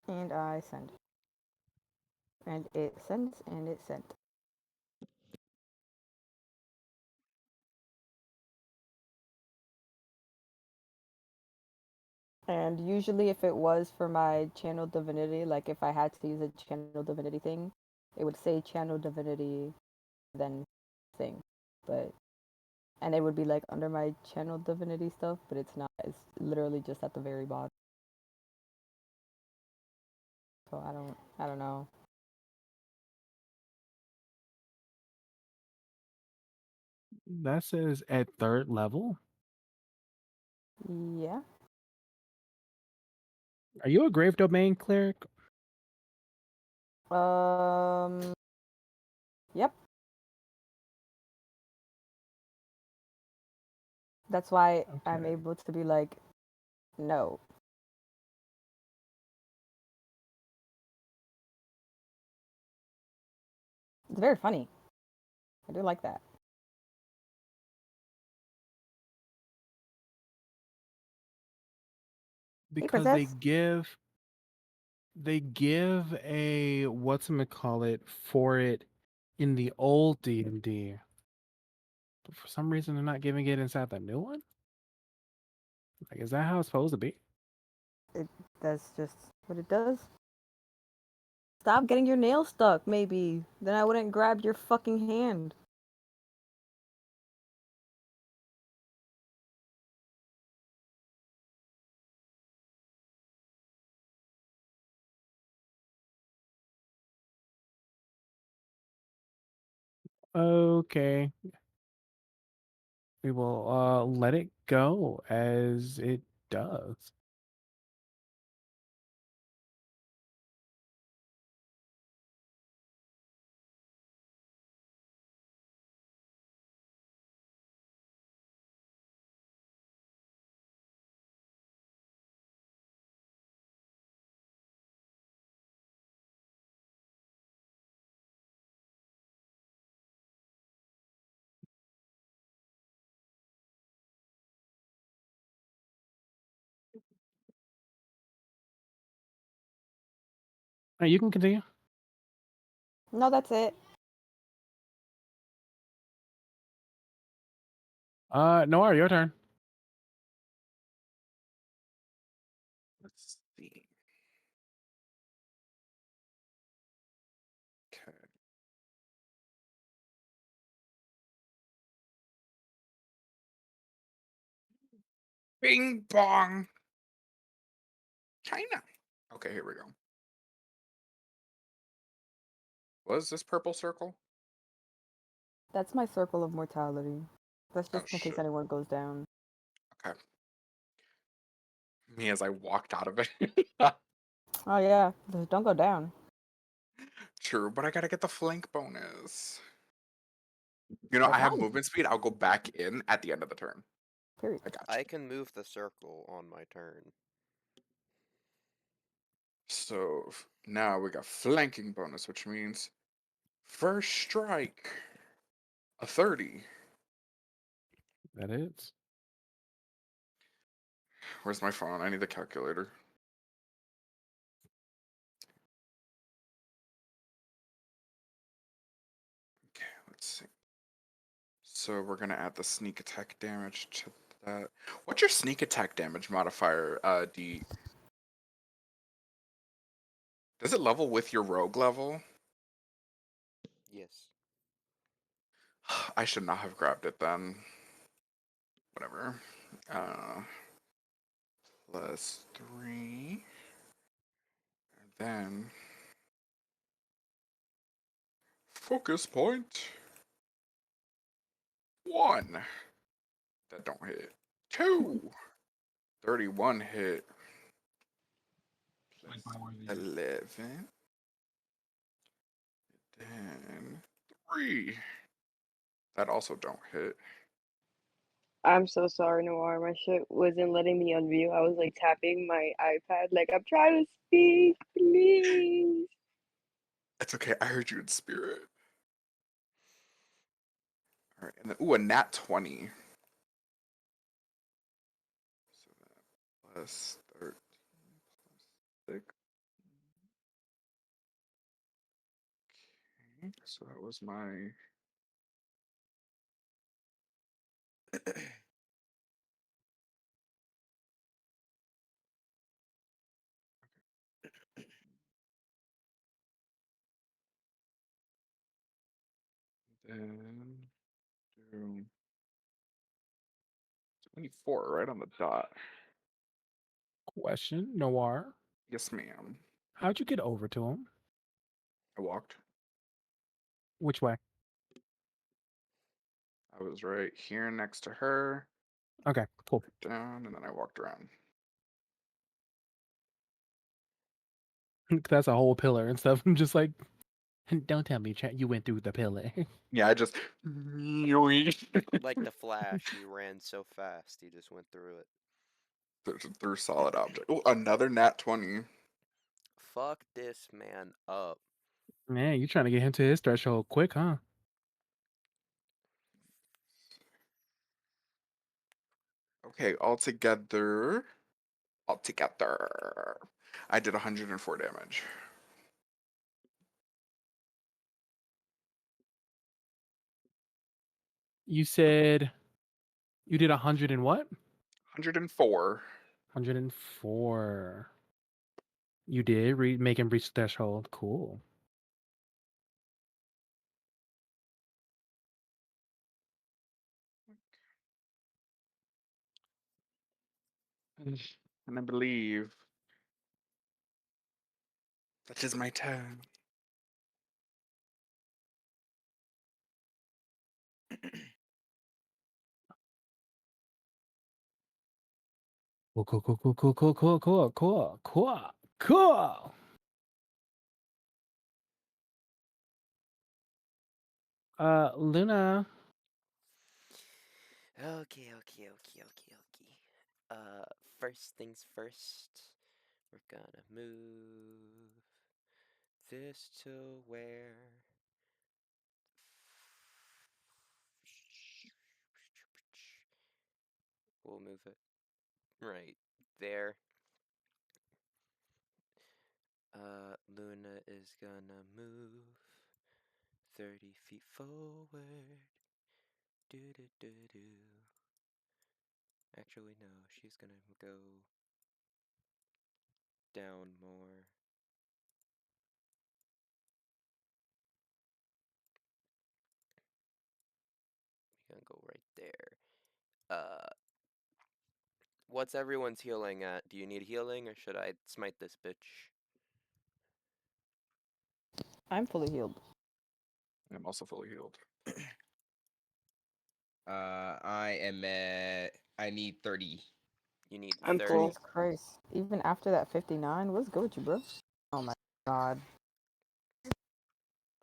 And I send. And it sends, and it sent. And usually, if it was for my channel divinity, like if I had to use a channel divinity thing, it would say channel divinity, then thing. But and it would be like under my channel divinity stuff, but it's not. It's literally just at the very bottom. So I don't know. That says at 3rd level. Yeah. Are you a Grave Domain Cleric? Yep. That's why I'm Okay. able to be like, no. It's very funny. I do like that. Hey, Because princess. they give a whatchamacallit for it in the old D&D. But for some reason they're not giving it inside the new one? Like, is that how it's supposed to be? That's just what it does. Stop getting your nails stuck, maybe. Then I wouldn't grab your fucking hand. Okay. We will let it go as it does. You can continue. No, that's it. Noir, your turn. Let's see. Okay. Bing bong. China. Okay, here we go. What is this purple circle? That's my circle of mortality. That's Oh just in case shit. anyone goes down. Okay. Me as I walked out of it. Oh yeah, just don't go down. True, but I gotta get the flank bonus. You know, That's I have fine. movement speed. I'll go back in at the end of the turn. Period. I got you. I can move the circle on my turn. So now we got flanking bonus, which means first strike a 30. That is. Where's my phone? I need the calculator. Okay, let's see. So we're gonna add the sneak attack damage to that. What's your sneak attack damage modifier, D? Does it level with your rogue level? Yes. I should not have grabbed it then. Whatever. Plus 3. And then focus point. 1. That don't hit. 2. 31 hit. Plus 11. Then 3. That also don't hit. I'm so sorry, Noir. My shit wasn't letting me unmute. I was like tapping my iPad, like I'm trying to speak, please. It's okay. I heard you in spirit. All right, and then ooh, a nat 20. So that plus 13 plus 6. Okay, so that was my. Then do 24 right on the dot. Question, Noir. Yes, ma'am. How'd you get over to him? I walked. Which way? I was right here next to her, Okay, cool. down, and then I walked around. That's a whole pillar and stuff. I'm just like, don't tell me you went through the pillar. Yeah, I just. Like the Flash, he ran so fast, he just went through it. through solid object. Oh, another nat 20. Fuck this man up. Man, you trying to get him to his threshold quick, huh? Okay, altogether, I did 104 damage. You said you did 100 and what? 104. 104. You did make him reach threshold. Cool. And I believe that is my turn. Cool, cool, cool, cool, cool, cool, cool, cool, cool, cool, cool. Luna. Okay. First things first, we're gonna move this to where. We'll move it right there. Luna is gonna move 30 feet forward. Do do do do. Actually, no, she's gonna go down more. We're gonna go right there. What's everyone's healing at? Do you need healing or should I smite this bitch? I'm fully healed. I'm also fully healed. I am at. I need 30. You need I'm 30. full. Jesus Christ. Even after that 59, what's good with you, bro? Oh my god.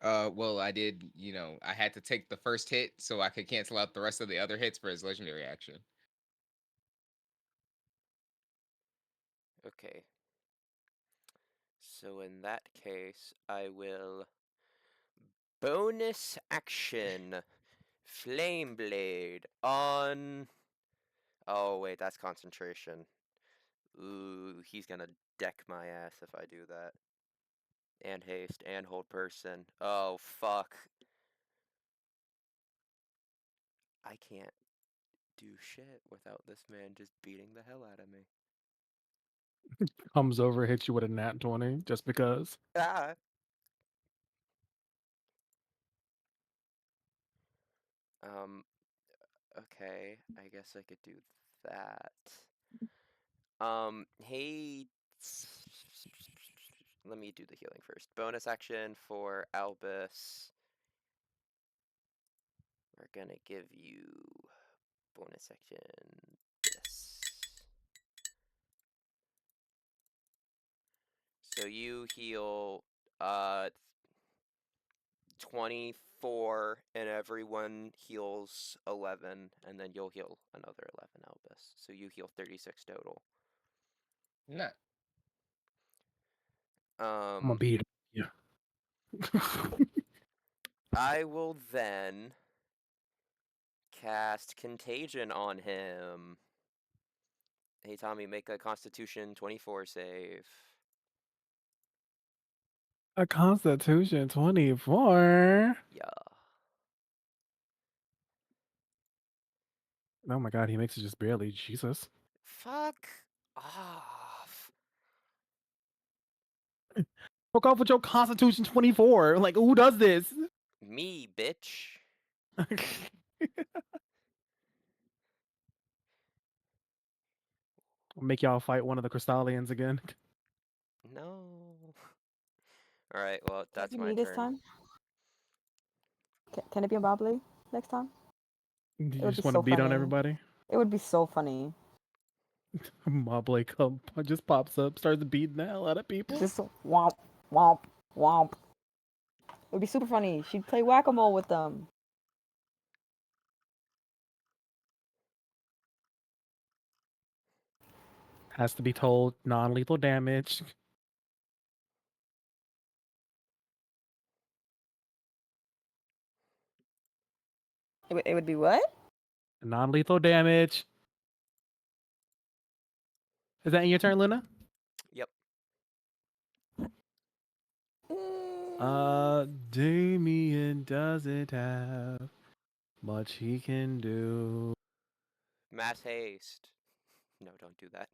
Well, I did. I had to take the first hit so I could cancel out the rest of the other hits for his legendary action. Okay. So in that case, I will bonus action Flame Blade on. Oh, wait, that's concentration. Ooh, he's gonna deck my ass if I do that. And haste and hold person. Oh, fuck. I can't do shit without this man just beating the hell out of me. Comes over, hits you with a nat 20 just because. Ah! Okay, I guess I could do that. Hey, let me do the healing first. Bonus action for Albus. We're gonna give you bonus action this. So you heal 24 and everyone heals 11 and then you'll heal another 11, Albus. So you heal 36 total. Nah. I'm gonna beat you. I will then cast Contagion on him. Hey Tommy, make a Constitution 24 save. A Constitution 24. Yeah. Oh my god, he makes it just barely. Jesus. Fuck off. Fuck off with your Constitution 24. Like, who does this? Me, bitch. Make y'all fight one of the Crystallians again. No. Alright, well, that's Can my me this turn. time? Can it be a Bobley next time? You It would just be want to so beat on funny. everybody? It would be so funny. Mobley just pops up, starts beating the hell out of people. Just womp, womp, womp. It would be super funny. She'd play whack-a-mole with them. Has to be told non-lethal damage. It would be what? Non-lethal damage. Is that in your turn, Luna? Yep. Damien doesn't have much he can do. Mass haste. No, don't do that.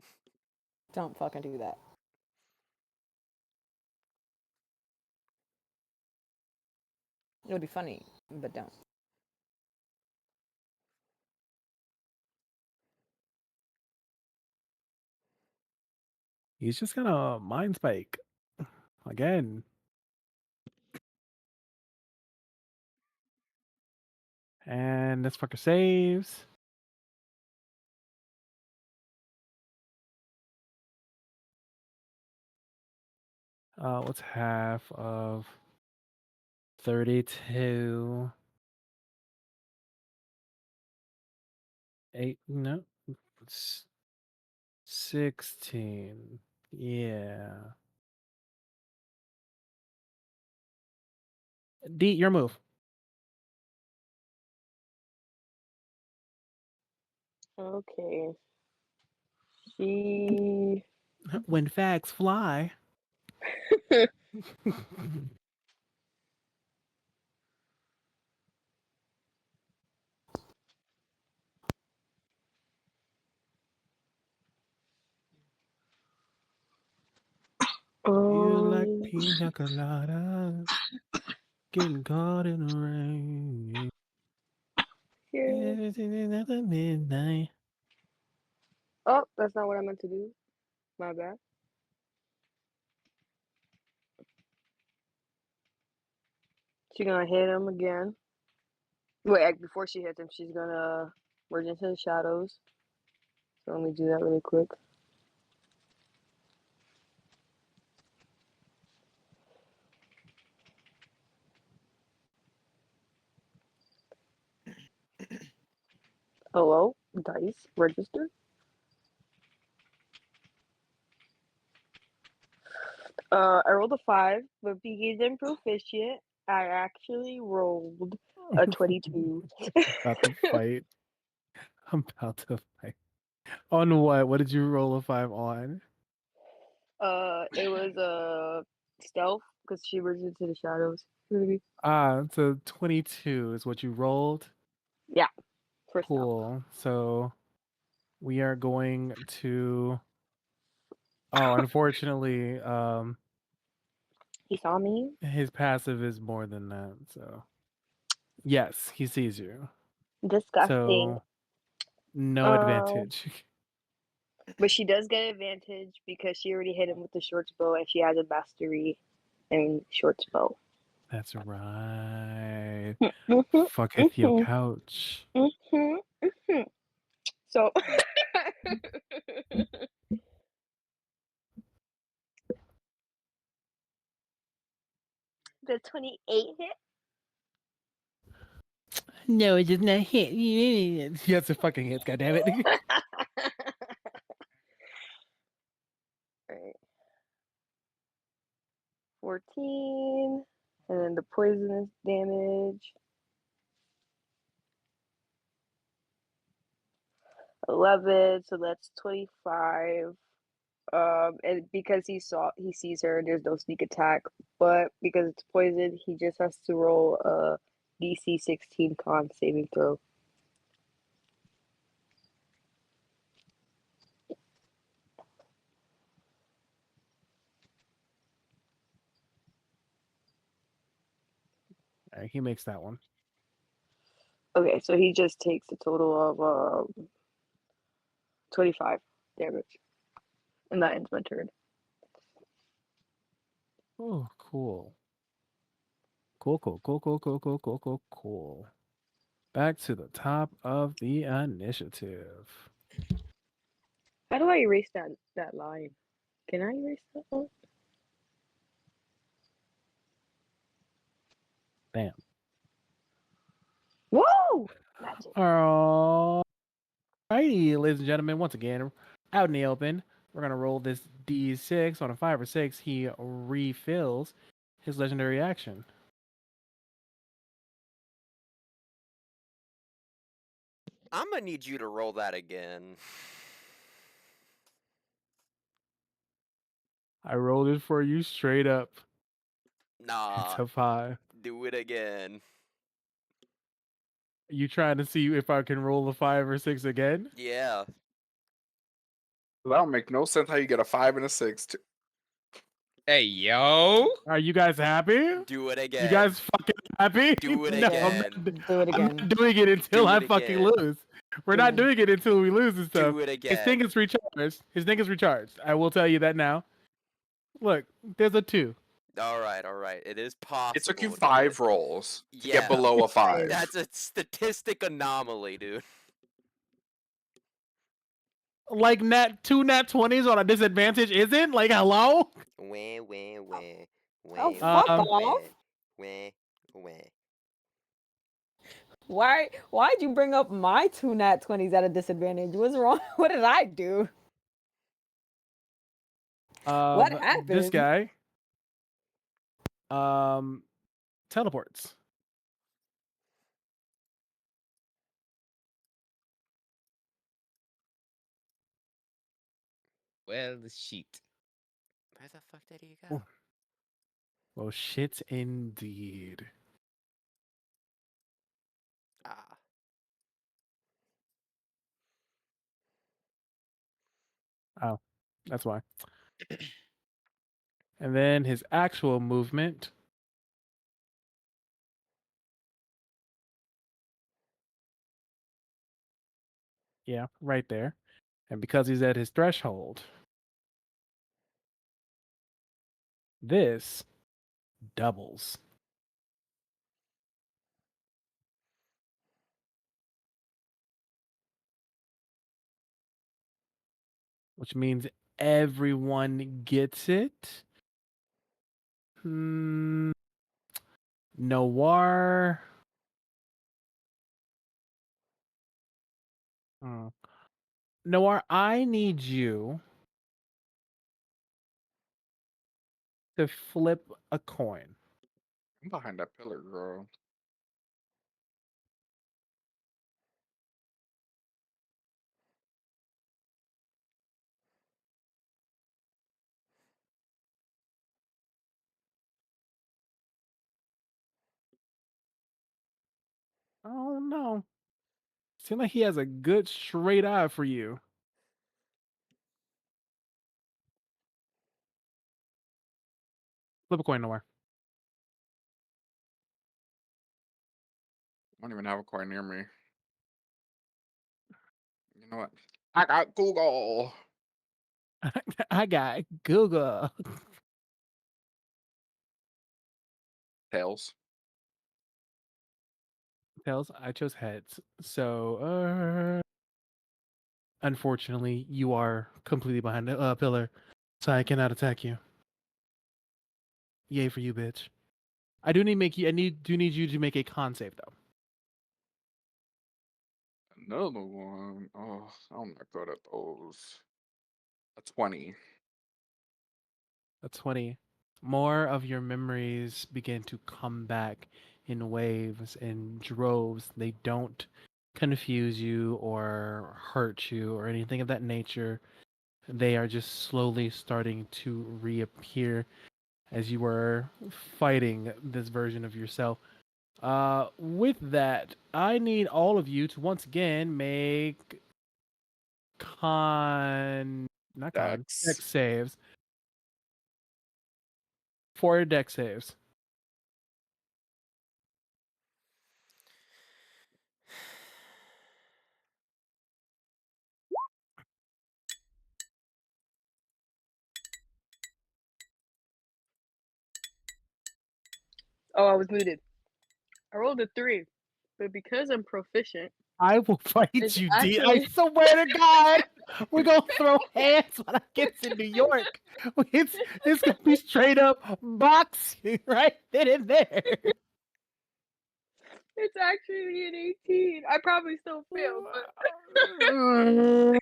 Don't fucking do that. It would be funny, but don't. He's just gonna mind spike again. And this fucker saves. What's half of 32? 8, no, it's 16. Yeah. D, your move. Okay. She. When facts fly. You like pina coladas, getting caught in the rain. Here. Everything at the midnight. Oh, that's not what I meant to do. My bad. She's gonna hit him again. Wait, before she hits him, she's gonna merge into the shadows. So let me do that really quick. Hello, dice register. I rolled a 5, but because I'm proficient, I actually rolled a 22. About to fight. I'm about to fight. On what? What did you roll a 5 on? It was stealth because she merged into the shadows. Maybe. So 22 is what you rolled. Yeah, for stealth. Cool. So we are going to. Oh, unfortunately, He saw me. his passive is more than that. So yes, he sees you. Disgusting. So no Um, advantage. but she does get advantage because she already hit him with the short bow and she has a mastery in short bow. That's right. Mm-hmm, Fucketh your couch. So the 28 hit. No, it does not hit. Yes, it fucking hits. God damn it. Alright. 14. And then the poisonous damage. 11. So that's 25. And because he sees her, there's no sneak attack. But because it's poison, he just has to roll a DC 16 con saving throw. Alright, he makes that one. Okay, so he just takes a total of 25 damage. And that ends my turn. Oh, cool. Cool. Back to the top of the initiative. How do I erase that line? Can I erase that one? Bam. Whoa! Magic. Alrighty, ladies and gentlemen, once again, out in the open, we're gonna roll this D6 on a 5 or 6. He refills his legendary action. I'm gonna need you to roll that again. I rolled it for you straight up. Nah, It's a 5. do it again. You trying to see if I can roll a 5 or 6 again? Yeah. That don't make no sense how you get a 5 and a 6. Hey, yo. Are you guys happy? Do it again. You guys fucking happy? Do it No, again. Do it I'm again. not doing it until Do I it fucking again. lose. We're not doing it until we lose and stuff. Do it His thing again. is recharged. His thing is recharged. I will tell you that now. Look, there's a 2. All right. It is possible. It took you to 5 rolls to Yeah. get below a 5. That's a statistic anomaly, dude. Like two nat 20s on a disadvantage isn't? Like, hello? Wah, wah, wah. Oh, Wah, fuck wah, off. wah. Wah, wah. Why'd you bring up my two nat 20s at a disadvantage? What's wrong? What did I do? What This happened? guy teleports. Well, the sheet. Where the fuck did he go? Well, shit indeed. Ah. Oh, that's why. And then his actual movement. Yeah, right there. And because he's at his threshold, this doubles. Which means everyone gets it. Noir. Hmm. Noir, I need you to flip a coin. I'm behind that pillar, girl. Oh no. Seems like he has a good straight eye for you. Flip a coin, Noir. I don't even have a coin near me. You know what? I got Google. I got Google. Tails. Tails, I chose heads. So, unfortunately, you are completely behind the pillar, so I cannot attack you. Yay for you, bitch. I do need you to make a con save though. Another one. Oh, I'm not good at those. A 20. A 20. More of your memories begin to come back in waves and droves. They don't confuse you or hurt you or anything of that nature. They are just slowly starting to reappear as you were fighting this version of yourself. With that, I need all of you to once again make deck Dex. saves. 4 deck saves. Oh, I was muted. I rolled a 3, but because I'm proficient, I will fight it's you, D. I actually swear to God, we're gonna throw hands when I get to New York. It's gonna be straight up boxing right then and there. it's actually an 18. I probably still fail, but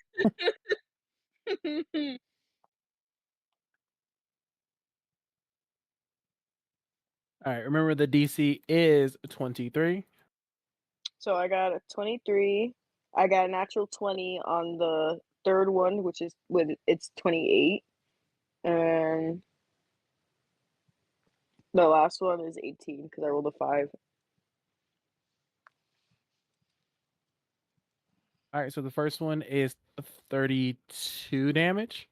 All right, remember the DC is 23. so I got a 23. I got a natural 20 on the third one, which is with it's 28, and the last one is 18 because I rolled a 5. All right, so the first one is 32 damage.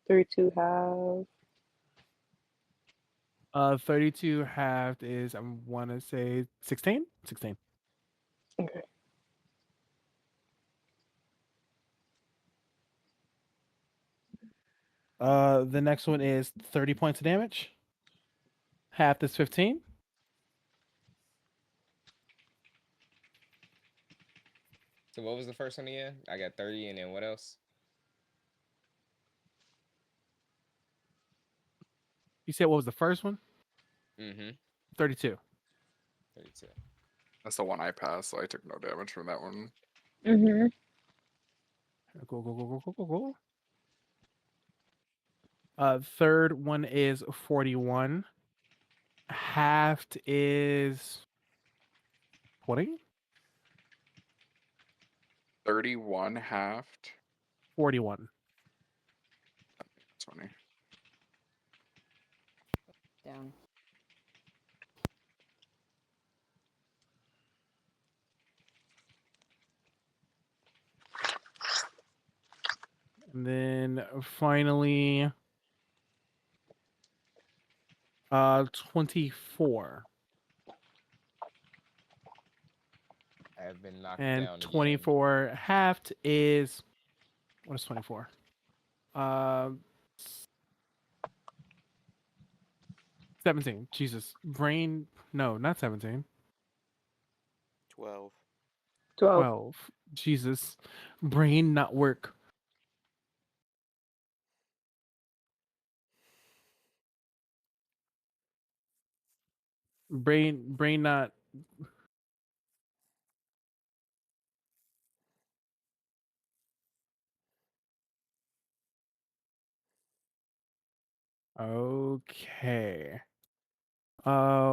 32 half. 32 halved is I want to say 16. 16. Okay. The next one is 30 points of damage. Half is 15. So what was the first one again? I got 30, and then what else? You said what was the first one? Mm-hmm. 32. 32. That's the one I passed, so I took no damage from that one. Mm-hmm. Go, go, go, go, go, go, go. Third one is 41. Halved is 20? 31 halved. 41. 20. Down. And then finally 24. I have been knocked And down again. 24 halved is what is 24? Uh 17. Jesus. Brain no, not 17. 12. 12. 12. Jesus. Brain not work. Brain not okay.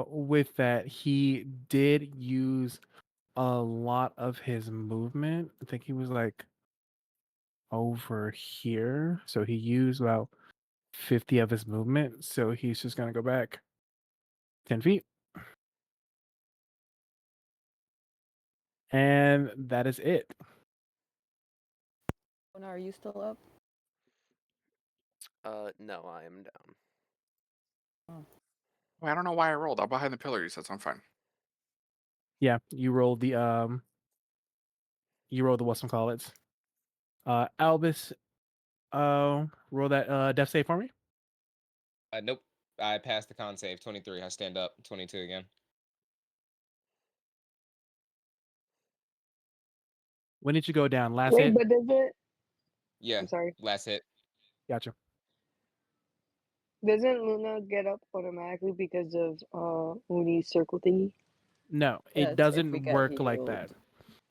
With that, he did use a lot of his movement. I think he was like over here. So he used about 50 of his movement. So he's just gonna go back 10 feet. And that is it. Luna, are you still up? No, I am down. Wait, I don't know why I rolled. I'm behind the pillar, you said, so I'm fine. Yeah, you rolled the what's call it. Albus, roll that death save for me. Nope. I passed the con save. 23. I stand up. 22 again. When did you go down? Last Wait, hit? but does it? Yeah. I'm sorry. Last hit. Gotcha. Doesn't Luna get up automatically because of Uni's circle thingy? No, Yeah, it it's if we doesn't get work like healed. that.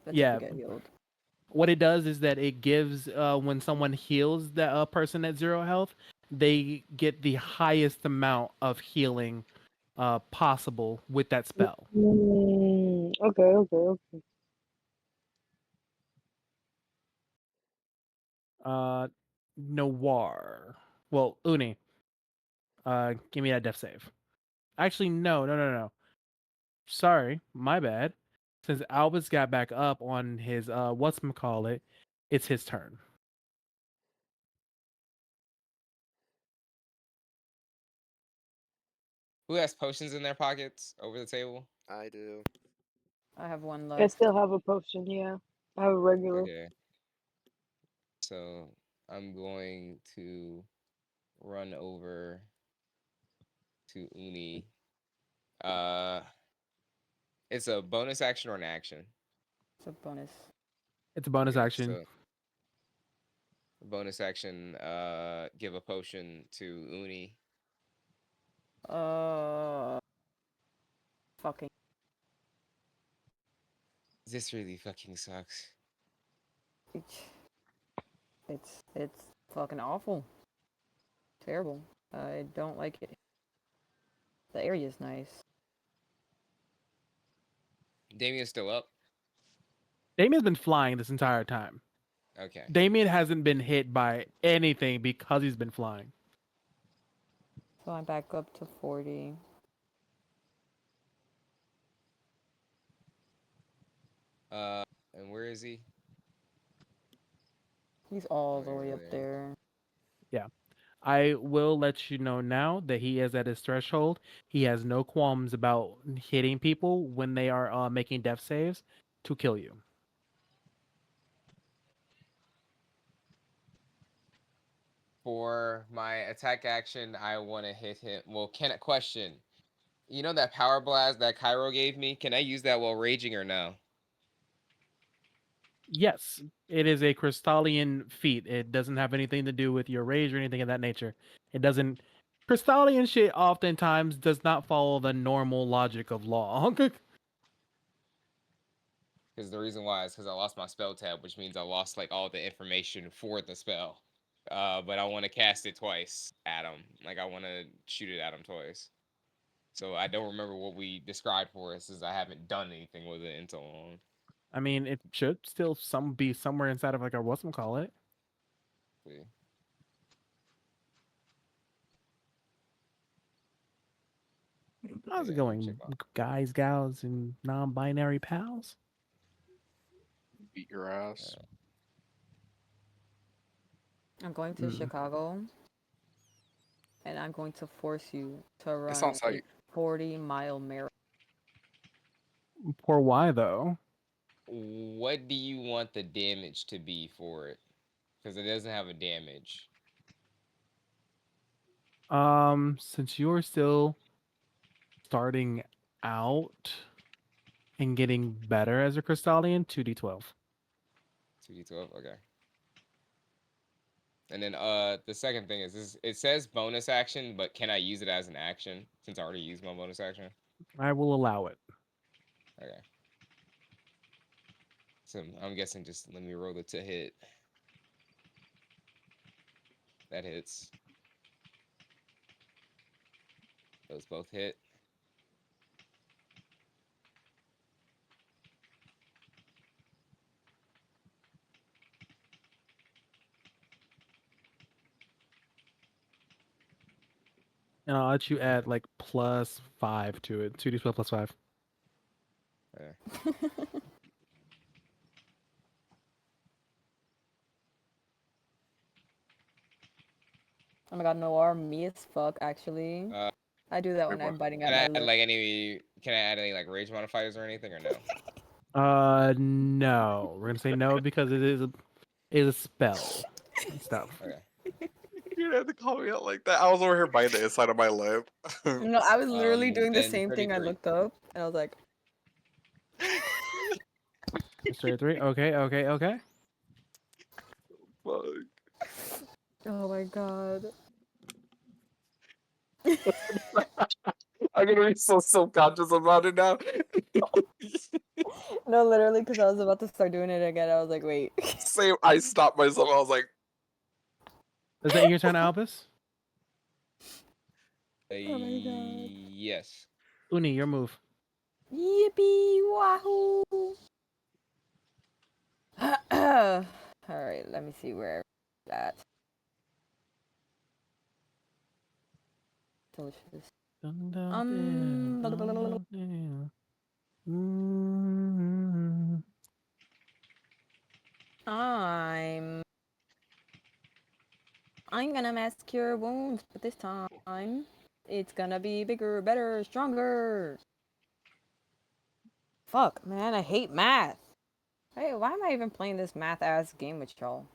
That's if Yeah, we get healed. what it does is that it gives when someone heals that person at 0 health, they get the highest amount of healing possible with that spell. Okay, okay, okay. Uh, Noir. Well, Uni. Give me that death save. Actually, no. Sorry, my bad. Since Albus got back up on his whatchamacallit, it's his turn. Who has potions in their pockets over the table? I do. I have one I left. still have a potion, yeah. I have a regular. Okay. So I'm going to run over to Uni. Uh, it's a bonus action or an action? It's a bonus. It's a bonus Okay, action. so bonus action, give a potion to Uni. Fucking. This really fucking sucks. It's fucking awful. Terrible. I don't like it. The area's nice. Damien's still up. Damien's been flying this entire time. Okay. Damien hasn't been hit by anything because he's been flying. So I'm back up to 40. And where is he? He's all the Right way over up there. there. Yeah. I will let you know now that he is at his threshold. He has no qualms about hitting people when they are making death saves to kill you. For my attack action, I want to hit him. Well, question. You know that power blast that Cairo gave me? Can I use that while raging or no? Yes, it is a Crystallian feat. It doesn't have anything to do with your rage or anything of that nature. It doesn't. Crystallian shit oftentimes does not follow the normal logic of law. Because the reason why is because I lost my spell tab, which means I lost like all the information for the spell. But I want to cast it twice at him. Like I want to shoot it at him twice. So I don't remember what we described for us, since I haven't done anything with it in so long. I mean, it should still be somewhere inside of like our whatchamacallit. See. How's it Yeah, let me check going, out. guys, gals, and non-binary pals? Beat your ass. I'm going to Chicago, and I'm going to force you to It run sounds a like 40-mile marathon. For why though? What do you want the damage to be for it? Because it doesn't have a damage. Since you're still starting out and getting better as a Crystallian, 2d12. 2d12. Okay. And then the second thing is this, it says bonus action, but can I use it as an action since I already used my bonus action? I will allow it. Okay. So I'm guessing just let me roll it to hit. That hits. Those both hit. And I'll let you add like +5 to it. 2d12 +5. Okay. Oh my god, Noir, me as fuck, actually. Uh, I do that wait, when what? I'm biting can at I my add lip. like any? Can I add any like rage modifiers or anything or no? No. We're gonna say no because it is a spell and stuff. Okay. You had to call me out like that. I was over here biting the inside of my lip. No, I was literally doing the Then same thing. I 33. looked up, and I was like, It's 33. Okay. Fuck. oh my god. I'm gonna be so self-conscious about it now. No, literally, because I was about to start doing it again. I was like, wait. Same. I stopped myself. I was like, Is that your turn, Albus? Oh my god. Yes. Uni, your move. Yippee wahoo! Alright, let me see where that. Delicious. Blah, blah, blah, blah, blah. Mm. I'm gonna mask your wounds, but this time it's gonna be bigger, better, stronger. Fuck, man, I hate math. Hey, why am I even playing this math ass game with y'all?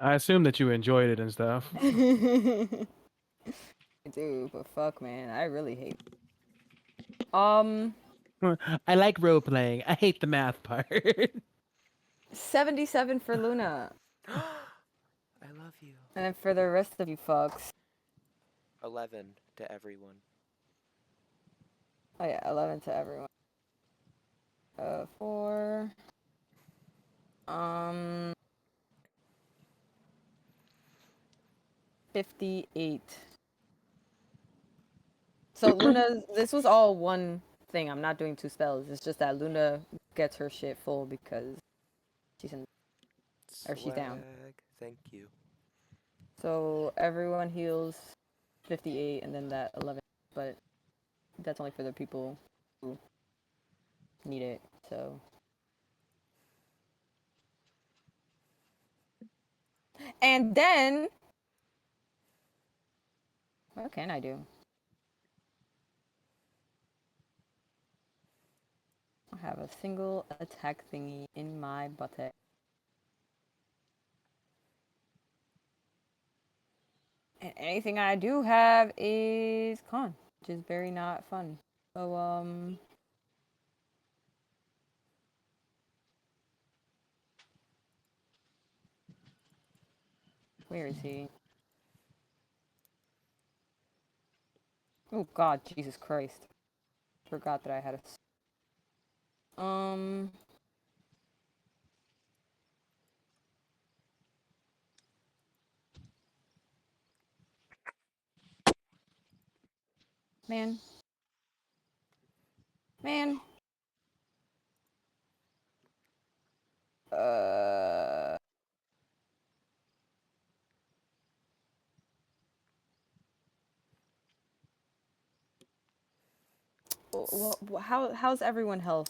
I assume that you enjoyed it and stuff. I do, but fuck, man, I really hate. I like role playing. I hate the math part. 77 for Luna, I love you. and then for the rest of you fucks. 11 to everyone. Oh yeah, 11 to everyone. 4. 58. So Luna, this was all one thing. I'm not doing 2 spells. It's just that Luna gets her shit full because she's in, or she's down. Swag. Thank you. So everyone heals 58, and then that 11. But that's only for the people who need it. So. And then, what can I do? I have a single attack thingy in my buttock. And anything I do have is con, which is very not fun. So, Where is he? Oh God, Jesus Christ! Forgot that I had a. Man. Man. Well, how's everyone health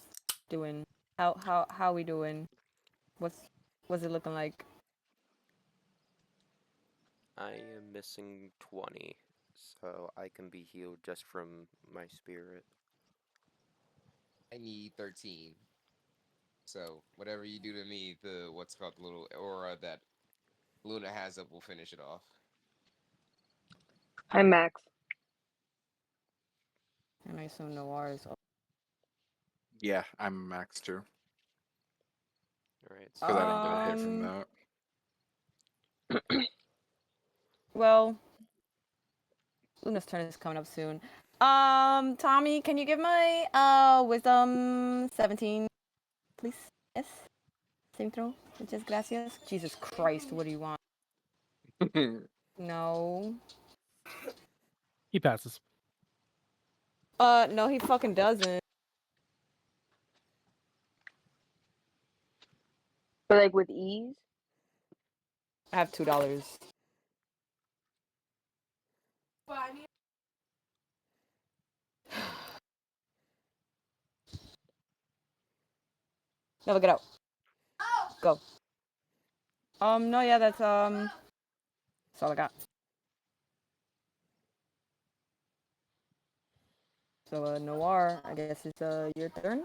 doing? How we doing? What's it looking like? I am missing 20, so I can be healed just from my spirit. I need 13. So whatever you do to me, the what's called the little aura that Luna has up will finish it off. I'm Max. And I assume Noir is. Yeah, I'm max too. Alright, Because I didn't get a hit from Um. that. Well, Luna's turn is coming up soon. Tommy, can you give my wisdom 17, please? Yes. Same throw. Muchas gracias. Jesus Christ, what do you want? No. He passes. No, he fucking doesn't. But like with ease. I have $2. Never get out. Go. No, yeah, that's all I got. So, Noir, I guess it's your turn.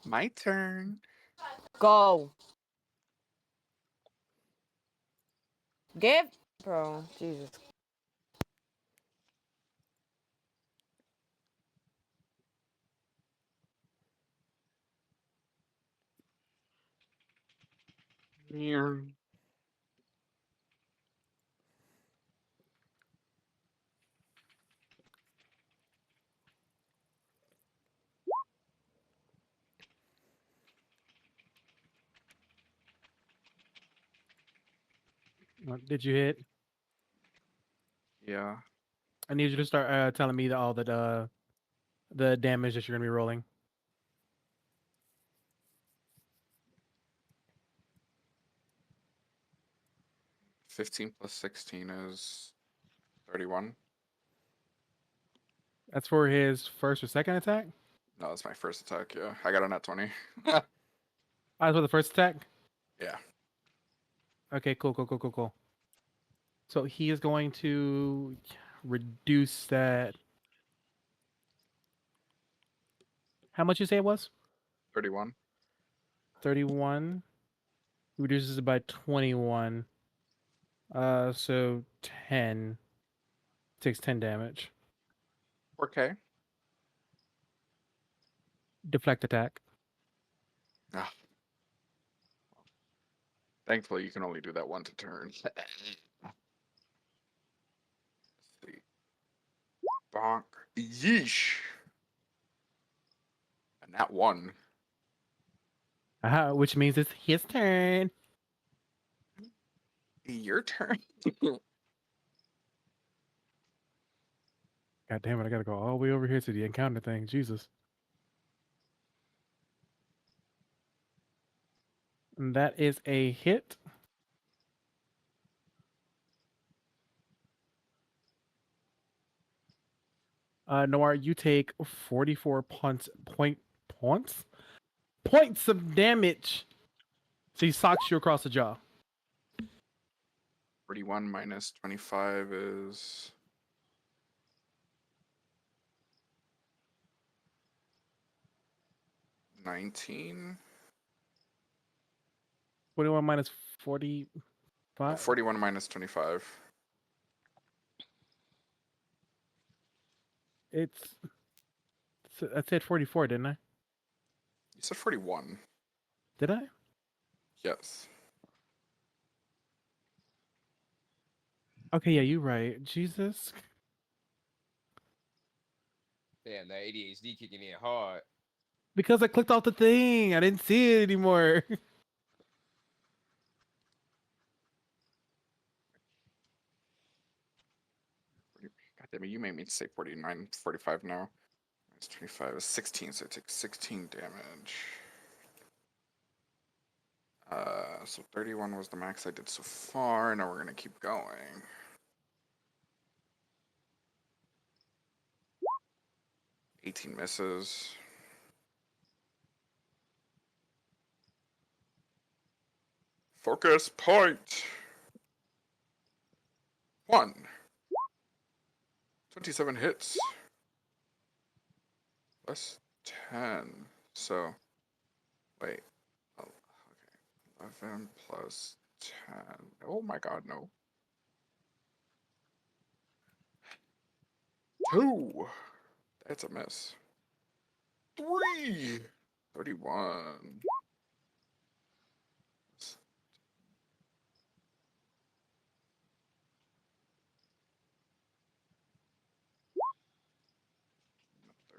My turn. Go. Give. Bro, Jesus. Yeah. Did you hit? Yeah. I need you to start telling me all the damage that you're gonna be rolling. 15 plus 16 is 31. That's for his first or second attack. No, that's my first attack. Yeah, I got a nat 20. That's for the first attack. Yeah. Okay, cool. So he is going to reduce that. How much you say it was? 31. 31. Reduces it by 21. So 10. Takes 10 damage. 4K. Deflect attack. Ah, thankfully, you can only do that once a turn. Let's see. Bonk. Yeesh. And that one. Which means it's his turn. Your turn. God damn it, I gotta go all the way over here to the encounter thing. Jesus. And that is a hit. Noir, you take 44 points of damage. So he socks you across the jaw. 31 minus 25 is 19. 21 minus 45. Oh, 41 minus 25. I said 44, didn't I? You said 41. Did I? Yes. Okay, yeah, you're right. Jesus. Damn, that ADHD kicking in hard. Because I clicked off the thing. I didn't see it anymore. God damn it, you made me say 49, 45 now. It's 25 is 16, so it takes 16 damage. So 31 was the max I did so far. Now we're gonna keep going. 18 misses. Focus point. 1. 27 hits. Plus 10. So, wait. Oh, okay. 11 plus 10. Oh my god, no. 2. That's a miss. 3. 31.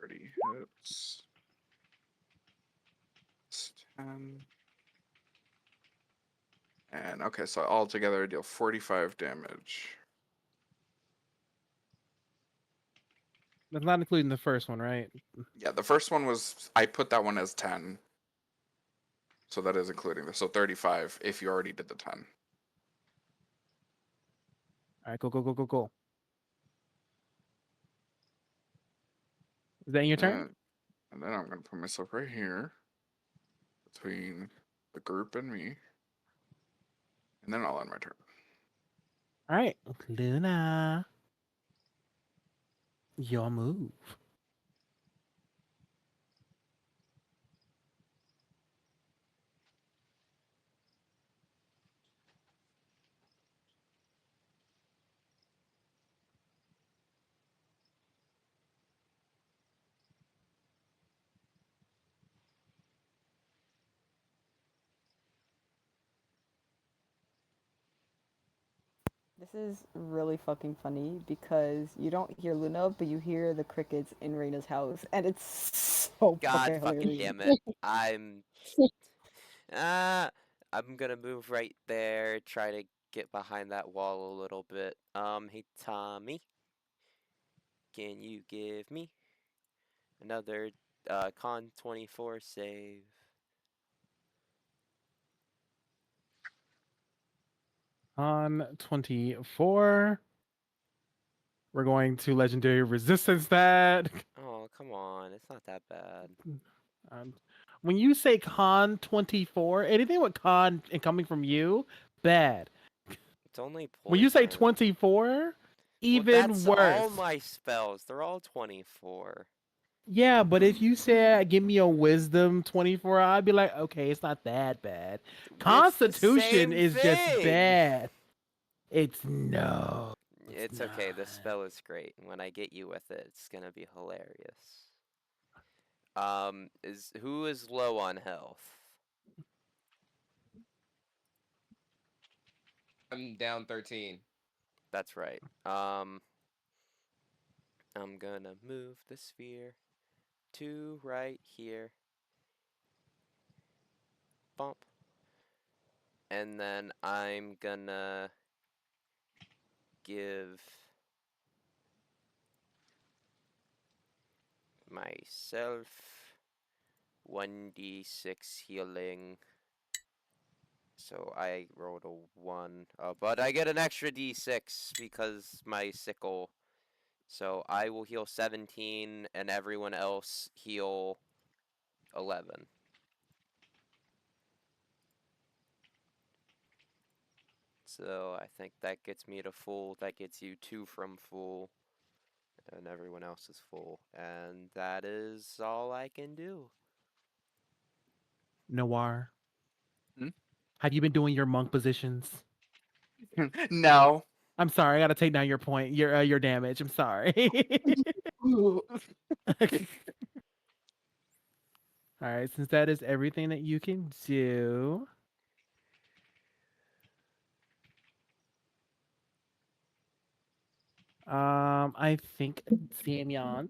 30 hits. 10. And okay, so altogether I deal 45 damage. That's not including the first one, right? Yeah, the first one was, I put that one as 10. So that is including this. So 35 if you already did the 10. All right, go, go, go, go, go. Is that your turn? And then I'm going to put myself right here between the group and me. And then I'll end my turn. All right, Luna. Your move. This is really fucking funny because you don't hear Luna, but you hear the crickets in Reina's house, and it's so God fucking fucking hilarious. damn it. Ah, I'm gonna move right there, try to get behind that wall a little bit. Hey Tommy, can you give me another con 24 save? On 24. We're going to legendary resistance that. Oh, come on, it's not that bad. Um, when you say con 24, anything with con and coming from you, bad. It's only When you say poison. 24, Well, even that's worse. all my spells. They're all 24. Yeah, but if you say give me a wisdom 24, I'd be like, okay, it's not that bad. It's the Constitution same is just thing. bad. It's no. It's okay. The spell is great. And when I get you with it, it's gonna be hilarious. Is who is low on health? I'm down 13. That's right. I'm gonna move the sphere to right here. Bump. And then I'm gonna give myself 1d6 healing. So I rolled a 1. But I get an extra d6 because my sickle. So I will heal 17 and everyone else heal 11. So I think that gets me to full. That gets you 2 from full. And everyone else is full. And that is all I can do. Noir. Hmm? Have you been doing your monk positions? No. I'm sorry, I gotta take down your point, your damage. I'm sorry. All right, since that is everything that you can do, I think Samyon.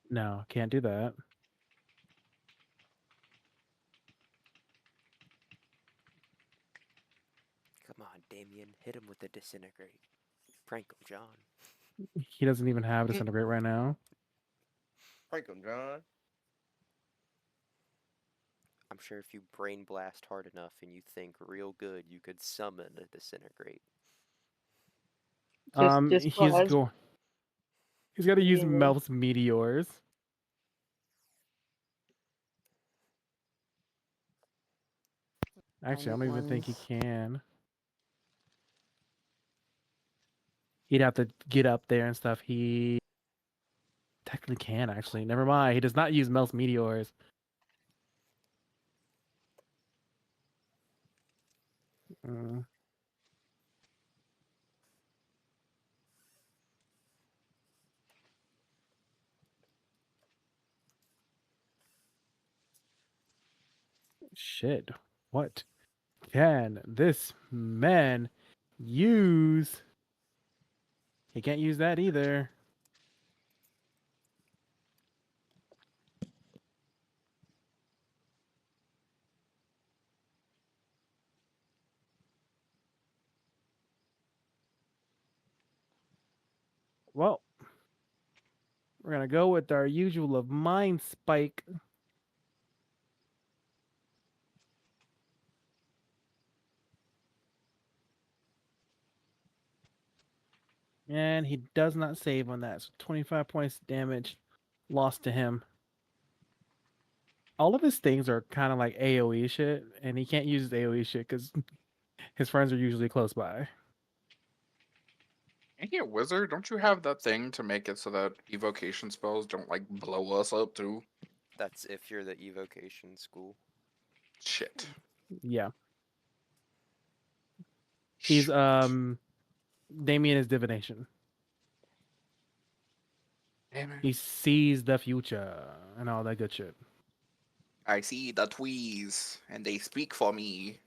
No, can't do that. Come on, Damien, hit him with the disintegrate. Prank him, John. He doesn't even have disintegrate right now. Prank him, John. I'm sure if you brain blast hard enough and you think real good, you could summon a disintegrate. Just He's pause. go. He's got to use Yeah. Melf's meteors. Actually, I don't even think he ones. can. He'd have to get up there and stuff. He technically can, actually. Never mind. He does not use Melf's meteors. Mm. Shit. What can this man use? He can't use that either. Well, we're going to go with our usual of Mind Spike. And he does not save on that. So 25 points damage lost to him. All of his things are kind of like AoE shit, and he can't use his AoE shit because his friends are usually close by. Ain't he a wizard? Don't you have that thing to make it so that evocation spells don't like blow us up too? That's if you're the evocation school. Shit. Yeah. He's Shoot. Damien is divination. Damn it. He sees the future and all that good shit. I see the tweez, and they speak for me.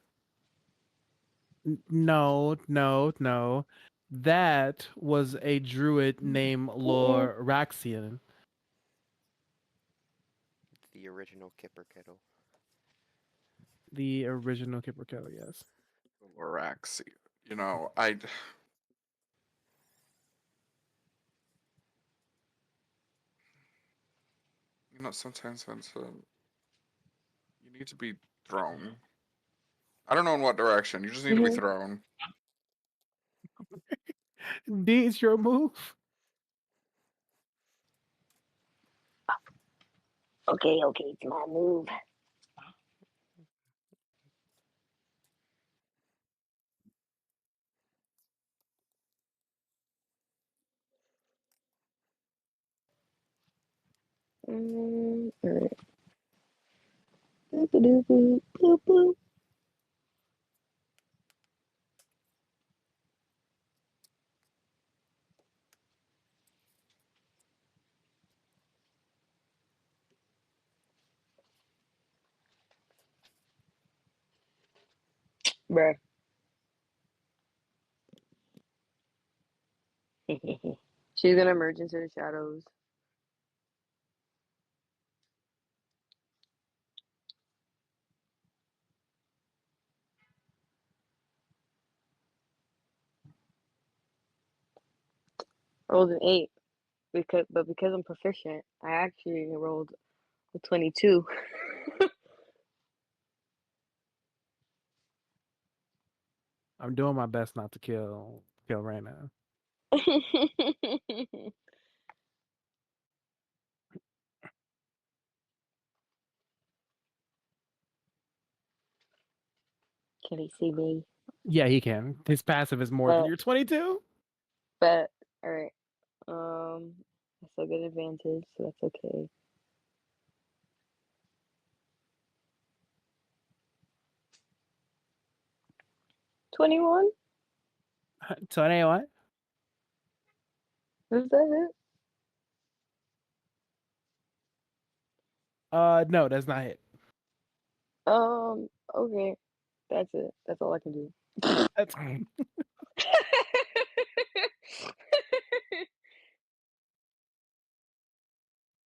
No, no, no. That was a druid named Lor Raxian. The original Kipper Kettle. The original Kipper, yes. Loraxi. You know, I. You know, sometimes Vincent, you need to be thrown. I don't know in what direction. You just need to be Mhm. thrown. D, it's your move. Okay, it's my move. Alright. Boop, boop, boop. Bruh. She's gonna merge into the shadows. I rolled an 8 because I'm proficient, I actually rolled a 22. I'm doing my best not to kill Raina. Can he see me? Yeah, he can. His passive is more than your 22. But all right. I still get advantage, so that's okay. 21. So anyway, Is that it? No, that's not it. Okay. That's it. That's all I can do. That's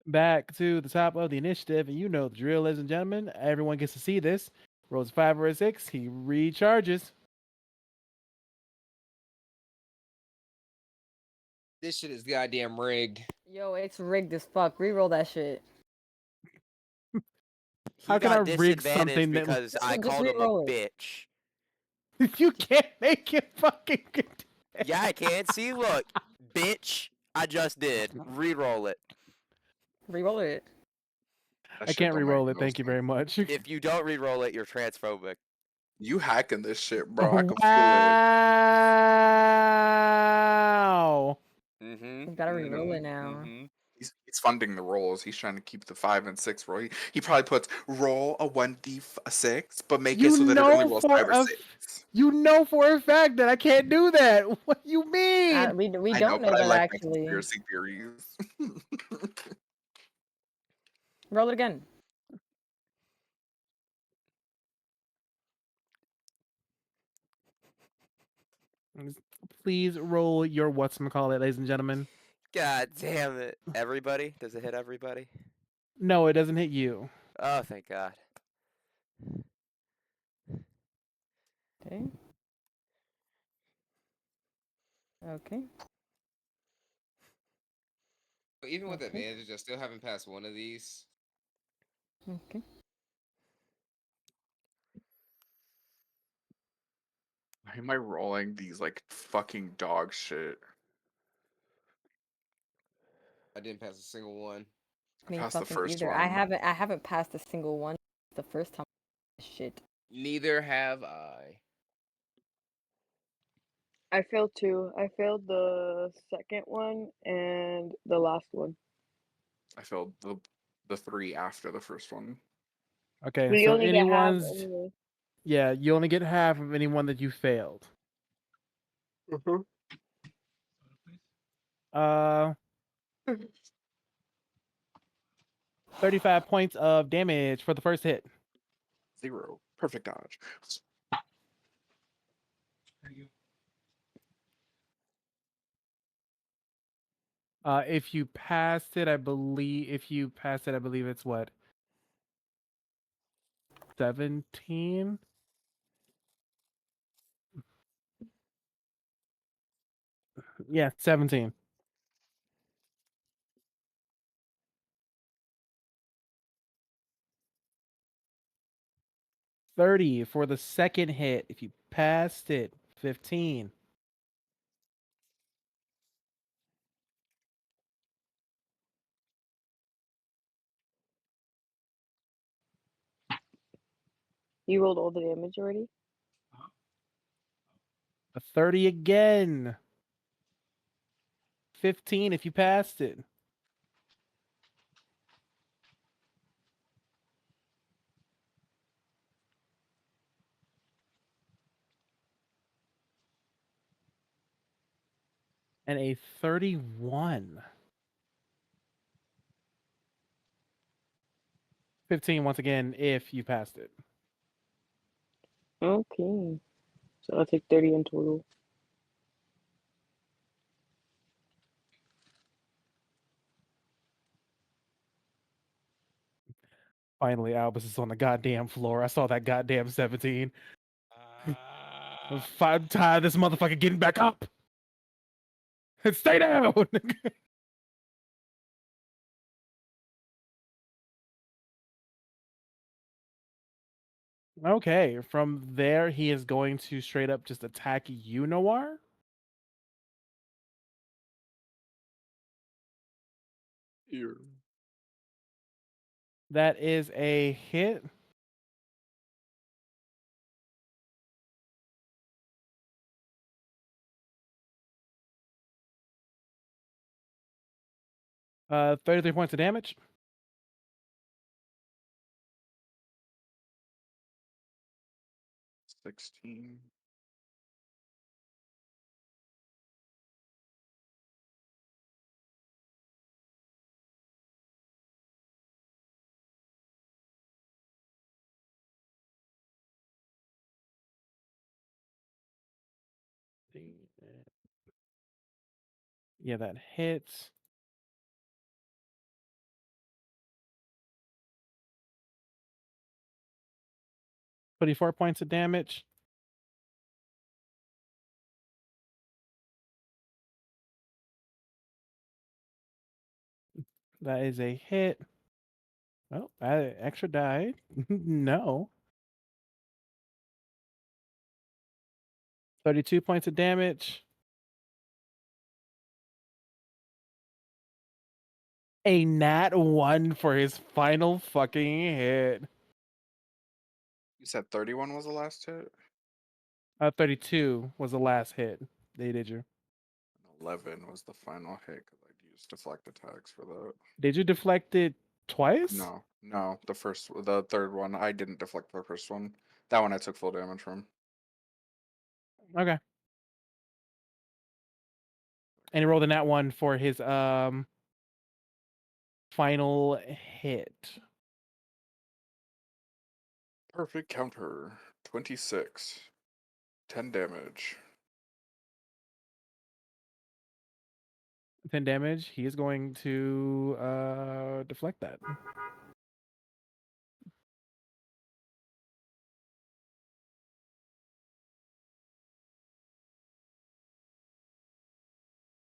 back to the top of the initiative, and you know the drill, ladies and gentlemen. Everyone gets to see this. Rolls a 5 or a 6. He recharges. This shit is goddamn rigged. Yo, it's rigged as fuck. Reroll that shit. He How can I got rig disadvantage something that because I Just called him a reroll it. bitch. you can't make it fucking good? Yeah, I can. See, look, bitch. I just did. Reroll it. Reroll it. That I shit can't don't make re-roll it. no Thank you sense. very much. If you don't reroll it, you're transphobic. You hacking this shit, bro. I can feel it. Wow. Mm-hmm. You gotta reroll Mm-hmm. it now. Mm-hmm. He's funding the rolls. He's trying to keep the 5 and 6 roll. He probably puts roll a 1d6, but make it You so that it only know rolls 5 or 6. you know for a fact that I can't do that. What you mean? We I know, don't but know I that like my actually. conspiracy theories. Roll it again. Please roll your whatchamacallit, ladies and gentlemen. God damn it. Everybody? Does it hit everybody? No, it doesn't hit you. Oh, thank God. Okay. Okay. Even with Okay. advantage, I still haven't passed one of these. Okay. Why am I rolling these like fucking dog shit? I didn't pass a single one. I Me passed the fucking first either. one. I haven't passed a single one the first time. Shit. Neither have I. I failed two. I failed the second one and the last one. I failed the 3 after the first one. Okay, But you so only get half anyone's anyway. yeah, you only get half of anyone that you failed. Uh 35 points of damage for the first hit. 0. Perfect dodge. If you passed it, I believe it's what? 17? Yeah, 17. $30 for the second hit. If you passed it, 15. You rolled all the damage already? A 30 again. 15 if you passed it. And a 31. 15 once again if you passed it. Okay. So I'll take 30 in total. Finally, Albus is on the goddamn floor. I saw that goddamn 17. I'm tired of this motherfucker getting back up. Stay down. Okay, from there he is going to straight up just attack you, Noir. Here. That is a hit. Uh, 33 points of damage. 16. Yeah, that hits. $24 of damage. That is a hit. Oh, extra die. No. 32 points of damage. A nat 1 for his final fucking hit. You said 31 was the last hit? 32 was the last hit. They did you. 11 was the final hit because I used deflect attacks for that. Did you deflect it twice? No, the third one. I didn't deflect the first one. That one I took full damage from. Okay. And he rolled a nat 1 for his final hit. Perfect counter. 26. 10 damage. 10 damage. He is going to deflect that.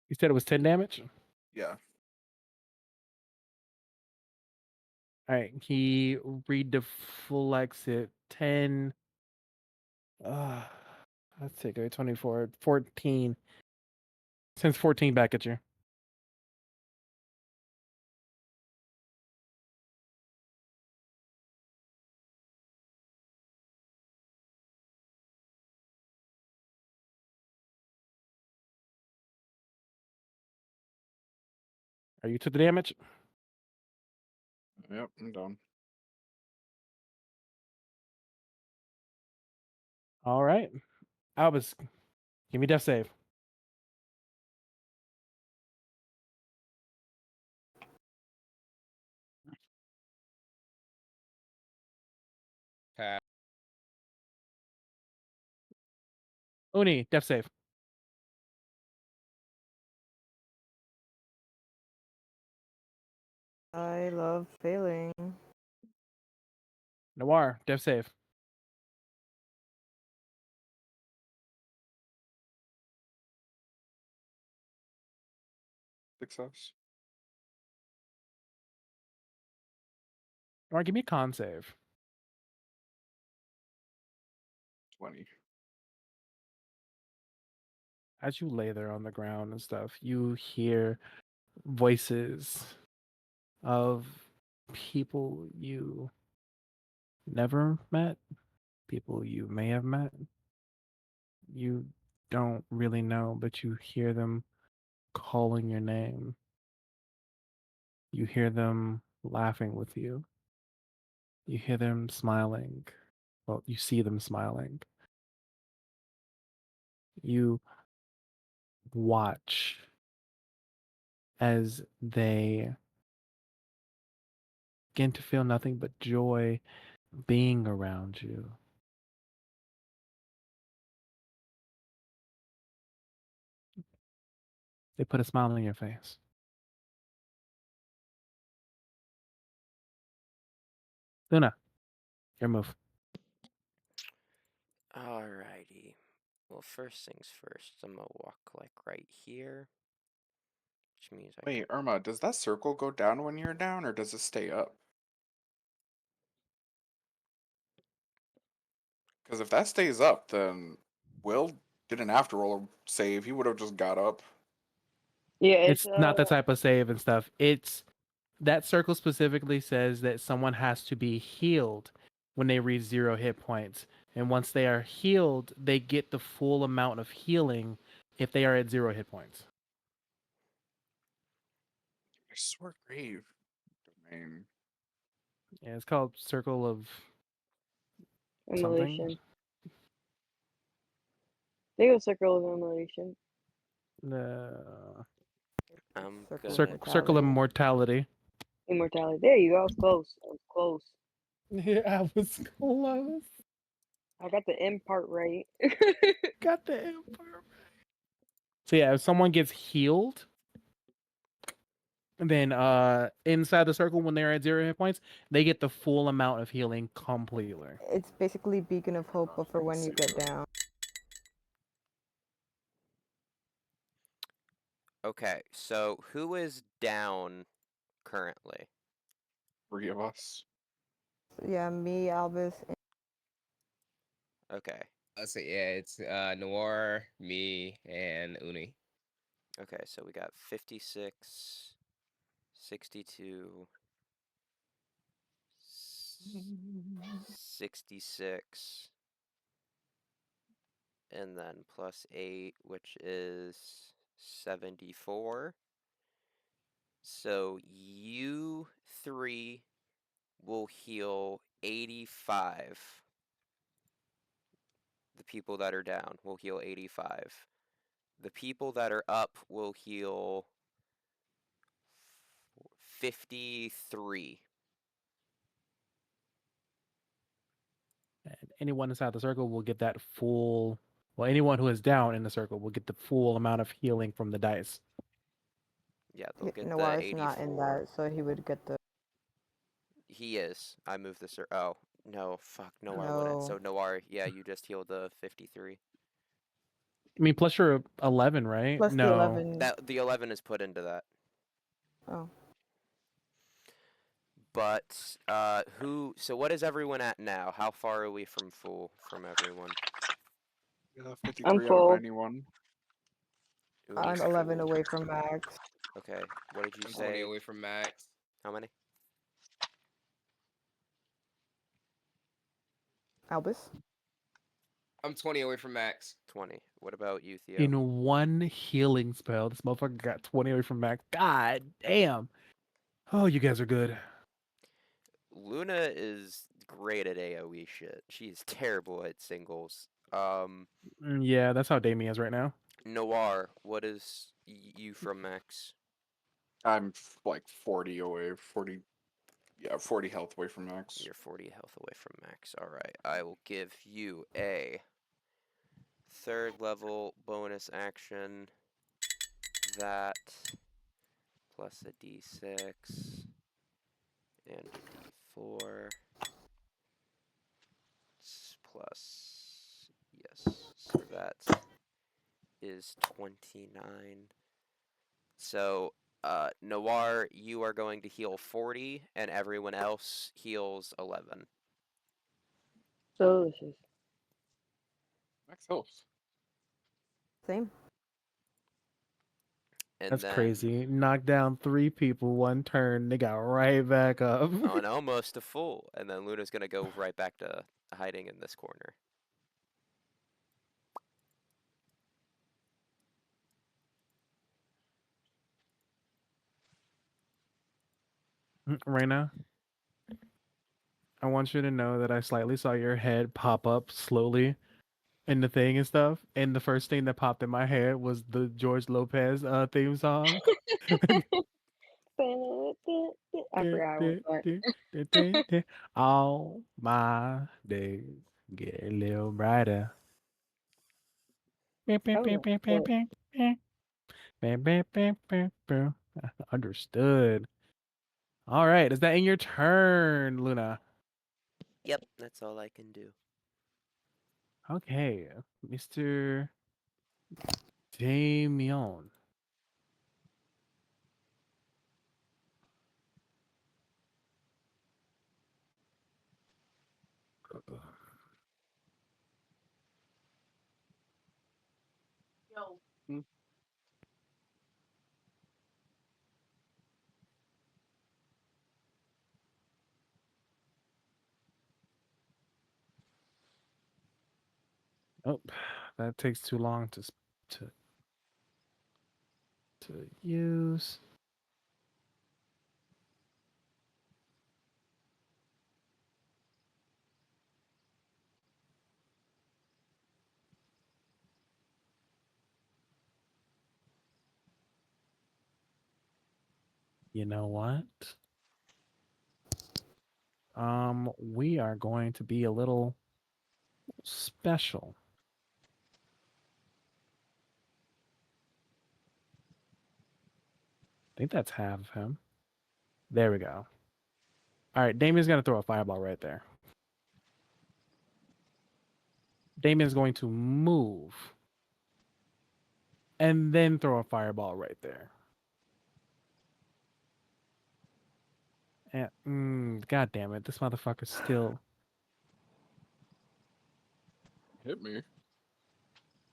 You said it was 10 damage? Yeah. All right. He redeflects it. 10. Let's take it. 24. 14. Sends 14 back at you. Are you to the damage? Yep, I'm done. All right. Albus, give me death save. Pass. Uni, death save. I love failing. Noir, death save. Success. Noir, give me a con save. 20. As you lay there on the ground and stuff, you hear voices of people you never met, people you may have met. You don't really know, but you hear them calling your name. You hear them laughing with you. You hear them smiling. Well, you see them smiling. You watch as they begin to feel nothing but joy being around you. They put a smile on your face. Luna, your move. Alrighty. Well, first things first, I'm gonna walk like right here, which means I Wait, can. Irma, does that circle go down when you're down, or does it stay up? Because if that stays up, then Will didn't have to roll a save. He would have just got up. Yeah, It's not the type of save and stuff. It's that circle specifically says that someone has to be healed when they reach 0 hit points. And once they are healed, they get the full amount of healing if they are at 0 hit points. I swear, grave domain. Yeah, it's called Circle of something. immolation. They go circle of immolation. I'm Circle of gonna. Circle of Mortality. Immortality. There you go. I was close. I was close. Yeah, I was close. I got the M part right. Got the emperor. So yeah, if someone gets healed, then inside the circle when they're at 0 hit points, they get the full amount of healing completely. It's basically Beacon of Hope, but for when you get down. Okay, so who is down currently? 3 of us. Yeah, me, Albus, and Okay. Let's say yeah, it's Noir, me, and Uni. Okay, so we got 56, 62, 66, and then plus 8, which is 74. So you three will heal 85. The people that are down will heal 85. The people that are up will heal 53. And anyone inside the circle will get that full. Well, anyone who is down in the circle will get the full amount of healing from the dice. Yeah, they'll get the Noir's not in 84. that, so he would get the. He is. I moved the oh, no, fuck, Noir wouldn't. So No. Noir, yeah, you just healed the 53. I mean, plus you're 11, right? Plus the No. 11. That the 11 is put into that. Oh. But so what is everyone at now? How far are we from full from everyone? Yeah, I'm 53 out of full. 91. Uni's I'm 11 full. away from max. Okay, what did you I'm 20 say? away from max. How many? Albus? I'm 20 away from max. 20. What about you, Theo? In one healing spell, this motherfucker got 20 away from max. God damn. Oh, you guys are good. Luna is great at AoE shit. She's terrible at singles. Yeah, that's how Damien is right now. Noir, what is you from max? I'm like 40 away. 40. Yeah, 40 health away from max. You're 40 health away from max. Alright, I will give you a 3rd level bonus action. That plus a d6 and a d4 plus, yes, so that is 29. So Noir, you are going to heal 40 and everyone else heals 11. Delicious. Max health. Same. And That's then crazy. Knocked down 3 people one turn. They got right back up. and almost a full, and then Luna's gonna go right back to hiding in this corner. Raina, I want you to know that I slightly saw your head pop up slowly in the thing and stuff. And the first thing that popped in my head was the George Lopez theme song. I forgot what All my days get a little brighter. Oh, shit. Understood. All right, is that in your turn, Luna? Yep, that's all I can do. Okay, Mr. Damien. Hmm. Oh, that takes too long to use. You know what? We are going to be a little special. think that's half of him. There we go. All right, Damien's gonna throw a fireball right there. Damien's going to move and then throw a fireball right there. And god damn it, this motherfucker's still. Hit me.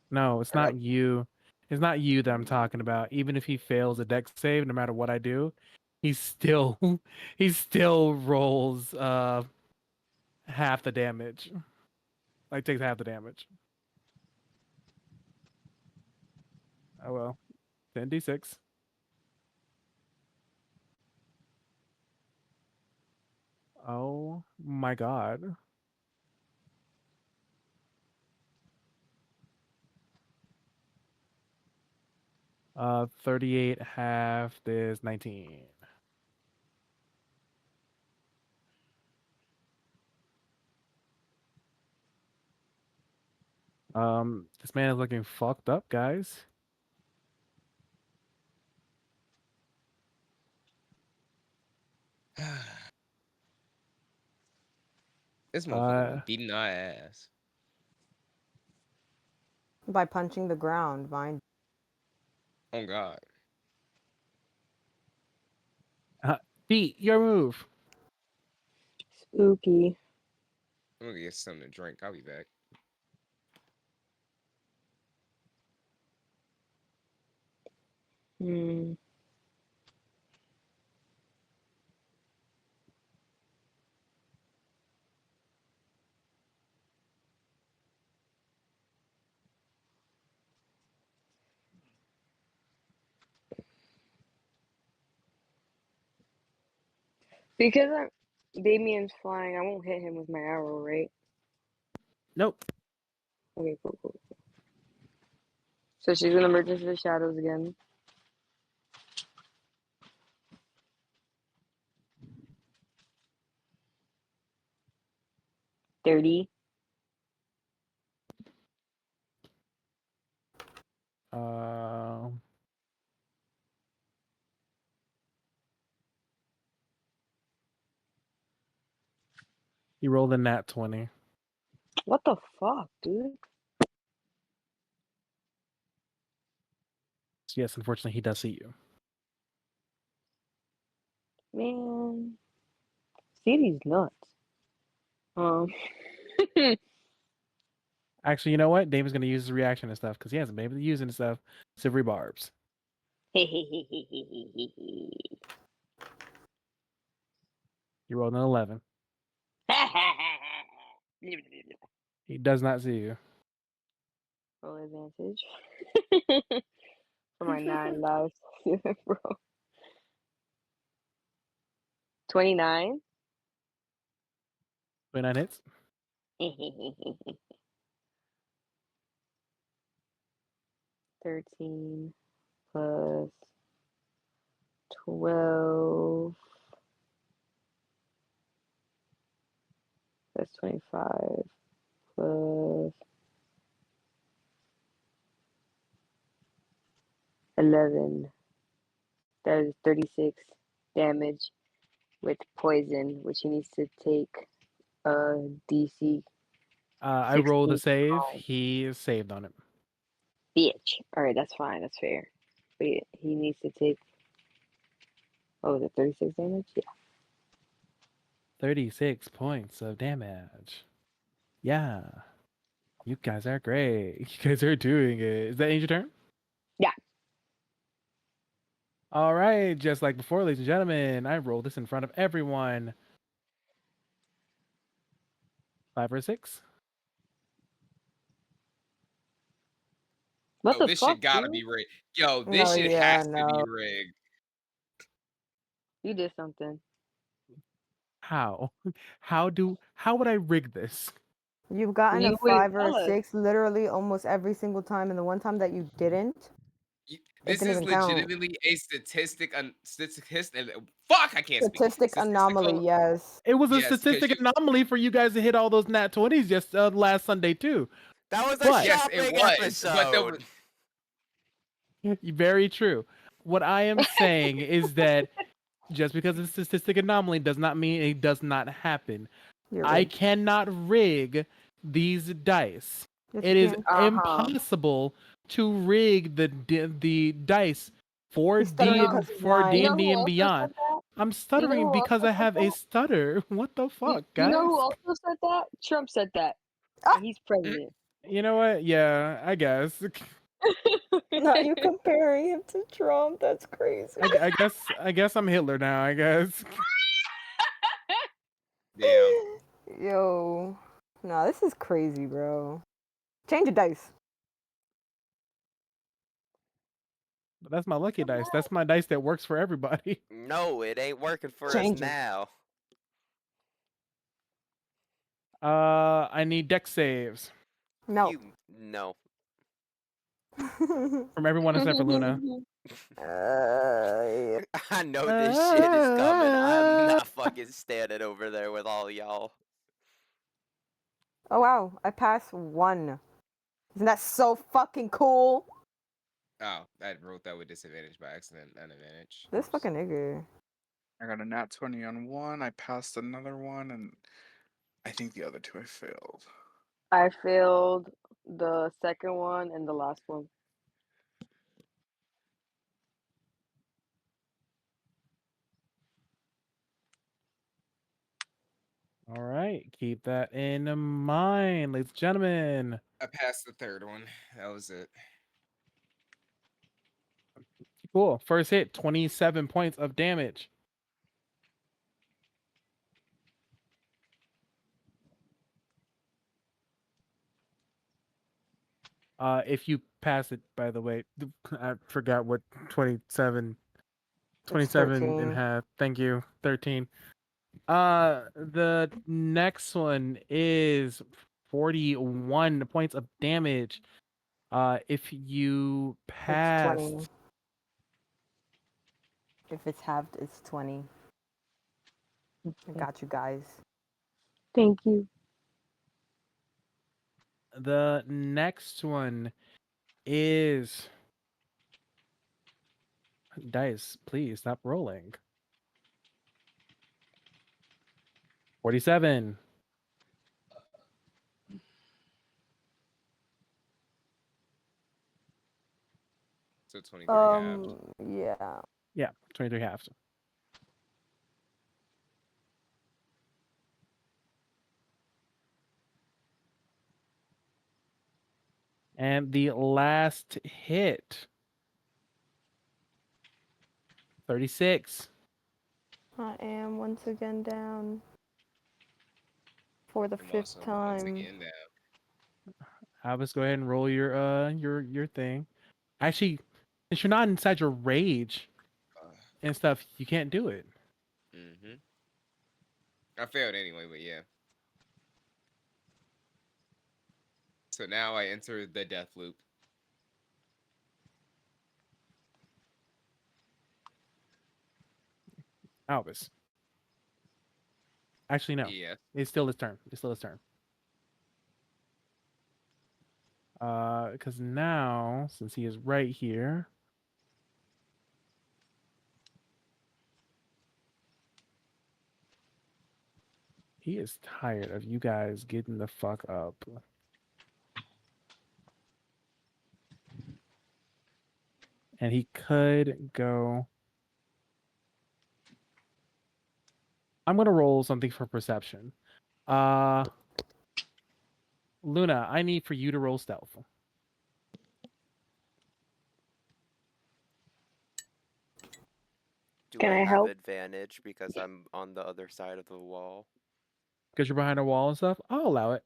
No, it's not you. It's not you that I'm talking about. Even if he fails a dex save, no matter what I do, he still he still rolls half the damage. Like takes half the damage. Oh well. 10d6. Oh my god. 38 half is 19. This man is looking fucked up, guys. This motherfucker been beating our ass. By punching the ground, mind. Oh god. Pete, your move. Spooky. I'm gonna get something to drink. I'll be back. Hmm. Because Damien's flying, I won't hit him with my arrow, right? Nope. Okay, cool. So she's gonna merge into the shadows again. $30. He rolled a nat 20. What the fuck, dude? So yes, unfortunately, he does see you. Man. City's nuts. Actually, you know what? David's gonna use his reaction and stuff because he hasn't been able to use it and stuff. Silvery barbs. You rolled an 11. He does not see you. Roll advantage. For my 9 lives, bro. 29. 29 hits. 13 plus 12. That's 25 plus 11. That is 36 damage with poison, which he needs to take DC. I rolled a 16 save. strong. He saved on it. Bitch. Alright, that's fine. That's fair. But he needs to take. Oh, is it 36 damage? Yeah. 36 points of damage. Yeah. You guys are great. You guys are doing it. Is that your turn? Yeah. All right. Just like before, ladies and gentlemen, I rolled this in front of everyone. 5 or 6. What Yo, the this fuck, shit gotta dude? be rigged. Yo, this No, shit yeah, has to be no. rigged. You did something. How? How would I rig this? You've gotten a You wouldn't 5 or tell a us. 6 literally almost every single time, and the one time that you didn't, it This didn't is even count. legitimately a statistic. Fuck, I can't speak. Statistic anomaly, yes. It was a Yes, 'cause statistic anomaly for you guys to hit all those nat 20s just last Sunday too. That was a But- Yes, it shopping was. episode. But there was. Very true. What I am saying is that just because it's a statistic anomaly does not mean it does not happen. You're I right. cannot rig these dice. Yes, It you is can. impossible to rig the dice for He's stuttering No, because he's for nine. D you know and who D and also said beyond. that? I'm You know stuttering who because also I said have a that? stutter. What the fuck, You know guys? who also said that? Trump said that, Ah! and he's president. You know what? Yeah, I guess. Not you comparing him to Trump. That's crazy. I guess I'm Hitler now. I guess. Damn. Yo. Nah, this is crazy, bro. Change the dice. But that's my lucky dice. That's my dice that works for everybody. No, it ain't working for us Change it. now. I need deck saves No. No. from everyone except for Luna. Yeah. I know this shit is coming. I'm not fucking standing over there with all y'all. Oh wow, I passed one. Isn't that so fucking cool? Oh, I wrote that with disadvantage by accident. An advantage. This Oops. fucking nigga. I got a nat 20 on one. I passed another one, and I think the other two I failed. I failed the second one and the last one. All right, keep that in mind, ladies and gentlemen. I passed the third one. That was it. Cool. First hit, 27 points of damage. If you pass it, by the way, I forgot what 27 It's 27 and 13. half. Thank you. 13. The next one is 41 points of damage. If you It's passed 20. If it's halved, it's 20. I got you guys. Thank you. the next one is dice, please stop rolling. 47. So 23 halved. Yeah. Yeah, 23 halves. And the last hit, 36. I am once again down. For the I'm fifth also once time. again down. Albus, go ahead and roll your thing. Actually, since you're not inside your rage and stuff, you can't do it. Mm-hmm. I failed anyway, but yeah. So now I enter the death loop. Albus. Actually, no. Yeah. It's still his turn. It's still his turn. Because now, since he is right here, he is tired of you guys getting the fuck up. And he could go. I'm gonna roll something for perception. Luna, I need for you to roll stealth. Do Can I I have help? advantage because I'm on the other side of the wall? Because you're behind a wall and stuff. I'll allow it.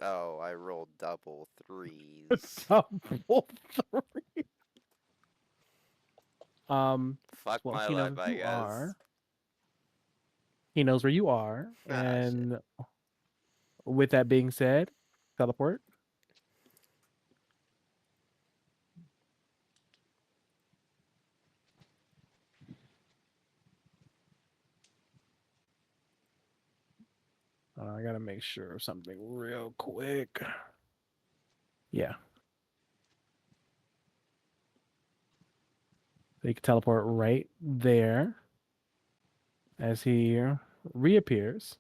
Oh, I rolled double threes. Double three. Fuck Well, my he knows life, where I you guess. are. He knows where you are. Ah, shit. And with that being said, teleport. I gotta make sure of something real quick. Yeah. We can teleport right there as he reappears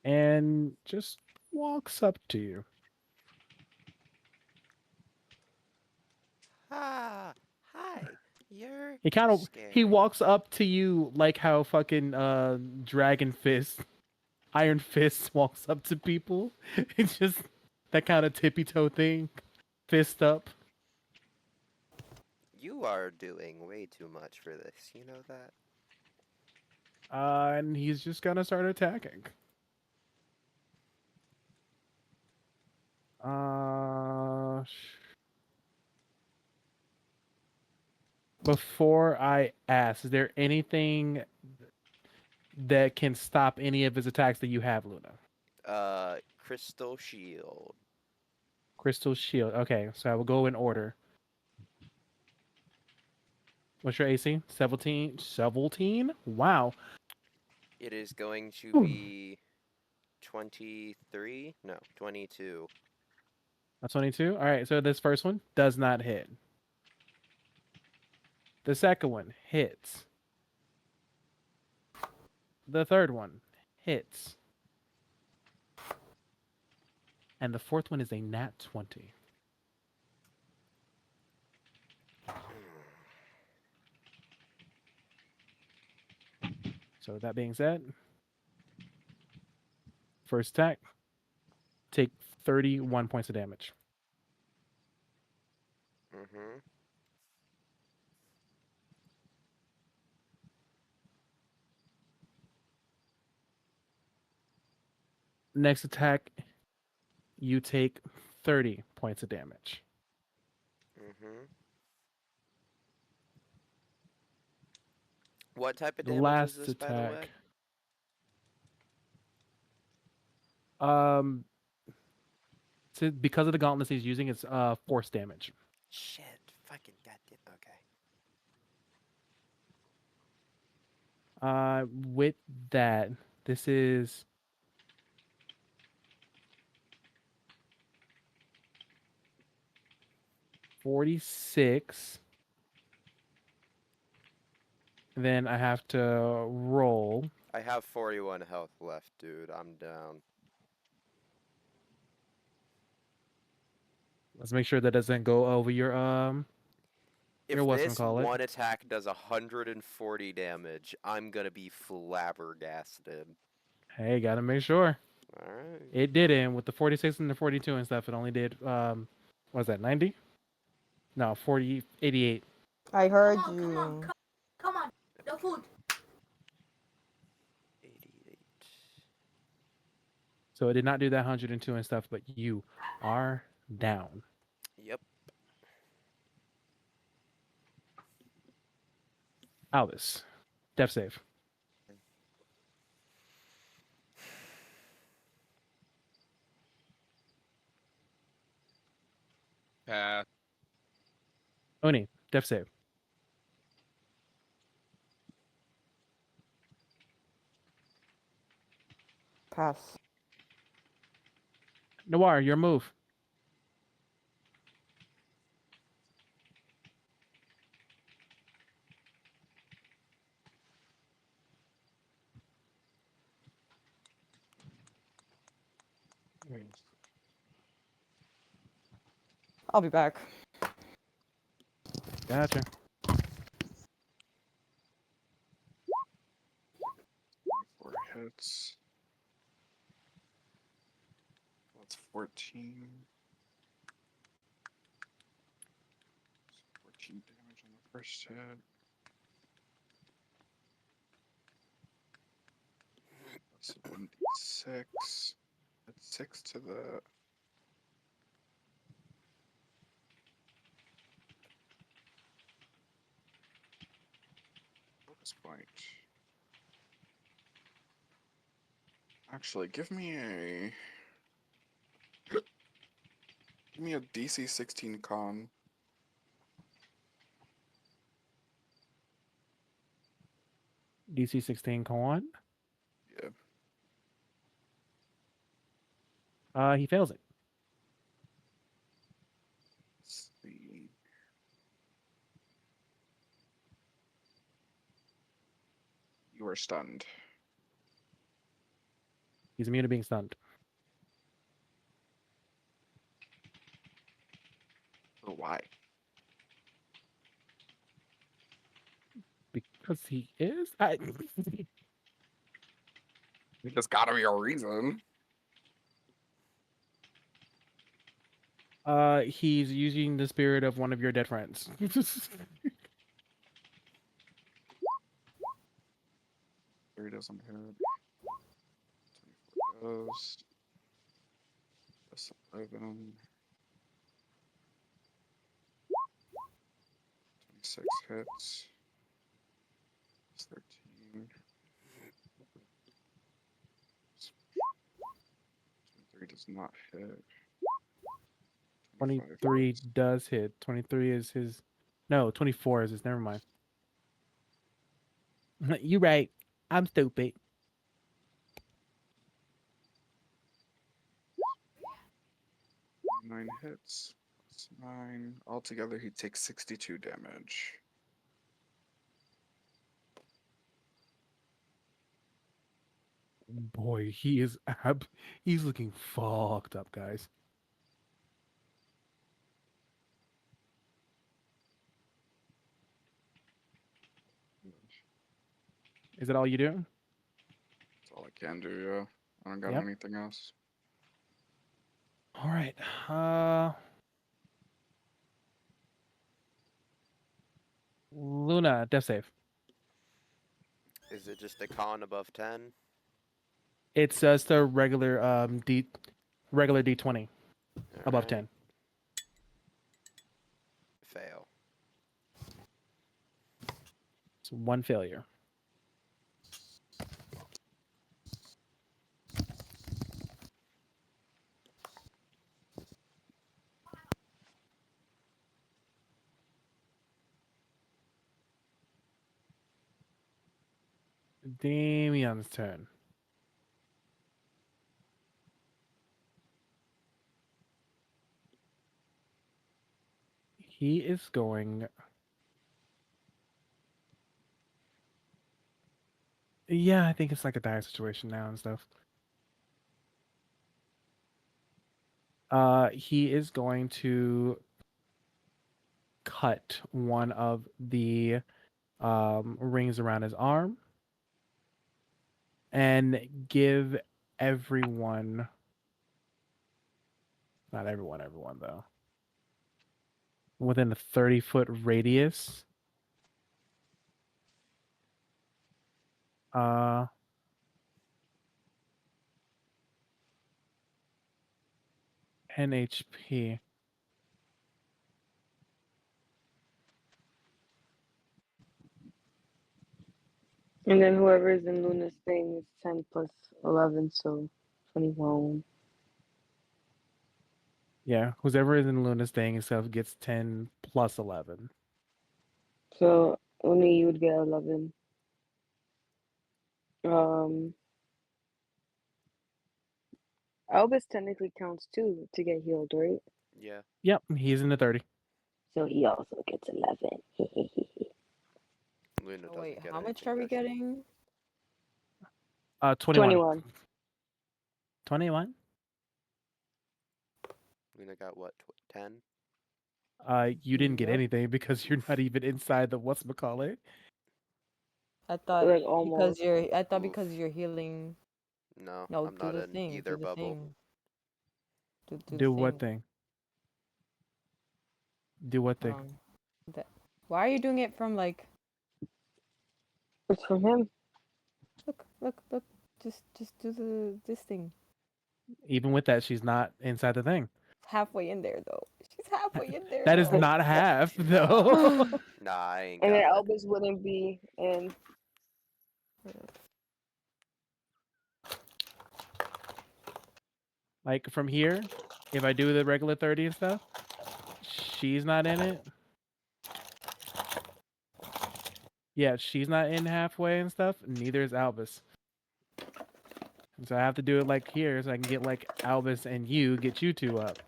and just walks up to you. Ah, hi. You're He scary. walks up to you like how fucking Dragon Fist, Iron Fist walks up to people. It's just that kind of tippy toe thing, fist up. You are doing way too much for this. You know that? And he's just gonna start attacking. Before I ask, is there anything that can stop any of his attacks that you have, Luna? Crystal Shield. Crystal Shield. Okay, so I will go in order. What's your AC? 17? 17? Wow. It is going to Hmm. be 23? No, 22. That's 22? Alright, so this first one does not hit. The second one hits. The third one hits. And the fourth one is a nat 20. So that being said, first attack, take 31 points of damage. Mm-hmm. Next attack, you take 30 points of damage. Mm-hmm. What type of The damage is last this, by the way? attack, um, because of the gauntlets he's using, it's force damage. Shit. Fucking goddamn. Okay. With that, this is 46. Then I have to roll. I have 41 health left, dude. I'm down. Let's make sure that doesn't go over your If this whatchamacallit. one attack does 140 damage, I'm gonna be flabbergasted. Hey, gotta make sure. Alright. It didn't with the 46 and the 42 and stuff. It only did what was that, 90? No, 40, 88. I heard Come on, come on, you. come on. No food. 88. So it did not do that 102 and stuff, but you are down. Yep. Albus, death save. Pass. Oni, death save. Pass. Noir, your move. I'll be back. Gotcha. 4 hits. That's 14. 14 damage on the first hit. That's 1d6. That's 6 to the. Bonus point. Actually, give me a DC 16 con. DC 16 con. Yeah. He fails it. Let's see. You are stunned. He's immune to being stunned. Or why? Because he is? There's gotta be a reason. He's using the spirit of one of your dead friends. 3 doesn't hit. 24 goes. That's 11. 26 hits. It's 13. 23 does not hit. 25 23 hits. does hit. 23 is his. No, 24 is his. Never mind. You right. I'm stupid. 9 hits. Plus 9. Altogether, he takes 62 damage. Boy, he's looking fucked up, guys. Is that all you do? That's all I can do, yeah. I don't got Yep. anything else. All right. Luna, death save. Is it just a con above 10? It's just a regular regular D20 above Alright. 10. Fail. It's one failure. Damien's turn. He is going. Yeah, I think it's like a dire situation now and stuff. He is going to cut one of the rings around his arm and give everyone, not everyone though, within a 30-foot radius, an HP. And then whoever is in Luna's thing is 10 plus 11, so 21. Yeah, whoever is in Luna's thing itself gets 10 plus 11. So only you would get 11. Albus technically counts too to get healed, right? Yeah. Yep, he's in the 30. So he also gets 11. Luna Oh, doesn't wait, get how much anything, are we does she? getting? 21. 21. 21? Luna got what? 10? You didn't get Yep. anything because you're not even inside the whatchamacallit. I thought Like because almost. because you're healing. No, No, I'm do not the in thing. either Do the bubble. thing. Do the Do thing. what thing? Do what thing? That. Why are you doing it from like? It's from him. Look. Just do this thing. Even with that, she's not inside the thing. Halfway in there though. She's halfway in there. That is though. not half, though. Nah, I ain't And got then it. Albus wouldn't be in. Like from here, if I do the regular 30 and stuff, she's not in it. Yeah, she's not in halfway and stuff. Neither is Albus. And so I have to do it like here so I can get like Albus and you, get you two up.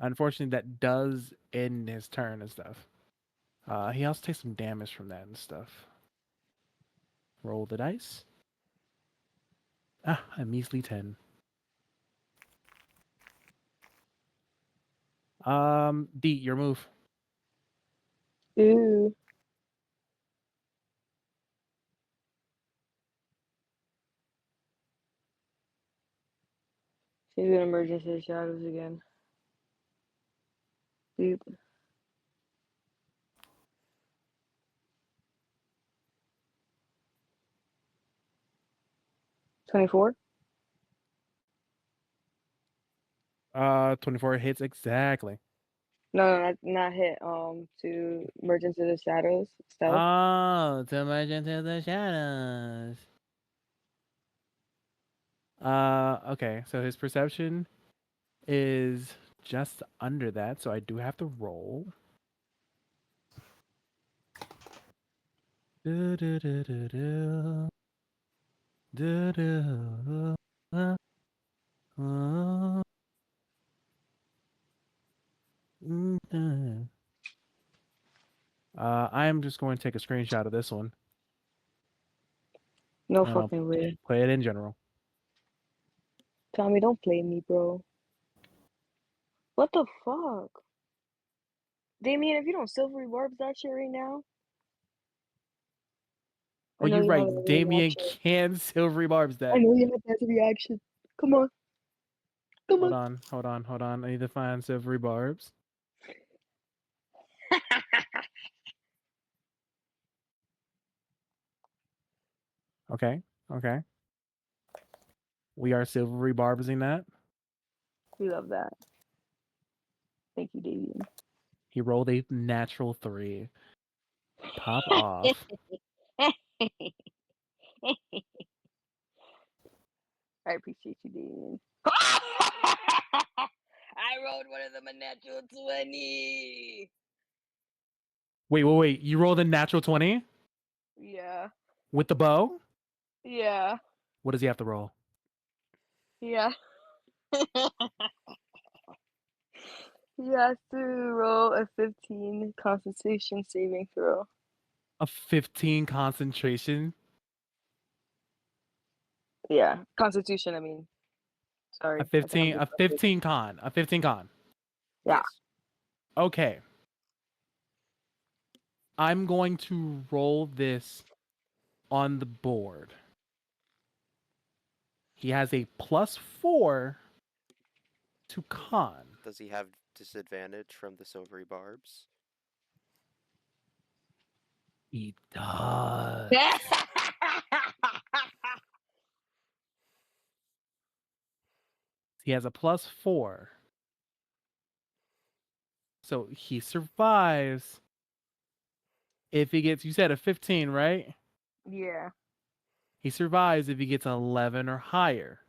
Unfortunately, that does end his turn and stuff. He also takes some damage from that and stuff. Roll the dice. A measly 10. D, your move. Ooh. She's gonna merge into the shadows again. Dude. $24? 24 hits exactly. No, not hit. To merge into the shadows. Stealth. Oh, to merge into the shadows. Okay, so his perception is just under that, so I do have to roll. Do, do, do, do, do. Do, do, uh, I am just going to take a screenshot of this one. No And I'll fucking way. play it in general. Tommy, don't play me, bro. What the fuck? Damien, if you don't silvery barbs that shit right now. Oh, I know you're you have right. a Damien reaction. can silvery barbs I that. know you have that reaction. Come on. Come Hold on. on, hold on. I need to find silvery barbs. Okay, okay. We are silvery barbsing that. We love that. Thank you, Damien. He rolled a natural 3. Pop off. I appreciate you, Damien. I rolled one of them a natural 20. Wait. You rolled a natural 20 Yeah. with the bow? Yeah. What does he have to roll? Yeah. He has to roll a 15 Constitution saving throw. A 15 concentration? Yeah, Constitution. I mean, sorry, A I think I'm 15 a dyslexic. 15 con. A 15 con. Yeah. Yes. Okay. I'm going to roll this on the board. He has a +4 to con. Does he have disadvantage from the silvery barbs? He does. He has a +4. So he survives if he gets, you said a 15, right? Yeah. He survives if he gets 11 or higher.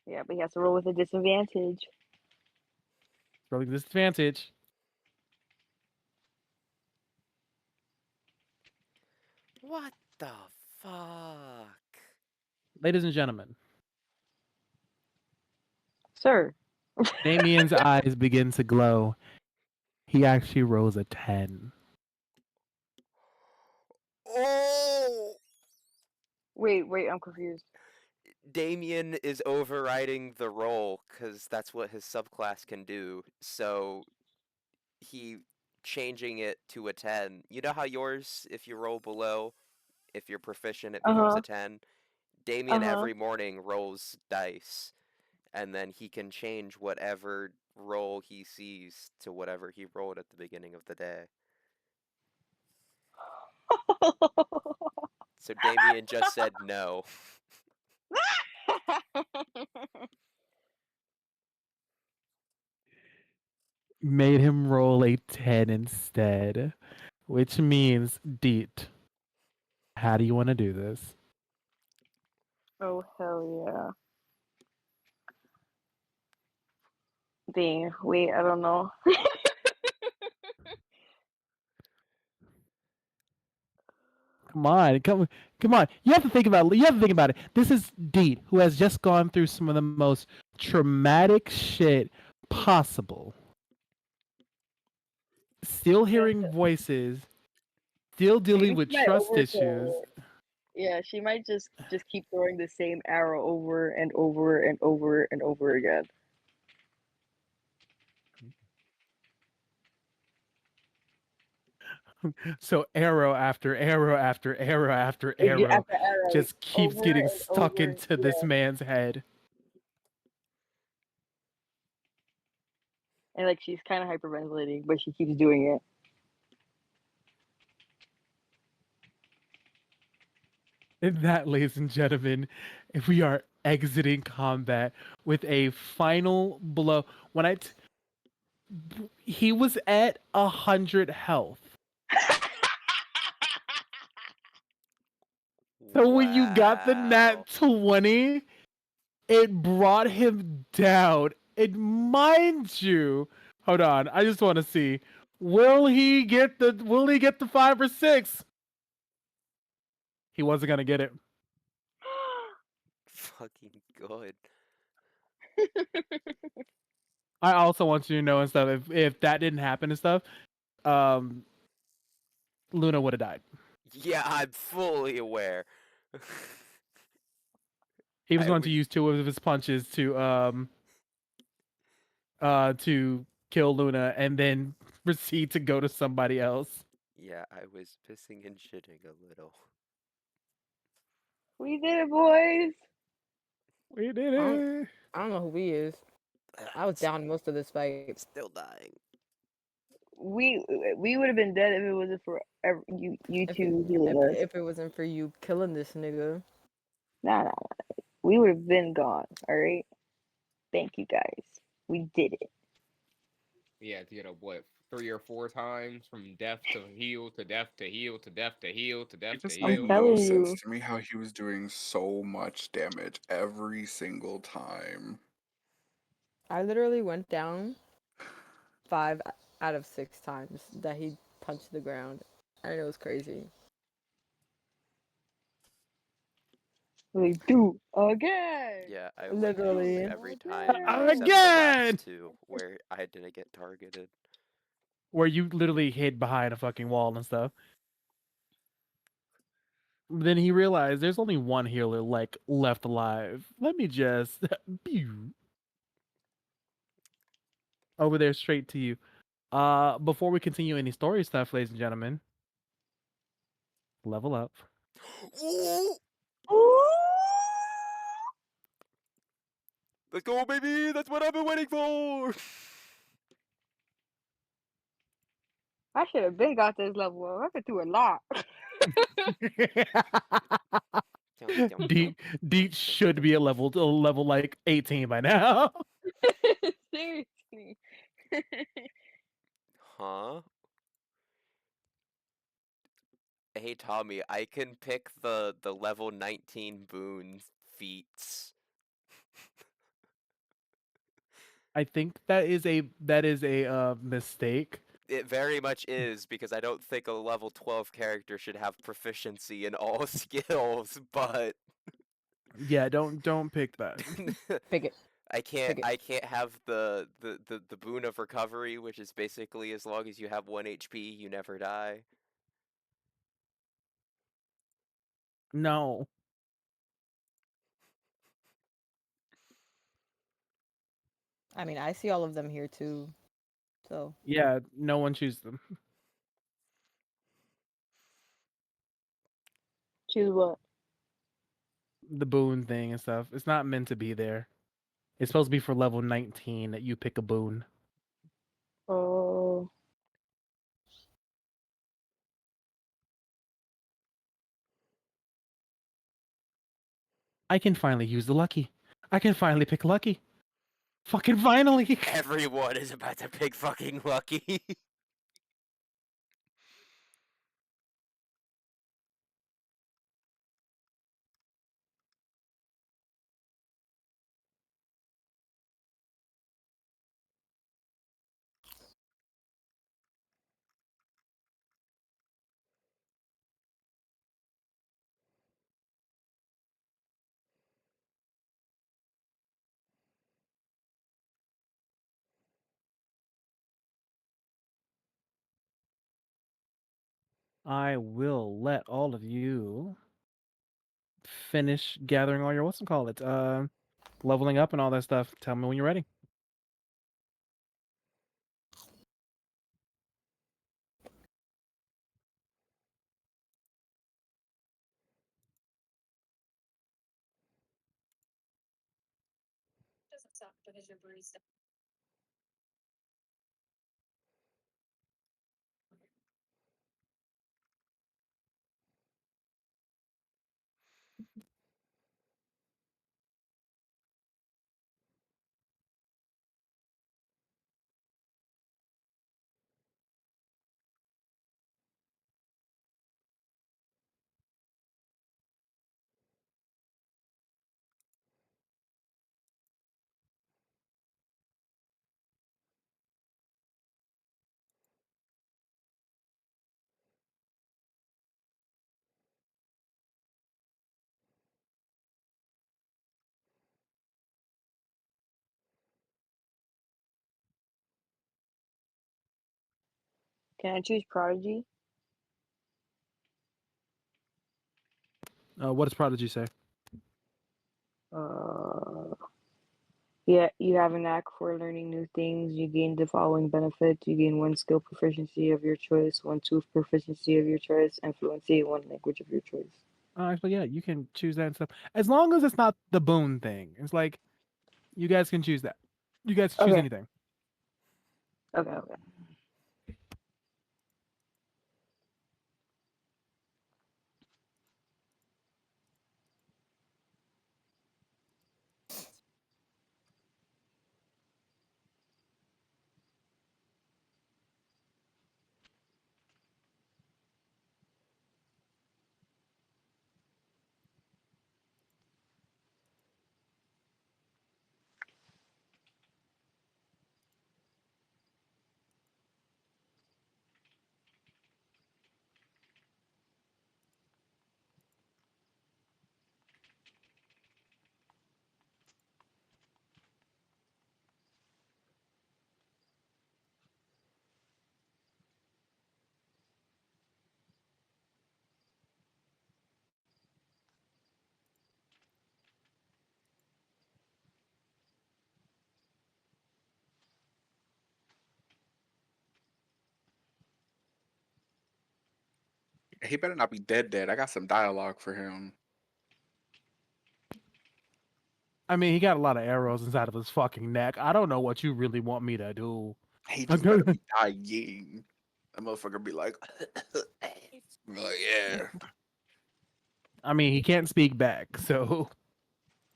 Yeah, but he has to roll with a disadvantage. Rolling disadvantage. What the fuck? Ladies and gentlemen, Sir. Damien's eyes begin to glow. He actually rolls a 10. Oh! Wait, I'm confused. Damien is overriding the roll because that's what his subclass can do. So he changing it to a 10. You know how yours, if you roll below, if you're proficient, it becomes Uh-huh. a 10? Damien Uh-huh. every morning rolls dice, and then he can change whatever roll he sees to whatever he rolled at the beginning of the day. So Damien just said no. Made him roll a 10 instead, which means, Deet, how do you want to do this? Oh, hell yeah. Dang, wait, I don't know. Come on. You have to think about it. This is Deet, who has just gone through some of the most traumatic shit possible. Still Yeah, hearing voices, still I dealing think with she might trust issues. overthrow it. Yeah, she might just keep throwing the same arrow over and over and over and over again. So arrow after arrow after arrow after Like, arrow after arrow, just keeps over getting and stuck over. into this Yeah, man's head. and like she's kind of hyperventilating, but she keeps doing it. And that, ladies and gentlemen, if we are exiting combat with a final blow. He was at 100 health. So when you got the Wow. nat 20, it brought him down. And mind you, hold on, I just want to see. Will he get the 5 or 6? He wasn't gonna get it. Fucking good. I also want you to know and stuff, if that didn't happen and stuff, um Luna would have died. Yeah, I'm fully aware. He was I going to was use 2 of his punches to kill Luna and then proceed to go to somebody else. yeah, I was pissing and shitting a little. We did it, boys. We did I don't, it. I don't know who he is. I was down most of this fight. Still dying. We would have been dead if it wasn't for you If two healing us. if it wasn't for you killing this nigga. Nah, we would have been gone. All right. Thank you guys. We did it. Yeah, to get up what 3 or 4 times from death to heal to death to heal to death to heal to It death to just I'm made heal. no telling sense you. to me how he was doing so much damage every single time. I literally went down 5 out of 6 times that he punched the ground. And it was crazy. We do again. Yeah, I went down Literally. every time Again. except the Again! last 2 where I didn't get targeted. Where you literally hid behind a fucking wall and stuff. Then he realized there's only one healer like left alive. Let me just pew, over there straight to you. Before we continue any story stuff, ladies and gentlemen, level up. Ooh! Ooh. Let's go, baby! That's what I've been waiting for! I should have been got this level. I've been through a lot. Deet should be a level like 18 by now. Seriously. Huh? Hey Tommy, I can pick the level 19 boon feats. I think that is a mistake. It very much is because I don't think a level 12 character should have proficiency in all skills, but Yeah, don't pick that. Pick it. I can't Pick it. I can't have the boon of recovery, which is basically as long as you have 1 HP, you never die. No. I mean, I see all of them here too. So Yeah, no one chooses them. Choose what? The boon thing and stuff. It's not meant to be there. It's supposed to be for level 19 that you pick a boon. Oh. I can finally use the lucky. I can finally pick lucky. Fucking finally. Everyone is about to pick fucking lucky. I will let all of you finish gathering all your leveling up and all that stuff. Tell me when you're ready. Doesn't suck because you're barista. Can I choose Prodigy? What does Prodigy say? Yeah, you have a knack for learning new things. You gain the following benefits. You gain one skill proficiency of your choice, one tooth proficiency of your choice, and fluency in one language of your choice. Actually, yeah, you can choose that and stuff as long as it's not the boon thing. It's like you guys can choose that. You guys can choose Okay. anything. Okay. He better not be dead. I got some dialogue for him. I mean, he got a lot of arrows inside of his fucking neck. I don't know what you really want me to do. He just better be dying. That motherfucker be like, yeah, I mean, he can't speak back, so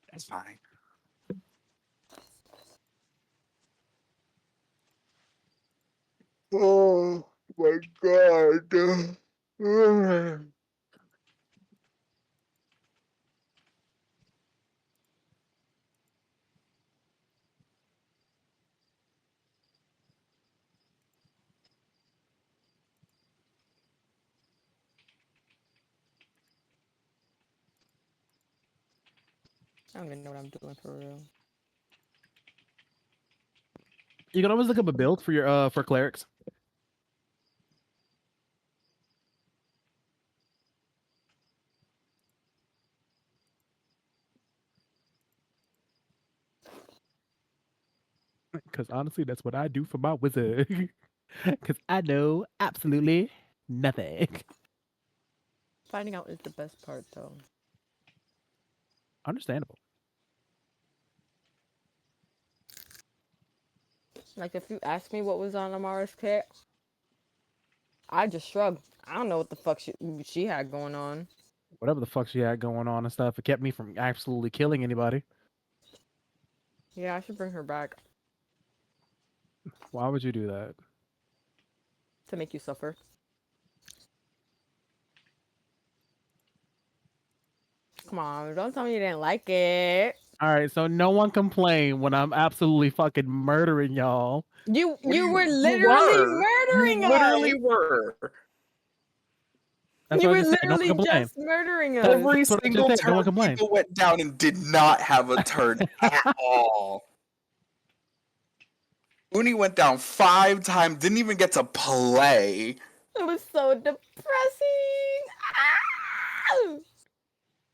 that's fine. Oh my god. I don't even know what I'm doing for real. you can always look up a build for your for clerics. Because honestly, that's what I do for my wizard. Because I know absolutely nothing. Finding out is the best part, though. Understandable. Like, if you ask me what was on Amara's kit, I just shrugged. I don't know what the fuck she had going on. Whatever the fuck she had going on and stuff, it kept me from absolutely killing anybody. Yeah, I should bring her back Why would you do that? to make you suffer. Come on, don't tell me you didn't like it. All right, so no one complain when I'm absolutely fucking murdering y'all. You What do were you literally were? murdering You literally us. were. That's You what I were just said. No one literally complain. just murdering us. Every That's what I just single said. No turn one complain. people went down and did not have a turn at all. Uni went down 5 times, didn't even get to play. It was so depressing. Ah!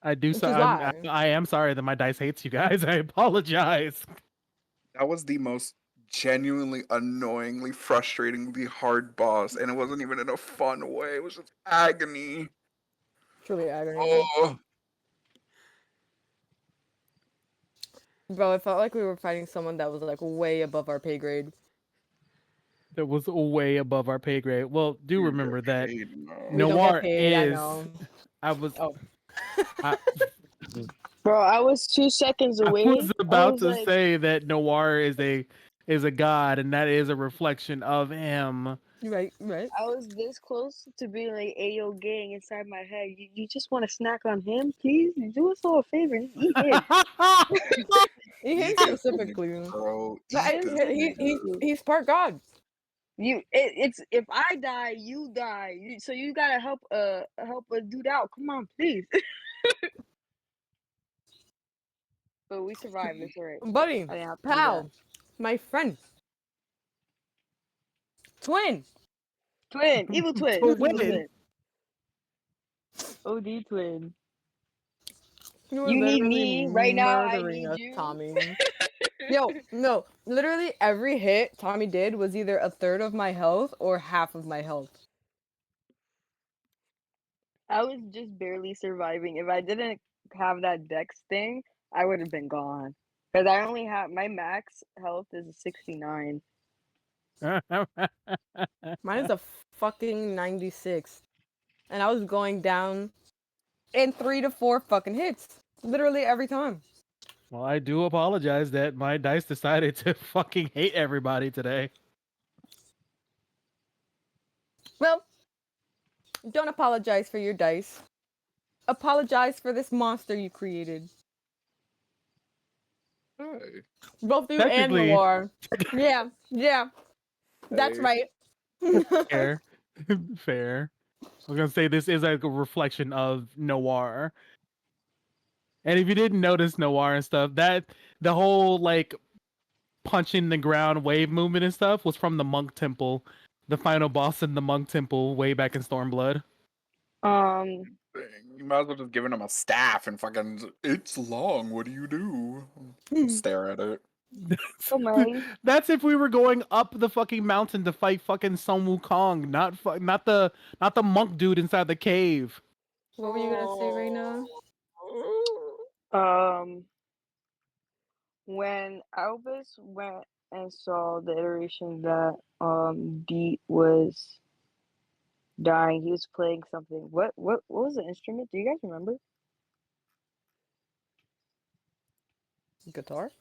I do. Which So is why. I am sorry that my dice hates you guys. I apologize. That was the most genuinely annoyingly frustratingly hard boss, and it wasn't even in a fun way. It was just agony. Truly agony. Oh, Bro, it felt like we were fighting someone that was like way above our pay grade. That was way above our pay grade. Well, do you remember get that paid now. We don't get Noir paid, I is. know. I was. Oh. I, Bro, I was 2 seconds I away. was I about was to like, say that Noir is a god, and that is a reflection of him. Right, right. I was this close to being like, "Ayo, gang!" Inside my head, you just want to snack on him, please? Do us all a favor, and eat him. He him Eat this nigga, specifically. bro. But Eat this nigga. he's part god. It's if I die, you die. So you gotta help a dude out. Come on, please. But we survived. It's alright. Buddy, I didn't have to do that. pal, my friend, twin. Twin, evil twin, To evil win. twin. OD twin. You were You need literally me right now. I murdering need us, you. Tommy. Yo, no, literally every hit Tommy did was either a third of my health or half of my health. I was just barely surviving. If I didn't have that dex thing, I would have been gone. Because I only have my max health is 69. Mine is a fucking 96. And I was going down in 3 to 4 fucking hits. Literally every time. Well, I do apologize that my dice decided to fucking hate everybody today. Well, don't apologize for your dice. Apologize for this monster you created. Hey, Both you and Technically, Noir. Yeah, that's hey. right. fair, fair. I was gonna say this is like a reflection of Noir. And if you didn't notice Noir and stuff, that the whole like punching the ground wave movement and stuff was from the Monk Temple, the final boss in the Monk Temple way back in Stormblood. Um, You might as well just giving him a staff and fucking. It's long. What do you do? Stare at it. Omari. That's if we were going up the fucking mountain to fight fucking Sun Wukong, not the monk dude inside the cave. What were you gonna say right now? Um, when Albus went and saw the iteration that Beat was dying, he was playing something. What was the instrument? Do you guys remember? Guitar?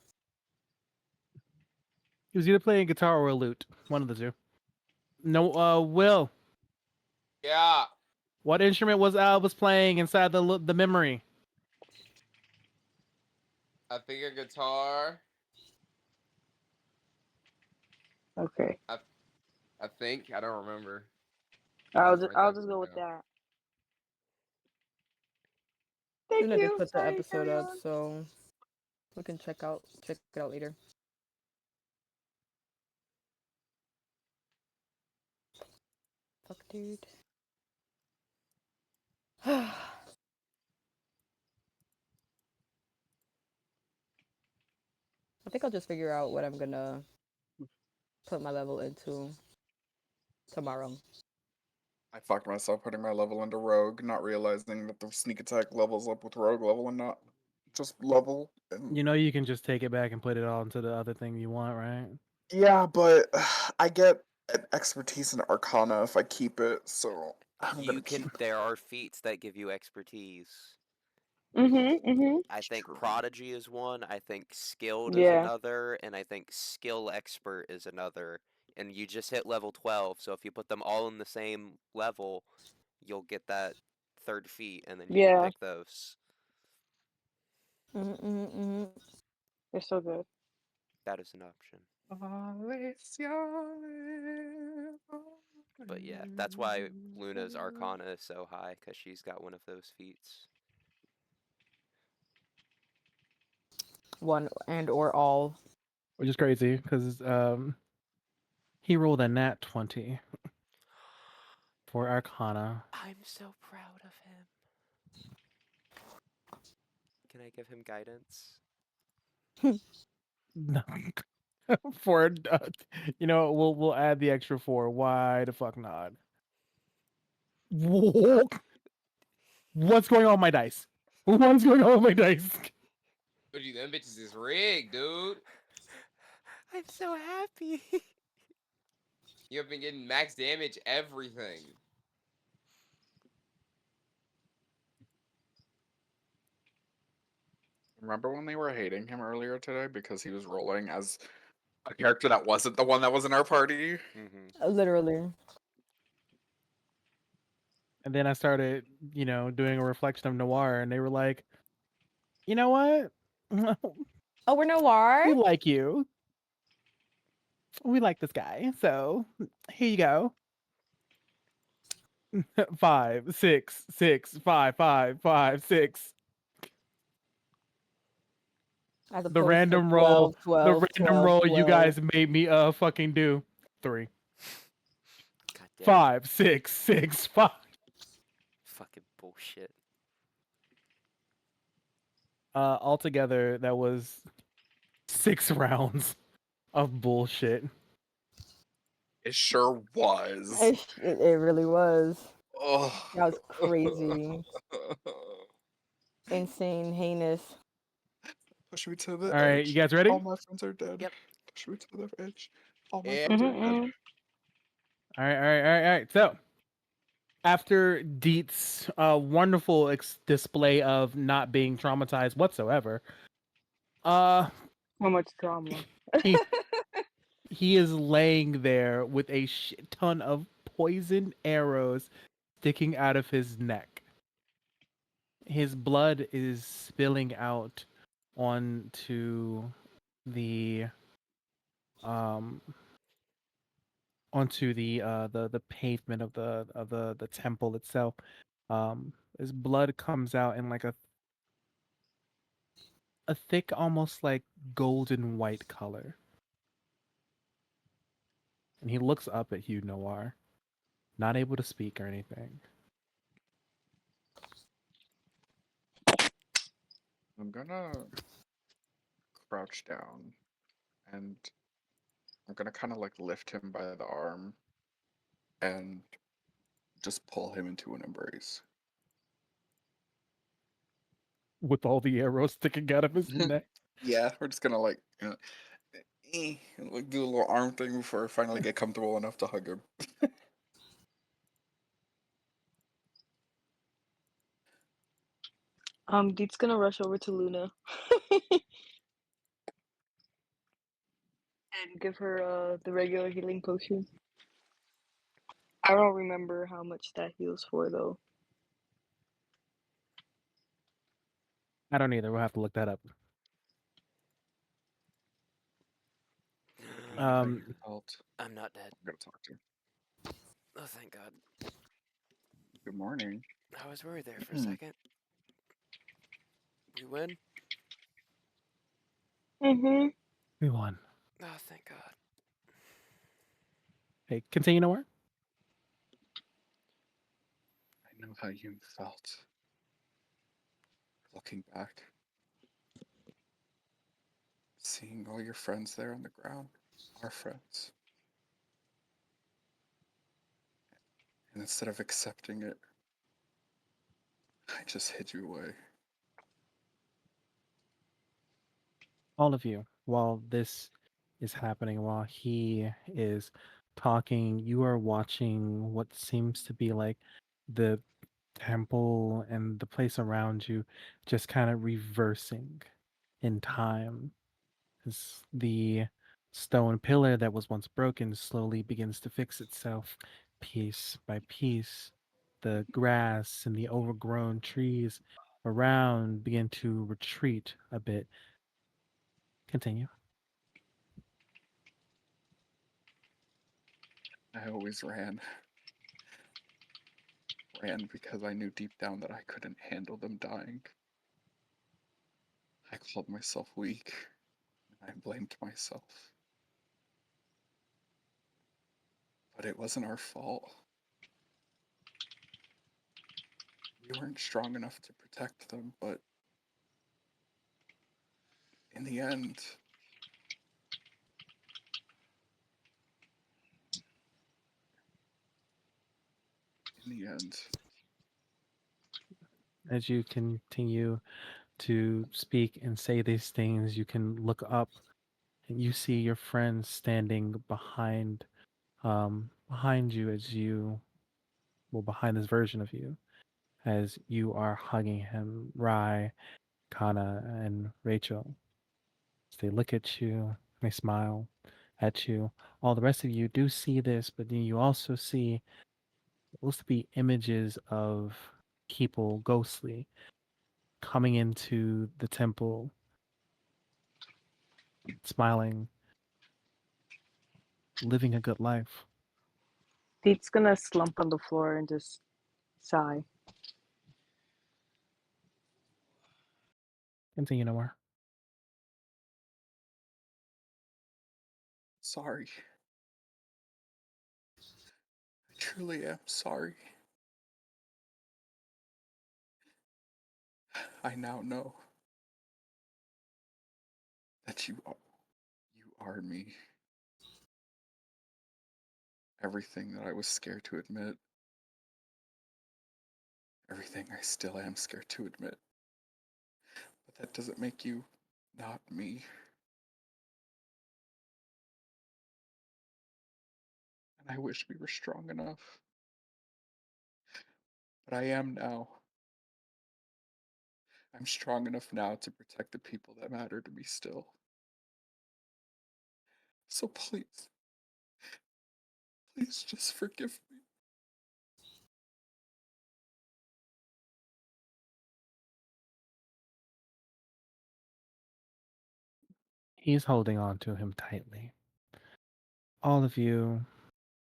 He was either playing guitar or a lute, one of the two. No, Will, Yeah. what instrument was Albus playing inside the memory? I think a guitar. Okay, I think. I don't remember. I'll just go with that. Thank Luna did you. put the Sorry, episode carry up, on. so we can check it out later. Fuck, dude. I think I'll just figure out what I'm gonna put my level into tomorrow. I fucked myself putting my level into Rogue, not realizing that the sneak attack levels up with Rogue level and not just level. And You know you can just take it back and put it all into the other thing you want, right? yeah, but I get an expertise in Arcana if I keep it, so I'm You gonna can. keep it. There are feats that give you expertise. Mm-hmm. I think True. Prodigy is one. I think Skilled is Yeah. another, and I think Skill Expert is another. And you just hit level 12, so if you put them all in the same level, you'll get that third feat, and then you can Yeah. pick those. Mm-mm-mm. They're so good. That is an option. But yeah, that's why Luna's Arcana is so high, because she's got one of those feats. One and or all. Which is crazy because he rolled a nat 20 for Arcana. I'm so proud of him. Can I give him guidance? No. For you know, we'll add the extra 4. Why the fuck not? What's going on with my dice? What's going on with my dice? Told you them bitches is rigged, dude. I'm so happy. You have been getting max damage everything. Remember when they were hating him earlier today because he was rolling as a character that wasn't the one that was in our party? Mm-hmm. Literally. And then I started, you know, doing a reflection of Noir, and they were like, you know what? Oh, we're Noir? We like you. We like this guy. So here you go. 5, 6, 6, 5, 5, 5, 6. As The opposed to random roll, 12, 12, the random 12, roll you 12. guys made me fucking do. 3, God damn it. 5, 6, 6, 5. Fucking bullshit. Altogether, that was 6 rounds of bullshit. It sure was. It really was. Oh. That was crazy. Insane, heinous. Push me to the All right, edge. you guys ready? All my friends are dead. Yep. Push me to the edge. All my Yeah. friends are dead. All right, all right, all right, all right. So, after Dietz' wonderful display of not being traumatized whatsoever, uh, So much drama. he he is laying there with a shit ton of poisoned arrows sticking out of his neck. His blood is spilling out onto the um the pavement of the temple itself. His blood comes out in like a thick, almost like golden white color. And he looks up at Hugh Noir, not able to speak or anything. I'm gonna crouch down and I'm gonna kind of like lift him by the arm and just pull him into an embrace. With all the arrows sticking out of his neck. Yeah, we're just gonna like, like do a little arm thing before I finally get comfortable enough to hug him. Deet's gonna rush over to Luna and give her the regular healing potion. I don't remember how much that heals for though. I don't either. We'll have to look that up. How you felt? I'm not dead. I'm gonna talk to him. Oh, thank God. Good morning. I was worried there for a second. We win? Mm-hmm. We won. Oh, thank God. Hey, continue Noir. I know how you felt. Looking back, seeing all your friends there on the ground, our friends. And instead of accepting it, I just hid you away. All of you, while this is happening, while he is talking, you are watching what seems to be like the temple and the place around you just kind of reversing in time as the stone pillar that was once broken slowly begins to fix itself piece by piece. The grass and the overgrown trees around begin to retreat a bit. Continue. I always ran. Ran because I knew deep down that I couldn't handle them dying. I called myself weak, and I blamed myself. But it wasn't our fault. we weren't strong enough to protect them, but in the end, As you continue to speak and say these things, you can look up and you see your friend standing behind you as you, well, behind this version of you, as you are hugging him, Rai, Kana, and Rachel. As they look at you, they smile at you. All the rest of you do see this, but then you also see what looks to be images of people ghostly coming into the temple, smiling, living a good life. Pete's gonna slump on the floor and just sigh. Continue nowhere. sorry. I truly am sorry. I now know that you are me. Everything that I was scared to admit. Everything I still am scared to admit. But that doesn't make you not me. And I wish we were strong enough. But I am now. I'm strong enough now to protect the people that matter to me still. So please, please just forgive me. He's holding on to him tightly. All of you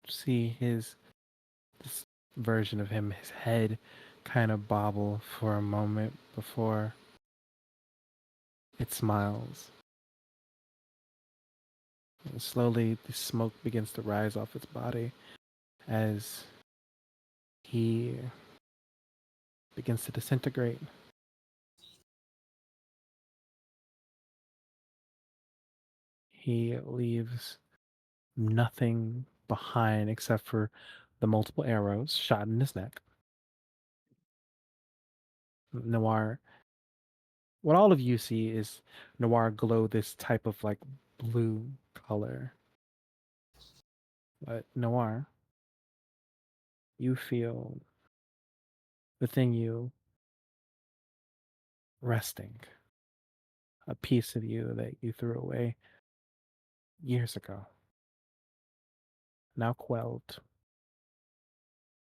see this version of him, his head kind of bobble for a moment before it smiles. And slowly, the smoke begins to rise off its body as he begins to disintegrate. He leaves nothing behind except for the multiple arrows shot in his neck. Noir, what all of you see is Noir glow this type of like blue color. But Noir, you feel within you resting, a piece of you that you threw away years ago, now quelled,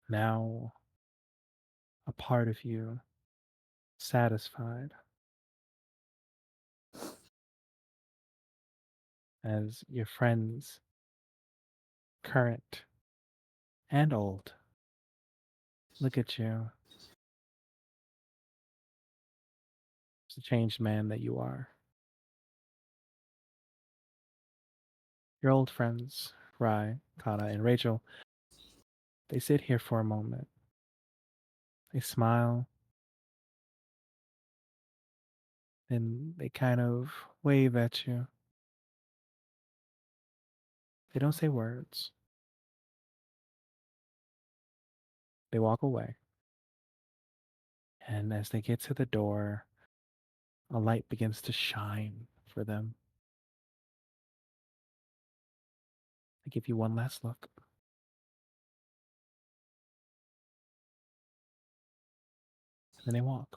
now a part of you satisfied as your friends, current and old, look at you, the changed man that you are. Your old friends, Rai, Kana, and Rachel, they sit here for a moment. They smile, and they kind of wave at you. They don't say words. They walk away. And as they get to the door, a light begins to shine for them. They give you one last look. And then they walk.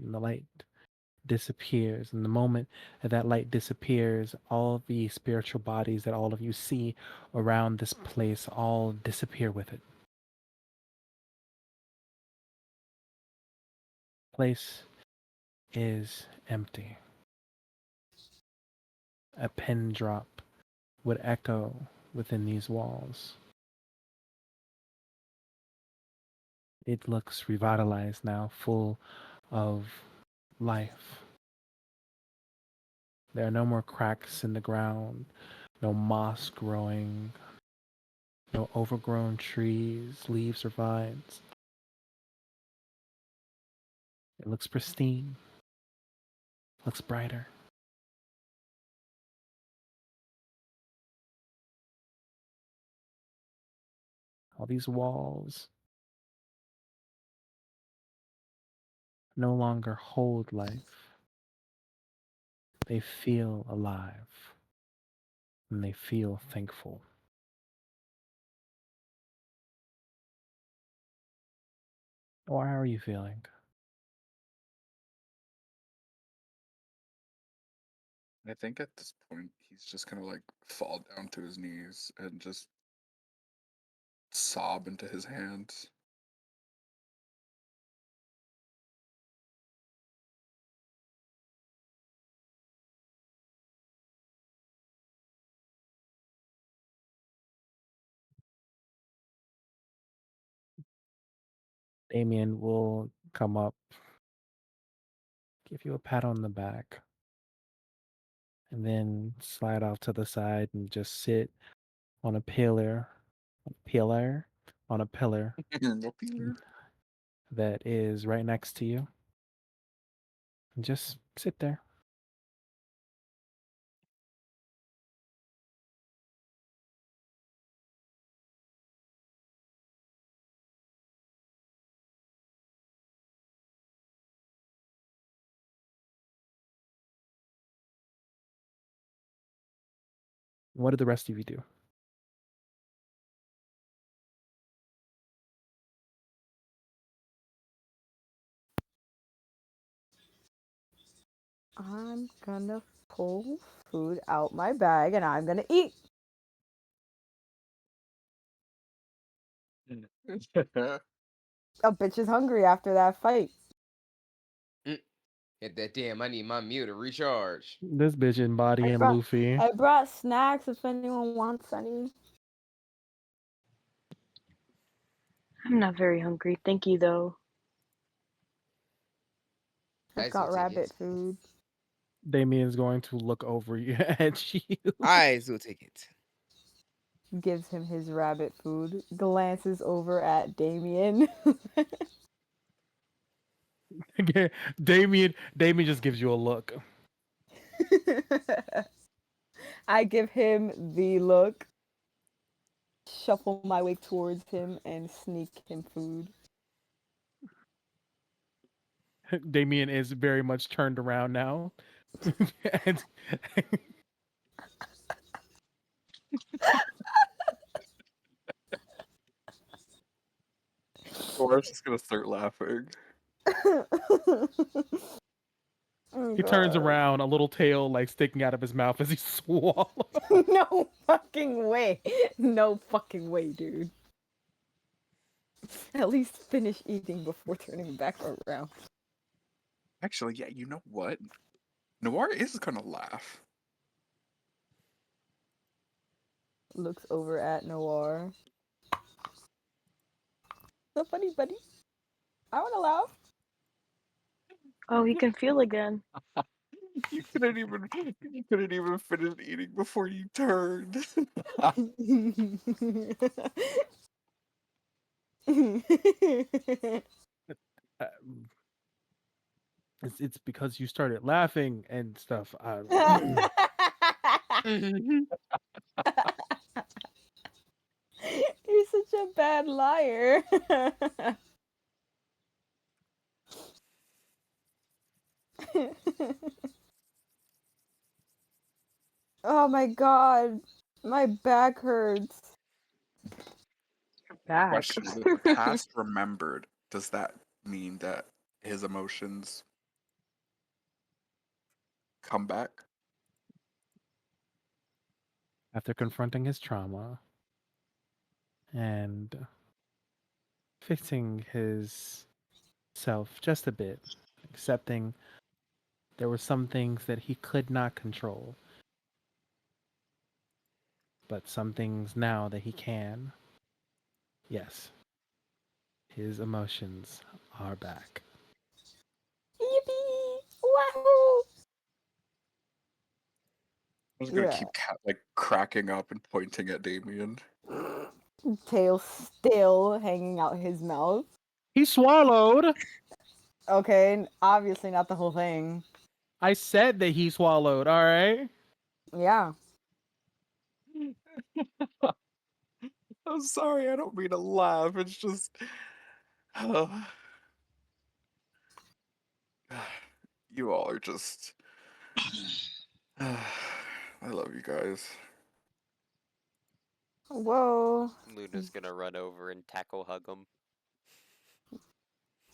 And the light disappears. And the moment that that light disappears, all the spiritual bodies that all of you see around this place all disappear with it. The place is empty. A pin drop would echo within these walls. It looks revitalized now, full of life. There are no more cracks in the ground, no moss growing, No overgrown trees, leaves, or vines. It looks pristine. Looks brighter. All these walls no longer hold life. They feel alive. And they feel thankful. Or how are you feeling? I think at this point he's just gonna like fall down to his knees and just sob into his hands. Damien will come up, give you a pat on the back, and then slide off to the side and just sit on a pillar, on a pillar that is right next to you. And just sit there. What did the rest of you do? I'm gonna pull food out my bag and I'm gonna eat. A bitch is hungry after that fight. Hit that damn, I need my meal to recharge. This bitch embodying Luffy. I brought snacks if anyone wants any. I'm not very hungry. Thank you, though. I've got rabbit food. Damien's going to look over you at you. I will take it. Gives him his rabbit food. Glances over at Damien. Damien just gives you a look. I give him the look. Shuffle my way towards him and sneak him food. Damien is very much turned around now. And Laura's just gonna start laughing. Oh, he turns God. around, a little tail like sticking out of his mouth as he swallows. No fucking way. No fucking way, dude. At least finish eating before turning back around. Actually, yeah, you know what? Noir is gonna laugh. Looks over at Noir. So funny, buddy. I wanna laugh. Oh, he can feel again. You couldn't even finish eating before you turned. It's because you started laughing and stuff. You're such a bad liar. Oh my god. My back hurts. Back. Question: With the past remembered, does that mean that his emotions come back? After confronting his trauma and fixing his self just a bit, accepting there were some things that he could not control, but some things now that he can. Yes, his emotions are back. Yippee! Wahoo! I was gonna keep like cracking up and pointing at Damien. Tail still hanging out his mouth. He swallowed. Okay, obviously not the whole thing. I said that he swallowed. All right. Yeah. I'm sorry, I don't mean to laugh. It's just. You all are just. I love you guys. Whoa. Luna's gonna run over and tackle hug him.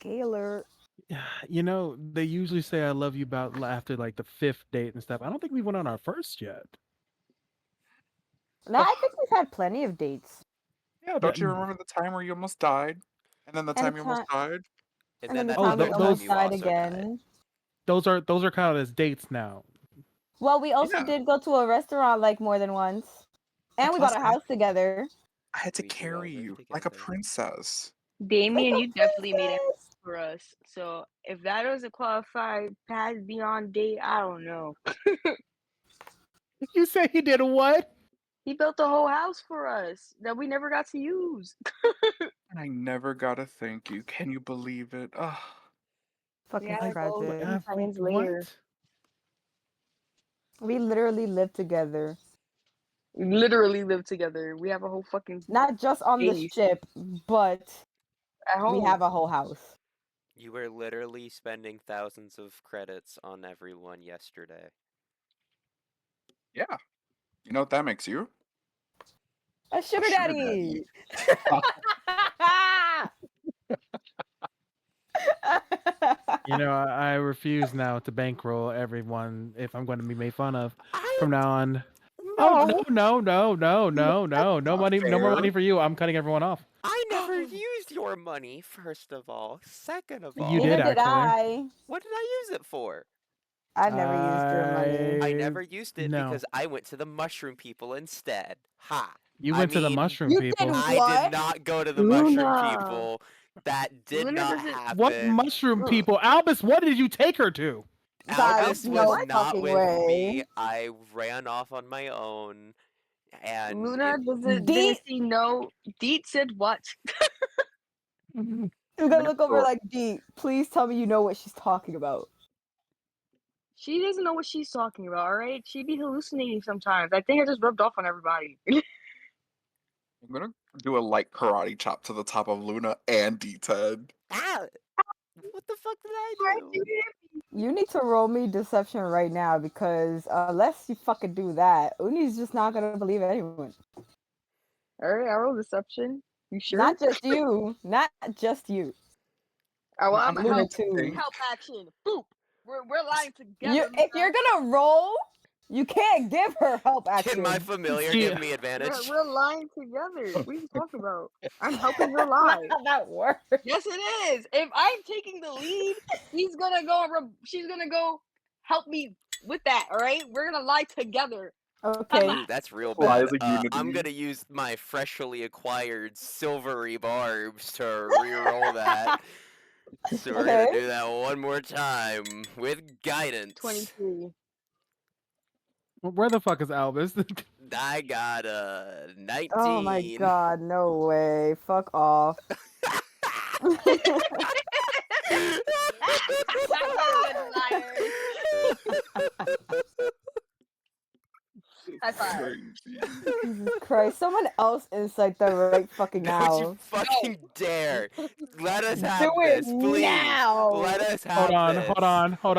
Gaylor. You know, they usually say I love you about after like the 5th date and stuff. I don't think we went on our first yet. No, I think we've had plenty of dates. Yeah, don't you remember the time where you almost died? And then the And time you almost died? And then the that time we other those- almost you died also died. again. Those are counted as dates now. Well, we also Yeah. did go to a restaurant like more than once. And we plus bought a I- house together. I had to We do all carry live you like a together. princess. Damien, Like a you definitely made it princess. for us. So if that doesn't qualify past beyond date, I don't know. You say he did what? He built a whole house for us that we never got to use. And I never got a thank you. Can you believe it? Ugh. Fucking Yeah, go tragic. in Titan's lair. What? We literally lived together. We literally live together. We have a whole fucking Not just on the base ship, but at home. we have a whole house. You were literally spending thousands of credits on everyone yesterday. Yeah. You know what that makes you? A sugar sugar daddy. You know, I refuse now to bankroll everyone if I'm going to be made fun of from now on. Oh no money, no more money Fair. for you. I'm cutting everyone off. I never used your money, first of all. Second of all, You Neither did did actually. I. what did I use it for? I never used your money. I never used it no. because I went to the mushroom people instead. Ha! You I went to the mean, mushroom You people. did I what? did not go to the mushroom Luna. people. That did Luna not doesn't- happen. What mushroom Ugh. people? Albus, what did you take her to? Albus No was not fucking with way. me. I ran off on my own, and Luna didn't Deet. see no. Deet said what? I'm gonna look over like, Dee, please tell me you know what she's talking about. She doesn't know what she's talking about, alright? She be hallucinating sometimes. I think I just rubbed off on everybody. I'm gonna do a light karate chop to the top of Luna and D10. ah, what the fuck did I do? You need to roll me deception right now because unless you fucking do that, Uni's just not gonna believe anyone. Alright, I roll deception. You sure? Not just you. Not just you. Oh, well, I'm a Luna help. too. Help action. Boop. We're lying together. You, if you're gonna roll, you can't give her help action. Can my familiar See- give me advantage? We're lying together. What are you talking about? I'm helping her lie. How that works? Yes, it is. If I'm taking the lead, he's gonna go. She's gonna go help me with that. All right, we're gonna lie together. Okay. Ooh, that's real Lies bad. of I'm unity. gonna use my freshly acquired silvery barbs to re-roll that. So we're gonna Okay. do that one more time with guidance. 23. Where the fuck is Albus? I got a 19. Oh my god, no way. Fuck off. High five. Crazy. Jesus Christ. Someone else incite that right fucking Don't you now. fucking dare! Let us have Do it this, please. now. Let us have Hold on, this. hold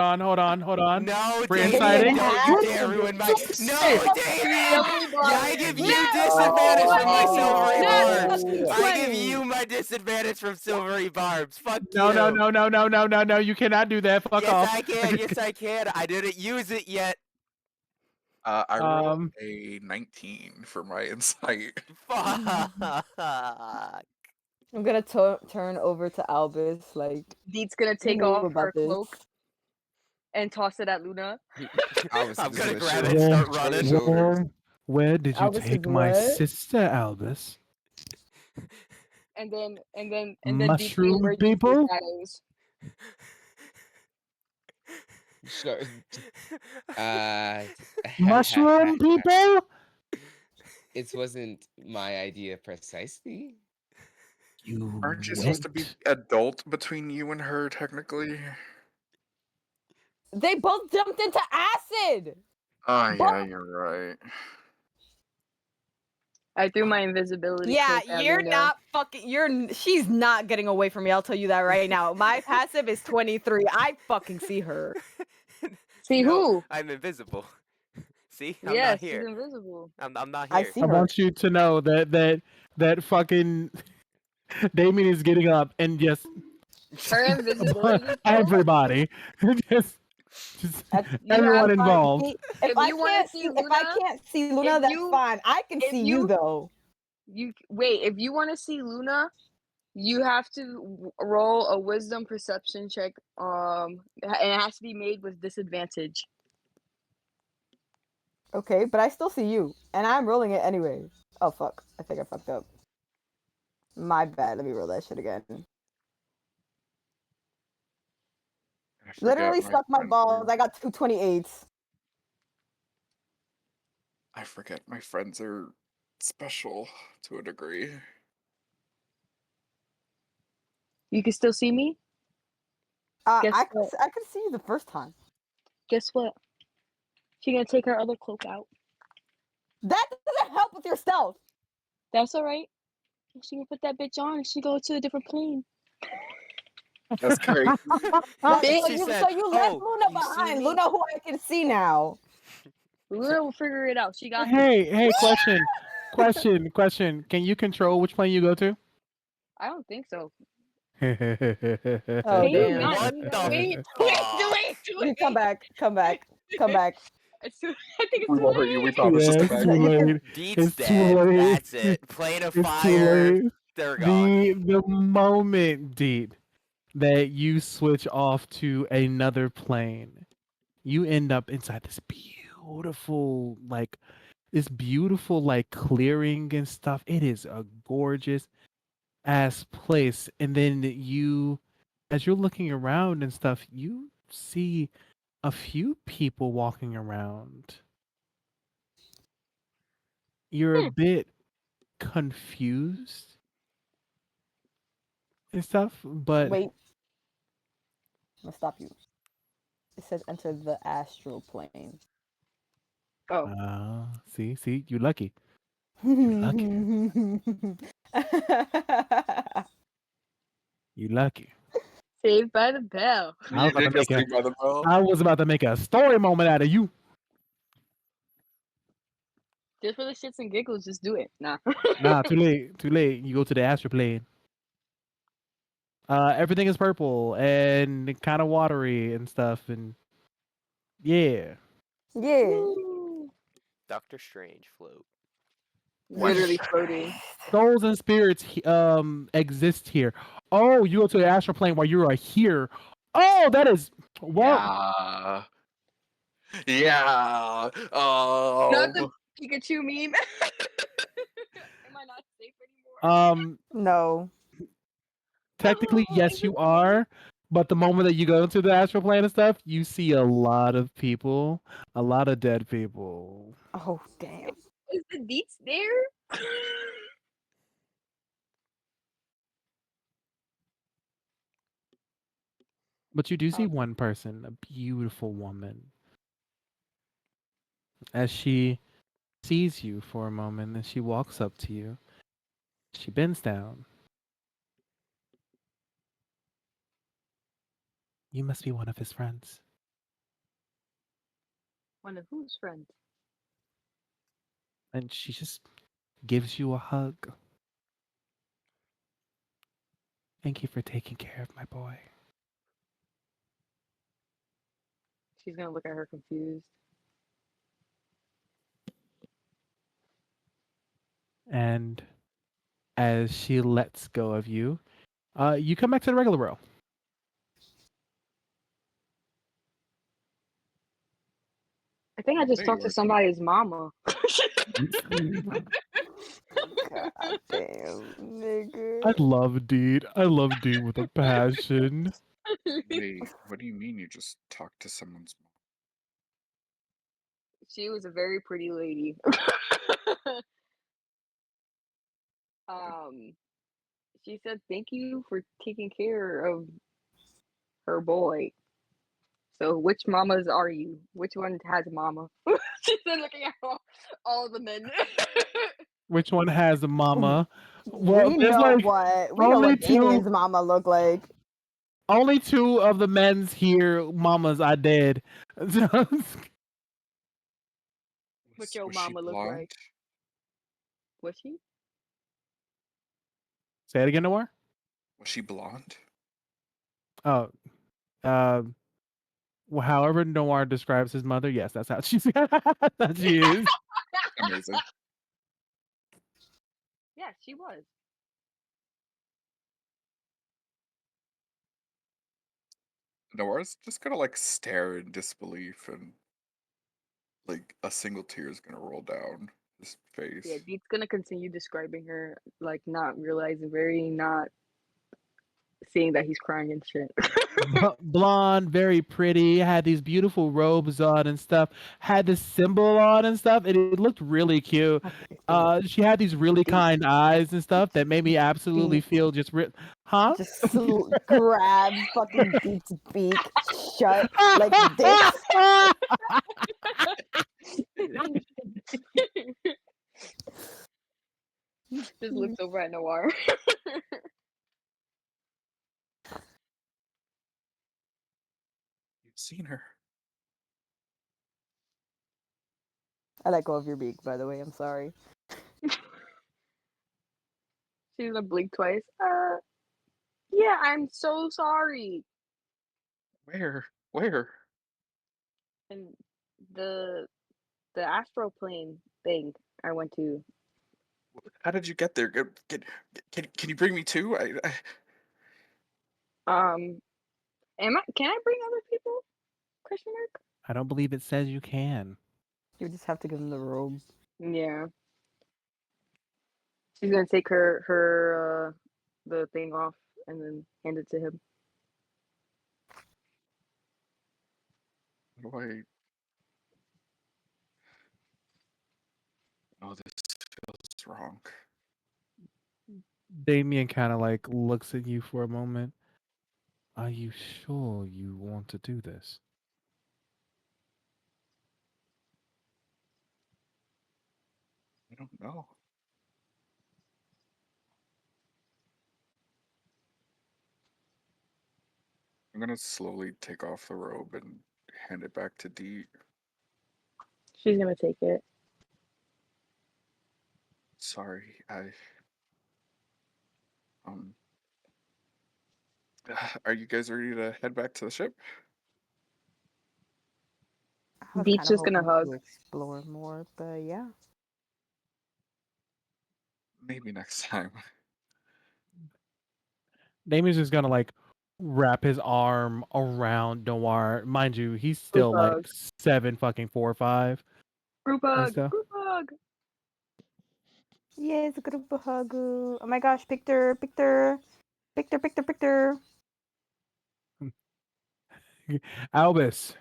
on. No, For Damien, inciting? don't you dare ruin my. No, Damien! I give you disadvantage from my silvery barbs. I give you my disadvantage from silvery barbs. Fuck No, you. no. You cannot do that. Fuck Yes, off. I can. Yes, I can. I didn't use it yet. I rolled a 19 for my insight. Fuck. I'm gonna turn over to Albus, like, Deet's gonna you take knew off about her this. cloak and toss it at Luna. Albus I'm is gonna gonna grab show it and start show running. his shoulders. Where did you Albus is take my what? sister, Albus? And then Deet's Mushroom gonna emerge people? into the shadows. Sure. Mushroom people? it wasn't my idea precisely. You Aren't you went. supposed to be adult between you and her, technically? They both jumped into acid. Oh, But- yeah, you're right. I threw my invisibility. Yeah, cloak at you're Luna. not fucking. She's not getting away from me. I'll tell you that right now. My passive is 23. I fucking see her. See No, who? I'm invisible. See, I'm Yes, not she's here. invisible. I'm not I here. see I her. want you to know that fucking Damien is getting up and just Her invisibility cloak. everybody, just You everyone have fun. involved. See, If if I you wanna can't see see, if I Luna, can't see Luna, if that's you- fine. I can if see you you- though. You wait. If you want to see Luna, you have to roll a wisdom perception check. And it has to be made with disadvantage. Okay, but I still see you, and I'm rolling it anyway. Oh fuck! I think I fucked up. My bad. Let me roll that shit again. I forget Literally suck my friends balls. are- I got 228s. I forget my friends are special to a degree. You can still see me. Guess I what? could see you the first time. Guess what? She's gonna take her other cloak out. That doesn't help with your stealth. That's all right. She can put that bitch on and she go to a different plane. That's great. Bitch, She said, So you left "Oh, Luna you see behind. me?" Luna, who I can see now. Luna will figure it out. She got this. Hey, question. Can you control which plane you go to? I don't think so. Oh, Can you damn. not What do the that? Wait, fuck? wait. Come back. I think it's We too won't hurt late. you. We Yeah, promise. Just it's come too back. late. Deed's It's too dead. late. That's it. Plane of It's too fire. late. They're gone. The moment, Deed, that you switch off to another plane, you end up inside this beautiful, clearing and stuff. It is a gorgeous ass place. And then as you're looking around and stuff, you see a few people walking around. You're a bit confused and stuff, but Wait. I'm gonna stop you. It says enter the astral plane. Oh, see, you lucky. lucky. You lucky. Saved by the bell. I was about to Did get make a saved by the bell. I was about to make a story moment out of you. Just for the shits and giggles, just do it. Nah. Nah, too late. Too late. You go to the astral plane. Everything is purple and kind of watery and stuff, and yeah. Yeah. Woo. Doctor Strange float. Literally floating. Souls and spirits exist here. Oh, you go to the astral plane while you are here. Oh, that is well. Yeah. Yeah. Not the Pikachu meme. Am I not safe anymore? No. Technically, yes, you are. But the moment that you go into the astral plane and stuff, you see a lot of people, a lot of dead people. Oh, damn. Is the deets there? But you do see one person, a beautiful woman, as she sees you for a moment and she walks up to you. She bends down. You must be one of his friends. One of whose friends? And she just gives you a hug. Thank you for taking care of my boy. She's gonna look at her confused. And as she lets go of you, you come back to the regular row. I think I just Hey, talked to like- somebody's mama. God damn, nigga. I love Deed. I love Deed with a passion. Wait, what do you mean you just talked to someone's mom? She was a very pretty lady. She said thank you for taking care of her boy. So which mamas are you? Which one has a mama? She said looking at all the men. Which one has a mama? Well, We there's know like what only Damien's two. mama look like. Only two of the men's here mamas I did. What your Was she mama look blonde? like? Was she? Say it again, Noir. Was she blonde? Oh, uh, well, however Noir describes his mother, yes, that's how she's that she is. Amazing. Yes, she was. Nora's just gonna like stare in disbelief, and like a single tear is gonna roll down his face. Yeah, Deet's gonna continue describing her, like not realizing, very not seeing that he's crying and shit. Blonde, very pretty, had these beautiful robes on and stuff, had this symbol on and stuff, and it looked really cute. She had these really Deep. kind eyes and stuff that made me absolutely Deep. feel just huh? Just grabs fucking Deep's beak shut like this. Just looks over at Noir. You've seen her. I let go of your beak, by the way. I'm sorry. She's gonna blink twice. Yeah, I'm so sorry. Where? Where? And the astral plane thing I went to. How did you get there? Can you bring me too? Can I bring other people? Question mark. I don't believe it says you can. You just have to give him the robe. Yeah. She's gonna take her the thing off and then hand it to him. How do I? Oh, this feels wrong. Damien kind of like looks at you for a moment. Are you sure you want to do this? I don't know. I'm gonna slowly take off the robe and hand it back to Dee. She's gonna take it. Sorry, um. Are you guys ready to head back to the ship? I was Deet's kind of just gonna hoping hug. to explore more, but yeah. Maybe next time. Damien's just gonna like wrap his arm around Noir. Mind you, he's Group still like hug. 7 fucking 4 or 5 Group and hug. stuff. Group hug. Yes, group hug. Oh my gosh, Victor. Albus,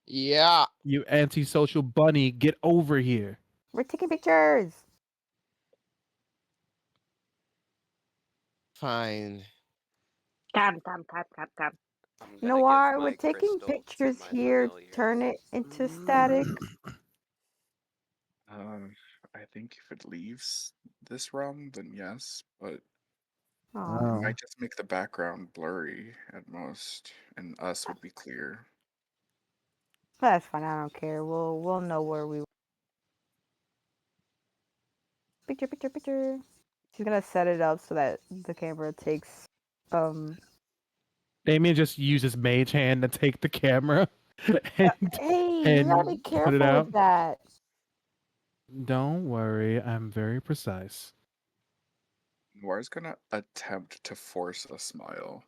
Yeah. you antisocial bunny, get over here. We're taking pictures. Fine. Come. I'm You know gonna give why? We're my taking crystal to pictures my here. familiar. Turn it into static. I think if it leaves this realm, then yes, but it Oh, might just make the background blurry at most, and us would be clear. that's fine. I don't care. We'll know where we. Picture. She's gonna set it up so that the camera takes. Damien just uses mage hand to take the camera and Hey, you gotta be put it careful out. with that. Don't worry, I'm very precise. Noir's gonna attempt to force a smile.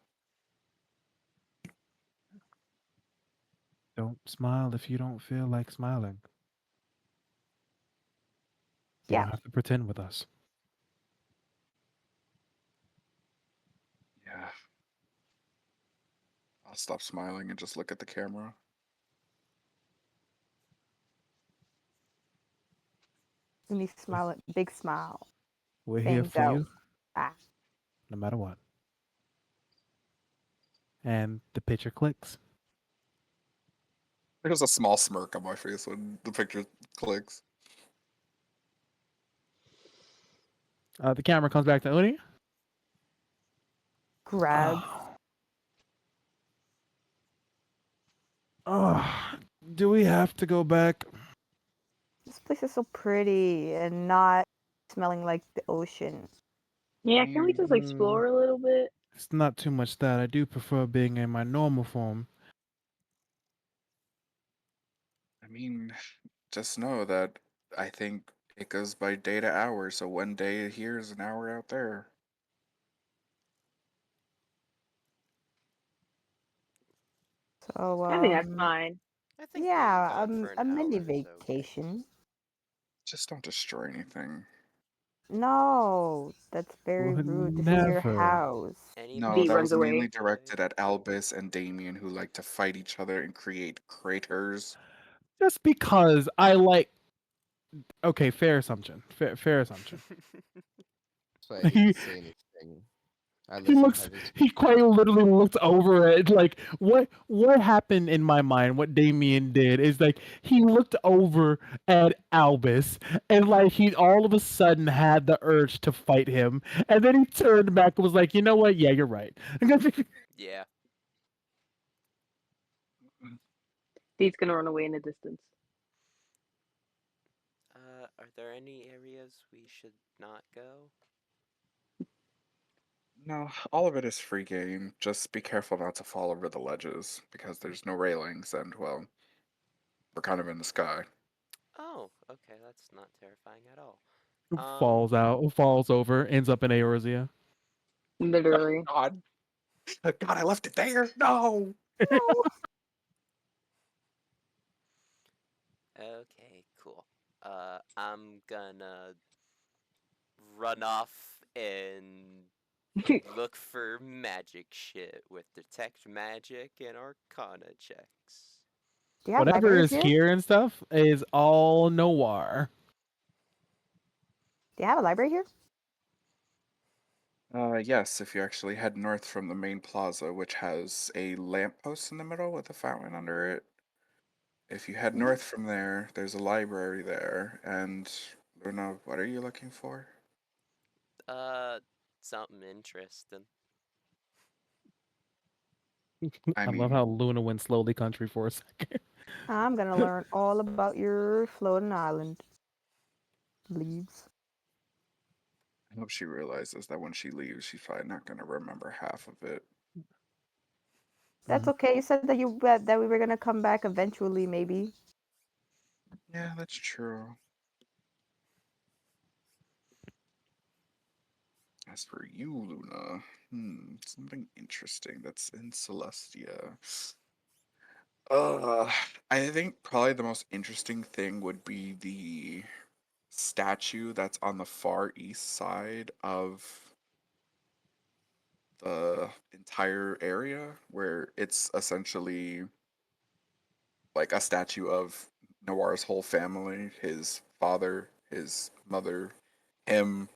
Don't smile if you don't feel like smiling. You Yeah. don't have to pretend with us. Yeah. I'll stop smiling and just look at the camera. Let me smile. Big smile. We're here Things for out. you, Ah, no matter what. And the picture clicks. There's a small smirk on my face when the picture clicks. The camera comes back to Uni. grabs. Oh, do we have to go back? This place is so pretty and not smelling like the ocean. Yeah, can we just explore a little bit? It's not too much that. I do prefer being in my normal form. I mean, just know that I think it goes by day to hour, so one day here is an hour out there. So, I think that's fine. I think being yeah, gone for an a mini hour is okay. vacation. Just don't destroy anything. No, that's very Would rude. This is your never. house. No, Anything Dee that runs was mainly away. directed at Albus and Damien, who like to fight each other and create craters. Just because I like. Okay, fair assumption. Fair assumption. That's why I didn't he say anything. I he let him looks. have his. He quite literally looked over it. Like what happened in my mind? What Damien did is like he looked over at Albus and like he all of a sudden had the urge to fight him, and then he turned back and was like, you know what? Yeah, you're right. Yeah. Dee's gonna run away in the distance. Are there any areas we should not go? No, all of it is free game. Just be careful not to fall over the ledges, because there's no railings, and well, we're kind of in the sky. Oh, okay, that's not terrifying at all. Falls over, ends up in Eorzea. Literally. God. God, I left it there. No. Okay, cool. I'm gonna run off and look for magic shit with detect magic and arcana checks. Do you have Whatever libraries is here? here and stuff is all noir. Do you have a library here? Yes, if you actually head north from the main plaza, which has a lamppost in the middle with a fountain under it. If you head north from there, there's a library there, and Luna, what are you looking for? Uh, Something interesting. I I love mean, how Luna went slowly country for a second. I'm gonna learn all about your floating island. Leaves. I hope she realizes that when she leaves, she's probably not going to remember half of it. That's okay. You said that we were gonna come back eventually, maybe. Yeah, that's true. As for you, Luna, something interesting that's in Celestia. Uh, I think probably the most interesting thing would be the statue that's on the far east side of the entire area, where it's essentially like a statue of Noir's whole family, his father, his mother, him,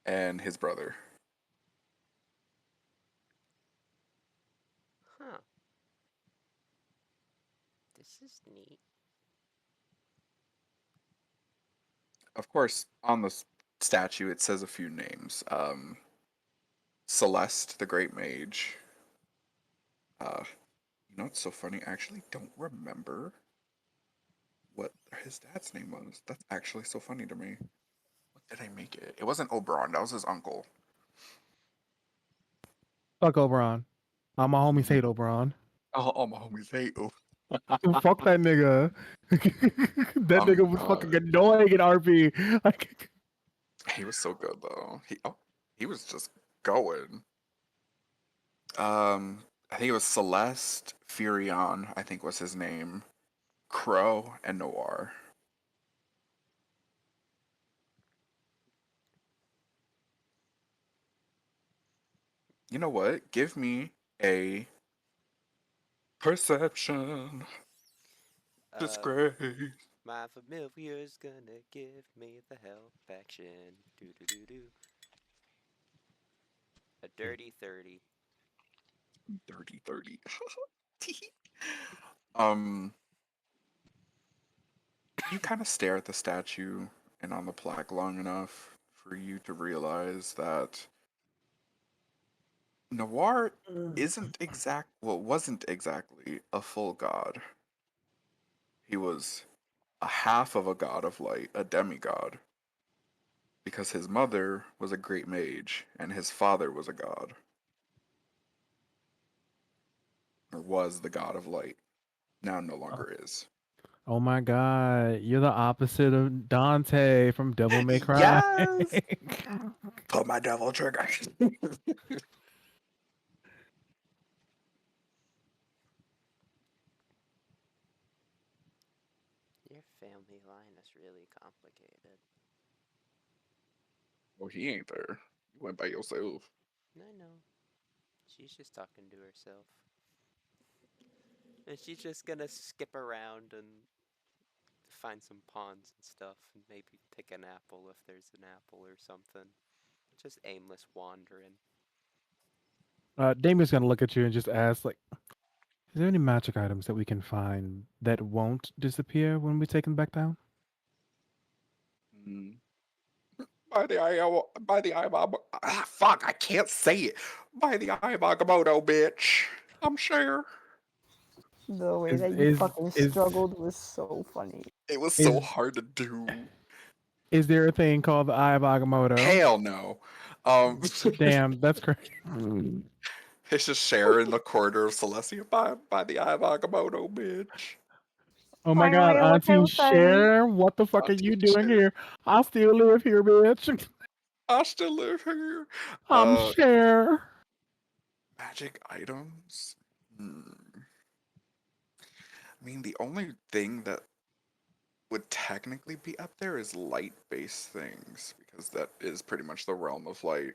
and his brother. Huh. This is neat. Of course, on the statue it says a few names. Celeste, the Great Mage. You know what's so funny? I actually don't remember what his dad's name was. That's actually so funny to me. What did I make it? It wasn't Oberon. That was his uncle. Fuck Oberon. All my homies hate Oberon. Oh, my homies hate. Fuck that nigga. That nigga was fucking God. annoying in RP. Like, He was so good though. He was just going. I think it was Celeste, Furion, I think was his name, Crow, and Noir. You know what? Give me a perception Uh, disgrace. My familiar's gonna give me the help action. Do do do do. A dirty 30. Dirty 30. um, you kind of stare at the statue and on the plaque long enough for you to realize that Noir wasn't exactly a full god. He was a half of a god of light, a demigod, because his mother was a great mage and his father was a god, or was the god of light. Now no longer is. Oh my god, you're the opposite of Dante from Devil May Cry. Yes! Put my devil trigger. Your family line is really complicated. Well, he ain't there. You went by yourself. I know. She's just talking to herself. And she's just gonna skip around and find some ponds and stuff and maybe pick an apple if there's an apple or something. Just aimless wandering. Damien's gonna look at you and just ask, like, is there any magic items that we can find that won't disappear when we take them back down? Mm. Fuck, I can't say it. By the eye of Agamotto, bitch. I'm sure. The way Is that you is fucking is struggled was so funny. It was so is hard to do. is there a thing called the Eye of Agamotto? Hell no. Um, Damn, that's crazy. it's just Cher in the corner of Celestia by the eye of Agamotto, bitch. Oh my god, Finally, what Auntie you say? Cher, what the fuck are Auntie you doing Cher. here? I still live here, bitch. I still live here. I'm Cher. Magic items? I mean, the only thing that would technically be up there is light-based things, because that is pretty much the realm of light.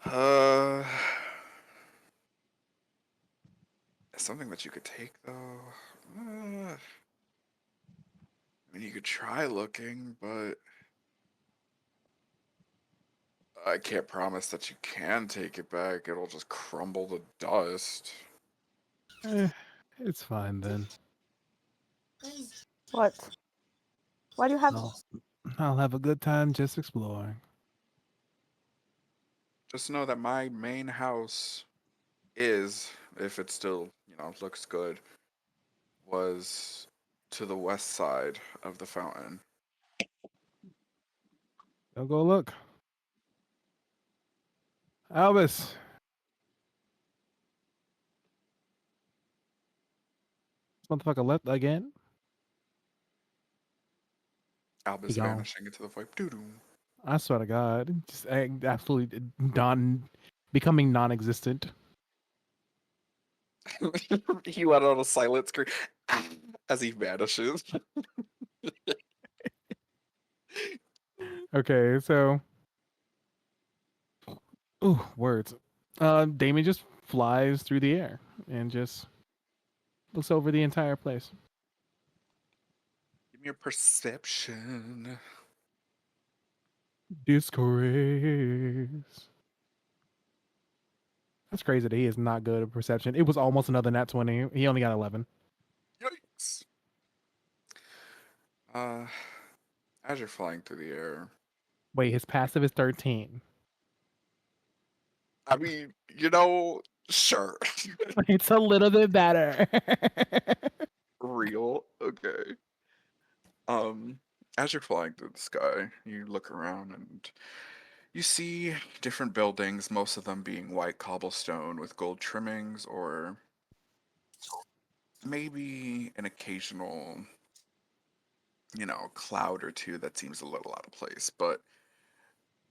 Uh, something that you could take though. I mean, you could try looking, but I can't promise that you can take it back. It'll just crumble to dust. Eh, it's fine then. What? Why do you have? I'll have a good time just exploring. Just know that my main house is, if it still, looks good, was to the west side of the fountain. I'll go look. Albus. This motherfucker left again. He Albus gone. vanishing into the void. Doo-doo. I swear to God, just absolutely becoming non-existent. He let out a silent scream as he vanishes. Okay, so, ooh, words. Damien just flies through the air and just looks over the entire place. Give me a perception. Disgrace. That's crazy that he is not good at perception. It was almost another nat 20. He only got 11. Yikes. Uh, as you're flying through the air, Wait, his passive is 13. I mean, sure. It's a little bit better. Real. Okay. As you're flying through the sky, you look around and you see different buildings, most of them being white cobblestone with gold trimmings, or maybe an occasional, cloud or two that seems a little out of place. But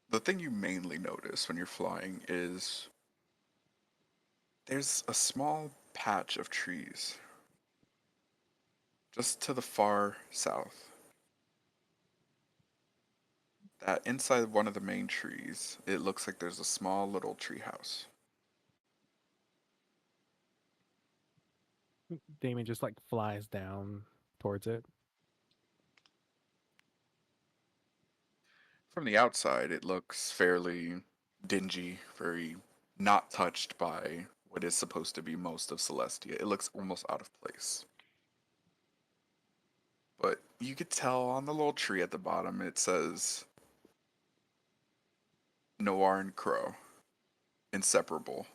the thing you mainly notice when you're flying is there's a small patch of trees just to the far south. That inside one of the main trees, it looks like there's a small little tree house. Damien just like flies down towards it. From the outside, it looks fairly dingy, very not touched by what is supposed to be most of Celestia. It looks almost out of place. But you could tell on the little tree at the bottom it says Noir and Crow, inseparable.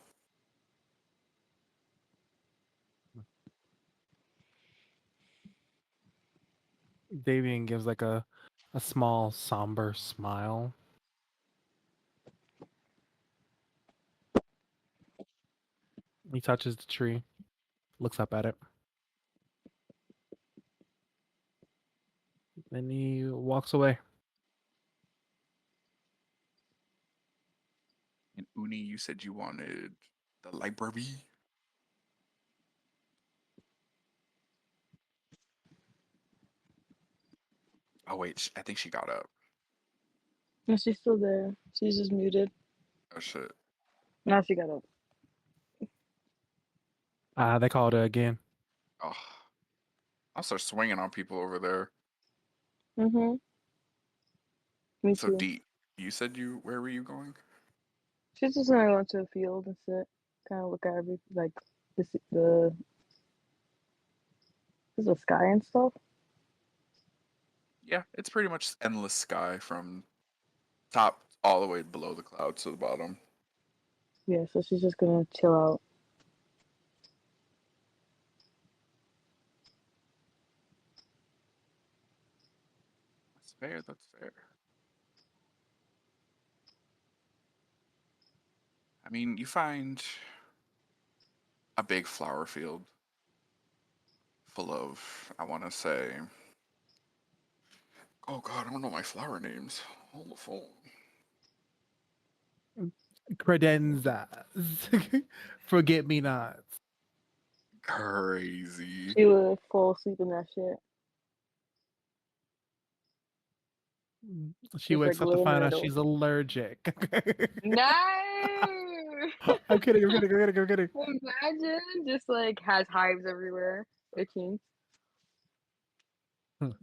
Davian gives like a small somber smile. He touches the tree, looks up at it. Then he walks away. And Uni, you said you wanted the library. Oh wait, I think she got up. No, she's still there. She's just muted. Oh shit. Now she got up. They called her again. Oh, I'll start swinging on people over there. Mm-hmm. Me So too. deep. You said where were you going? She's just gonna go into a field and sit, kind of look at every like the the sky and stuff. Yeah, it's pretty much endless sky from top all the way below the clouds to the bottom. Yeah, so she's just gonna chill out. That's fair, that's fair. I mean, you find a big flower field full of, I want to say, oh god, I don't know my flower names. Hold the phone. Credenzas. Forget me nots. Crazy. She would fall asleep in that shit. She Just like wakes up to little find out Myrtle. she's allergic. No. I'm kidding, I'm kidding, I'm kidding, I'm kidding. Imagine just like has hives everywhere, itching.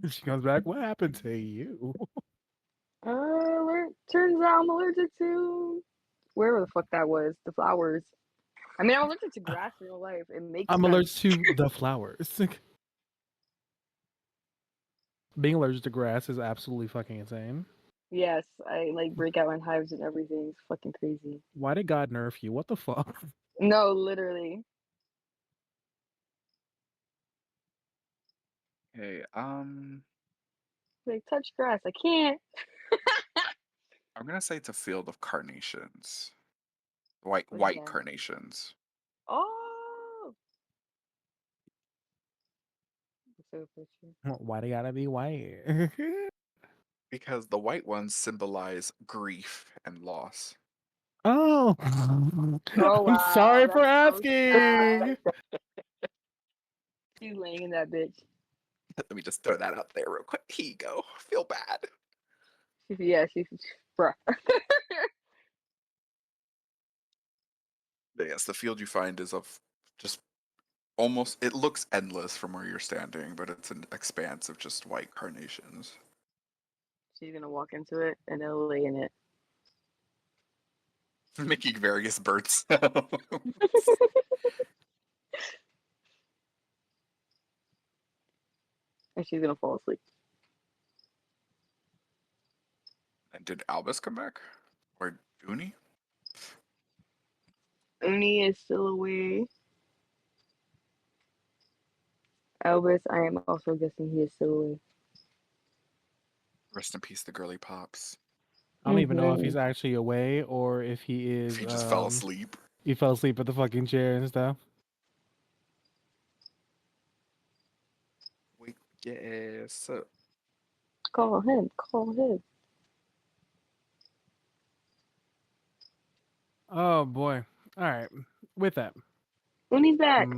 She comes back, what happened to you? Turns out I'm allergic to wherever the fuck that was. The flowers. I mean, I'm allergic to grass in real life. It makes I'm sense. allergic to the flowers. Being allergic to grass is absolutely fucking insane. Yes, I like break out in hives and everything. It's fucking crazy. Why did God nerf you? What the fuck? No, literally. Hey, Like touch grass. I can't. I'm gonna say it's a field of carnations. White Look at white that. carnations. Oh. So picture. Why they gotta be white? Because the white ones symbolize grief and loss. Oh, Oh I'm wow, sorry for that's so asking. sad. She's laying in that bitch. Let me just throw that out there real quick. Here you go. Feel bad. Yeah, she's bruh. But yes, the field you find is of just almost, it looks endless from where you're standing, but it's an expanse of just white carnations. She's gonna walk into it and they'll lay in it. Making various bird sounds. And she's gonna fall asleep. And did Albus come back? Or Dooney? Uni is still away. Elvis, I am also guessing he is still away. Rest in peace, the girly pops. I don't even know if Mm-hmm. he's actually away or if he If is. he just fell asleep. He fell asleep at the fucking chair and stuff. Wake your ass up. Call him. Call him. Oh boy. All right. With that, Uni's back.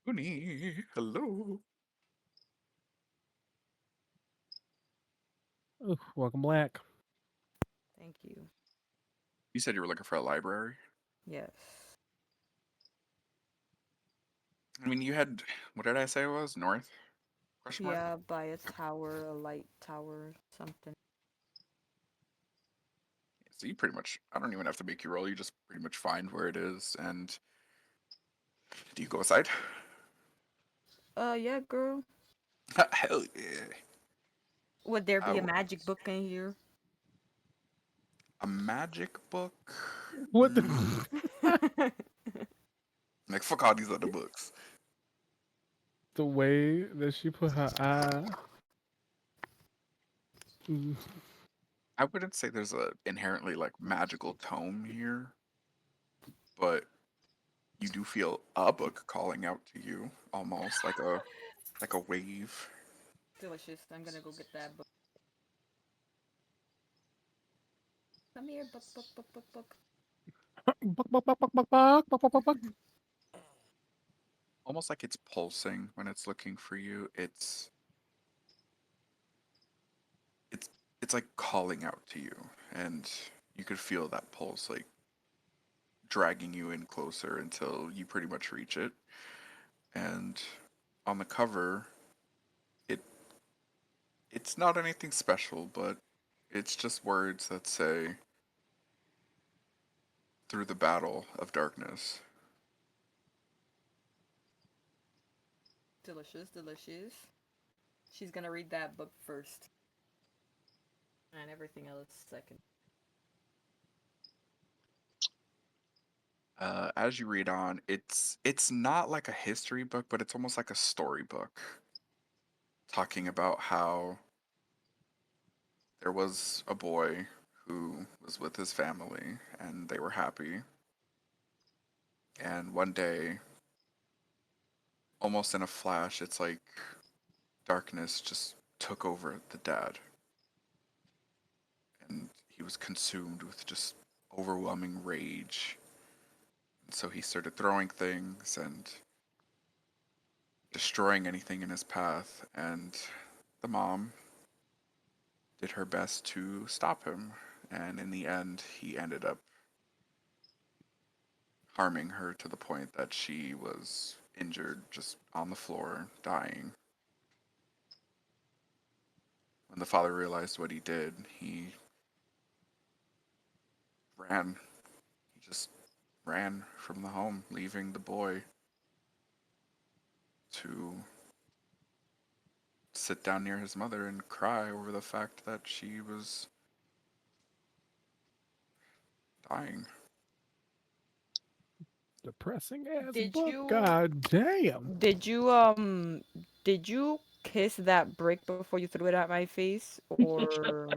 Dooney, hello. welcome back. Thank you. You said you were looking for a library? Yes. I mean, you had what did I say it was? North? Question mark? Yeah, by a tower, a light tower, something. So you pretty much I don't even have to make you roll, you just pretty much find where it is and do you go aside? Yeah, girl. Hell yeah. Would there I be a would magic book in here? a magic book? What the? Mm, like fuck all these other books. The way that she put her eye. Mm. I wouldn't say there's a inherently like magical tome here, but you do feel a book calling out to you, almost like a wave. Delicious. I'm gonna go get that book. Come here, book, book, book, book, book. Buck, buck, buck, buck, buck, buck, buck, buck, buck, buck. Almost like it's pulsing when it's looking for you. It's it's like calling out to you, and you could feel that pulse like dragging you in closer until you pretty much reach it. And on the cover, it it's not anything special, but it's just words that say through the battle of darkness. Delicious, delicious. She's gonna read that book first, and everything else second. As you read on, it's not like a history book, but it's almost like a storybook, talking about how there was a boy who was with his family and they were happy. And one day, almost in a flash, it's like darkness just took over the dad, and he was consumed with just overwhelming rage. And so he started throwing things and destroying anything in his path, and the mom did her best to stop him. And in the end, he ended up harming her to the point that she was injured just on the floor, dying. When the father realized what he did, he ran. He just ran from the home, leaving the boy to sit down near his mother and cry over the fact that she was dying. Depressing ass Did book. you God damn. did you did you kiss that brick before you threw it at my face, or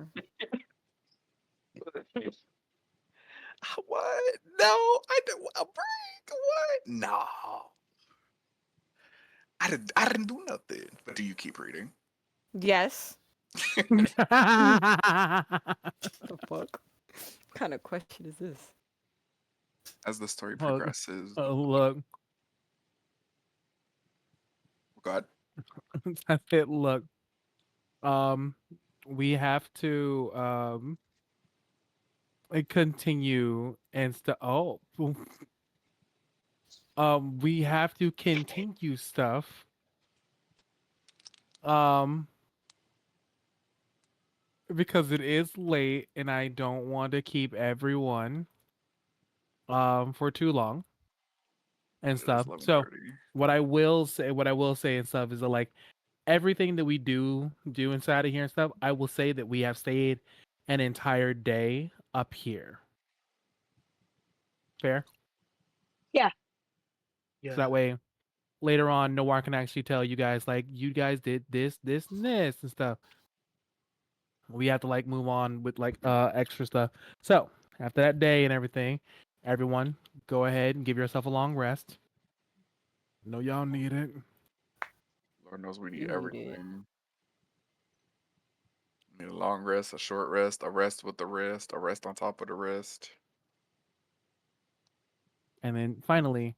What? No, I didn't. A break? What? No, I didn't. I didn't do nothing. But do you keep reading? yes? Look, The fuck? What kind of question is this? As the story progresses, look. God, I said, look. Um, we have to continue and oh, we have to continue stuff. Um, because it is late and I don't want to keep everyone for too long and it is stuff. So 11:30. what I will say and stuff is that like everything that we do inside of here and stuff, I will say that we have stayed an entire day up here. Fair? Yeah. So that way later on Noir can actually tell you guys like you guys did this, this, and this and stuff. We have to like move on with like extra stuff. So after that day and everything, everyone go ahead and give yourself a long rest. No, y'all need it. Lord knows we You need need it. everything. We need a long rest, a short rest, a rest with the rest, a rest on top of the rest. And then finally,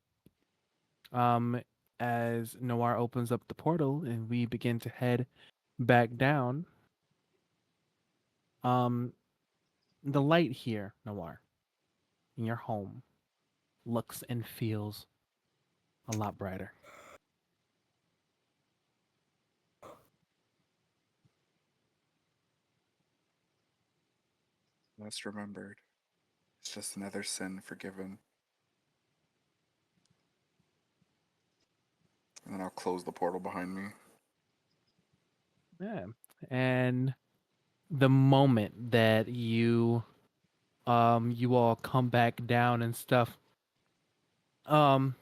um, as Noir opens up the portal and we begin to head back down, um, the light here, Noir, in your home looks and feels a lot brighter. Last remembered. It's just another sin forgiven. And then I'll close the portal behind me. Yeah. And the moment that you all come back down and stuff, you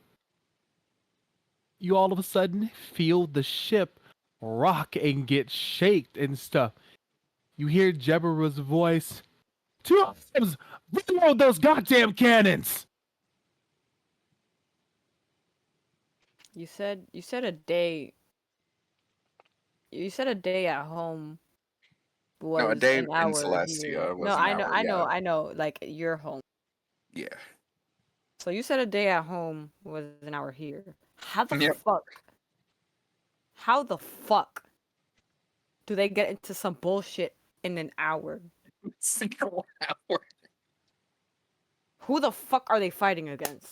all of a sudden feel the ship rock and get shaked and stuff. You hear Jebera's voice. 2 times! Reload those goddamn cannons! You said a day. You said a day at home No, a was day an in hour here. Celestia No, was an hour. Yeah. I know. Like your home. Yeah. So you said a day at home was an hour here. How the Yep. fuck? How the fuck do they get into some bullshit in an hour? Single hour. Who the fuck are they fighting against?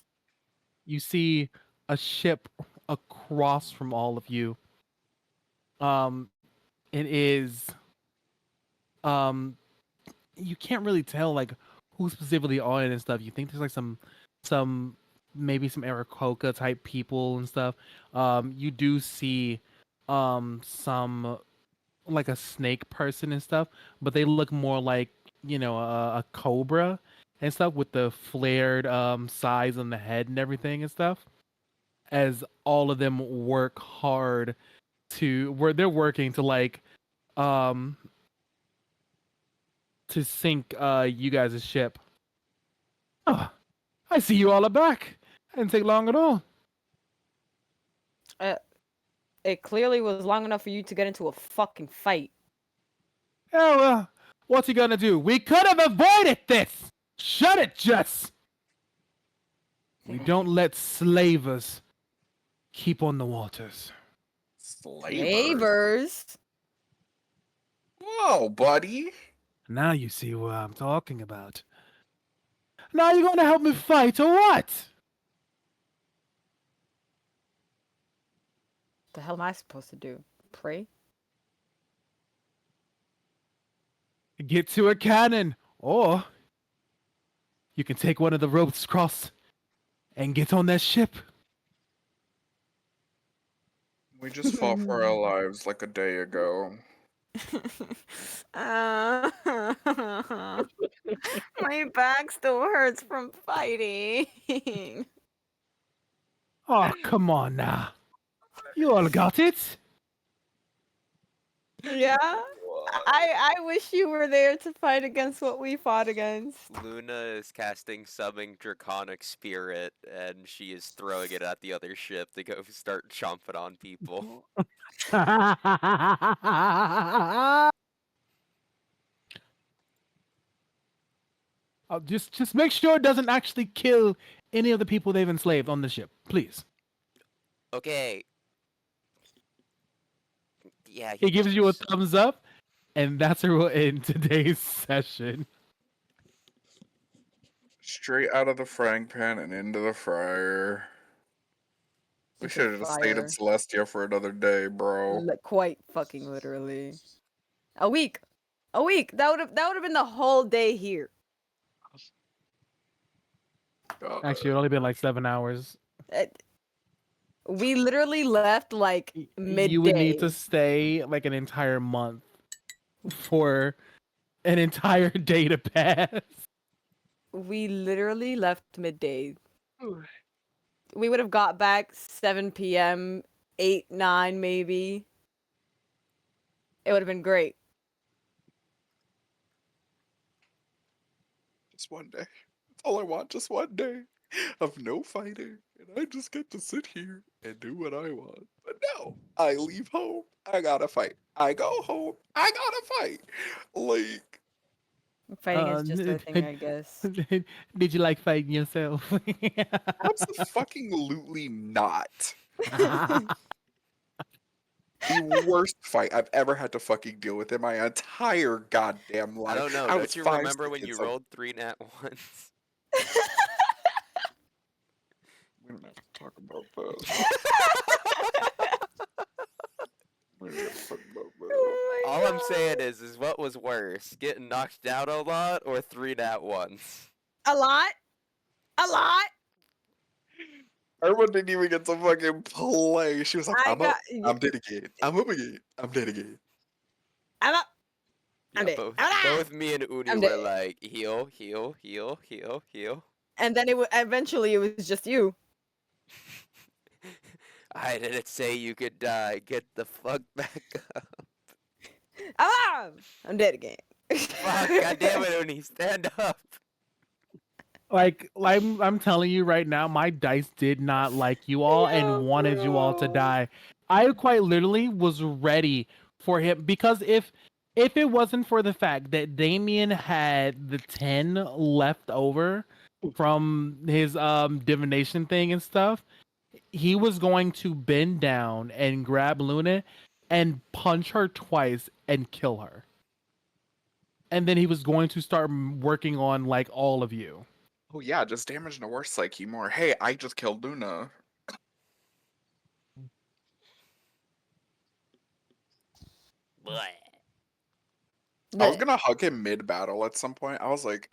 You see a ship across from all of you. It is you can't really tell like who's specifically on it and stuff. You think there's like some maybe some Aarakocra type people and stuff. You do see some like a snake person and stuff, but they look more like a cobra and stuff with the flared sides on the head and everything and stuff. As all of them work hard where they're working to like um to sink you guys' ship. Oh, I see you all are back. Didn't take long at all. It clearly was long enough for you to get into a fucking fight. Oh well, what's he gonna do? We could have avoided this. Shut it, Jess. We don't let slavers keep on the waters. Slavers? Whoa, buddy. Now you see what I'm talking about. Now you're gonna help me fight or what? The hell am I supposed to do? Pray? Get to a cannon, or you can take one of the ropes across and get on that ship. We just fought for our lives like a day ago. My back still hurts from fighting. Oh, come on now. You all got it. Yeah? I wish you were there to fight against what we fought against. Luna is casting Summoning Draconic Spirit, and she is throwing it at the other ship to go start chomping on people. Just make sure it doesn't actually kill any of the people they've enslaved on the ship, please. Okay. Yeah, He gives you a knows. thumbs up, and that's where we'll end today's session. Straight out of the frying pan and into the fryer. We Into should have just stayed in fryer. Celestia for another day, bro. Quite fucking literally. A week. A week. That would have been the whole day here. God. Actually, it only been like 7 hours. We literally left like midday. You would need to stay like an entire month for an entire day to pass. We literally left midday. We would have got back 7 p.m., 8, 9 maybe. It would have been great. Just one day. That's all I want, just one day of no fighting. And I just get to sit here and do what I want. But no, I leave home, I gotta fight. I go home, I gotta fight. Like, Fighting is just our thing, I guess. Did you like fighting yourself? absolutely not. The worst fight I've ever had to fucking deal with in my entire goddamn life. I don't know. was Don't you 5 remember when you seconds of- rolled 3 nat ones? We don't have to talk about that. We don't have to talk about that. Oh my All I'm saying is what was worse, getting knocked down a lot or 3 nat ones? A lot. A lot. Irma didn't even get to fucking play. She was like, I I'm up. got. I'm dead again. I'm up again. I'm dead again. I'm up. I'm Yeah, dead. both I'm dead. both me and Uni I'm were dead. like heal, heal, heal, heal, heal. And then eventually it was just you. I didn't say you could die. Get the fuck back up. I'm dead again. Fuck, goddamn it, Uni, stand up. Like I'm telling you right now, my dice did not like you all and wanted you all to die. I quite literally was ready for him because if it wasn't for the fact that Damien had the 10 left over from his divination thing and stuff, he was going to bend down and grab Luna and punch her twice and kill her. And then he was going to start working on like all of you. Oh yeah, just damage the worst psyche more. Hey, I just killed Luna. I was gonna hug him mid battle at some point. I was like,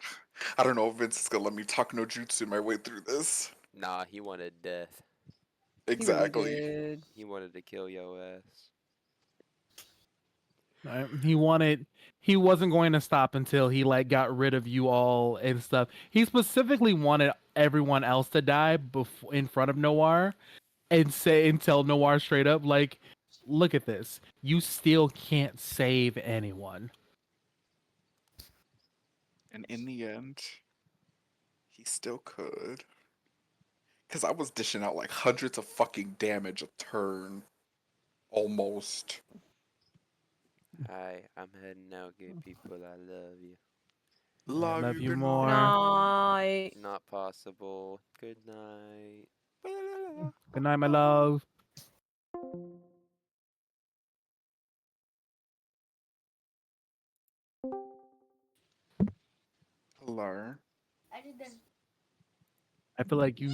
I don't know if Vince is gonna let me talk no jutsu my way through this. Nah, he wanted death. He really Exactly. did. He wanted to kill your ass. Right? He wasn't going to stop until he like got rid of you all and stuff. He specifically wanted everyone else to die before in front of Noir and tell Noir straight up like, look at this. You still can't save anyone. And in the end, he still could. Because I was dishing out like hundreds of fucking damage a turn. Almost. I'm heading out, good people. I love you. I Love love you, you good more. Night. Not possible. Good night. Good night, my love. Hello. I feel like you